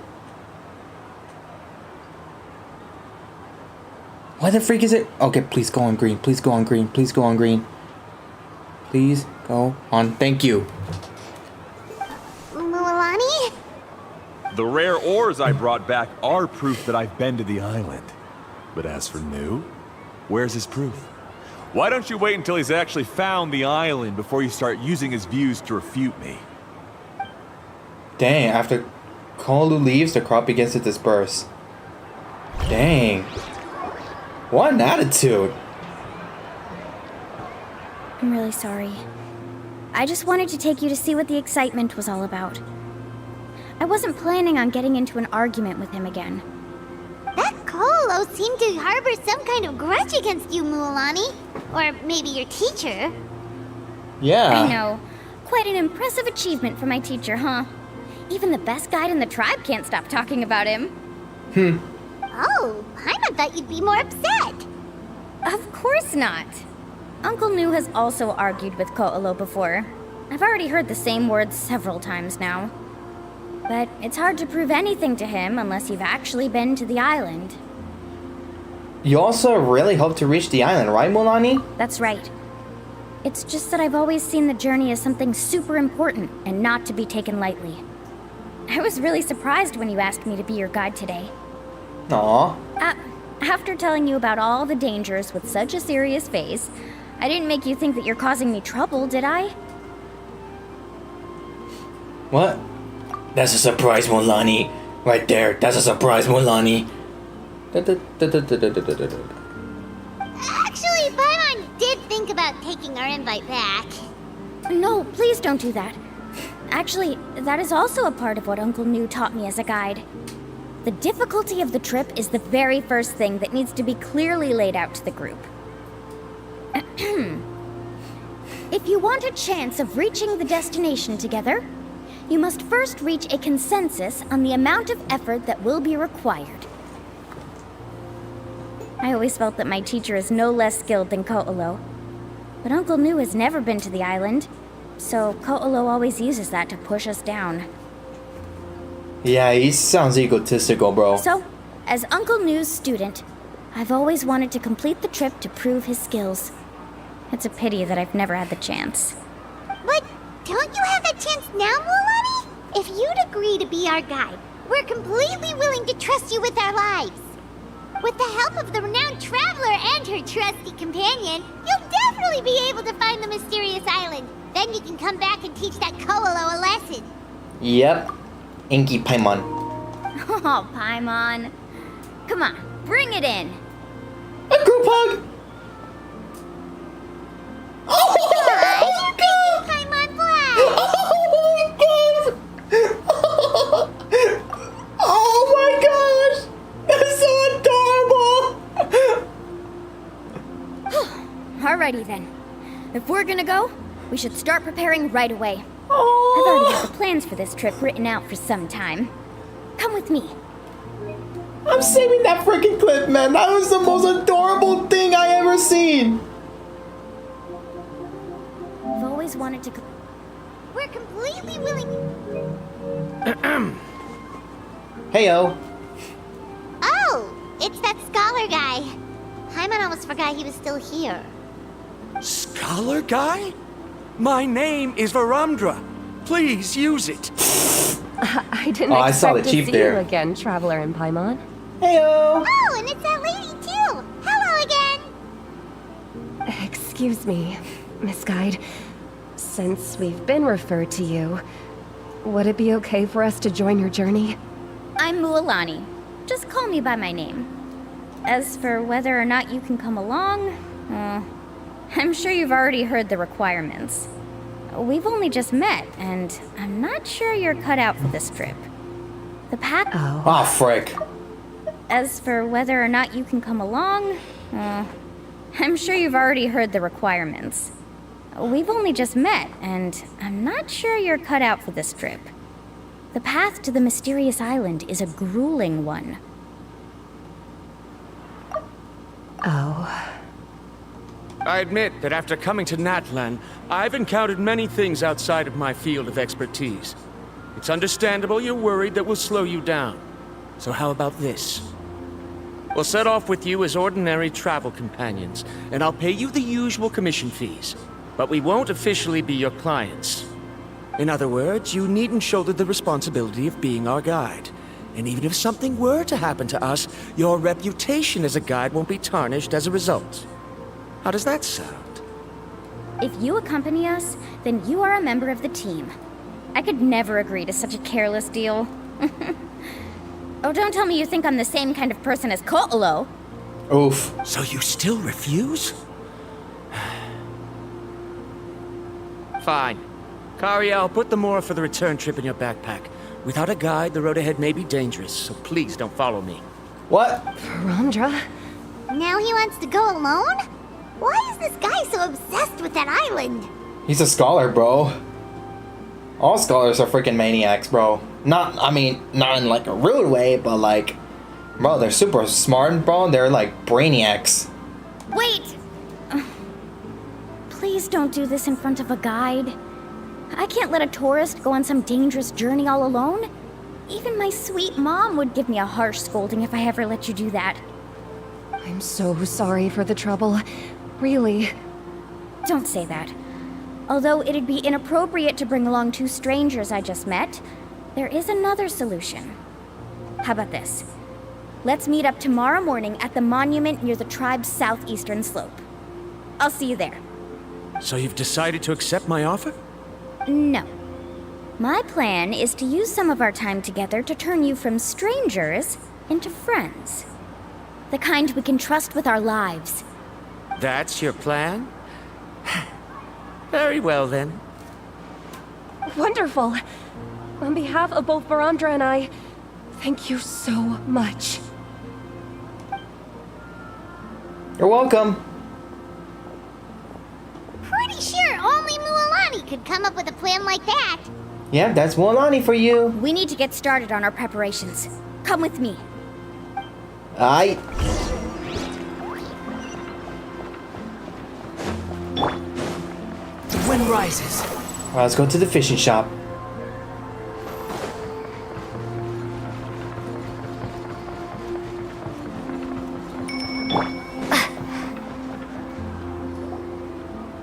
Why the freak is it? Okay, please go on green. Please go on green. Please go on green. Please go on. Thank you. Mulani? The rare ores I brought back are proof that I've been to the island. But as for New, where's his proof? Why don't you wait until he's actually found the island before you start using his views to refute me? Dang, after Ko'olo leaves, the crop begins to disperse. Dang. What an attitude. I'm really sorry. I just wanted to take you to see what the excitement was all about. I wasn't planning on getting into an argument with him again. That Ko'olo seemed to harbor some kind of grudge against you, Mulani. Or maybe your teacher. Yeah. I know. Quite an impressive achievement for my teacher, huh? Even the best guide in the tribe can't stop talking about him. Oh, Paimon thought you'd be more upset. Of course not. Uncle New has also argued with Ko'olo before. I've already heard the same words several times now. But it's hard to prove anything to him unless you've actually been to the island. You also really hope to reach the island, right, Mulani? That's right. It's just that I've always seen the journey as something super important and not to be taken lightly. I was really surprised when you asked me to be your guide today. Aww. After telling you about all the dangers with such a serious face, I didn't make you think that you're causing me trouble, did I? What? That's a surprise, Mulani. Right there, that's a surprise, Mulani. Actually, Paimon did think about taking our invite back. No, please don't do that. Actually, that is also a part of what Uncle New taught me as a guide. The difficulty of the trip is the very first thing that needs to be clearly laid out to the group. If you want a chance of reaching the destination together, you must first reach a consensus on the amount of effort that will be required. I always felt that my teacher is no less skilled than Ko'olo. But Uncle Nu has never been to the island, so Ko'olo always uses that to push us down. Yeah, he sounds egotistical, bro. So, as Uncle Nu's student, I've always wanted to complete the trip to prove his skills. It's a pity that I've never had the chance. But don't you have that chance now, Mualani? If you'd agree to be our guide, we're completely willing to trust you with our lives. With the help of the renowned traveler and her trusty companion, you'll definitely be able to find the mysterious island. Then you can come back and teach that Ko'olo a lesson. Yep. Inky Paimon. Oh, Paimon. Come on, bring it in. A group hug! Oh my god! Paimon Black! Oh my god! Oh my gosh! That's so adorable! Alrighty then. If we're gonna go, we should start preparing right away. I've already had the plans for this trip written out for some time. Come with me. I'm saving that freaking clip, man. That was the most adorable thing I ever seen. I've always wanted to. We're completely willing. Heyo. Oh, it's that scholar guy. Paimon almost forgot he was still here. Scholar guy? My name is Varamdra. Please use it. I didn't I saw expect the to chief see there. you again, Traveler and Paimon. Heyo. Oh, and it's that lady too. Hello again. Excuse me, Miss Guide. Since we've been referred to you, would it be okay for us to join your journey? I'm Mualani. Just call me by my name. As for whether or not you can come along, I'm sure you've already heard the requirements. We've only just met, and I'm not sure you're cut out for this trip. The path. Oh, frick. As for whether or not you can come along, I'm sure you've already heard the requirements. We've only just met, and I'm not sure you're cut out for this trip. The path to the mysterious island is a grueling one. Oh. I admit that after coming to Natlan, I've encountered many things outside of my field of expertise. It's understandable you're worried that we'll slow you down. So how about this? We'll set off with you as ordinary travel companions, and I'll pay you the usual commission fees. But we won't officially be your clients. In other words, you needn't shoulder the responsibility of being our guide. And even if something were to happen to us, your reputation as a guide won't be tarnished as a result. How does that sound? If you accompany us, then you are a member of the team. I could never agree to such a careless deal. Oh, don't tell me you think I'm the same kind of person as Ko'olo. Oof. So you still refuse? Fine. Kariel, put the Mora for the return trip in your backpack. Without a guide, the road ahead may be dangerous, so please don't follow me. What? Varamdra? Now he wants to go alone? Why is this guy so obsessed with that island? He's a scholar, bro. All scholars are freaking maniacs, bro. Not in like a rude way, but like, bro, they're super smart, bro. They're like brainiacs. Wait! Please don't do this in front of a guide. I can't let a tourist go on some dangerous journey all alone. Even my sweet mom would give me a harsh scolding if I ever let you do that. I'm so sorry for the trouble. Really. Don't say that. Although it'd be inappropriate to bring along two strangers I just met, there is another solution. How about this? Let's meet up tomorrow morning at the monument near the tribe's southeastern slope. I'll see you there. So you've decided to accept my offer? No. My plan is to use some of our time together to turn you from strangers into friends. The kind we can trust with our lives. That's your plan? Very well, then. Wonderful. On behalf of both Varamdra and I, thank you so much. You're welcome. Pretty sure only Mualani could come up with a plan like that. Yeah, that's Mualani for you. We need to get started on our preparations. Come with me. Aye. wind rises. Alright, let's go to the fishing shop.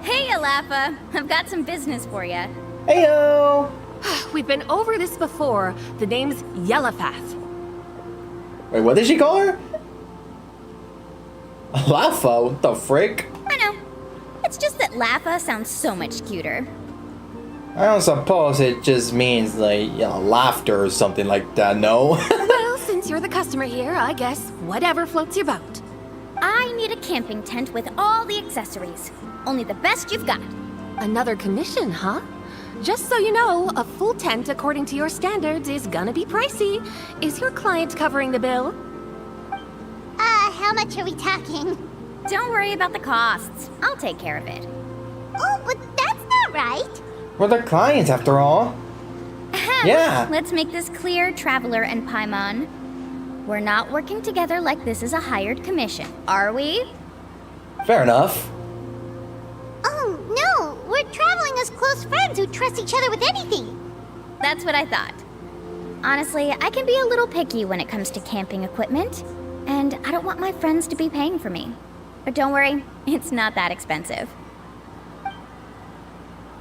Hey, Alafa. I've got some business for you. Heyo! We've been over this before. The name's Yellowfath. Wait, what did she call her? Lafa? What the frick? I know. It's just that Lafa sounds so much cuter. I don't suppose it just means, like, you know, laughter or something like that, no? Well, since you're the customer here, I guess whatever floats your boat. I need a camping tent with all the accessories. Only the best you've got. Another commission, huh? Just so you know, a full tent according to your standards is gonna be pricey. Is your client covering the bill? How much are we talking? Don't worry about the costs. I'll take care of it. Oh, but that's not right. We're the clients, after all. Yeah. Let's make this clear, Traveler and Paimon. We're not working together like this is a hired commission, are we? Fair enough. Oh, no. We're traveling as close friends who trust each other with anything. That's what I thought. Honestly, I can be a little picky when it comes to camping equipment, and I don't want my friends to be paying for me. But don't worry, it's not that expensive.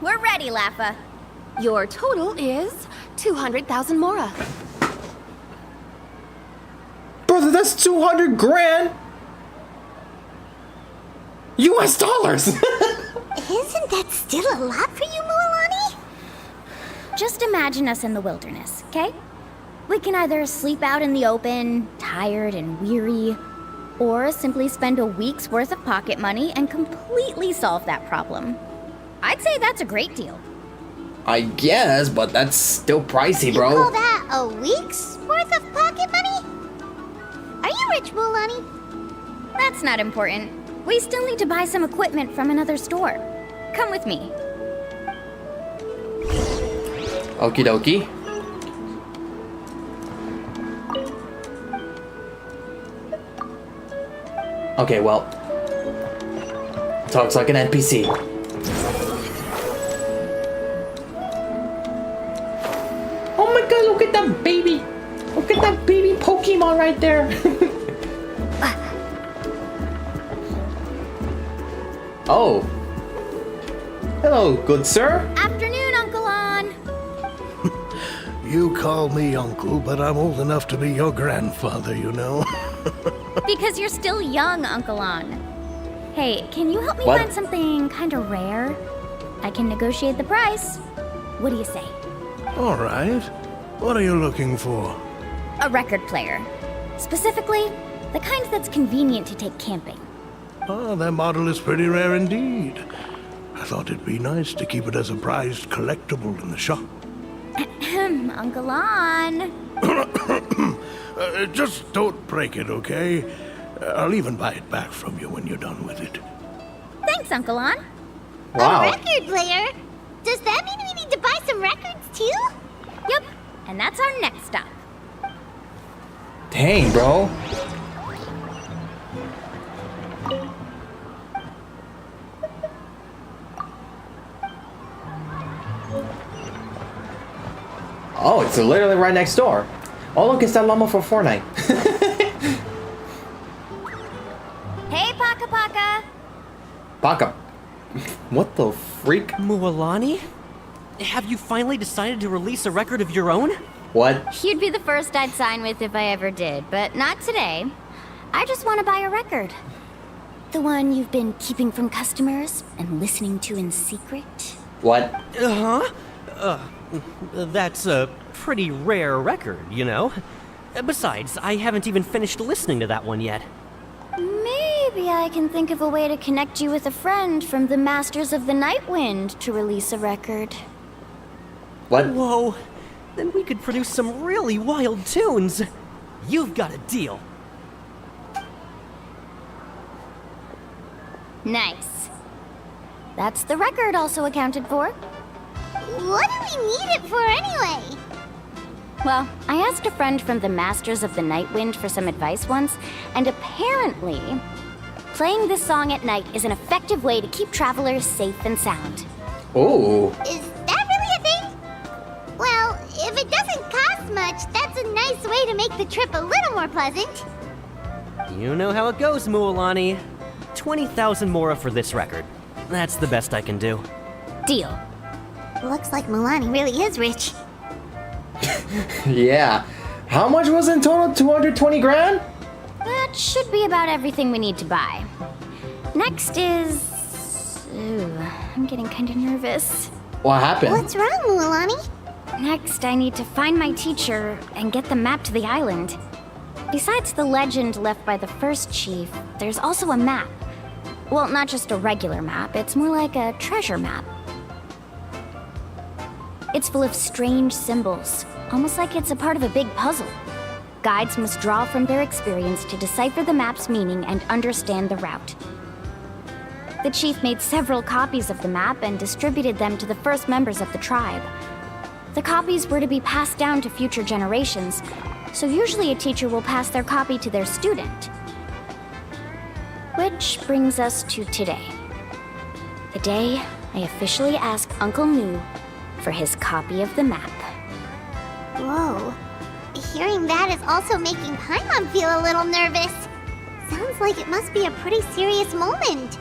We're ready, Lafa. Your total is 200,000 mora. Brother, that's 200 grand! US dollars! Isn't that still a lot for you, Mualani? Just imagine us in the wilderness, okay? We can either sleep out in the open, tired and weary, or simply spend a week's worth of pocket money and completely solve that problem. I'd say that's a great deal. I guess, but that's still pricey, bro. You call that a week's worth of pocket money? Are you rich, Mualani? That's not important. We still need to buy some equipment from another store. Come with me. Okie dokie. Okay, well. Talks like an NPC. Oh my god, look at that baby! Look at that baby Pokemon right there! Oh. Hello, good sir. Afternoon, Uncle On. You call me uncle, but I'm old enough to be your grandfather, you know. Because you're still young, Uncle On. Hey, can you help me What? find something kind of rare? I can negotiate the price. What do you say? All right. What are you looking for? A record player. Specifically, the kind that's convenient to take camping. Oh, that model is pretty rare indeed. I thought it'd be nice to keep it as a prized collectible in the shop. Ahem, Uncle On. Just don't break it, okay? I'll even buy it back from you when you're done with it. Thanks, Uncle On. Wow. A record player? Does that mean we need to buy some records too? Yep, and that's our next stop. Dang, bro. Oh, it's literally right next door. Oh, look, it's that llama for Fortnite. Hey, Paka Paka. Baka. What the freak? Mualani? Have you finally decided to release a record of your own? What? You'd be the first I'd sign with if I ever did, but not today. I just want to buy a record. The one you've been keeping from customers and listening to in secret. What? That's a pretty rare record, you know? Besides, I haven't even finished listening to that one yet. Maybe I can think of a way to connect you with a friend from the Masters of the Night Wind to release a record. What? Whoa, then we could produce some really wild tunes. You've got a deal. Nice. That's the record also accounted for. What do we need it for anyway? Well, I asked a friend from the Masters of the Night Wind for some advice once, and apparently, playing this song at night is an effective way to keep travelers safe and sound. Oh. Is that really a thing? Well, if it doesn't cost much, that's a nice way to make the trip a little more pleasant. You know how it goes, Mualani. 20,000 mora for this record. That's the best I can do. Deal. Looks like Milani really is rich. Yeah. How much was in total? 220 grand? That should be about everything we need to buy. Next is... Ooh, I'm getting kind of nervous. What happened? What's wrong, Mualani? Next, I need to find my teacher and get the map to the island. Besides the legend left by the first chief, there's also a map. Well, not just a regular map, it's more like a treasure map. It's full of strange symbols, almost like it's a part of a big puzzle. Guides must draw from their experience to decipher the map's meaning and understand the route. The chief made several copies of the map and distributed them to the first members of the tribe. The copies were to be passed down to future generations, so usually a teacher will pass their copy to their student. Which brings us to today. The day I officially ask Uncle Nu for his copy of the map. Whoa. Hearing that is also making Paimon feel a little nervous. Sounds like it must be a pretty serious moment.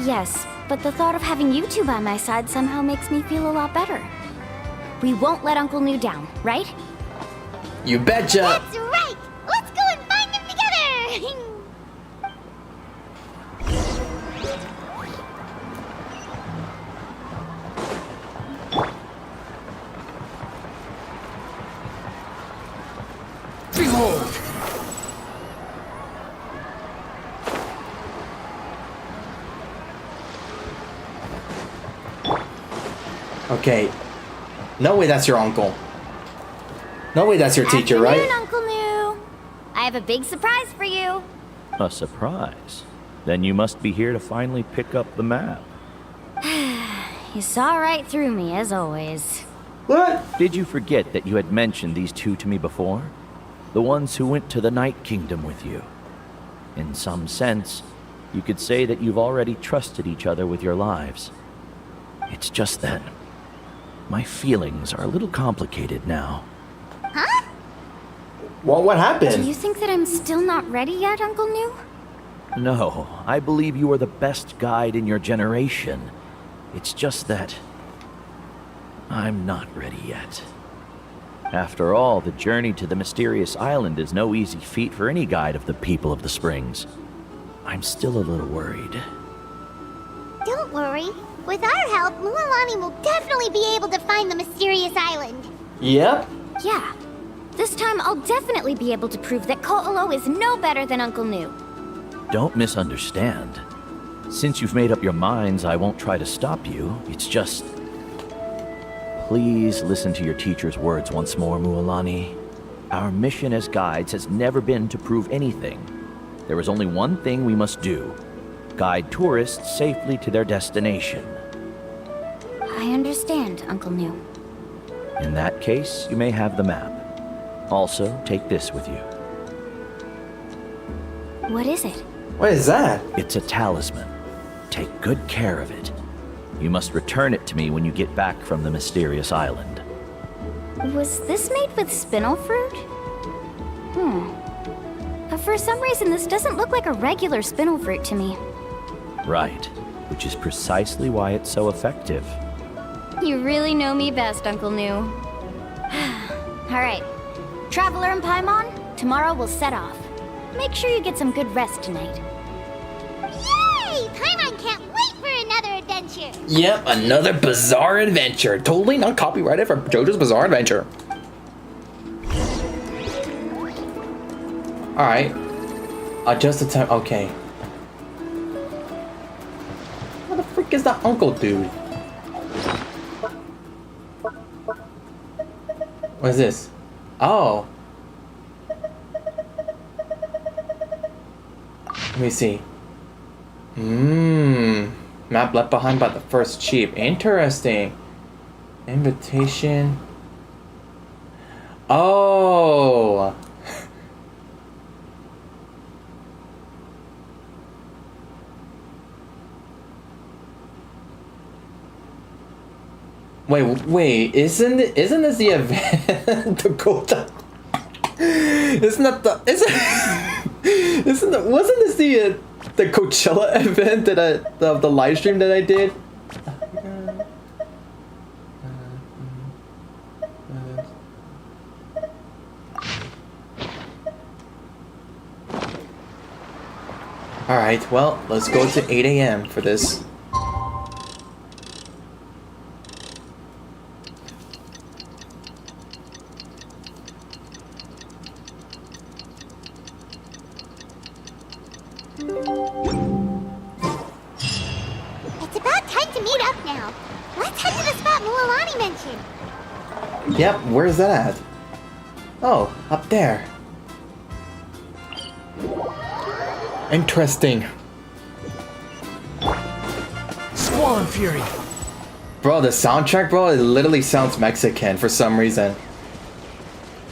Yes, but the thought of having you two by my side somehow makes me feel a lot better. We won't let Uncle Nu down, right? You betcha! That's right! Let's go and find them together! Behold! Okay. No way that's your uncle. No way that's your teacher, right? Afternoon, Uncle Nu. I have a big surprise for you. A surprise? Then you must be here to finally pick up the map. You saw right through me, as always. What? Did you forget that you had mentioned these two to me before? The ones who went to the Night Kingdom with you. In some sense, you could say that you've already trusted each other with your lives. It's just that my feelings are a little complicated now. Huh? Well, what happened? Do you think that I'm still not ready yet, Uncle Nu? No, I believe you are the best guide in your generation. It's just that I'm not ready yet. After all, the journey to the mysterious island is no easy feat for any guide of the people of the Springs. I'm still a little worried. Don't worry. With our help, Mualani will definitely be able to find the mysterious island. Yep. Yeah. This time I'll definitely be able to prove that Ko'olo is no better than Uncle Nu. Don't misunderstand. Since you've made up your minds, I won't try to stop you. It's just... Please listen to your teacher's words once more, Mualani. Our mission as guides has never been to prove anything. There is only one thing we must do. Guide tourists safely to their destination. I understand, Uncle Nu. In that case, you may have the map. Also, take this with you. What is it? What is that? It's a talisman. Take good care of it. You must return it to me when you get back from the mysterious island. Was this made with spinel fruit? For some reason, this doesn't look like a regular spinel fruit to me. Right, which is precisely why it's so effective. You really know me best, Uncle Nu. All right, Traveler and Paimon, tomorrow we'll set off. Make sure you get some good rest tonight. Yay! Paimon can't wait for another adventure. Yep, another bizarre adventure. Totally not copyrighted for JoJo's Bizarre Adventure. Alright. Adjust the time. Okay. What the frick is that uncle dude? What is this? Oh. Let me see. Map left behind by the first chief. Interesting. Invitation. Oh. Wait, isn't this the event to go down? Wasn't this the Coachella event that the live stream that I did? Alright, well, let's go to 8 a.m. for this. It's about time to meet up now. Let's head to the spot Mualani mentioned. Yep, where's that at? Oh, up there. Interesting. Swan Fury. Bro, the soundtrack, bro, it literally sounds Mexican for some reason.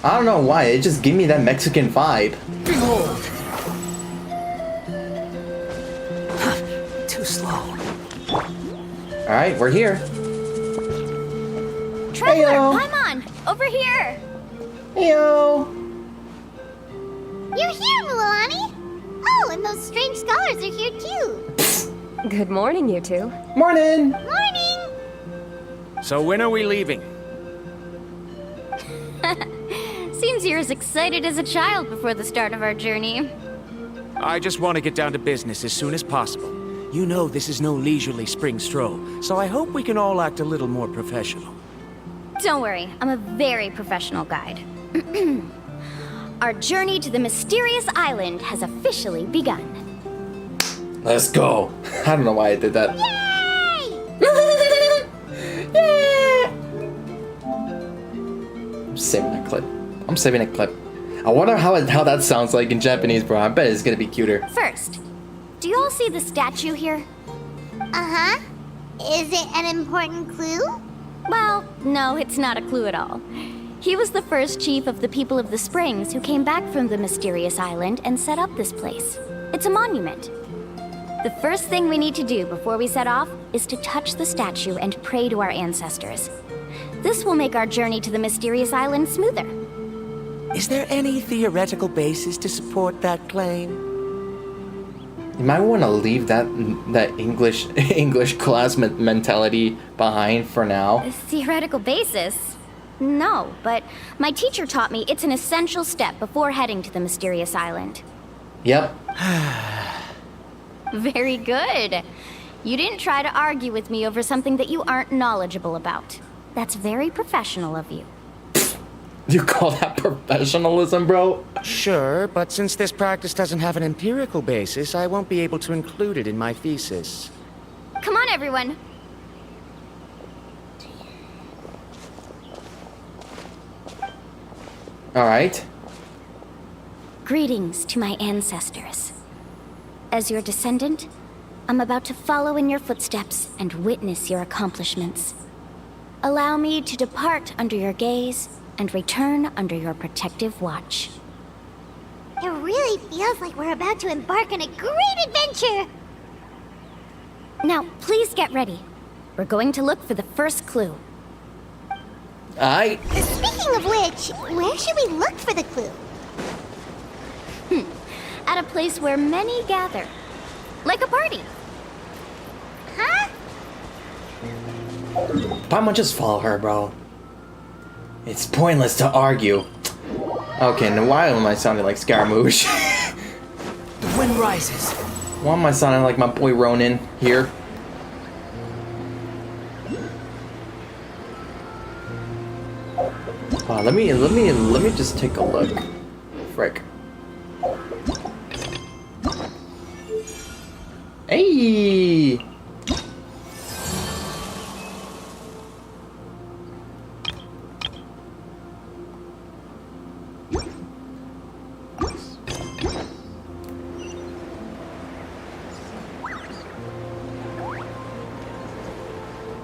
I don't know why, it just gave me that Mexican vibe. Behold. Too slow. Alright, we're here. Traveler, paimon, over here. Heyo. You're here, Mualani. Oh, and those strange scholars are here too. Good morning, you two. Morning. Morning. So when are we leaving? Seems you're as excited as a child before the start of our journey. I just want to get down to business as soon as possible. You know this is no leisurely spring stroll, so I hope we can all act a little more professional. Don't worry, I'm a very professional guide. Our journey to the mysterious island has officially begun. Let's go. I don't know why I did that. Yay! I'm saving that clip. I wonder how that sounds like in Japanese, bro. I bet it's gonna be cuter. First, do you all see the statue here? Uh-huh. Is it an important clue? Well, no, it's not a clue at all. He was the first chief of the people of the Springs who came back from the mysterious island and set up this place. It's a monument. The first thing we need to do before we set off is to touch the statue and pray to our ancestors. This will make our journey to the mysterious island smoother. Is there any theoretical basis to support that claim? You might want to leave that English class mentality behind for now. A theoretical basis? No, but my teacher taught me it's an essential step before heading to the mysterious island. Yep. Very good. You didn't try to argue with me over something that you aren't knowledgeable about. That's very professional of you. You call that professionalism, bro? Sure, but since this practice doesn't have an empirical basis, I won't be able to include it in my thesis. Come on, everyone. All right. Greetings to my ancestors. As your descendant, I'm about to follow in your footsteps and witness your accomplishments. Allow me to depart under your gaze and return under your protective watch. It really feels like we're about to embark on a great adventure! Now, please get ready. We're going to look for the first clue. Speaking of which, where should we look for the clue? At a place where many gather. Like a party. Huh? Paimon, just follow her, bro. It's pointless to argue. Okay, now why am I sounding like Scaramouche? The wind rises. Why am I sounding like my boy Ronin here? Let me just take a look. Frick. Hey!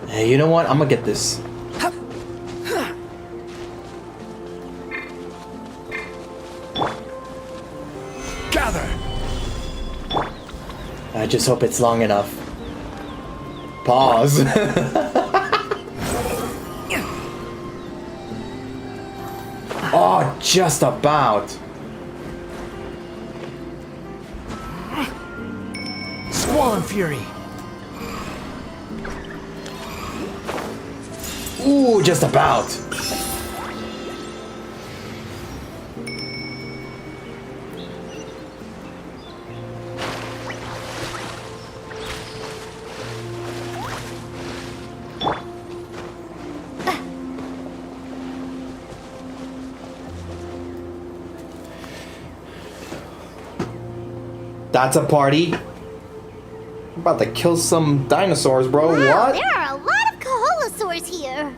Hey, you know what? I'm gonna get this. Gather! I just hope it's long enough. Pause. Oh, just about. Swan Fury. Ooh, just about. That's a party. I'm about to kill some dinosaurs, bro. Wow, What? there are a lot of Kaholasaurs here.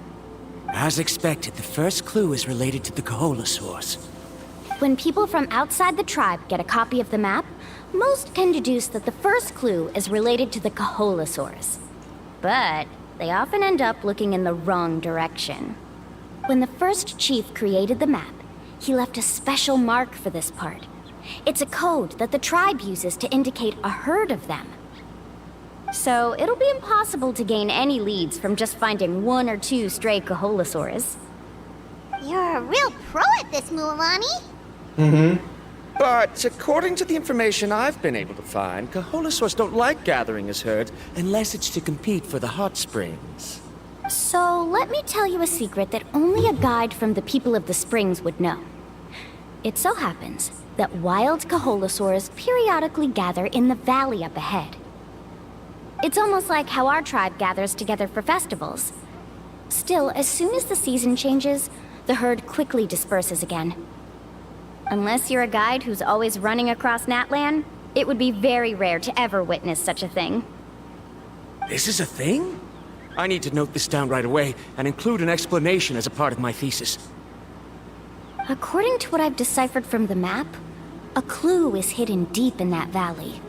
As expected, the first clue is related to the Kaholasaurs. When people from outside the tribe get a copy of the map, most can deduce that the first clue is related to the Kaholasaurs. But they often end up looking in the wrong direction. When the first chief created the map, he left a special mark for this part. It's a code that the tribe uses to indicate a herd of them. So it'll be impossible to gain any leads from just finding 1 or 2 stray Kaholasaurs. You're a real pro at this, Mualani. Mm-hmm. But according to the information I've been able to find, Kaholasaurs don't like gathering as herds unless it's to compete for the hot springs. So let me tell you a secret that only a guide from the people of the springs would know. It so happens that wild Kaholasaurs periodically gather in the valley up ahead. It's almost like how our tribe gathers together for festivals. Still, as soon as the season changes, the herd quickly disperses again. Unless you're a guide who's always running across Natlan, it would be very rare to ever witness such a thing. This is a thing? I need to note this down right away and include an explanation as a part of my thesis. According to what I've deciphered from the map, a clue is hidden deep in that valley.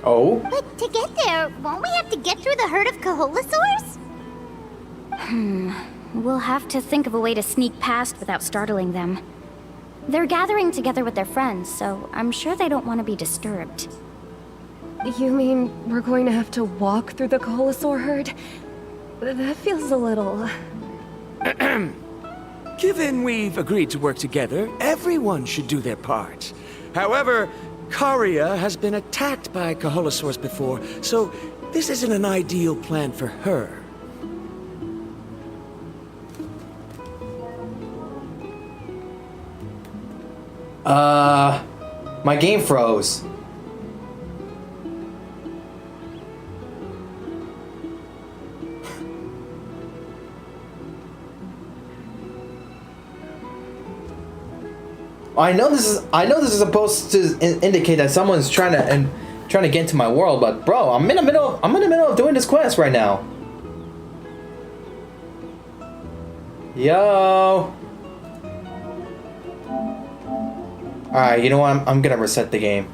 Oh? But to get there, won't we have to get through the herd of Kaholasaurs? We'll have to think of a way to sneak past without startling them. They're gathering together with their friends, so I'm sure they don't want to be disturbed. You mean we're going to have to walk through the Kaholasaur herd? That feels a little... Given we've agreed to work together, everyone should do their part. However, Karia has been attacked by Kaholasaurs before, so this isn't an ideal plan for her. My game froze. I know this is supposed to indicate that someone's trying to get into my world, but bro, I'm in the middle of doing this quest right now. Yo. Alright, you know what? I'm gonna reset the game.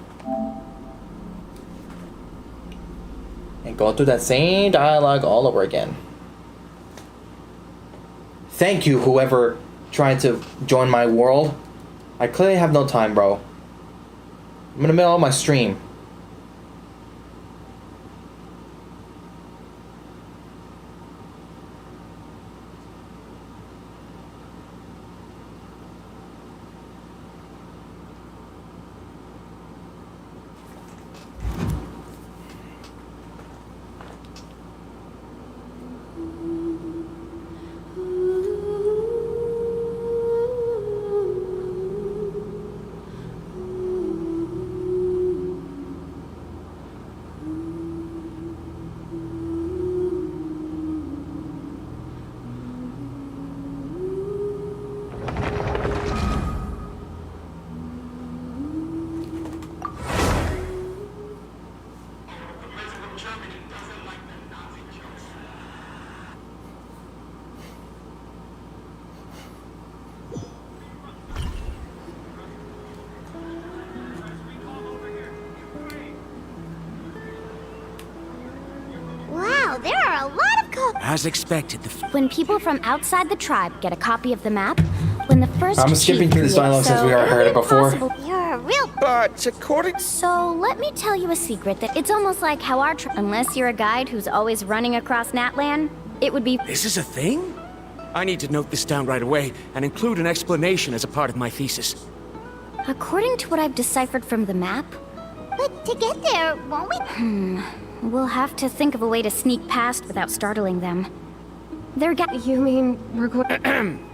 And go through that same dialogue all over again. Thank you, whoever tried to join my world. I clearly have no time, bro. I'm in the middle of my stream. There are a lot of As expected, when people from outside the tribe get a copy of the map, when the first I'm skipping through this dialogue since we already heard it before. You're a real... But according... So, let me tell you a secret that it's almost like how our unless you're a guide who's always running across Natlan, it would be... This is a thing? I need to note this down right away and include an explanation as a part of my thesis. According to what I've deciphered from the map... But to get there, won't we? We'll have to think of a way to sneak past without startling them. You mean we're going...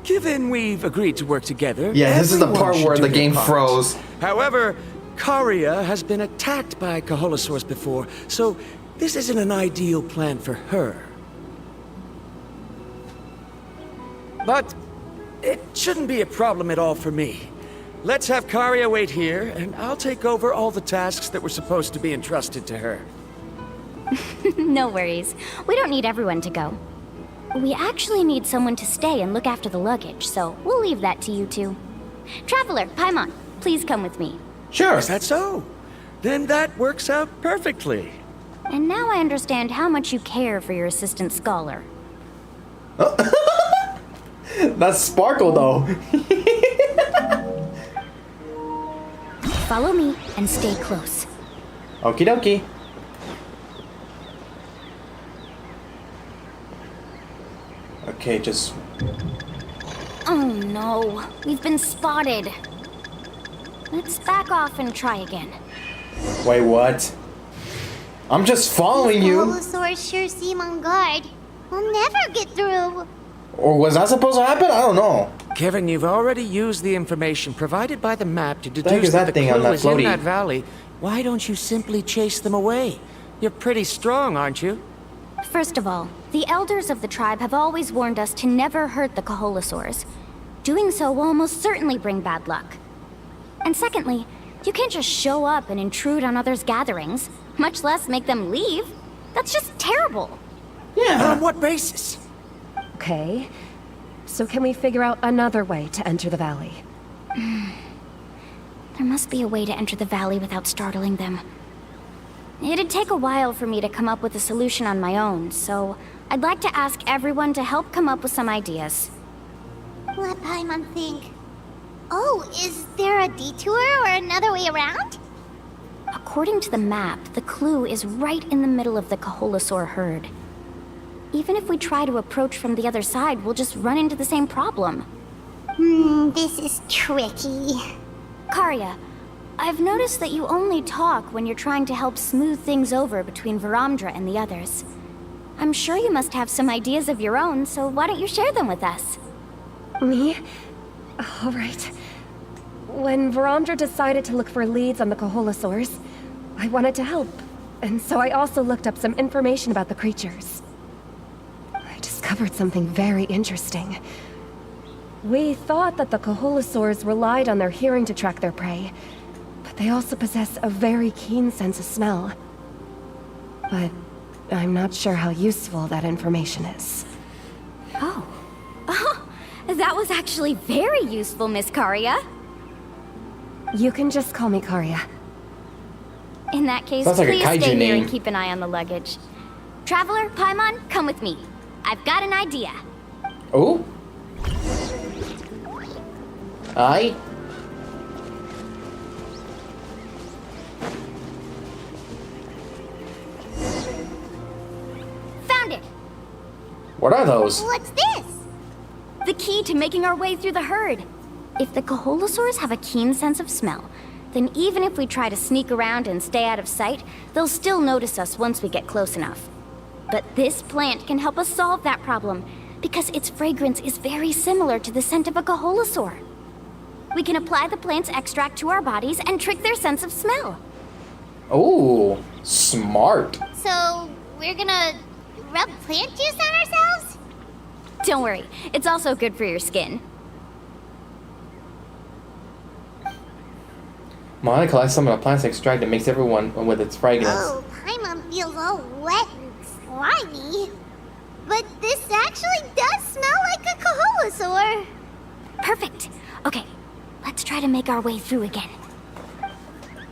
Given we've agreed to work together... Yeah, this is the everyone part should where do the their game part. froze. However, Karia has been attacked by Kaholosaurs before, so this isn't an ideal plan for her. But it shouldn't be a problem at all for me. Let's have Karia wait here, and I'll take over all the tasks that were supposed to be entrusted to her. No worries. We don't need everyone to go. We actually need someone to stay and look after the luggage, so we'll leave that to you two. Traveler, Paimon, please come with me. Sure. Is that so? Then that works out perfectly. And now I understand how much you care for your assistant scholar. That's Sparkle, though. Follow me and stay close. Okie dokie. Okay, just... Oh no, we've been spotted. Let's back off and try again. Wait, what? I'm just following you. Kaholosaurs sure seem on guard. We'll never get through. Or was that supposed to happen? I don't know. Kevin, you've already used the information provided by the map to Thank deduce you, that that the thing on clue that is in floaty. that valley. Why don't you simply chase them away? You're pretty strong, aren't you? First of all, the elders of the tribe have always warned us to never hurt the Kaholosaurs. Doing so will almost certainly bring bad luck. And secondly, you can't just show up and intrude on others' gatherings, much less make them leave. That's just terrible. Yeah. On what basis? Okay. So can we figure out another way to enter the valley? There must be a way to enter the valley without startling them. It'd take a while for me to come up with a solution on my own, so I'd like to ask everyone to help come up with some ideas. Let Paimon think. Oh, is there a detour or another way around? According to the map, the clue is right in the middle of the Kaholosaur herd. Even if we try to approach from the other side, we'll just run into the same problem. This is tricky. Karia, I've noticed that you only talk when you're trying to help smooth things over between Varamdra and the others. I'm sure you must have some ideas of your own, so why don't you share them with us? Me? All right. When Varamdra decided to look for leads on the Kaholosaurs, I wanted to help, and so I also looked up some information about the creatures. I discovered something very interesting. We thought that the Kaholosaurs relied on their hearing to track their prey, but they also possess a very keen sense of smell. But I'm not sure how useful that information is. Oh, that was actually very useful, Miss Karia. You can just call me Karia. In that case, Sounds like a please kaiju stay here name. and keep an eye on the luggage. Traveler, Paimon, come with me. I've got an idea. Oh? Aye? Found it! What are those? What's this? The key to making our way through the herd. If the Kaholosaurs have a keen sense of smell, then even if we try to sneak around and stay out of sight, they'll still notice us once we get close enough. But this plant can help us solve that problem, because its fragrance is very similar to the scent of a Kaholosaur. We can apply the plant's extract to our bodies and trick their sense of smell. Oh, smart. So, we're gonna rub plant juice on ourselves? Don't worry, it's also good for your skin. Molly collects some of the plant's extract that makes everyone with its fragrance. Oh, Paimon feels all wet and slimy. But this actually does smell like a Kaholosaur. Perfect. Okay, let's try to make our way through again.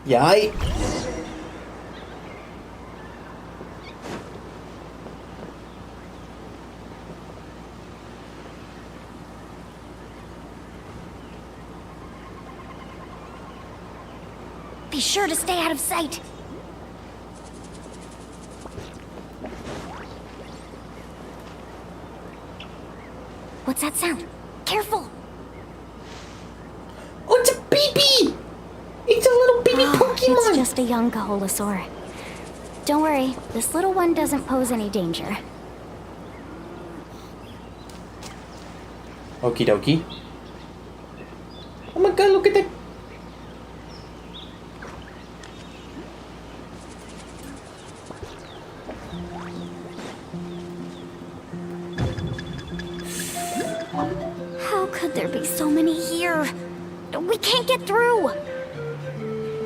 Yay. Be sure to stay out of sight. What's that sound? Careful! Oh, it's a baby! It's a little baby Pokemon! It's just a young Kaholasaur. Don't worry, this little one doesn't pose any danger. Okie dokie. Oh my god, look at that! How could there be so many here? We can't get through!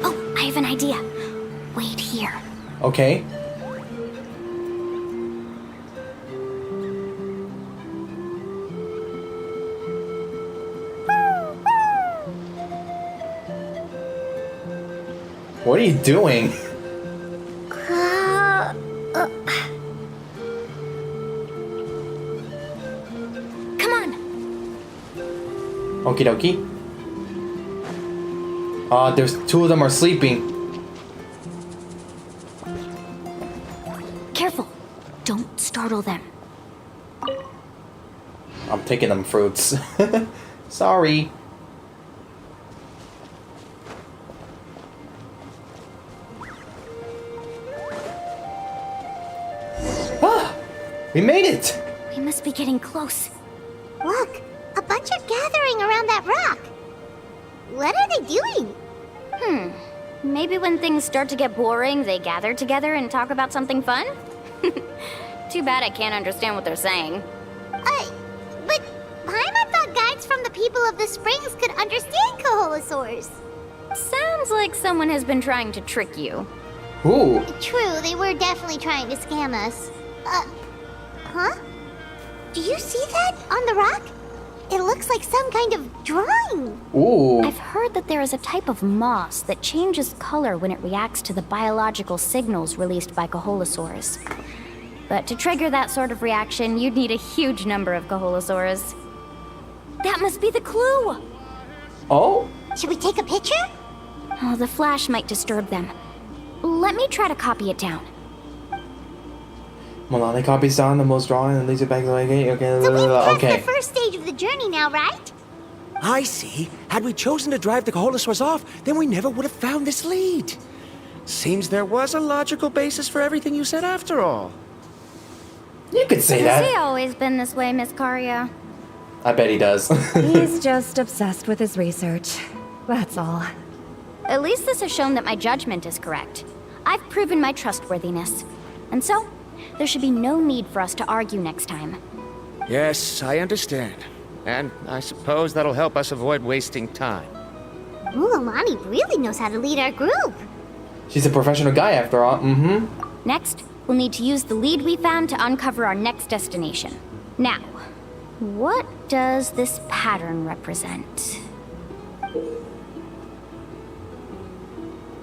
Oh, I have an idea. Wait here. Okay. What are you doing? Come on. Okie dokie. There's two of them are sleeping. Careful. Don't startle them. I'm taking them fruits. Sorry. Ah! We made it! We must be getting close. Look, a bunch are gathering around that rock. What are they doing? Maybe when things start to get boring, they gather together and talk about something fun? Too bad I can't understand what they're saying. But Paimon thought guides from the people of the springs could understand Kaholasaurs. Sounds like someone has been trying to trick you. Ooh. True, they were definitely trying to scam us. Huh? Do you see that on the rock? It looks like some kind of drawing. Ooh. I've heard that there is a type of moss that changes color when it reacts to the biological signals released by Kaholasaurs. But to trigger that sort of reaction, you'd need a huge number of Kaholasaurs. That must be the clue! Oh? Should we take a picture? Oh, the flash might disturb them. Let me try to copy it down. Milani copies down the most drawing and leads it back to the okay. The first stage of the journey now, right? I see. Had we chosen to drive the Kaholasaurs off, then we never would have found this lead. Seems there was a logical basis for everything you said after all. You could say that. Has he always been this way, Miss Karia? I bet he does. He's just obsessed with his research. That's all. At least this has shown that my judgment is correct. I've proven my trustworthiness. And so, there should be no need for us to argue next time. Yes, I understand. And I suppose that'll help us avoid wasting time. Ooh, Amani really knows how to lead our group. She's a professional guy after all. Next, we'll need to use the lead we found to uncover our next destination. Now, what does this pattern represent?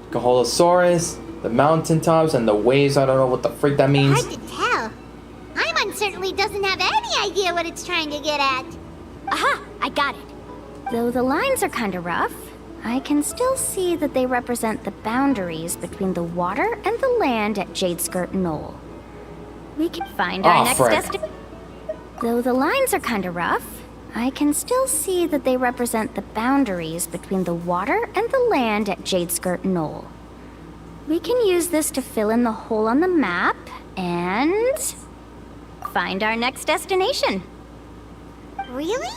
Kaholosaurus, the mountaintops, and the waves. I don't know what the freak that means. Hard to tell. Paimon certainly doesn't have any idea what it's trying to get at. Aha! I got it. Though the lines are kinda rough, I can still see that they represent the boundaries between the water and the land at Jadeskirt Knoll. We can find our next destination. Though the lines are kinda rough, I can still see that they represent the boundaries between the water and the land at Jadeskirt Knoll. We can use this to fill in the hole on the map and find our next destination. Really?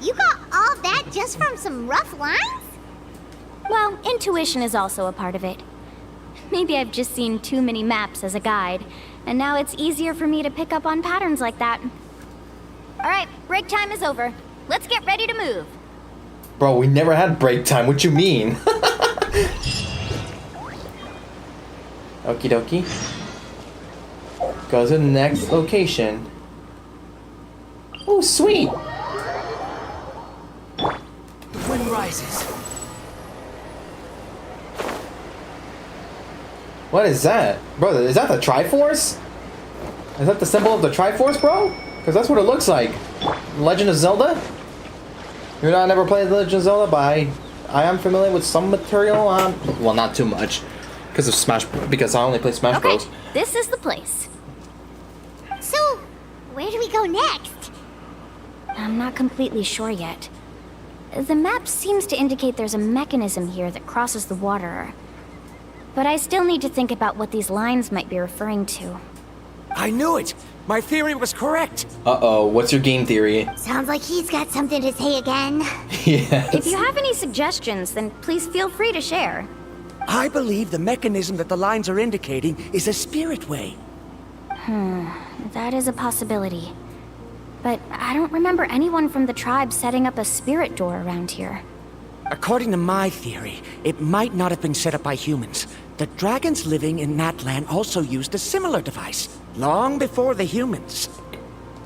You got all that just from some rough lines? Well, intuition is also a part of it. Maybe I've just seen too many maps as a guide, and now it's easier for me to pick up on patterns like that. All right, break time is over. Let's get ready to move. Bro, we never had break time. What you mean? Okie dokie. Go to the next location. Oh, sweet. The wind rises. What is that? Bro, is that the Triforce? Is that the symbol of the Triforce, bro? Because that's what it looks like. Legend of Zelda? You know, I never played Legend of Zelda, but I am familiar with some material. Well, not too much. Because of Smash, because I only play Smash Bros. Okay, this is the place. So, where do we go next? I'm not completely sure yet. The map seems to indicate there's a mechanism here that crosses the water. But I still need to think about what these lines might be referring to. I knew it! My theory was correct! Uh-oh, what's your game theory? Sounds like he's got something to say again. Yes. If you have any suggestions, then please feel free to share. I believe the mechanism that the lines are indicating is a spirit way. That is a possibility. But I don't remember anyone from the tribe setting up a spirit door around here. According to my theory, it might not have been set up by humans. The dragons living in Natlan also used a similar device, long before the humans.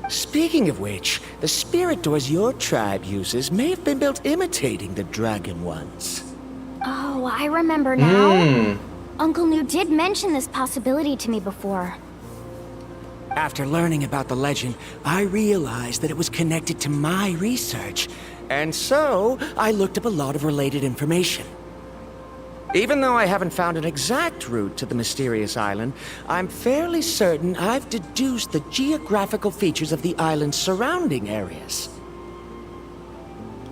Speaking of which, the spirit doors your tribe uses may have been built imitating the dragon ones. Oh, I remember now. Uncle New did mention this possibility to me before. After learning about the legend, I realized that it was connected to my research, and so I looked up a lot of related information. Even though I haven't found an exact route to the mysterious island, I'm fairly certain I've deduced the geographical features of the island's surrounding areas.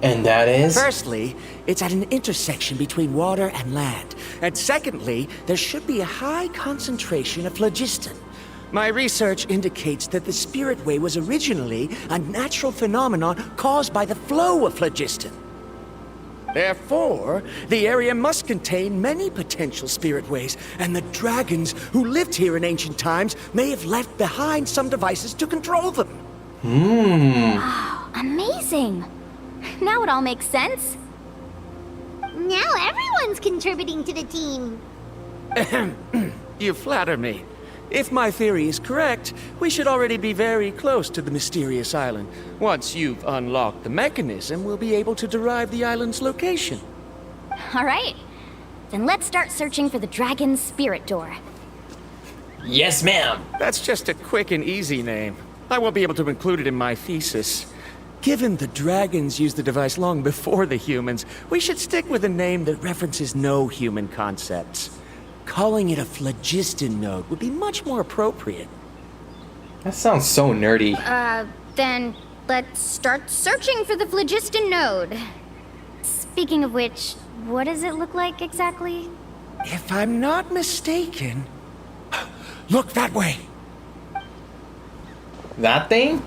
And that is? Firstly, it's at an intersection between water and land. And secondly, there should be a high concentration of phlogiston. My research indicates that the Spirit Way was originally a natural phenomenon caused by the flow of phlogiston. Therefore, the area must contain many potential Spirit Ways, and the dragons who lived here in ancient times may have left behind some devices to control them. Wow, amazing! Now it all makes sense. Now everyone's contributing to the team. You flatter me. If my theory is correct, we should already be very close to the mysterious island. Once you've unlocked the mechanism, we'll be able to derive the island's location. All right. Then let's start searching for the dragon's spirit door. Yes, ma'am. That's just a quick and easy name. I won't be able to include it in my thesis. Given the dragons used the device long before the humans, we should stick with a name that references no human concepts. Calling it a phlogiston node would be much more appropriate. That sounds so nerdy. Then let's start searching for the phlogiston node. Speaking of which, what does it look like exactly? If I'm not mistaken... Look that way! That thing?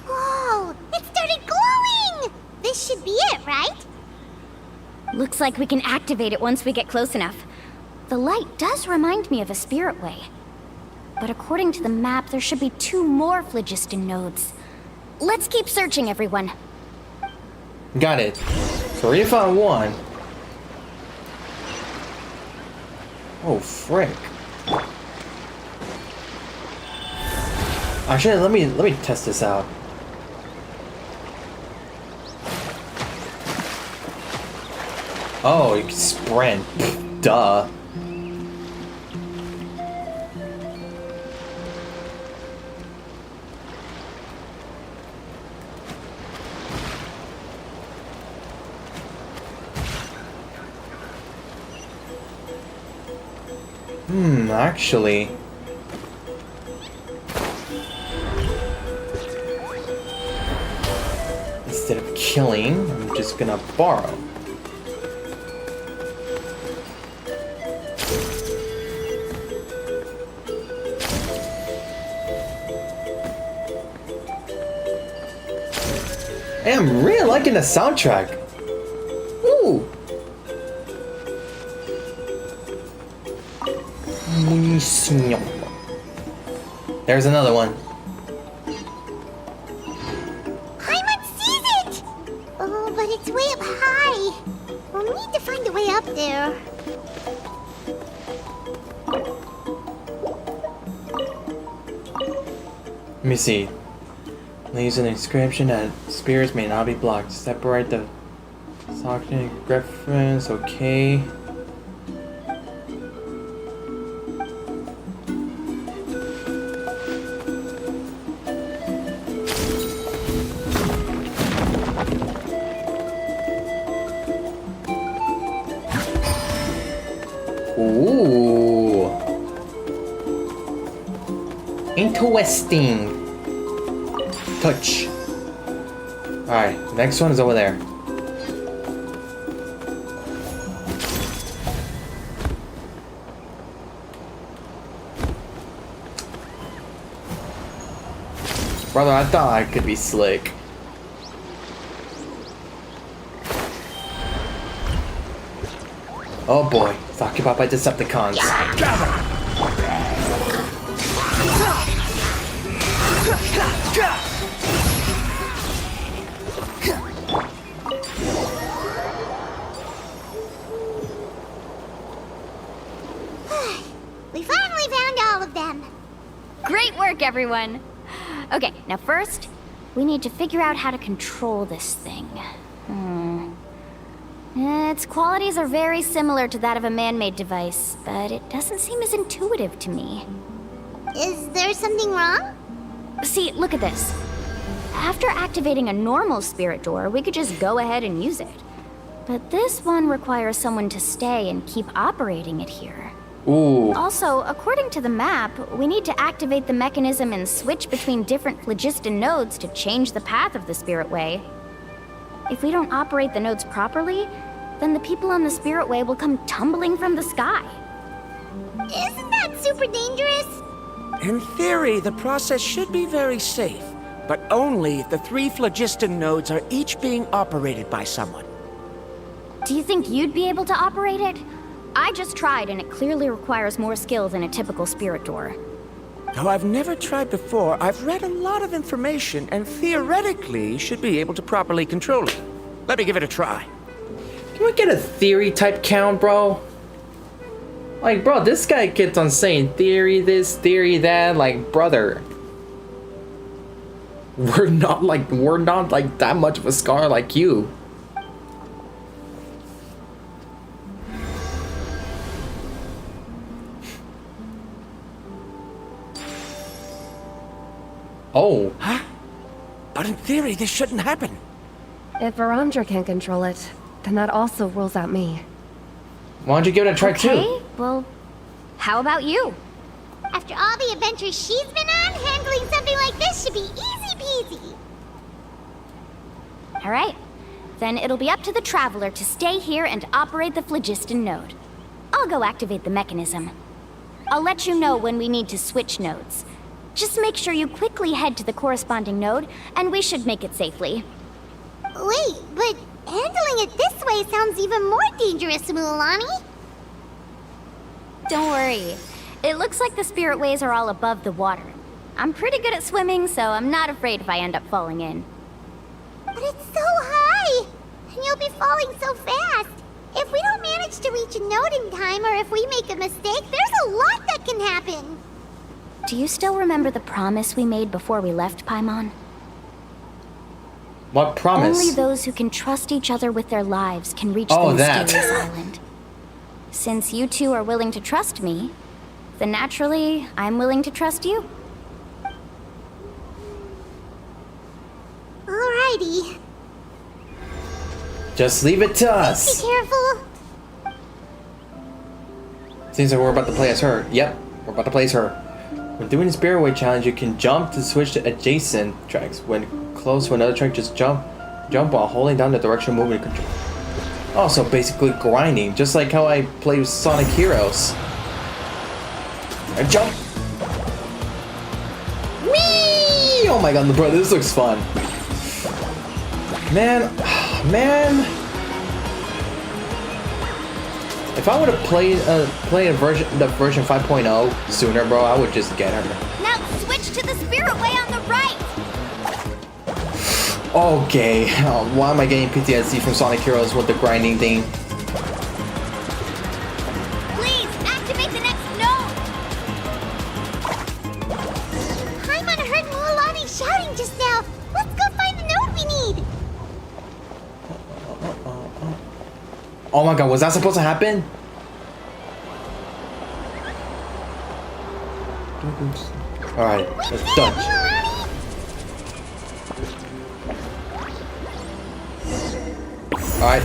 Whoa! It started glowing! This should be it, right? Looks like we can activate it once we get close enough. The light does remind me of a spirit way. But according to the map, there should be 2 more phlogiston nodes. Let's keep searching, everyone. Got it. So already found one. Oh, frick. Actually, let me test this out. Oh, you can sprint. Duh. Actually. Instead of killing, I'm just gonna borrow. Hey, I'm really liking the soundtrack. Ooh. There's another one. Paimon sees it! Oh, but it's way up high. We'll need to find a way up there. Let me see. Leaves an inscription that spirits may not be blocked. Separate the Sonic reference, okay. Ooh. Interesting. Touch. Alright, next one is over there. Brother, I thought I could be slick. Oh boy, it's occupied by Decepticons. We finally found all of them. Great work, everyone. Okay, now first, we need to figure out how to control this thing. Its qualities are very similar to that of a man-made device, but it doesn't seem as intuitive to me. Is there something wrong? See, look at this. After activating a normal spirit door, we could just go ahead and use it. But this one requires someone to stay and keep operating it here. Ooh. Also, according to the map, we need to activate the mechanism and switch between different phlogiston nodes to change the path of the spirit way. If we don't operate the nodes properly, then the people on the spirit way will come tumbling from the sky. Isn't that super dangerous? In theory, the process should be very safe, but only if the 3 phlogiston nodes are each being operated by someone. Do you think you'd be able to operate it? I just tried, and it clearly requires more skill than a typical spirit door. Though I've never tried before, I've read a lot of information and theoretically should be able to properly control it. Let me give it a try. Can we get a theory type count, bro? Like, bro, this guy keeps on saying theory this, theory that. Like, brother, we're not like that much of a scholar like you. Oh. Huh? But in theory, this shouldn't happen. If Varandra can't control it, then that also rules out me. Why don't you give it a try Okay, too? well, how about you? After all the adventures she's been on, handling something like this should be easy peasy. All right, then it'll be up to the Traveler to stay here and operate the phlogiston node. I'll go activate the mechanism. I'll let you know when we need to switch nodes. Just make sure you quickly head to the corresponding node, and we should make it safely. Wait, but handling it this way sounds even more dangerous, Mualani. Don't worry. It looks like the spirit ways are all above the water. I'm pretty good at swimming, so I'm not afraid if I end up falling in. But it's so high, and you'll be falling so fast. If we don't manage to reach a node in time, or if we make a mistake, there's a lot that can happen. Do you still remember the promise we made before we left, Paimon? What promise? Only those who can trust each other with their lives can reach Oh, the that. mysterious island. Since you two are willing to trust me, then naturally, I'm willing to trust you. Alrighty. Just leave it to Be us. careful. Seems like we're about to play as her. Yep, we're about to play as her. When doing the Spiritway challenge, you can jump to switch to adjacent tracks. When close to another track, just jump while holding down the direction movement control. Also, basically grinding, just like how I play with Sonic Heroes. And jump. Whee! Oh my god, bro, this looks fun. Man. If I would have played the version 5.0 sooner, bro, I would just get her. Now switch to the spirit way on the right. Okay, why am I getting PTSD from Sonic Heroes with the grinding thing? Please activate the next node. Paimon heard Mualani shouting just now. Let's go find the node we need. Oh my god, was that supposed to happen? Alright, let's dodge. Alright.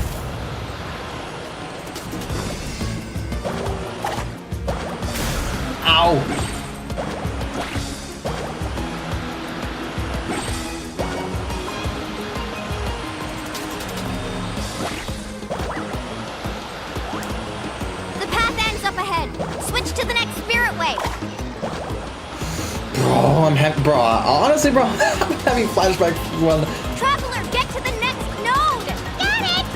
Ow! bro, honestly, bro, I'm having flashbacks when... Traveler, get to the next node! Got it!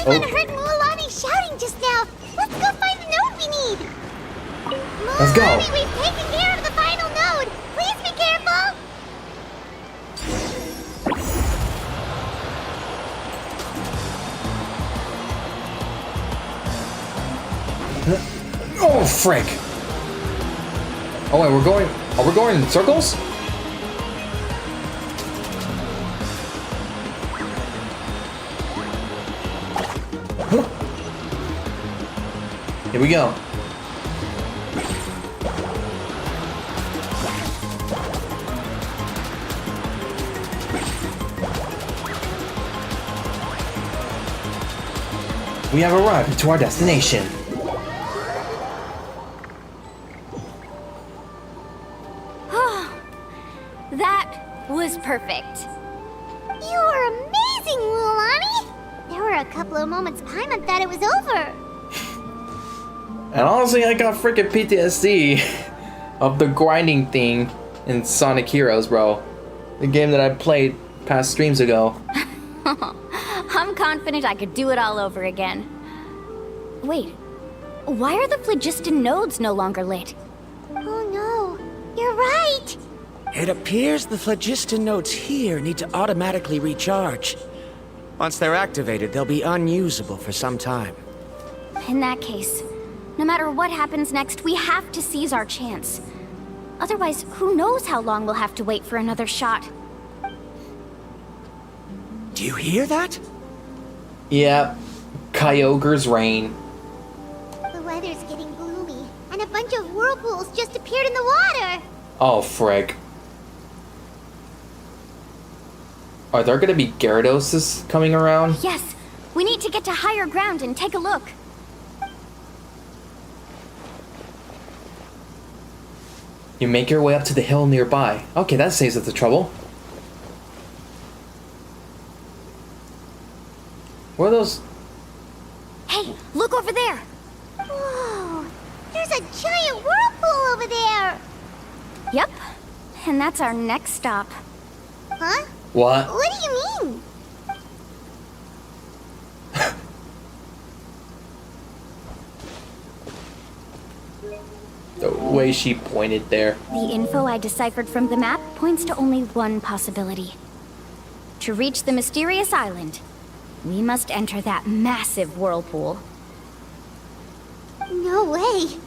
Paimon heard Mualani shouting just now. Let's go find the node we need. Let's go. Mualani, we've taken care of the final node. Please be careful. Oh, frick. Oh, wait, are we going in circles? Huh. Here we go. We have arrived to our destination. That was perfect. You were amazing, Mualani! There were a couple of moments Paimon thought it was over. And honestly, I got freaking PTSD of the grinding thing in Sonic Heroes, bro. The game that I played past streams ago. I'm confident I could do it all over again. Wait, why are the phlogiston nodes no longer lit? Oh no, you're right! It appears the phlogiston nodes here need to automatically recharge. Once they're activated, they'll be unusable for some time. In that case, no matter what happens next, we have to seize our chance. Otherwise, who knows how long we'll have to wait for another shot. Do you hear that? Yep, Kyogre's rain. The weather's getting gloomy, and a bunch of whirlpools just appeared in the water. Oh, frick. Are there gonna be Gyarados coming around? Yes, we need to get to higher ground and take a look. You make your way up to the hill nearby. Okay, that saves us the trouble. Where are those? Hey, look over there! Whoa, there's a giant whirlpool over there! Yep, and that's our next stop. Huh? What? What do you mean? The way she pointed there. The info I deciphered from the map points to only one possibility. To reach the mysterious island, we must enter that massive whirlpool. No way!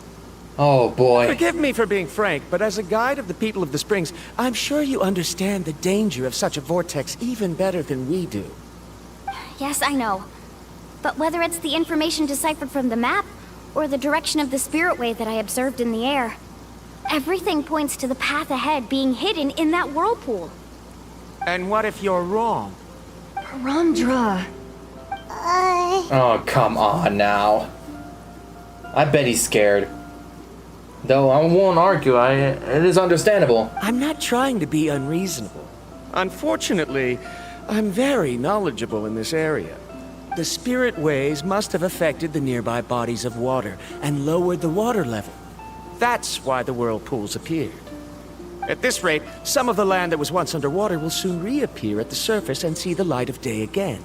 Oh boy. Forgive me for being frank, but as a guide of the people of the Springs, I'm sure you understand the danger of such a vortex even better than we do. Yes, I know. But whether it's the information deciphered from the map, or the direction of the spirit wave that I observed in the air, everything points to the path ahead being hidden in that whirlpool. And what if you're wrong? Rondra. Oh, come on now. I bet he's scared. Though I won't argue, it is understandable. I'm not trying to be unreasonable. Unfortunately, I'm very knowledgeable in this area. The spirit waves must have affected the nearby bodies of water and lowered the water level. That's why the whirlpools appeared. At this rate, some of the land that was once underwater will soon reappear at the surface and see the light of day again.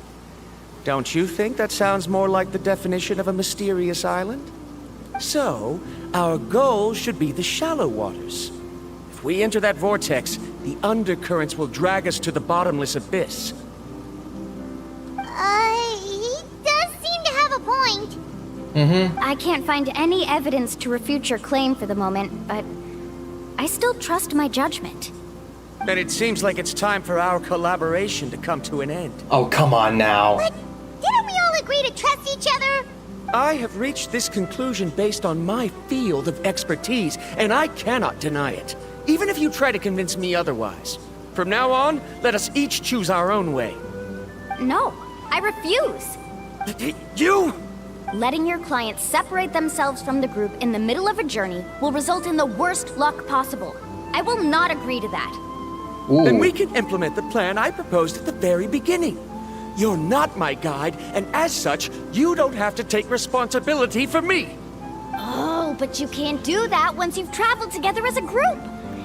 Don't you think that sounds more like the definition of a mysterious island? So, our goal should be the shallow waters. If we enter that vortex, the undercurrents will drag us to the bottomless abyss. He does seem to have a point. I can't find any evidence to refute your claim for the moment, but I still trust my judgment. Then it seems like it's time for our collaboration to come to an end. Oh, come on now. But didn't we all agree to trust each other? I have reached this conclusion based on my field of expertise, and I cannot deny it, even if you try to convince me otherwise. From now on, let us each choose our own way. No, I refuse. You? Letting your clients separate themselves from the group in the middle of a journey will result in the worst luck possible. I will not agree to that. Ooh. Then we can implement the plan I proposed at the very beginning. You're not my guide, and as such, you don't have to take responsibility for me. Oh, Oh, but you can't do that once you've traveled together as a group.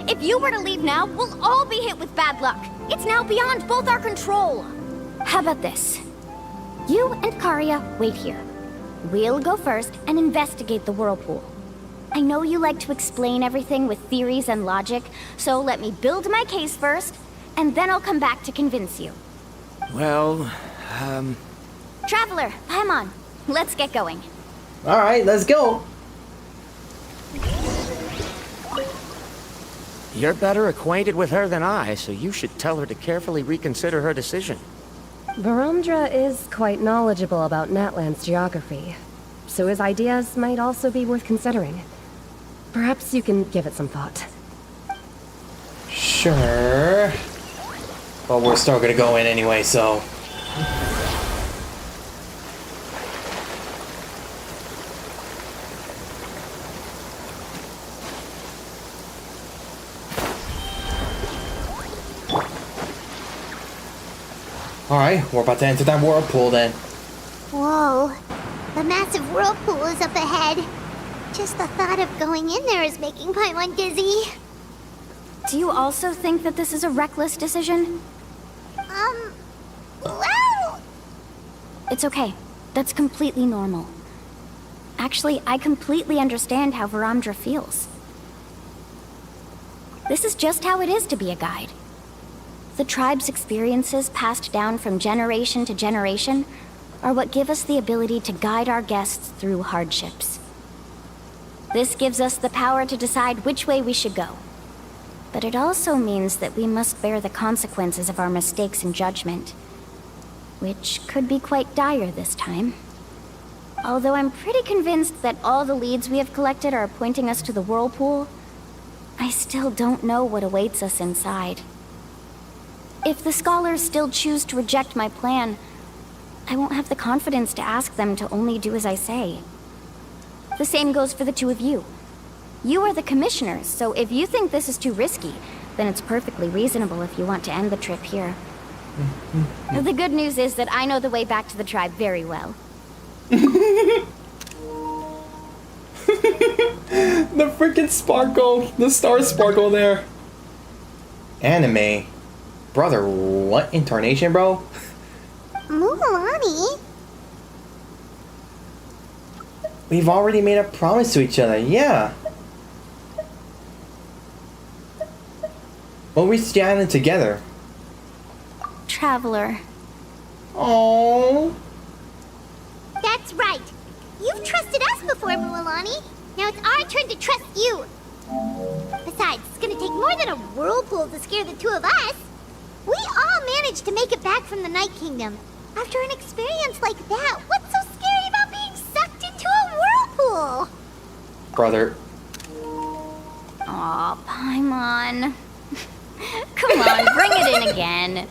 If you were to leave now, we'll all be hit with bad luck. It's now beyond both our control. How about this? You and Karya wait here. We'll go first and investigate the whirlpool. I know you like to explain everything with theories and logic, so let me build my case first, and then I'll come back to convince you. Well, Traveler, paimon, let's get going. Alright, let's go. You're better acquainted with her than I, so you should tell her to carefully reconsider her decision. Bryanthehedgehog is quite knowledgeable about Natlan's geography, so his ideas might also be worth considering. Perhaps you can give it some thought. Sure. But we're still gonna go in anyway, so... Alright, we're about to enter that whirlpool then. Whoa, the massive whirlpool is up ahead. Just the thought of going in there is making Paimon dizzy. Do you also think that this is a reckless decision? Well... It's okay. That's completely normal. Actually, I completely understand how Varamdra feels. This is just how it is to be a guide. The tribe's experiences passed down from generation to generation are what give us the ability to guide our guests through hardships. This gives us the power to decide which way we should go. But it also means that we must bear the consequences of our mistakes and judgment, which could be quite dire this time. Although I'm pretty convinced that all the leads we have collected are pointing us to the whirlpool, I still don't know what awaits us inside. If the scholars still choose to reject my plan, I won't have the confidence to ask them to only do as I say. The same goes for the two of you. You are the commissioners, so if you think this is too risky, then it's perfectly reasonable if you want to end the trip here. The good news is that I know the way back to the tribe very well. The freaking sparkle, the star sparkle there. Anime. Brother, what incarnation, bro? Mulan? We've already made a promise to each other, yeah. We'll reach the island together. Traveler. Oh. That's right. You've trusted us before, Mualani. Now it's our turn to trust you. Besides, it's gonna take more than a whirlpool to scare the two of us. We all managed to make it back from the Night Kingdom. After an experience like that, what's so scary about being sucked into a whirlpool? Brother. Aw, Paimon. Come on, bring it in again.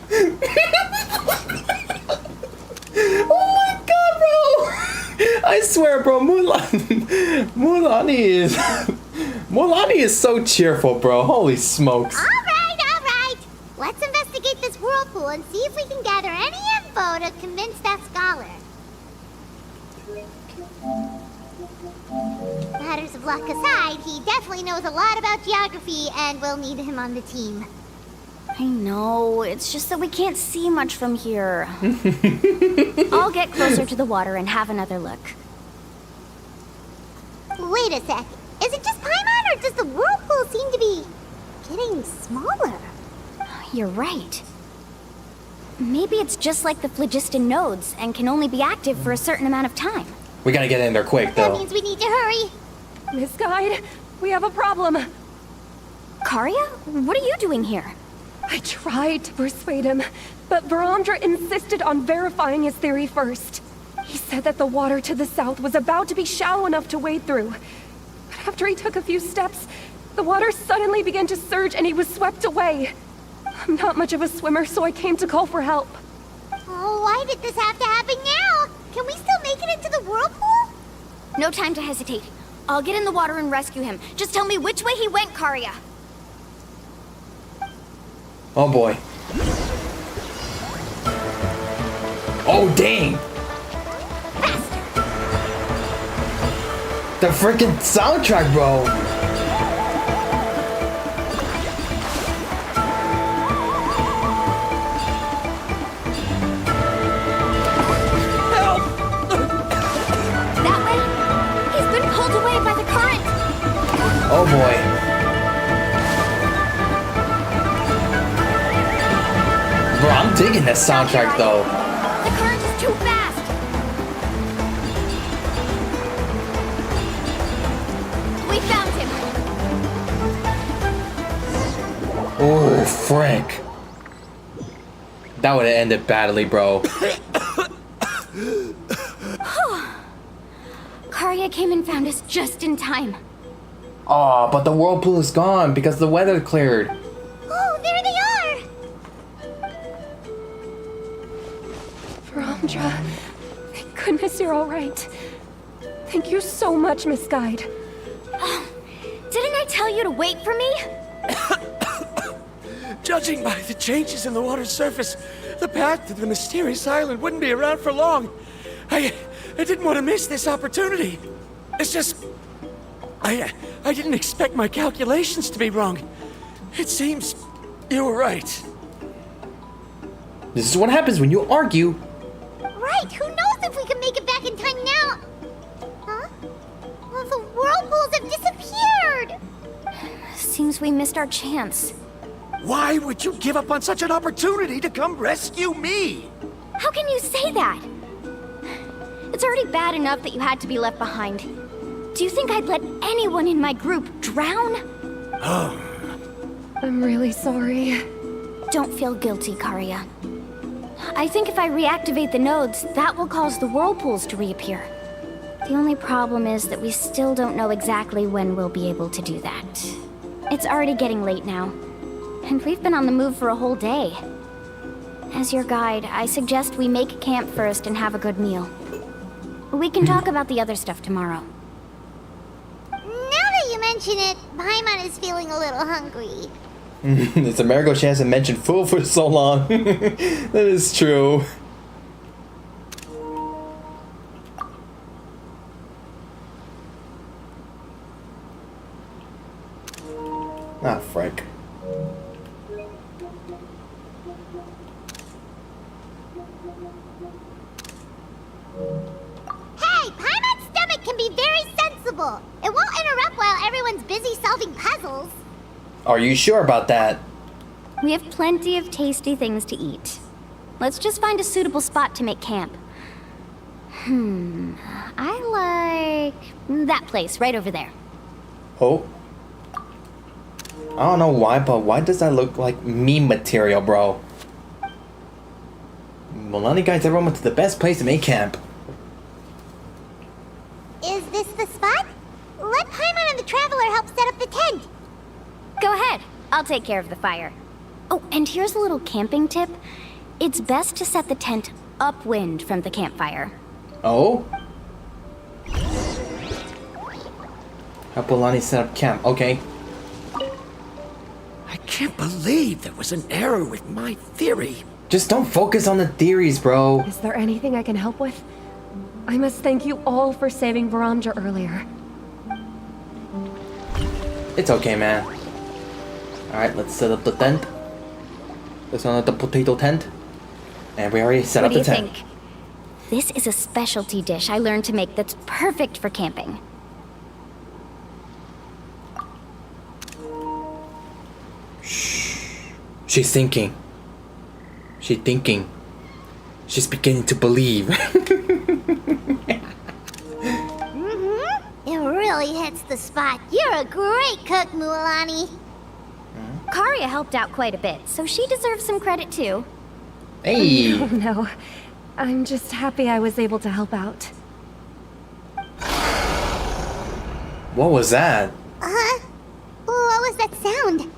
Oh my god, bro! I swear, bro, Mualani is so cheerful, bro. Holy smokes. All right. Let's investigate this whirlpool and see if we can gather any info to convince that scholar. Matters of luck aside, he definitely knows a lot about geography, and we'll need him on the team. I know, it's just that we can't see much from here. I'll get closer to the water and have another look. Wait a sec. Is it just Paimon, or does the whirlpool seem to be getting smaller? You're right. Maybe it's just like the phlogiston nodes and can only be active for a certain amount of time. We gotta get in there quick, though. That means we need to hurry. Miss Guide, we have a problem. Karya? What are you doing here? I tried to persuade him, but Varamdra insisted on verifying his theory first. He said that the water to the south was about to be shallow enough to wade through. But after he took a few steps, the water suddenly began to surge and he was swept away. I'm not much of a swimmer, so I came to call for help. Oh, why did this have to happen now? Can we still make it into the whirlpool? No time to hesitate. I'll get in the water and rescue him. Just tell me which way he went, Karya. Oh boy. Oh dang! The freaking soundtrack, bro. That way? He's been pulled away by the current. Oh boy. Bro, I'm digging this soundtrack though. The current is too fast. We found him. Oh, Frank. That would have ended badly, bro. Karya came and found us just in time. Oh, but the whirlpool is gone because the weather cleared. Oh, there they are! Varamdra, thank goodness you're all right. Thank you so much, Miss Guide. Didn't I tell you to wait for me? Judging by the changes in the water's surface, the path to the mysterious island wouldn't be around for long. I didn't want to miss this opportunity. It's just... I didn't expect my calculations to be wrong. It seems you were right. This is what happens when you argue. Right, who knows if we can make it back in time now? Huh? Well, the whirlpools have disappeared! Seems we missed our chance. Why would you give up on such an opportunity to come rescue me? How can you say that? It's already bad enough that you had to be left behind. Do you think I'd let anyone in my group drown? I'm really sorry. Don't feel guilty, Karya. I think if I reactivate the nodes, that will cause the whirlpools to reappear. The only problem is that we still don't know exactly when we'll be able to do that. It's already getting late now, and we've been on the move for a whole day. As your guide, I suggest we make camp first and have a good meal. We can talk about the other stuff tomorrow. Now that you mention it, Paimon is feeling a little hungry. It's a miracle she hasn't mentioned food for so long. That is true. Ah, Frank. Hey, Paimon's stomach can be very sensible. It won't interrupt while everyone's busy solving puzzles. Are you sure about that? We have plenty of tasty things to eat. Let's just find a suitable spot to make camp. I like that place right over there. Oh? I don't know why, but why does that look like meme material, bro? Milani guides everyone to the best place to make camp. Is this the spot? Let Paimon and the Traveler help set up the tent. Go ahead. I'll take care of the fire. Oh, and here's a little camping tip. It's best to set the tent upwind from the campfire. Oh? Help Milani set up camp. Okay. I can't believe there was an error with my theory. Just don't focus on the theories, bro. Is there anything I can help with? I must thank you all for saving Varamdra earlier. It's okay, man. Alright, let's set up the tent. Let's set up the potato tent. And we already set up the tent. What do you think? This is a specialty dish I learned to make that's perfect for camping. She's thinking. She's thinking. She's beginning to believe. It really hits the spot. You're a great cook, Mualani. Karya helped out quite a bit, so she deserves some credit too. Hey! No. I'm just happy I was able to help out. What was that? Huh? What was that sound?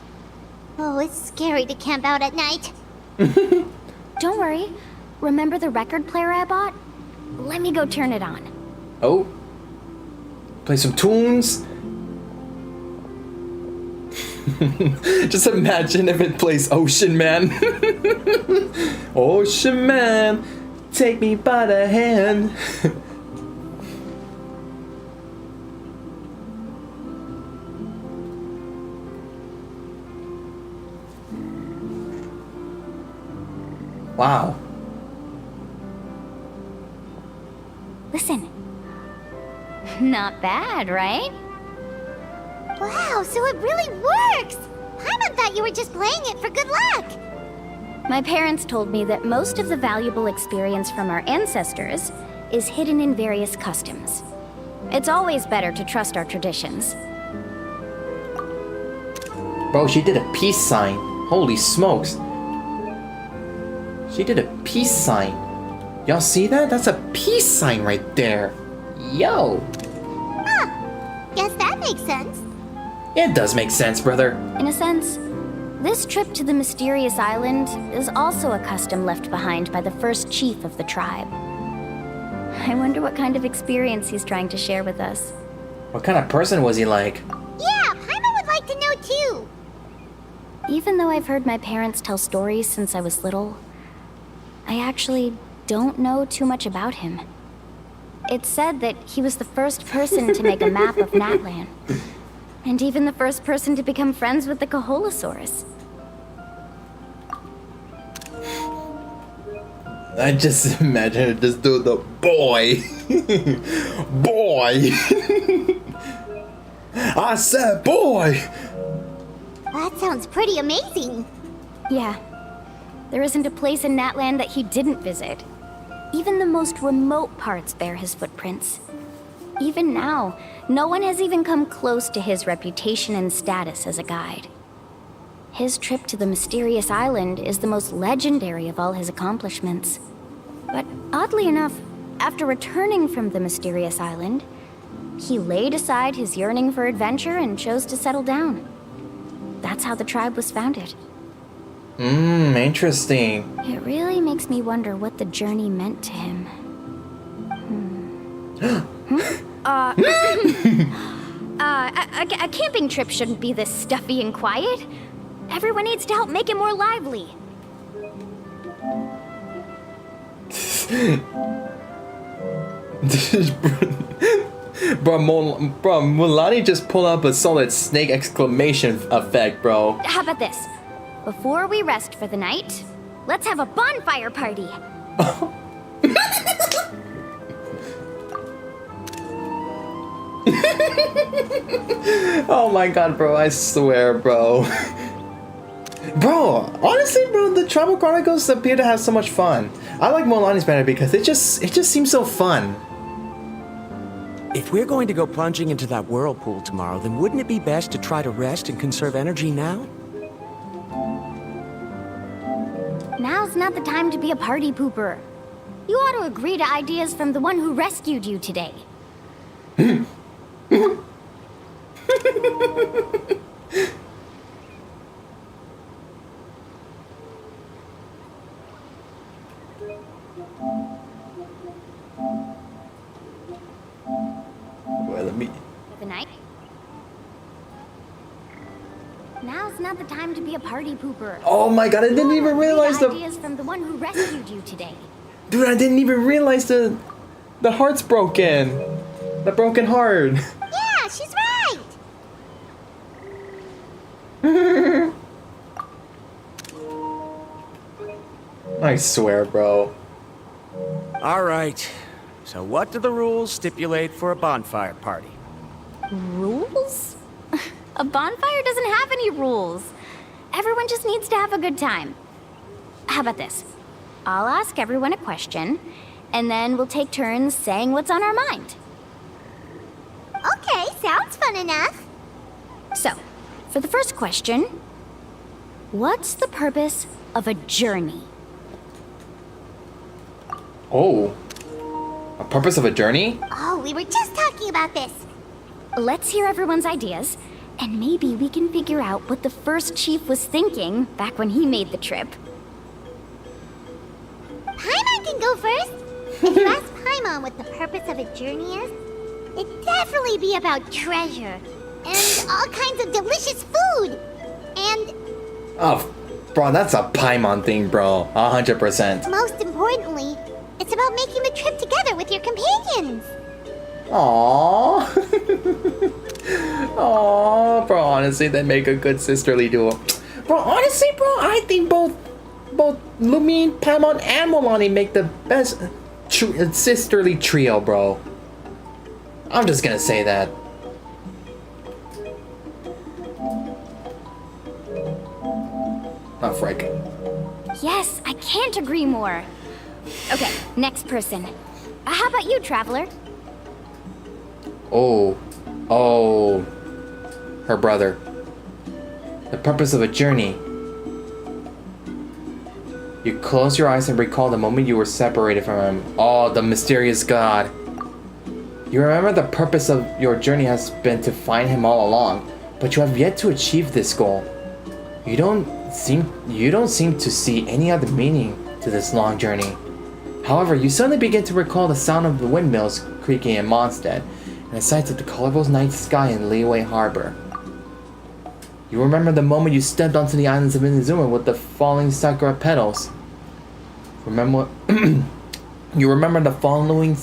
Oh, it's scary to camp out at night. Don't worry. Remember the record player I bought? Let me go turn it on. Oh. Play some tunes. Just imagine if it plays Ocean Man. Ocean Man, take me by the hand. Wow. Listen. Not bad, right? Wow, so it really works! Paimon thought you were just playing it for good luck! My parents told me that most of the valuable experience from our ancestors is hidden in various customs. It's always better to trust our traditions. Bro, she did a peace sign. Holy smokes. She did a peace sign. Y'all see that? That's a peace sign right there. Yo. Huh. Guess that makes sense. It does make sense, brother. In a sense, this trip to the mysterious island is also a custom left behind by the first chief of the tribe. I wonder what kind of experience he's trying to share with us. What kind of person was he like? Yeah, Paimon would like to know too. Even though I've heard my parents tell stories since I was little, I actually don't know too much about him. It's said that he was the first person to make a map of Natlan, and even the first person to become friends with the Kaholosaurus. I just imagine this dude, the boy. Boy. I said boy. That sounds pretty amazing. Yeah. There isn't a place in Natlan that he didn't visit. Even the most remote parts bear his footprints. Even now, no one has even come close to his reputation and status as a guide. His trip to the mysterious island is the most legendary of all his accomplishments. But oddly enough, after returning from the mysterious island, he laid aside his yearning for adventure and chose to settle down. That's how the tribe was founded. Interesting. It really makes me wonder what the journey meant to him. A camping trip shouldn't be this stuffy and quiet. Everyone needs to help make it more lively. Bro, Mulani just pulled up a solid snake exclamation effect, bro. How about this? Before we rest for the night, let's have a bonfire party. Oh my god, bro, I swear, bro. Bro, honestly, bro, the Tribal Chronicles appear to have so much fun. I like Mulani's better because it just seems so fun. If we're going to go plunging into that whirlpool tomorrow, then wouldn't it be best to try to rest and conserve energy now? Now's not the time to be a party pooper. You ought to agree to ideas from the one who rescued you today. Well, let me... The night? Now's not the time to be a party pooper. Oh my god, I didn't even realize the... Ideas from the one who rescued you today. Dude, I didn't even realize the heart's broken. The broken heart. Yeah, she's right. I swear, bro. All right. So what do the rules stipulate for a bonfire party? Rules? A bonfire doesn't have any rules. Everyone just needs to have a good time. How about this? I'll ask everyone a question, and then we'll take turns saying what's on our mind. Okay, sounds fun enough. So, for the first question, what's the purpose of a journey? Oh. A purpose of a journey? Oh, we were just talking about this. Let's hear everyone's ideas, and maybe we can figure out what the first chief was thinking back when he made the trip. Paimon can go first. If you ask Paimon what the purpose of a journey is, it'd definitely be about treasure, and all kinds of delicious food, and... Oh, bro, that's a Paimon thing, bro. 100%. most importantly, it's about making the trip together with your companions. Aww. Aww, bro, honestly, they make a good sisterly duo. Bro, honestly, bro, I think both both Lumine, Paimon, and Milani make the best sisterly trio, bro. I'm just gonna say that. Oh, frick. Yes, I can't agree more. Okay, next person. How about you, Traveler? Oh. Oh. Her brother. The purpose of a journey. You close your eyes and recall the moment you were separated from him. Oh, the mysterious god. You remember the purpose of your journey has been to find him all along, but you have yet to achieve this goal. You don't seem to see any other meaning to this long journey. However, you suddenly begin to recall the sound of the windmills creaking in Mondstadt, and the sights of the colorful night sky in Liyue Harbor. You remember the moment you stepped onto the islands of Inazuma with the falling sakura petals. You remember following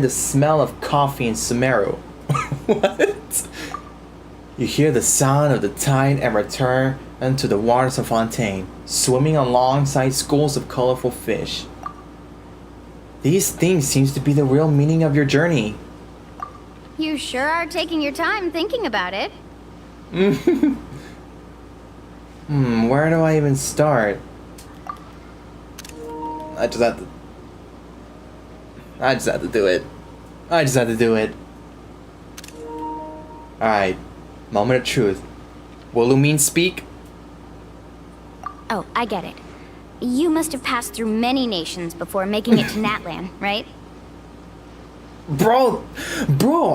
the smell of coffee in Sumeru. What? You hear the sound of the tide and return into the waters of Fontaine, swimming alongside schools of colorful fish. These things seems to be the real meaning of your journey. You sure are taking your time thinking about it. Where do I even start? I just have to do it. I just had to do it. Alright. Moment of truth. Will Lumine speak? Oh, I get it. You must have passed through many nations before making it to Natlan, right? Bro,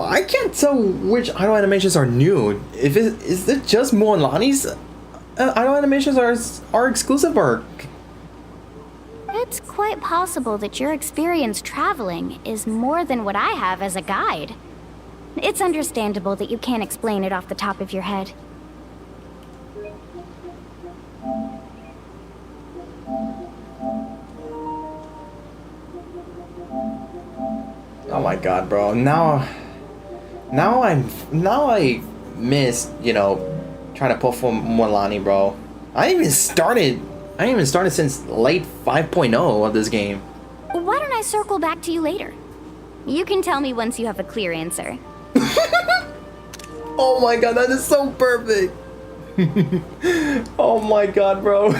I can't tell which idle animations are new. Is it just Moanlani's idle animations are exclusive, or? It's quite possible that your experience traveling is more than what I have as a guide. It's understandable that you can't explain it off the top of your head. Oh my god, bro. Now I miss, trying to pull for Moanlani, bro. I ain't even started since late 5.0 of this game. Why don't I circle back to you later? You can tell me once you have a clear answer. Oh my god, that is so perfect. Oh my god, bro.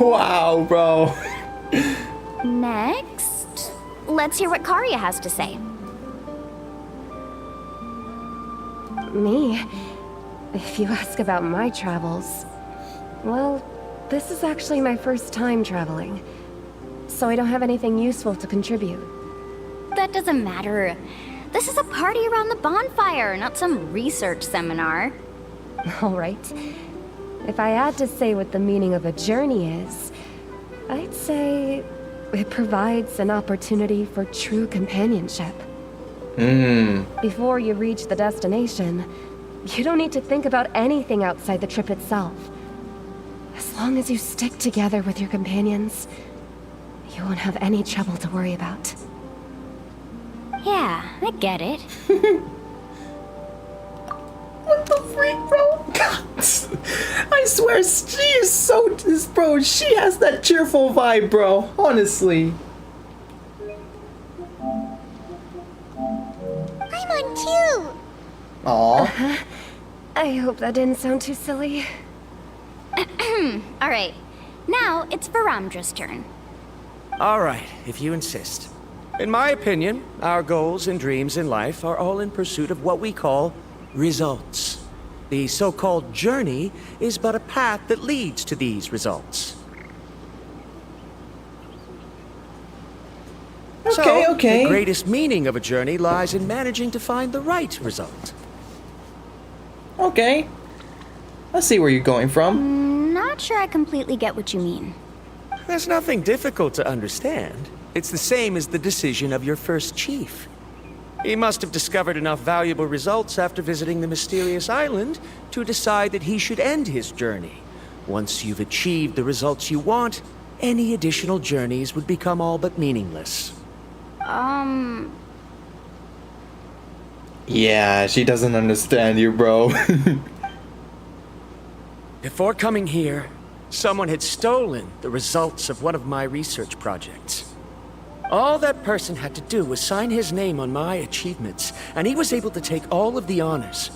Wow, bro. Next, let's hear what Karya has to say. Me? If you ask about my travels, well, this is actually my first time traveling, so I don't have anything useful to contribute. That doesn't matter. This is a party around the bonfire, not some research seminar. Alright. If I had to say what the meaning of a journey is, I'd say it provides an opportunity for true companionship. Before you reach the destination, you don't need to think about anything outside the trip itself. As long as you stick together with your companions, you won't have any trouble to worry about. Yeah, I get it. What the freak, bro? I swear, she is so... Bro, she has that cheerful vibe, bro. Honestly. I'm on too! Aww. I hope that didn't sound too silly. Alright, now it's Varamdra's turn. Alright, if you insist. In my opinion, our goals and dreams in life are all in pursuit of what we call results. The so-called journey is but a path that leads to these results. Okay. The greatest meaning of a journey lies in managing to find the right result. Okay. I see where you're going from. Not sure I completely get what you mean. There's nothing difficult to understand. It's the same as the decision of your first chief. He must have discovered enough valuable results after visiting the mysterious island to decide that he should end his journey. Once you've achieved the results you want, any additional journeys would become all but meaningless. Yeah, she doesn't understand you, bro. Before coming here, someone had stolen the results of one of my research projects. All that person had to do was sign his name on my achievements, and he was able to take all of the honors.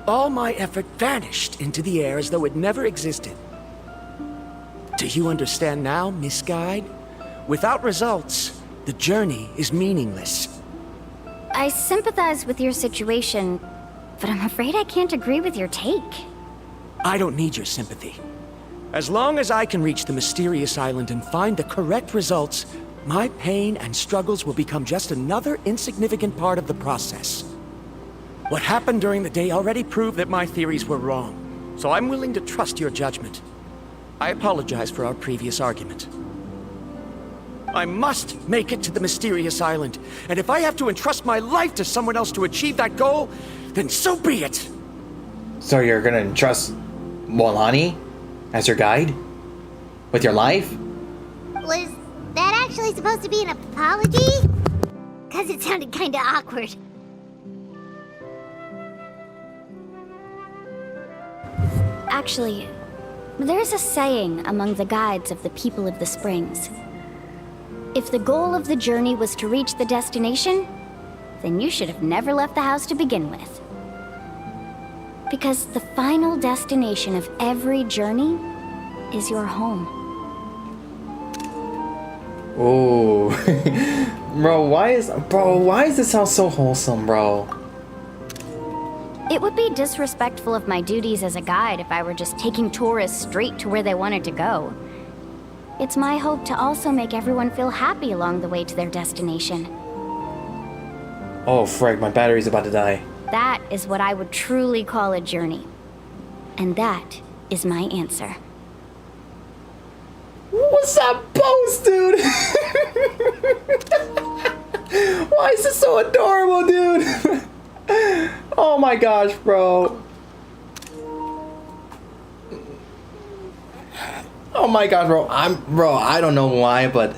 All my effort vanished into the air as though it never existed. Do you understand now, Miss Guide? Without results, the journey is meaningless. I sympathize with your situation, but I'm afraid I can't agree with your take. I don't need your sympathy. As long as I can reach the mysterious island and find the correct results, my pain and struggles will become just another insignificant part of the process. What happened during the day already proved that my theories were wrong, so I'm willing to trust your judgment. I apologize for our previous argument. I must make it to the mysterious island, and if I have to entrust my life to someone else to achieve that goal, then so be it! So you're gonna entrust Molani as your guide? With your life? Was that actually supposed to be an apology? Cause it sounded kinda awkward. Actually, there's a saying among the guides of the people of the Springs. If the goal of the journey was to reach the destination, then you should have never left the house to begin with. Because the final destination of every journey is your home. Oh, bro, why is this sound so wholesome, bro? It would be disrespectful of my duties as a guide if I were just taking tourists straight to where they wanted to go. It's my hope to also make everyone feel happy along the way to their destination. Oh, frick, my battery's about to die. That is what I would truly call a journey. And that is my answer. What's that post, dude? Why is this so adorable, dude? Oh my gosh, bro. Oh my god, bro. I don't know why, but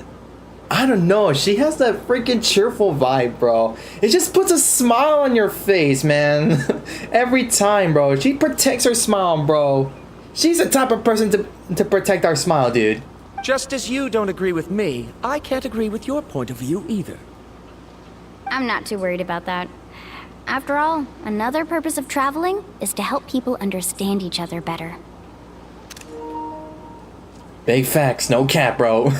I don't know. She has that freaking cheerful vibe, bro. It just puts a smile on your face, man. Every time, bro. She protects her smile, bro. She's the type of person to protect our smile, dude. Just as you don't agree with me, I can't agree with your point of view either. I'm not too worried about that. After all, another purpose of traveling is to help people understand each other better. Big facts, no cap, bro.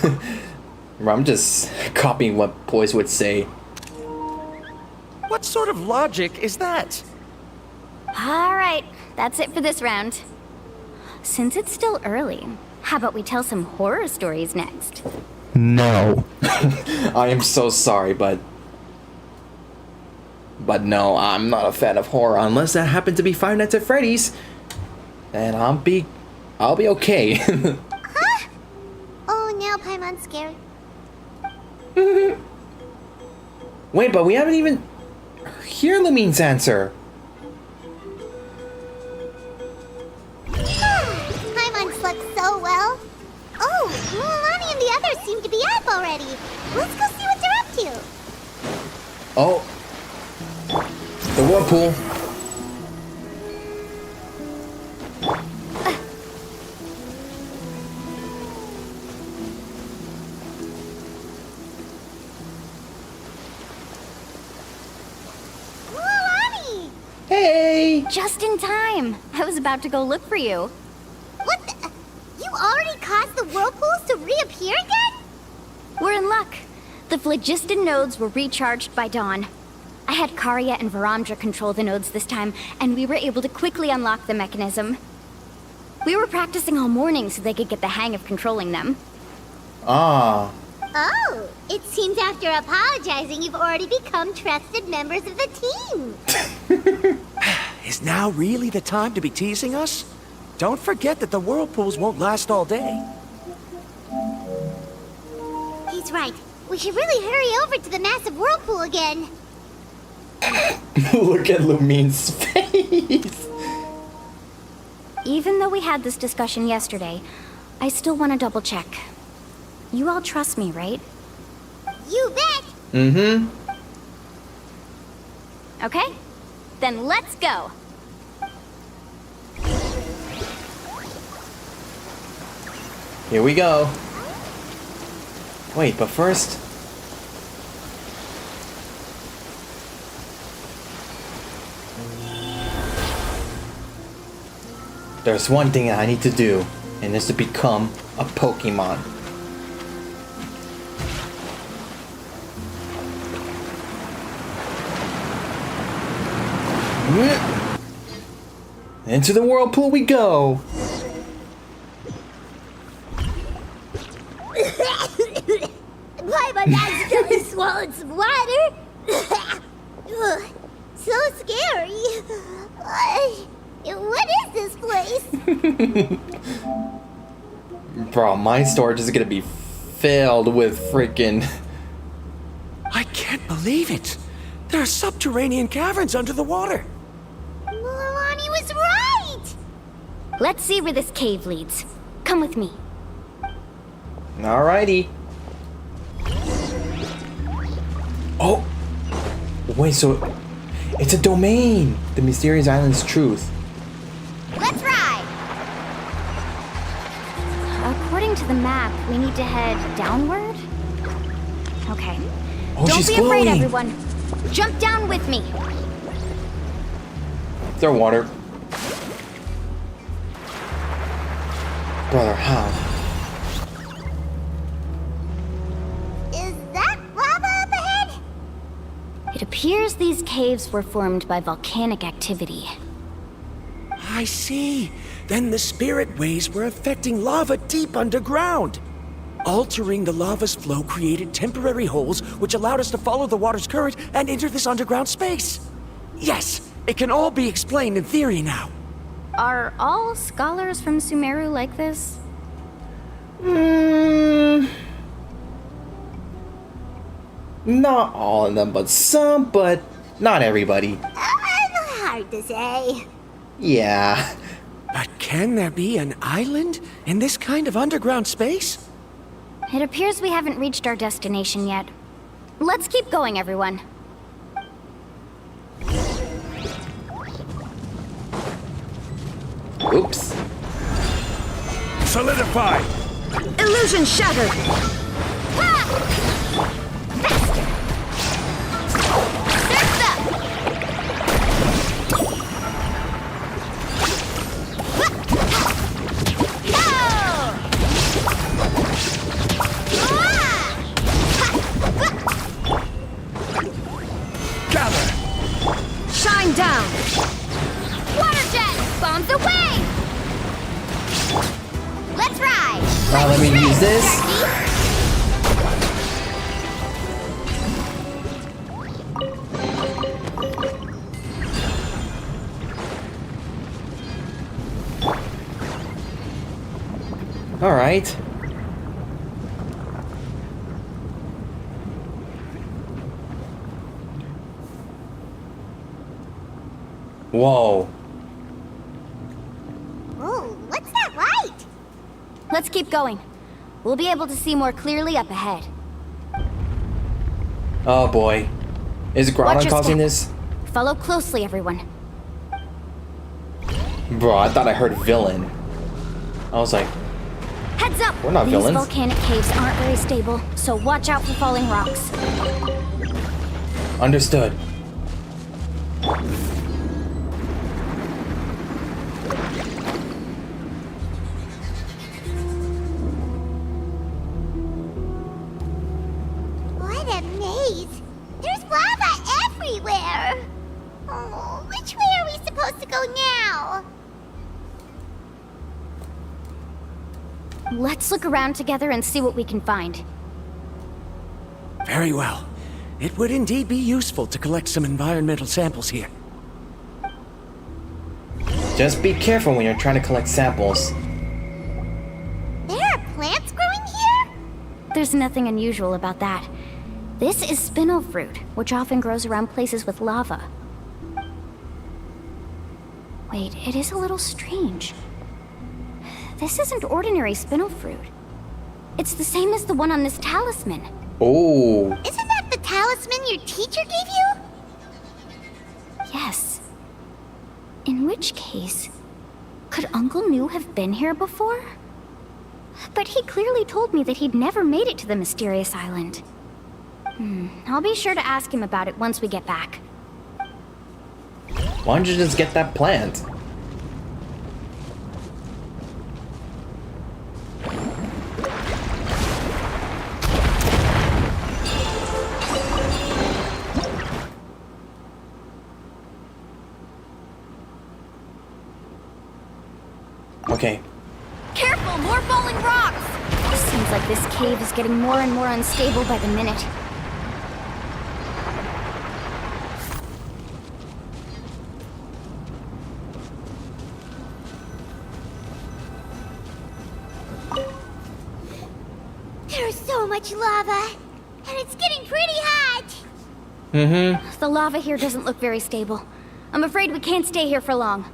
I'm just copying what boys would say. What sort of logic is that? Alright, that's it for this round. Since it's still early, how about we tell some horror stories next? No. I am so sorry, but no, I'm not a fan of horror unless that happened to be Five Nights at Freddy's. And I'll be okay. Huh? Oh, now Paimon's scared. Wait, but we haven't even heard Lumine's answer. Paimon slept so well. Oh, Milani and the others seem to be up already. Let's go see what they're up to. Oh. The whirlpool. Milani! Hey! Just in time. I was about to go look for you. What the? You already caused the whirlpools to reappear again? We're in luck. The phlogiston nodes were recharged by dawn. I had Karya and Varamdra control the nodes this time, and we were able to quickly unlock the mechanism. We were practicing all morning so they could get the hang of controlling them. Ah. Oh, it seems after apologizing, you've already become trusted members of the team. Is now really the time to be teasing us? Don't forget that the whirlpools won't last all day. He's right. We should really hurry over to the massive whirlpool again. Look at Lumine's face. Even though we had this discussion yesterday, I still want to double check. You all trust me, right? You bet! Mm-hmm. Okay, then let's go. Here we go. Wait, but first... there's one thing I need to do, and it's to become a Pokemon. Into the whirlpool we go! Paimon accidentally swallowed some water. Ugh, so scary. What is this place? Bro, my storage is gonna be filled with freaking... I can't believe it! There are subterranean caverns under the water! Milani was right! Let's see where this cave leads. Come with me. Alrighty. Oh! Wait, so... it's a domain! The mysterious island's truth. Let's ride! According to the map, we need to head downward? Okay. Oh, Don't she's be afraid, glowing. everyone. Jump down with me. Throw water. Brother, how? Is that lava up ahead? It appears these caves were formed by volcanic activity. I see. Then the spirit waves were affecting lava deep underground. Altering the lava's flow created temporary holes which allowed us to follow the water's current and enter this underground space. Yes, it can all be explained in theory now. Are all scholars from Sumeru like this? Not all of them, but some, but not everybody. Hard to say. Yeah. But can there be an island in this kind of underground space? It appears we haven't reached our destination yet. Let's keep going, everyone. Oops. Solidify! Illusion shattered! Shine down! Water jet! Bombs away! Let's ride! Now let me use this. All right. Whoa. Oh, what's that light? Let's keep going. We'll be able to see more clearly up ahead. Oh boy. Is Watch Groudon your causing step. this? Follow closely, everyone. Bro, I thought I heard villain. I was like, Heads up! we're not These villains. volcanic caves aren't very stable, so watch out for falling rocks. Understood. What a maze! There's lava everywhere! Oh, which way are we supposed to go now? Let's look around together and see what we can find. Very well. It would indeed be useful to collect some environmental samples here. Just be careful when you're trying to collect samples. There are plants growing here? There's nothing unusual about that. This is spinel fruit, which often grows around places with lava. Wait, it is a little strange. This isn't ordinary spinel fruit. It's the same as the one on this talisman. Oh. Isn't that the talisman your teacher gave you? Yes. In which case, could Uncle New have been here before? But he clearly told me that he'd never made it to the mysterious island. I'll be sure to ask him about it once we get back. Why don't you just get that plant? Okay. Careful, more falling rocks! Seems like this cave is getting more and more unstable by the minute. There's so much lava, and it's getting pretty hot. The lava here doesn't look very stable. I'm afraid we can't stay here for long.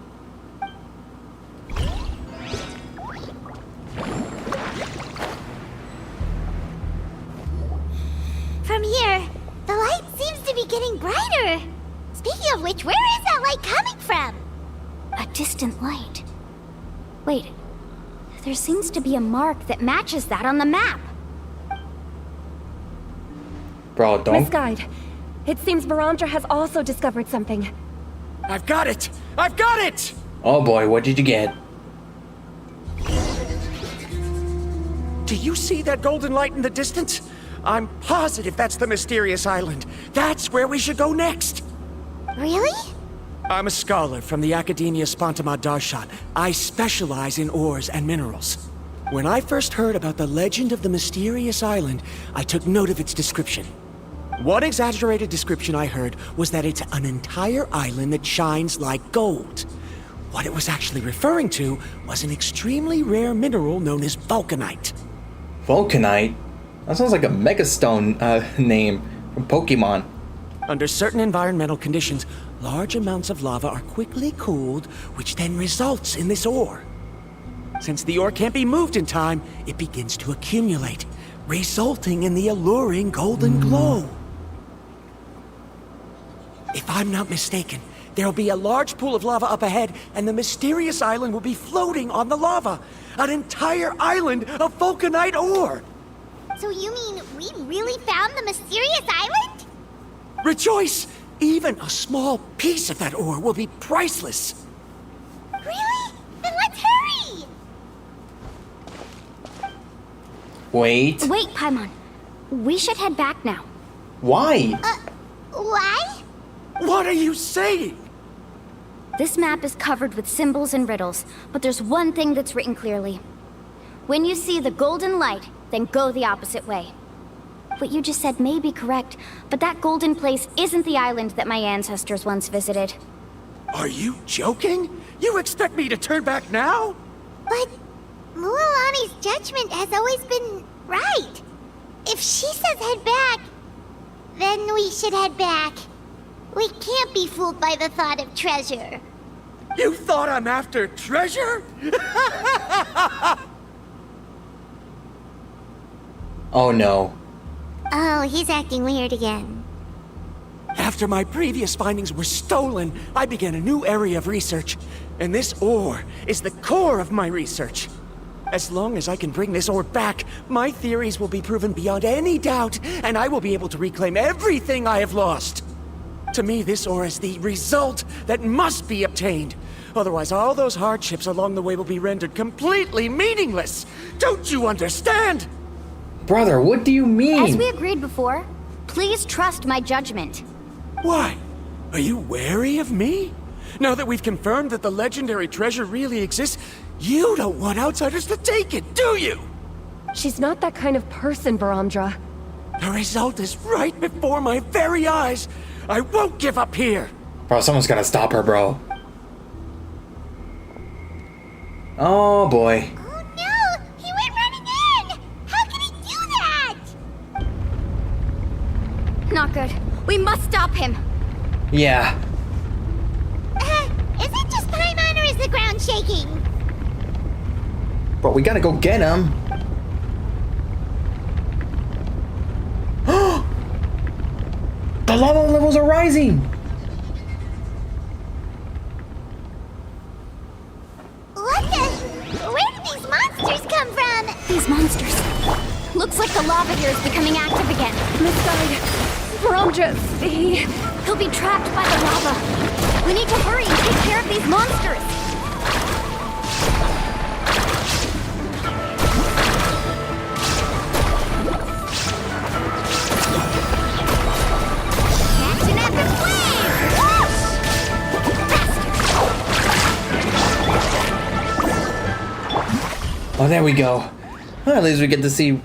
From here, the light seems to be getting brighter. Speaking of which, where is that light coming from? A distant light. Wait, there seems to be a mark that matches that on the map. Bro, don't. Miss Guide, it seems Brandra has also discovered something. I've got it! I've got it! Oh boy, what did you get? Do you see that golden light in the distance? I'm positive that's the mysterious island. That's where we should go next. Really? I'm a scholar from the Academia Spontamad Darshan. I specialize in ores and minerals. When I first heard about the legend of the mysterious island, I took note of its description. One exaggerated description I heard was that it's an entire island that shines like gold. What it was actually referring to was an extremely rare mineral known as vulcanite. Vulcanite? That sounds like a megastone name from Pokemon. Under certain environmental conditions, large amounts of lava are quickly cooled, which then results in this ore. Since the ore can't be moved in time, it begins to accumulate, resulting in the alluring golden glow. If I'm not mistaken, there'll be a large pool of lava up ahead, and the mysterious island will be floating on the lava. An entire island of vulcanite ore! So you mean we really found the mysterious island? Rejoice! Even a small piece of that ore will be priceless. Really? Then let's hurry! Wait. Wait, Paimon. We should head back now. Why? Why? What are you saying? This map is covered with symbols and riddles, but there's one thing that's written clearly. When you see the golden light, then go the opposite way. What you just said may be correct, but that golden place isn't the island that my ancestors once visited. Are you joking? You expect me to turn back now? But Mualani's judgment has always been right. If she says head back, then we should head back. We can't be fooled by the thought of treasure. You thought I'm after treasure? Oh no. Oh, he's acting weird again. After my previous findings were stolen, I began a new area of research. And this ore is the core of my research. As long as I can bring this ore back, my theories will be proven beyond any doubt, and I will be able to reclaim everything I have lost. To me, this ore is the result that must be obtained. Otherwise, all those hardships along the way will be rendered completely meaningless. Don't you understand? Brother, what do you mean? As we agreed before, please trust my judgment. Why? Are you wary of me? Now that we've confirmed that the legendary treasure really exists, you don't want outsiders to take it, do you? She's not that kind of person, Brandra. The result is right before my very eyes. I won't give up here. Bro, someone's gotta stop her, bro. Oh boy. Oh no! He went running in! How can he do that? Not good. We must stop him. Yeah. Is it just Paimon or is the ground shaking? Bro, we gotta go get him. The lava levels are rising. What the? Where did these monsters come from? these monsters? Looks like the lava here is becoming active again. Misguide. Varamdra, He'll be trapped by the lava. We need to hurry and take care of these monsters. Catch an epic wave! Whoosh! Oh, there we go. Well, at least we get to see...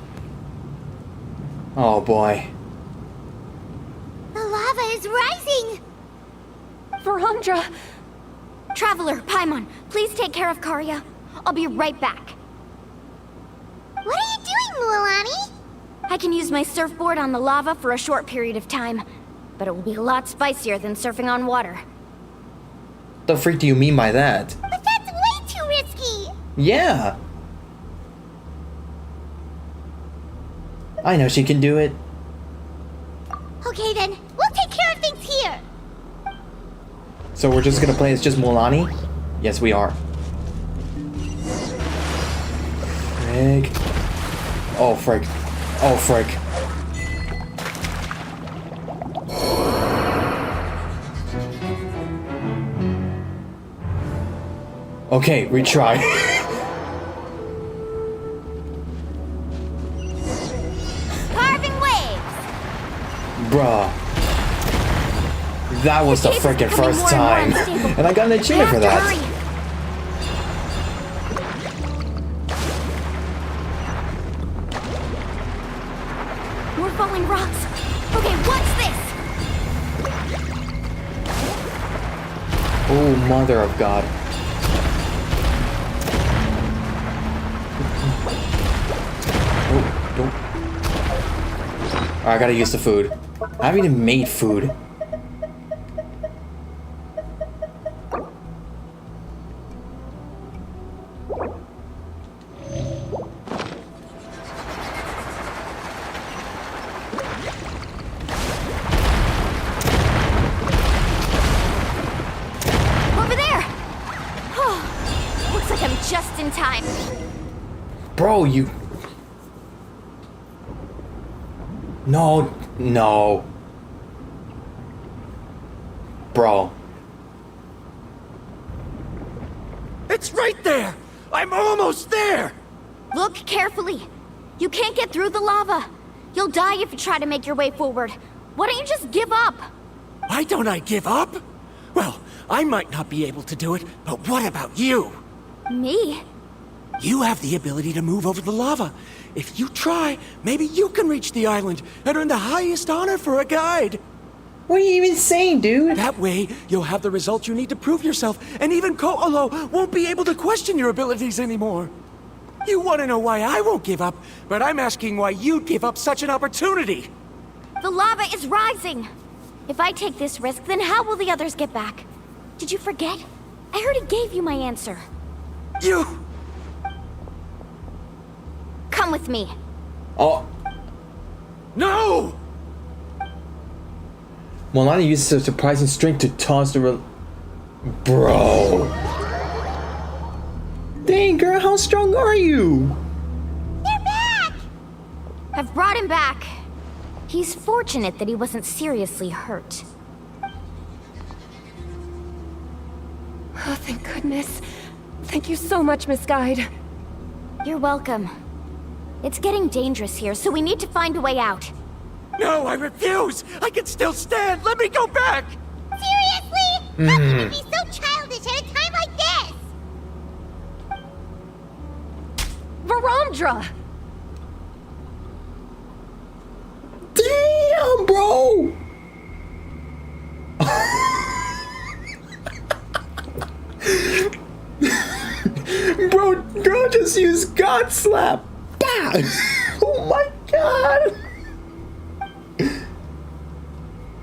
Oh, boy. The lava is rising! Varamdra! Traveler, Paimon, please take care of Karya. I'll be right back. What are you doing, Mualani? I can use my surfboard on the lava for a short period of time, but it will be a lot spicier than surfing on water. The freak do you mean by that? But that's way too risky! Yeah! I know she can do it. Okay then, we'll take care of things here! So we're just gonna play as just Mualani? Yes, we are. Frick. Oh, frick. Oh, frick. Okay, retry. Carving waves! Bruh. That was the frickin' first time. And I got an achievement for that. More falling rocks. Okay, what's this? Oh, mother of God. Oh, don't. I gotta use the food. I haven't even made food. Over there! Oh, looks like I'm just in time. Bro, you... No, no. Bro. It's right there! I'm almost there! Look carefully. You can't get through the lava. You'll die if you try to make your way forward. Why don't you just give up? Why don't I give up? Well, I might not be able to do it, but what about you? Me? You have the ability to move over the lava. If you try, maybe you can reach the island and earn the highest honor for a guide. What are you even saying, dude? That way, you'll have the results you need to prove yourself, and even Ko'olo won't be able to question your abilities anymore. You want to know why I won't give up, but I'm asking why you'd give up such an opportunity. The lava is rising. If I take this risk, then how will the others get back? Did you forget? I already gave you my answer. You... Come with me. Oh. No! Mualani uses her surprising strength to toss the Bro. Dang, girl, how strong are you? They're back! I've brought him back. He's fortunate that he wasn't seriously hurt. Oh, thank goodness. Thank you so much, Miss Guide. You're welcome. It's getting dangerous here, so we need to find a way out. No, I refuse! I can still stand! Let me go back! Seriously? How can you be so childish at a time like this? Varamdra! Damn, bro! Bro, girl just used God Slap. Bah! Oh my god!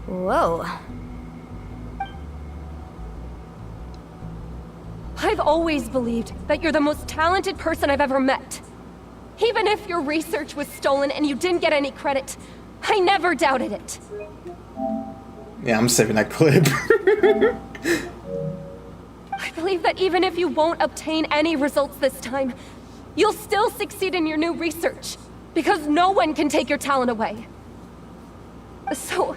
Whoa. I've always believed that you're the most talented person I've ever met. Even if your research was stolen and you didn't get any credit, I never doubted it. Yeah, I'm saving that clip. I believe that even if you won't obtain any results this time, you'll still succeed in your new research, because no one can take your talent away. So,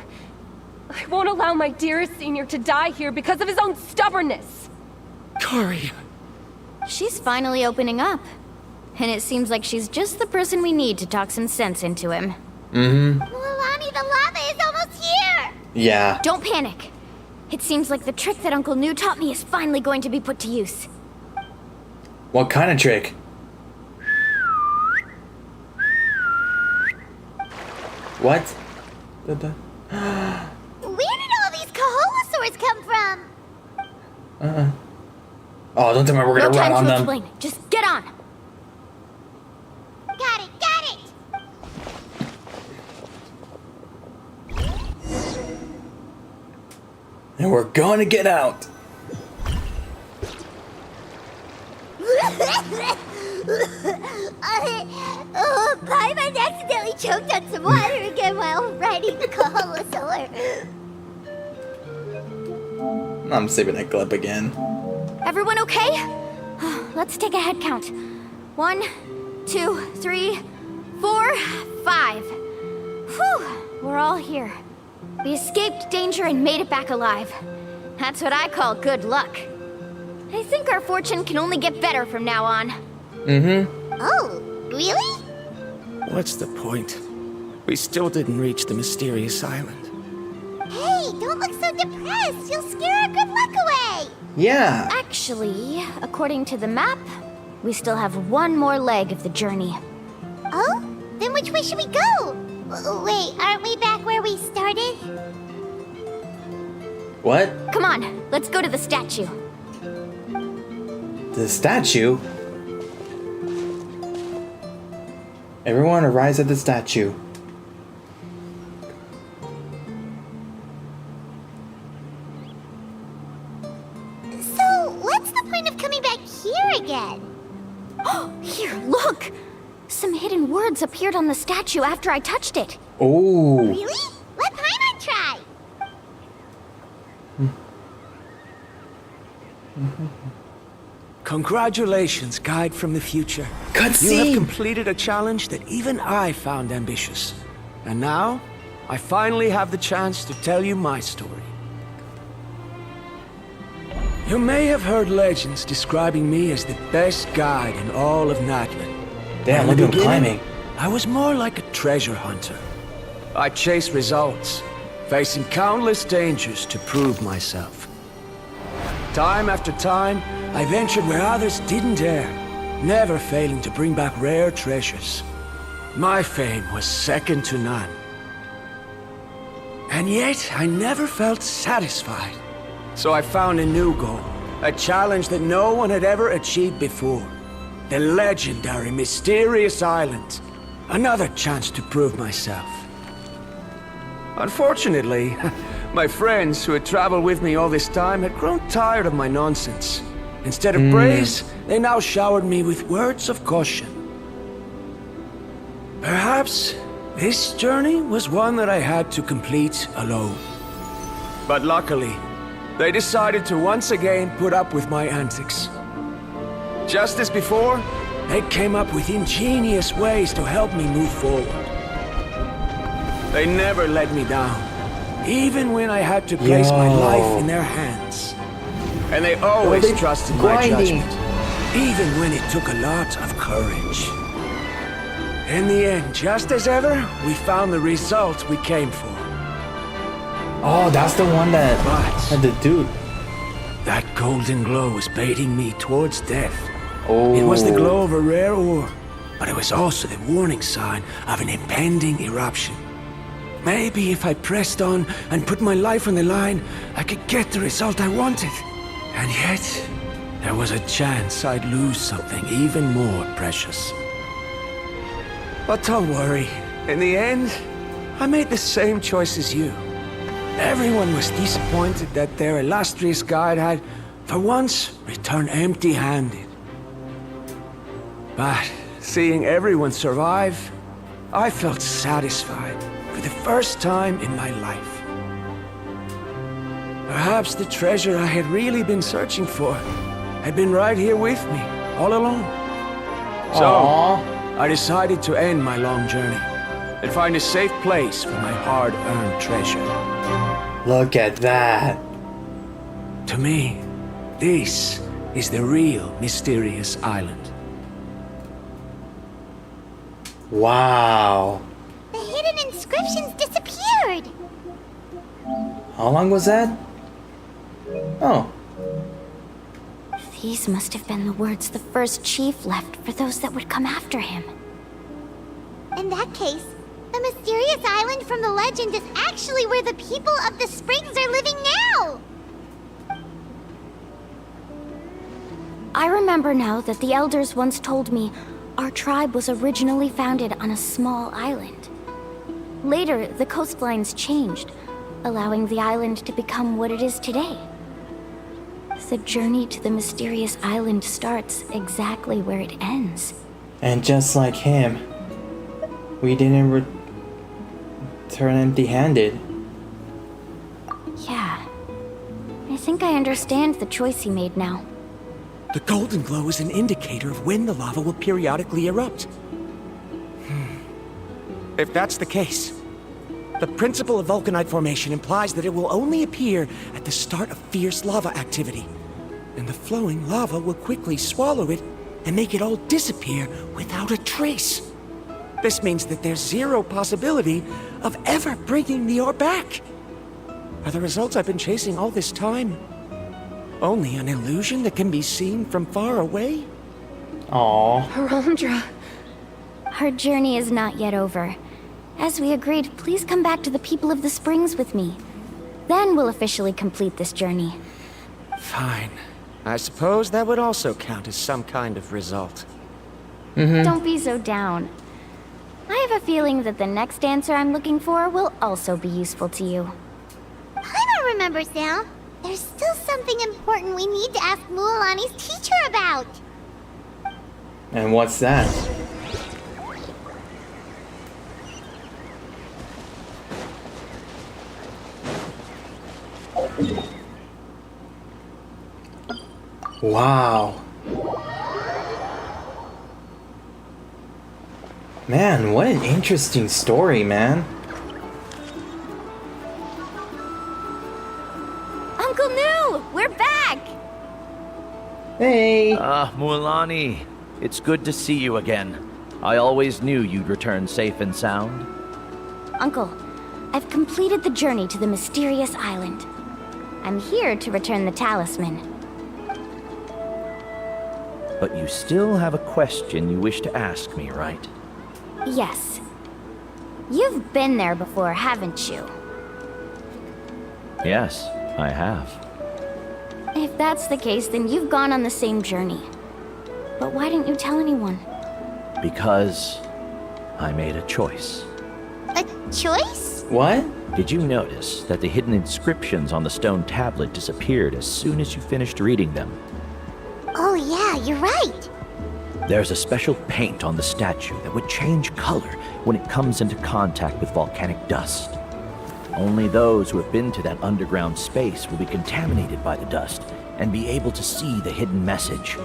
I won't allow my dearest senior to die here because of his own stubbornness. Kari. She's finally opening up. And it seems like she's just the person we need to talk some sense into him. Mualani, the lava is almost here! Yeah. Don't panic. It seems like the trick that Uncle New taught me is finally going to be put to use. What kind of trick? What? Where did all these Kaholosaurs come from? Oh, don't tell me we're gonna run on them. Explain. Just get on. Got it, got it! And we're gonna get out. Paimon accidentally choked on some water again while riding the Kaholosaur. I'm saving that clip again. Everyone okay? Let's take a head count. 1, 2, 3, 4, 5. Whew, we're all here. We escaped danger and made it back alive. That's what I call good luck. I think our fortune can only get better from now on. Oh, really? What's the point? We still didn't reach the mysterious island. Hey, don't look so depressed. You'll scare our good luck away. Yeah. Actually, according to the map, we still have one more leg of the journey. Oh? Then which way should we go? Wait, aren't we back where we started? What? Come on, let's go to the statue. The statue? Everyone arrives at the statue. So, what's the point of coming back here again? Here, look! Some hidden words appeared on the statue after I touched it. Oh. Really? Let Paimon try. Congratulations, guide from the future. Cutscene. You have completed a challenge that even I found ambitious. And now, I finally have the chance to tell you my story. You may have heard legends describing me as the best guide in all of Natlan. Damn, look at him climbing. I was more like a treasure hunter. I chased results, facing countless dangers to prove myself. Time after time, I ventured where others didn't dare, never failing to bring back rare treasures. My fame was second to none. And yet, I never felt satisfied. So I found a new goal, a challenge that no one had ever achieved before. The legendary, mysterious island. Another chance to prove myself. Unfortunately, my friends who had traveled with me all this time had grown tired of my nonsense. Instead of praise, they now showered me with words of caution. Perhaps this journey was one that I had to complete alone. But luckily, they decided to once again put up with my antics. Just as before, they came up with ingenious ways to help me move forward. They never let me down, even when I had to place my life in their hands. And they always trusted my judgment, even when it took a lot of courage. In the end, just as ever, we found the result we came for. Oh, that's the one that had the dude. That golden glow was baiting me towards death. Oh. It was the glow of a rare ore, but it was also the warning sign of an impending eruption. Maybe if I pressed on and put my life on the line, I could get the result I wanted. And yet, there was a chance I'd lose something even more precious. But don't worry. In the end, I made the same choice as you. Everyone was disappointed that their illustrious guide had, for once, returned empty-handed. But seeing everyone survive, I felt satisfied for the first time in my life. Perhaps the treasure I had really been searching for had been right here with me, all along. So, I decided to end my long journey and find a safe place for my hard-earned treasure. Look at that. To me, this is the real mysterious island. Wow. The hidden inscriptions disappeared. How long was that? Oh. These must have been the words the first chief left for those that would come after him. In that case, the mysterious island from the legend is actually where the people of the springs are living now! I remember now that the elders once told me our tribe was originally founded on a small island. Later, the coastlines changed, allowing the island to become what it is today. The journey to the mysterious island starts exactly where it ends. And just like him, we didn't return empty-handed. Yeah. I think I understand the choice he made now. The golden glow is an indicator of when the lava will periodically erupt. If that's the case, the principle of vulcanite formation implies that it will only appear at the start of fierce lava activity, and the flowing lava will quickly swallow it and make it all disappear without a trace. This means that there's zero possibility of ever bringing the ore back. Are the results I've been chasing all this time only an illusion that can be seen from far away? Aww. Harondra. Our journey is not yet over. As we agreed, please come back to the people of the springs with me. Then we'll officially complete this journey. Fine. I suppose that would also count as some kind of result. Don't be so down. I have a feeling that the next answer I'm looking for will also be useful to you. Paimon remembers now. There's still something important we need to ask Mualani's teacher about. And what's that? Wow. Man, what an interesting story, man. Uncle New! We're back! Hey! Mualani. It's good to see you again. I always knew you'd return safe and sound. Uncle, I've completed the journey to the mysterious island. I'm here to return the talisman. But you still have a question you wish to ask me, right? Yes. You've been there before, haven't you? Yes, I have. If that's the case, then you've gone on the same journey. But why didn't you tell anyone? Because I made a choice. A choice? What? Did you notice that the hidden inscriptions on the stone tablet disappeared as soon as you finished reading them? Oh yeah, you're right. There's a special paint on the statue that would change color when it comes into contact with volcanic dust. Only those who have been to that underground space will be contaminated by the dust and be able to see the hidden message.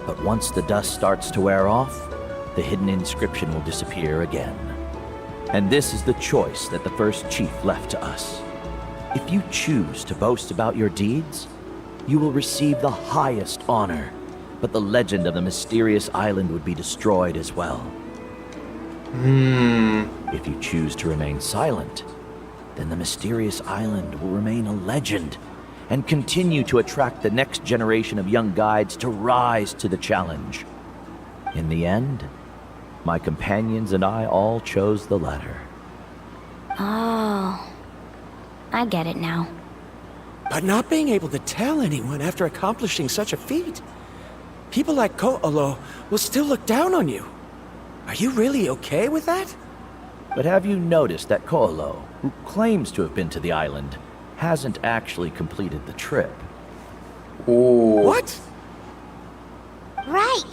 But once the dust starts to wear off, the hidden inscription will disappear again. And this is the choice that the first chief left to us. If you choose to boast about your deeds, you will receive the highest honor, but the legend of the mysterious island would be destroyed as well. If you choose to remain silent, then the mysterious island will remain a legend and continue to attract the next generation of young guides to rise to the challenge. In the end, my companions and I all chose the latter. Oh, I get it now. But not being able to tell anyone after accomplishing such a feat. People like Ko'olo will still look down on you. Are you really okay with that? But have you noticed that Ko'olo, who claims to have been to the island, hasn't actually completed the trip? Ooh. What? Right.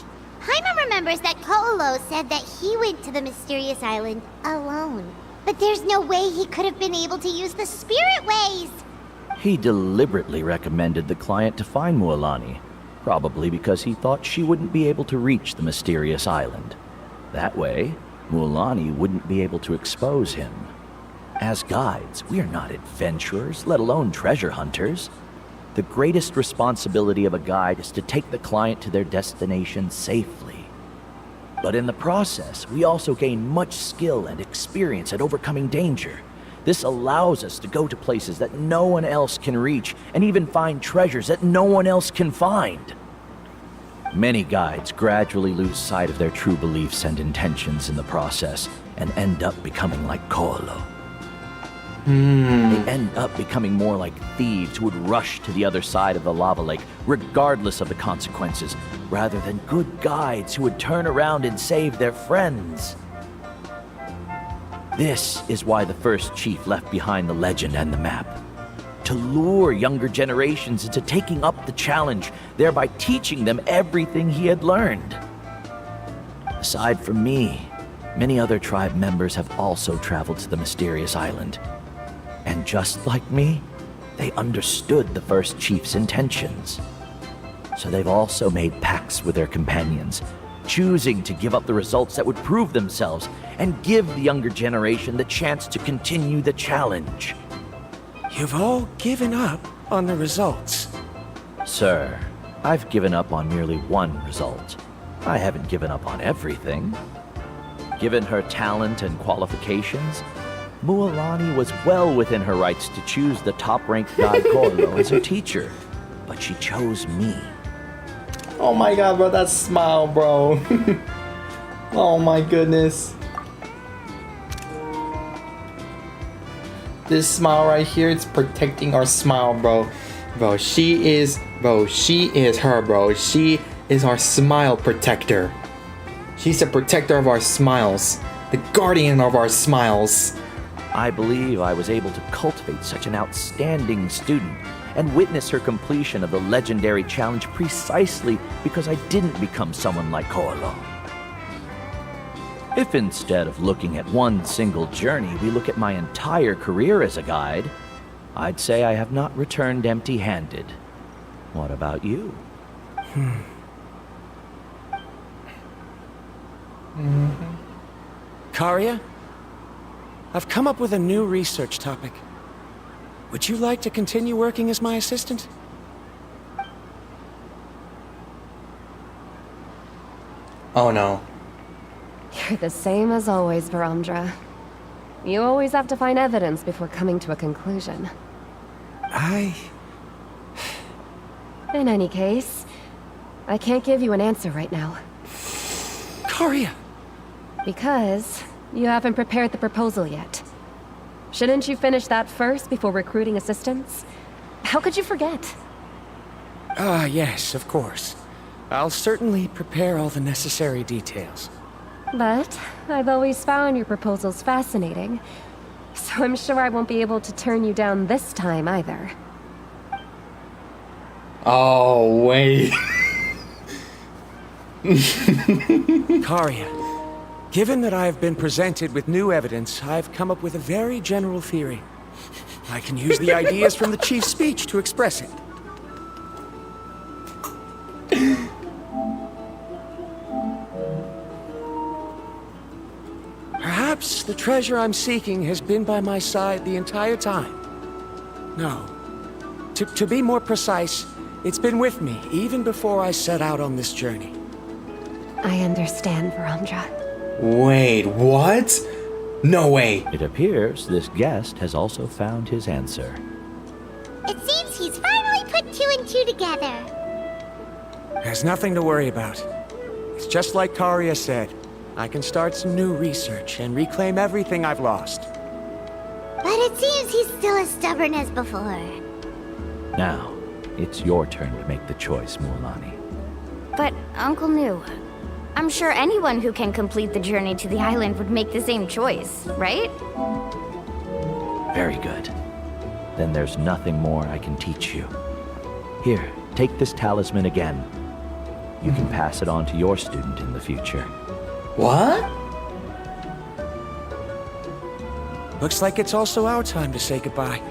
Paimon remembers that Ko'olo said that he went to the mysterious island alone. But there's no way he could have been able to use the spirit ways. He deliberately recommended the client to find Mualani, Probably because he thought she wouldn't be able to reach the mysterious island. That way, Mualani wouldn't be able to expose him. As guides, we are not adventurers, let alone treasure hunters. The greatest responsibility of a guide is to take the client to their destination safely. But in the process, we also gain much skill and experience at overcoming danger. This allows us to go to places that no one else can reach, and even find treasures that no one else can find. Many guides gradually lose sight of their true beliefs and intentions in the process, and end up becoming like Koalo. They end up becoming more like thieves who would rush to the other side of the lava lake, regardless of the consequences, rather than good guides who would turn around and save their friends. This is why the first chief left behind the legend and the map. To lure younger generations into taking up the challenge, thereby teaching them everything he had learned. Aside from me, many other tribe members have also traveled to the mysterious island. And just like me, they understood the first chief's intentions. So they've also made pacts with their companions, choosing to give up the results that would prove themselves and give the younger generation the chance to continue the challenge. You've all given up on the results. Sir, I've given up on merely one result. I haven't given up on everything. Given her talent and qualifications, Mualani was well within her rights to choose the top-ranked god Koalo as her teacher, but she chose me. Oh my god, bro, that smile, bro. Oh my goodness. This smile right here, it's protecting our smile, bro. Bro, she is her, bro. She is our smile protector. She's the protector of our smiles. The guardian of our smiles. I believe I was able to cultivate such an outstanding student and witness her completion of the legendary challenge precisely because I didn't become someone like Koalo. If instead of looking at one single journey, we look at my entire career as a guide, I'd say I have not returned empty-handed. What about you? Karya? I've come up with a new research topic. Would you like to continue working as my assistant? Oh no. You're the same as always, Varamdra. You always have to find evidence before coming to a conclusion. In any case, I can't give you an answer right now. Karya! Because you haven't prepared the proposal yet. Shouldn't you finish that first before recruiting assistants? How could you forget? Yes, of course. I'll certainly prepare all the necessary details. But I've always found your proposals fascinating, so I'm sure I won't be able to turn you down this time either. Oh, wait. Karya, given that I've been presented with new evidence, I've come up with a very general theory. I can use the ideas from the chief's speech to express it. Perhaps the treasure I'm seeking has been by my side the entire time. No. To be more precise, it's been with me even before I set out on this journey. I understand, Varamdra. Wait, what? No way. It appears this guest has also found his answer. It seems he's finally put two and two together. There's nothing to worry about. It's just like Karya said. I can start some new research and reclaim everything I've lost. But it seems he's still as stubborn as before. Now, it's your turn to make the choice, Mualani. But, Uncle New, I'm sure anyone who can complete the journey to the island would make the same choice, right? Very good. Then there's nothing more I can teach you. Here, take this talisman again. You can pass it on to your student in the future. What? Looks like it's also our time to say goodbye.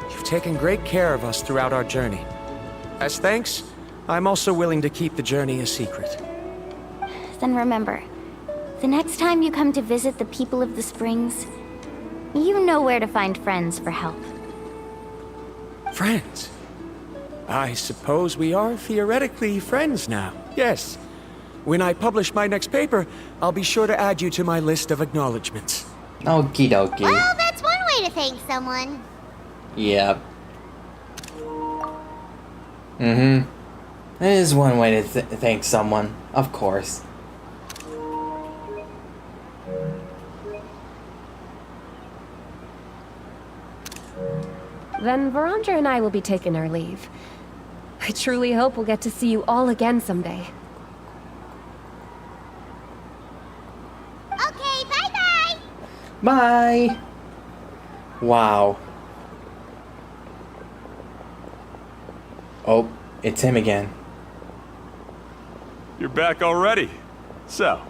You've taken great care of us throughout our journey. As thanks, I'm also willing to keep the journey a secret. Then remember, the next time you come to visit the people of the Springs, you know where to find friends for help. Friends? I suppose we are theoretically friends now. Yes. When I publish my next paper, I'll be sure to add you to my list of acknowledgements. Okie dokie. Well, that's one way to thank someone. Yep. Mm-hmm. That is one way to thank someone, of course. Then Verandra and I will be taking our leave. I truly hope we'll get to see you all again someday. Okay, bye-bye! Bye! Wow. Oh, it's him again. You're back already. So,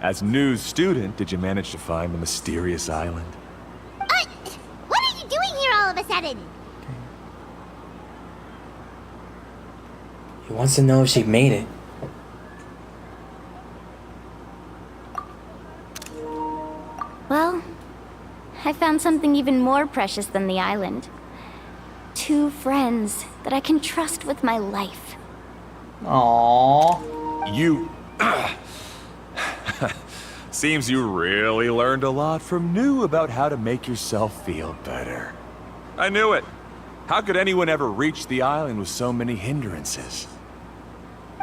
as new student, did you manage to find the mysterious island? What are you doing here all of a sudden? He wants to know if she made it. Well, I found something even more precious than the island. 2 friends that I can trust with my life. Aww. You... Seems you really learned a lot from New about how to make yourself feel better. I knew it. How could anyone ever reach the island with so many hindrances?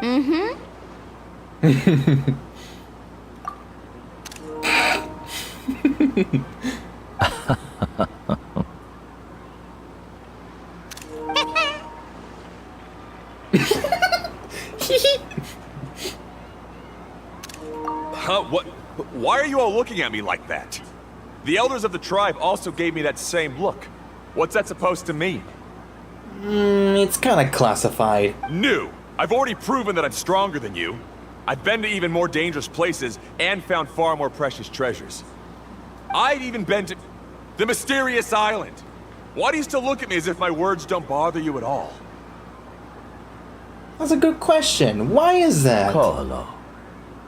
Mm-hmm. Huh? What? Why are you all looking at me like that? The elders of the tribe also gave me that same look. What's that supposed to mean? It's kind of classified. New! I've already proven that I'm stronger than you. I've been to even more dangerous places and found far more precious treasures. I've even been to the mysterious island. Why do you still look at me as if my words don't bother you at all? That's a good question. Why is that? Koholo,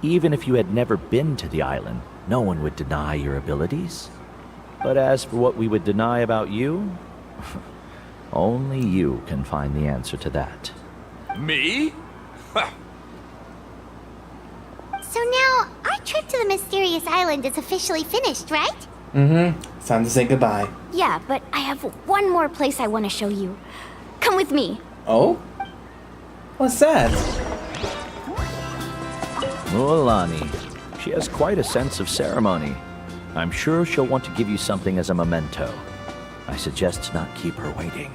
even if you had never been to the island, no one would deny your abilities. But as for what we would deny about you, only you can find the answer to that. Me? So now, our trip to the mysterious island is officially finished, right? Mm-hmm. It's time to say goodbye. Yeah, but I have one more place I want to show you. Come with me. Oh? What's that? Mualani. She has quite a sense of ceremony. I'm sure she'll want to give you something as a memento. I suggest not keep her waiting.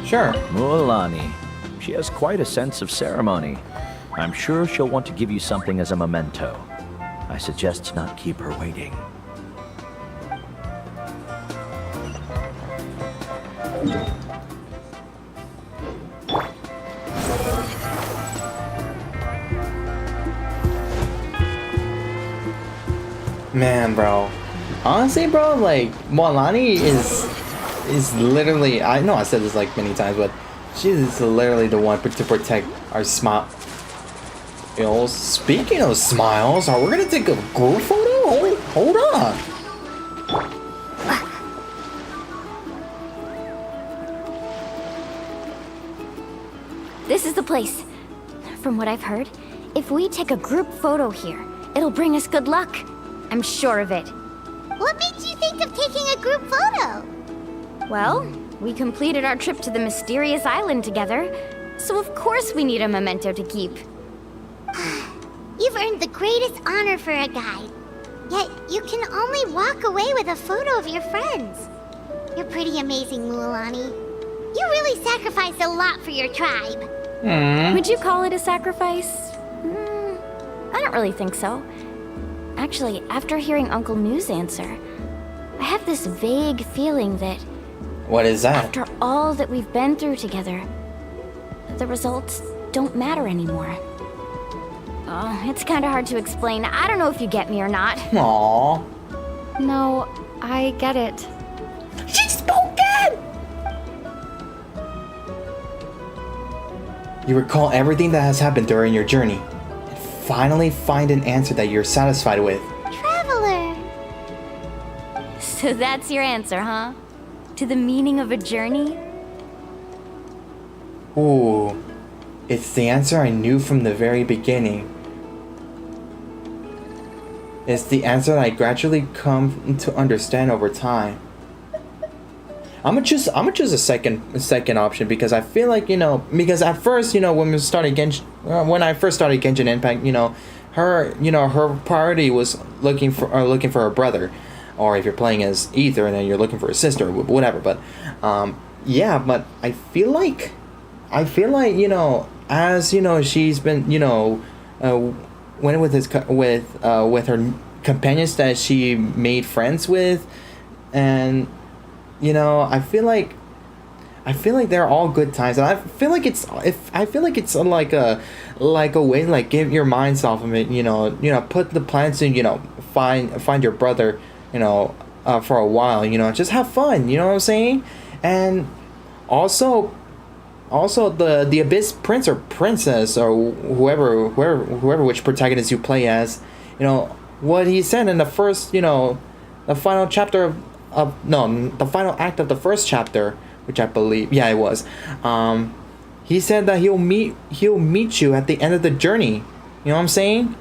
Sure. Mualani. She has quite a sense of ceremony. I'm sure she'll want to give you something as a memento. I suggest not keep her waiting. Man, bro. Honestly, bro, like, Mualani is literally, I know I said this like many times, but she is literally the one to protect our smile. You know, speaking of smiles, are we gonna take a group photo? Hold on. This is the place. From what I've heard, if we take a group photo here, it'll bring us good luck. I'm sure of it. What made you think of taking a group photo? Well, we completed our trip to the mysterious island together, so of course we need a memento to keep. You've earned the greatest honor for a guide. Yet, you can only walk away with a photo of your friends. You're pretty amazing, Mualani. You really sacrificed a lot for your tribe. Would you call it a sacrifice? I don't really think so. Actually, after hearing Uncle New's answer, I have this vague feeling that... What is that? After all that we've been through together, the results don't matter anymore. Oh, it's kind of hard to explain. I don't know if you get me or not. Aww. No, I get it. She's spoken! You recall everything that has happened during your journey, and finally find an answer that you're satisfied with. Traveler! So that's your answer, huh? To the meaning of a journey? Ooh, it's the answer I knew from the very beginning. It's the answer that I gradually come to understand over time. I'm gonna choose a second option because I feel like, you know, because at first, you know, when I first started Genshin Impact, you know, her priority was looking for her brother, or if you're playing as Ether, and then you're looking for a sister, or whatever. But yeah, but I feel like, you know, as you know, she's been, you know, went with her companions that she made friends with, and you know, I feel like they're all good times, and I feel like it's like a way to like get your minds off of it, you know, put the plans to, you know, find your brother, you know, for a while, you know, just have fun, you know what I'm saying, and also the Abyss Prince or Princess or whoever which protagonist you play as, you know, what he said in the first, you know, the final chapter the final act of the first chapter, which I believe, yeah, it was. He said that he'll meet you at the end of the journey. You know what I'm saying?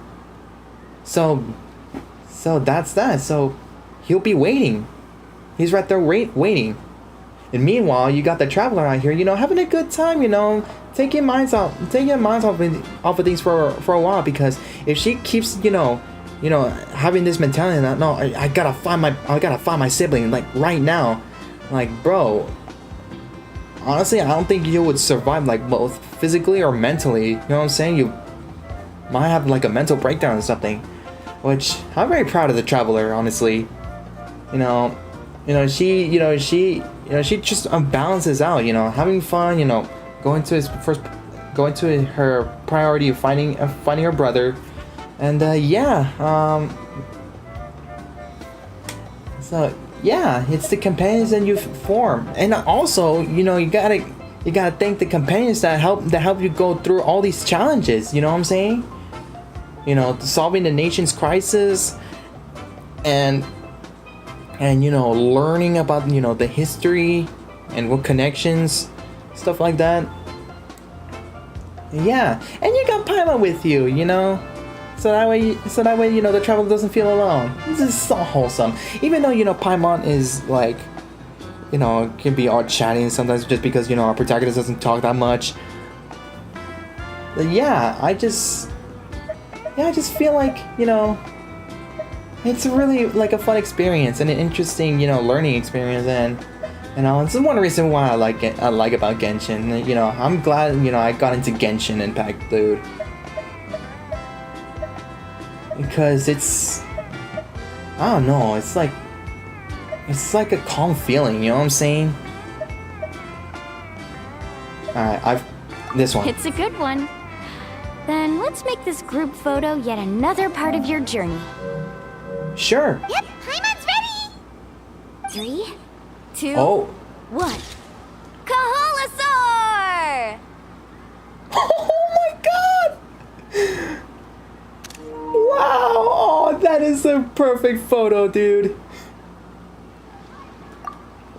So that's that. So he'll be waiting. He's right there waiting. And meanwhile, you got the traveler out here, you know, having a good time, you know, taking your minds off of things for a while, because if she keeps, you know, having this mentality that no, I gotta find my sibling like right now, like, bro, honestly, I don't think you would survive, like, both physically or mentally. You know what I'm saying? You might have like a mental breakdown or something, which I'm very proud of the traveler, honestly. She just balances out, you know, having fun, you know, going to her priority of finding her brother. And so yeah, it's the companions that you form, and also, you know, you gotta thank the companions that help you go through all these challenges. You know what I'm saying? You know, solving the nation's crisis, and you know, learning about, you know, the history and what connections, stuff like that. Yeah, and you got Paimon with you, you know. So that way, you know, the traveler doesn't feel alone. This is so wholesome. Even though, you know, Paimon is like, you know, can be all chatty sometimes just because, you know, our protagonist doesn't talk that much. But yeah, I just feel like, you know, it's really like a fun experience and an interesting, you know, learning experience, and you know, this is one reason why I like about Genshin. You know, I'm glad, you know, I got into Genshin Impact, dude. Because it's, I don't know, it's like a calm feeling, you know what I'm saying? Alright, this one. It's a good one. Then let's make this group photo yet another part of your journey. Sure. Yep, Paimon's ready! 3, 2, 1. Kaholasaur! Oh my god! Wow! Oh, that is a perfect photo, dude.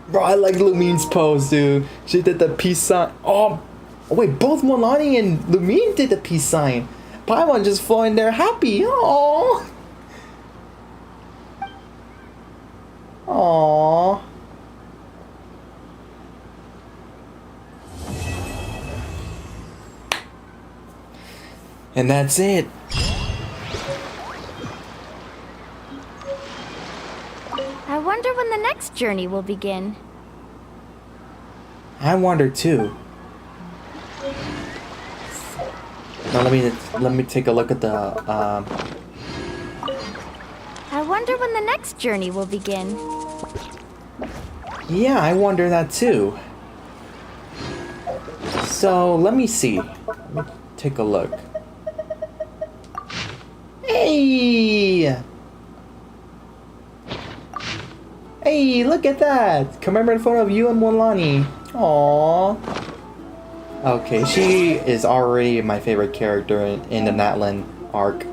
Bro, I like Lumine's pose, dude. She did the peace sign. Oh, wait, both Milani and Lumine did the peace sign. Paimon just flowing there happy. Oh. Aww. And that's it. I wonder when the next journey will begin. I wonder too. Now let me take a look at the I wonder when the next journey will begin. Yeah, I wonder that too. So let me see. Let me take a look. Hey! Hey, look at that! Commemorative photo of you and Milani. Aww. Okay, she is already my favorite character in the Natlan arc.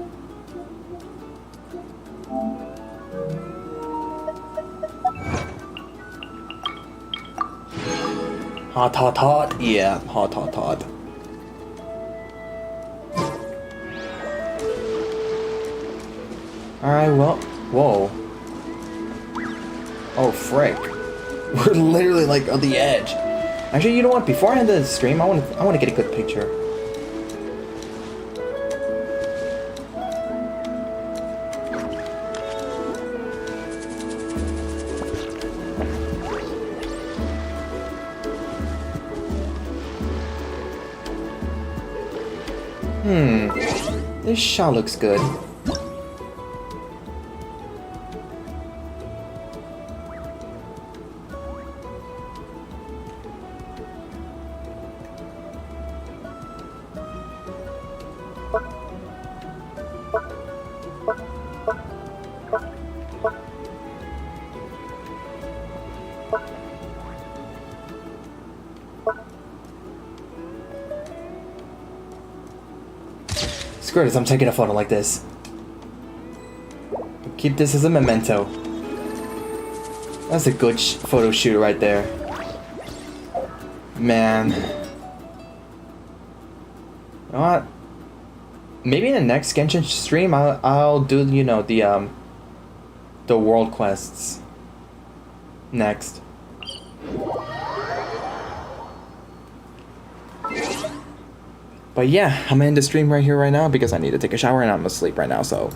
Hot, hot, hot. Yeah, hot, hot, hot. Alright, well, whoa. Oh, frick. We're literally like on the edge. Actually, you know what? Before I end the stream, I want to get a good picture. This shot looks good. Screw this, I'm taking a photo like this. Keep this as a memento. That's a good photo shoot right there. Man. You know what? Maybe in the next Genshin stream, I'll do, you know, the world quests next. But yeah, I'm gonna end the stream right here right now because I need to take a shower and I'm asleep right now. So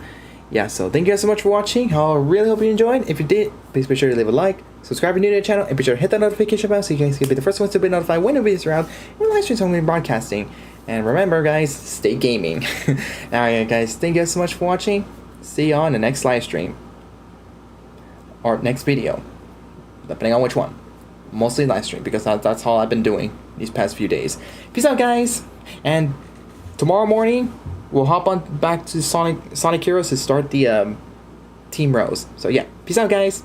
yeah, so thank you guys so much for watching. I really hope you enjoyed. If you did, please be sure to leave a like, subscribe if you're new to the channel, and be sure to hit that notification bell so you guys can be the first ones to be notified when the videos are out and live streams I'm broadcasting. And remember guys, stay gaming. Alright guys, thank you guys so much for watching. See you on the next live stream. Or next video. Depending on which one. Mostly live stream because that's all I've been doing these past few days. Peace out guys. And tomorrow morning we'll hop on back to Sonic Heroes to start the Team Rose. So yeah, peace out guys.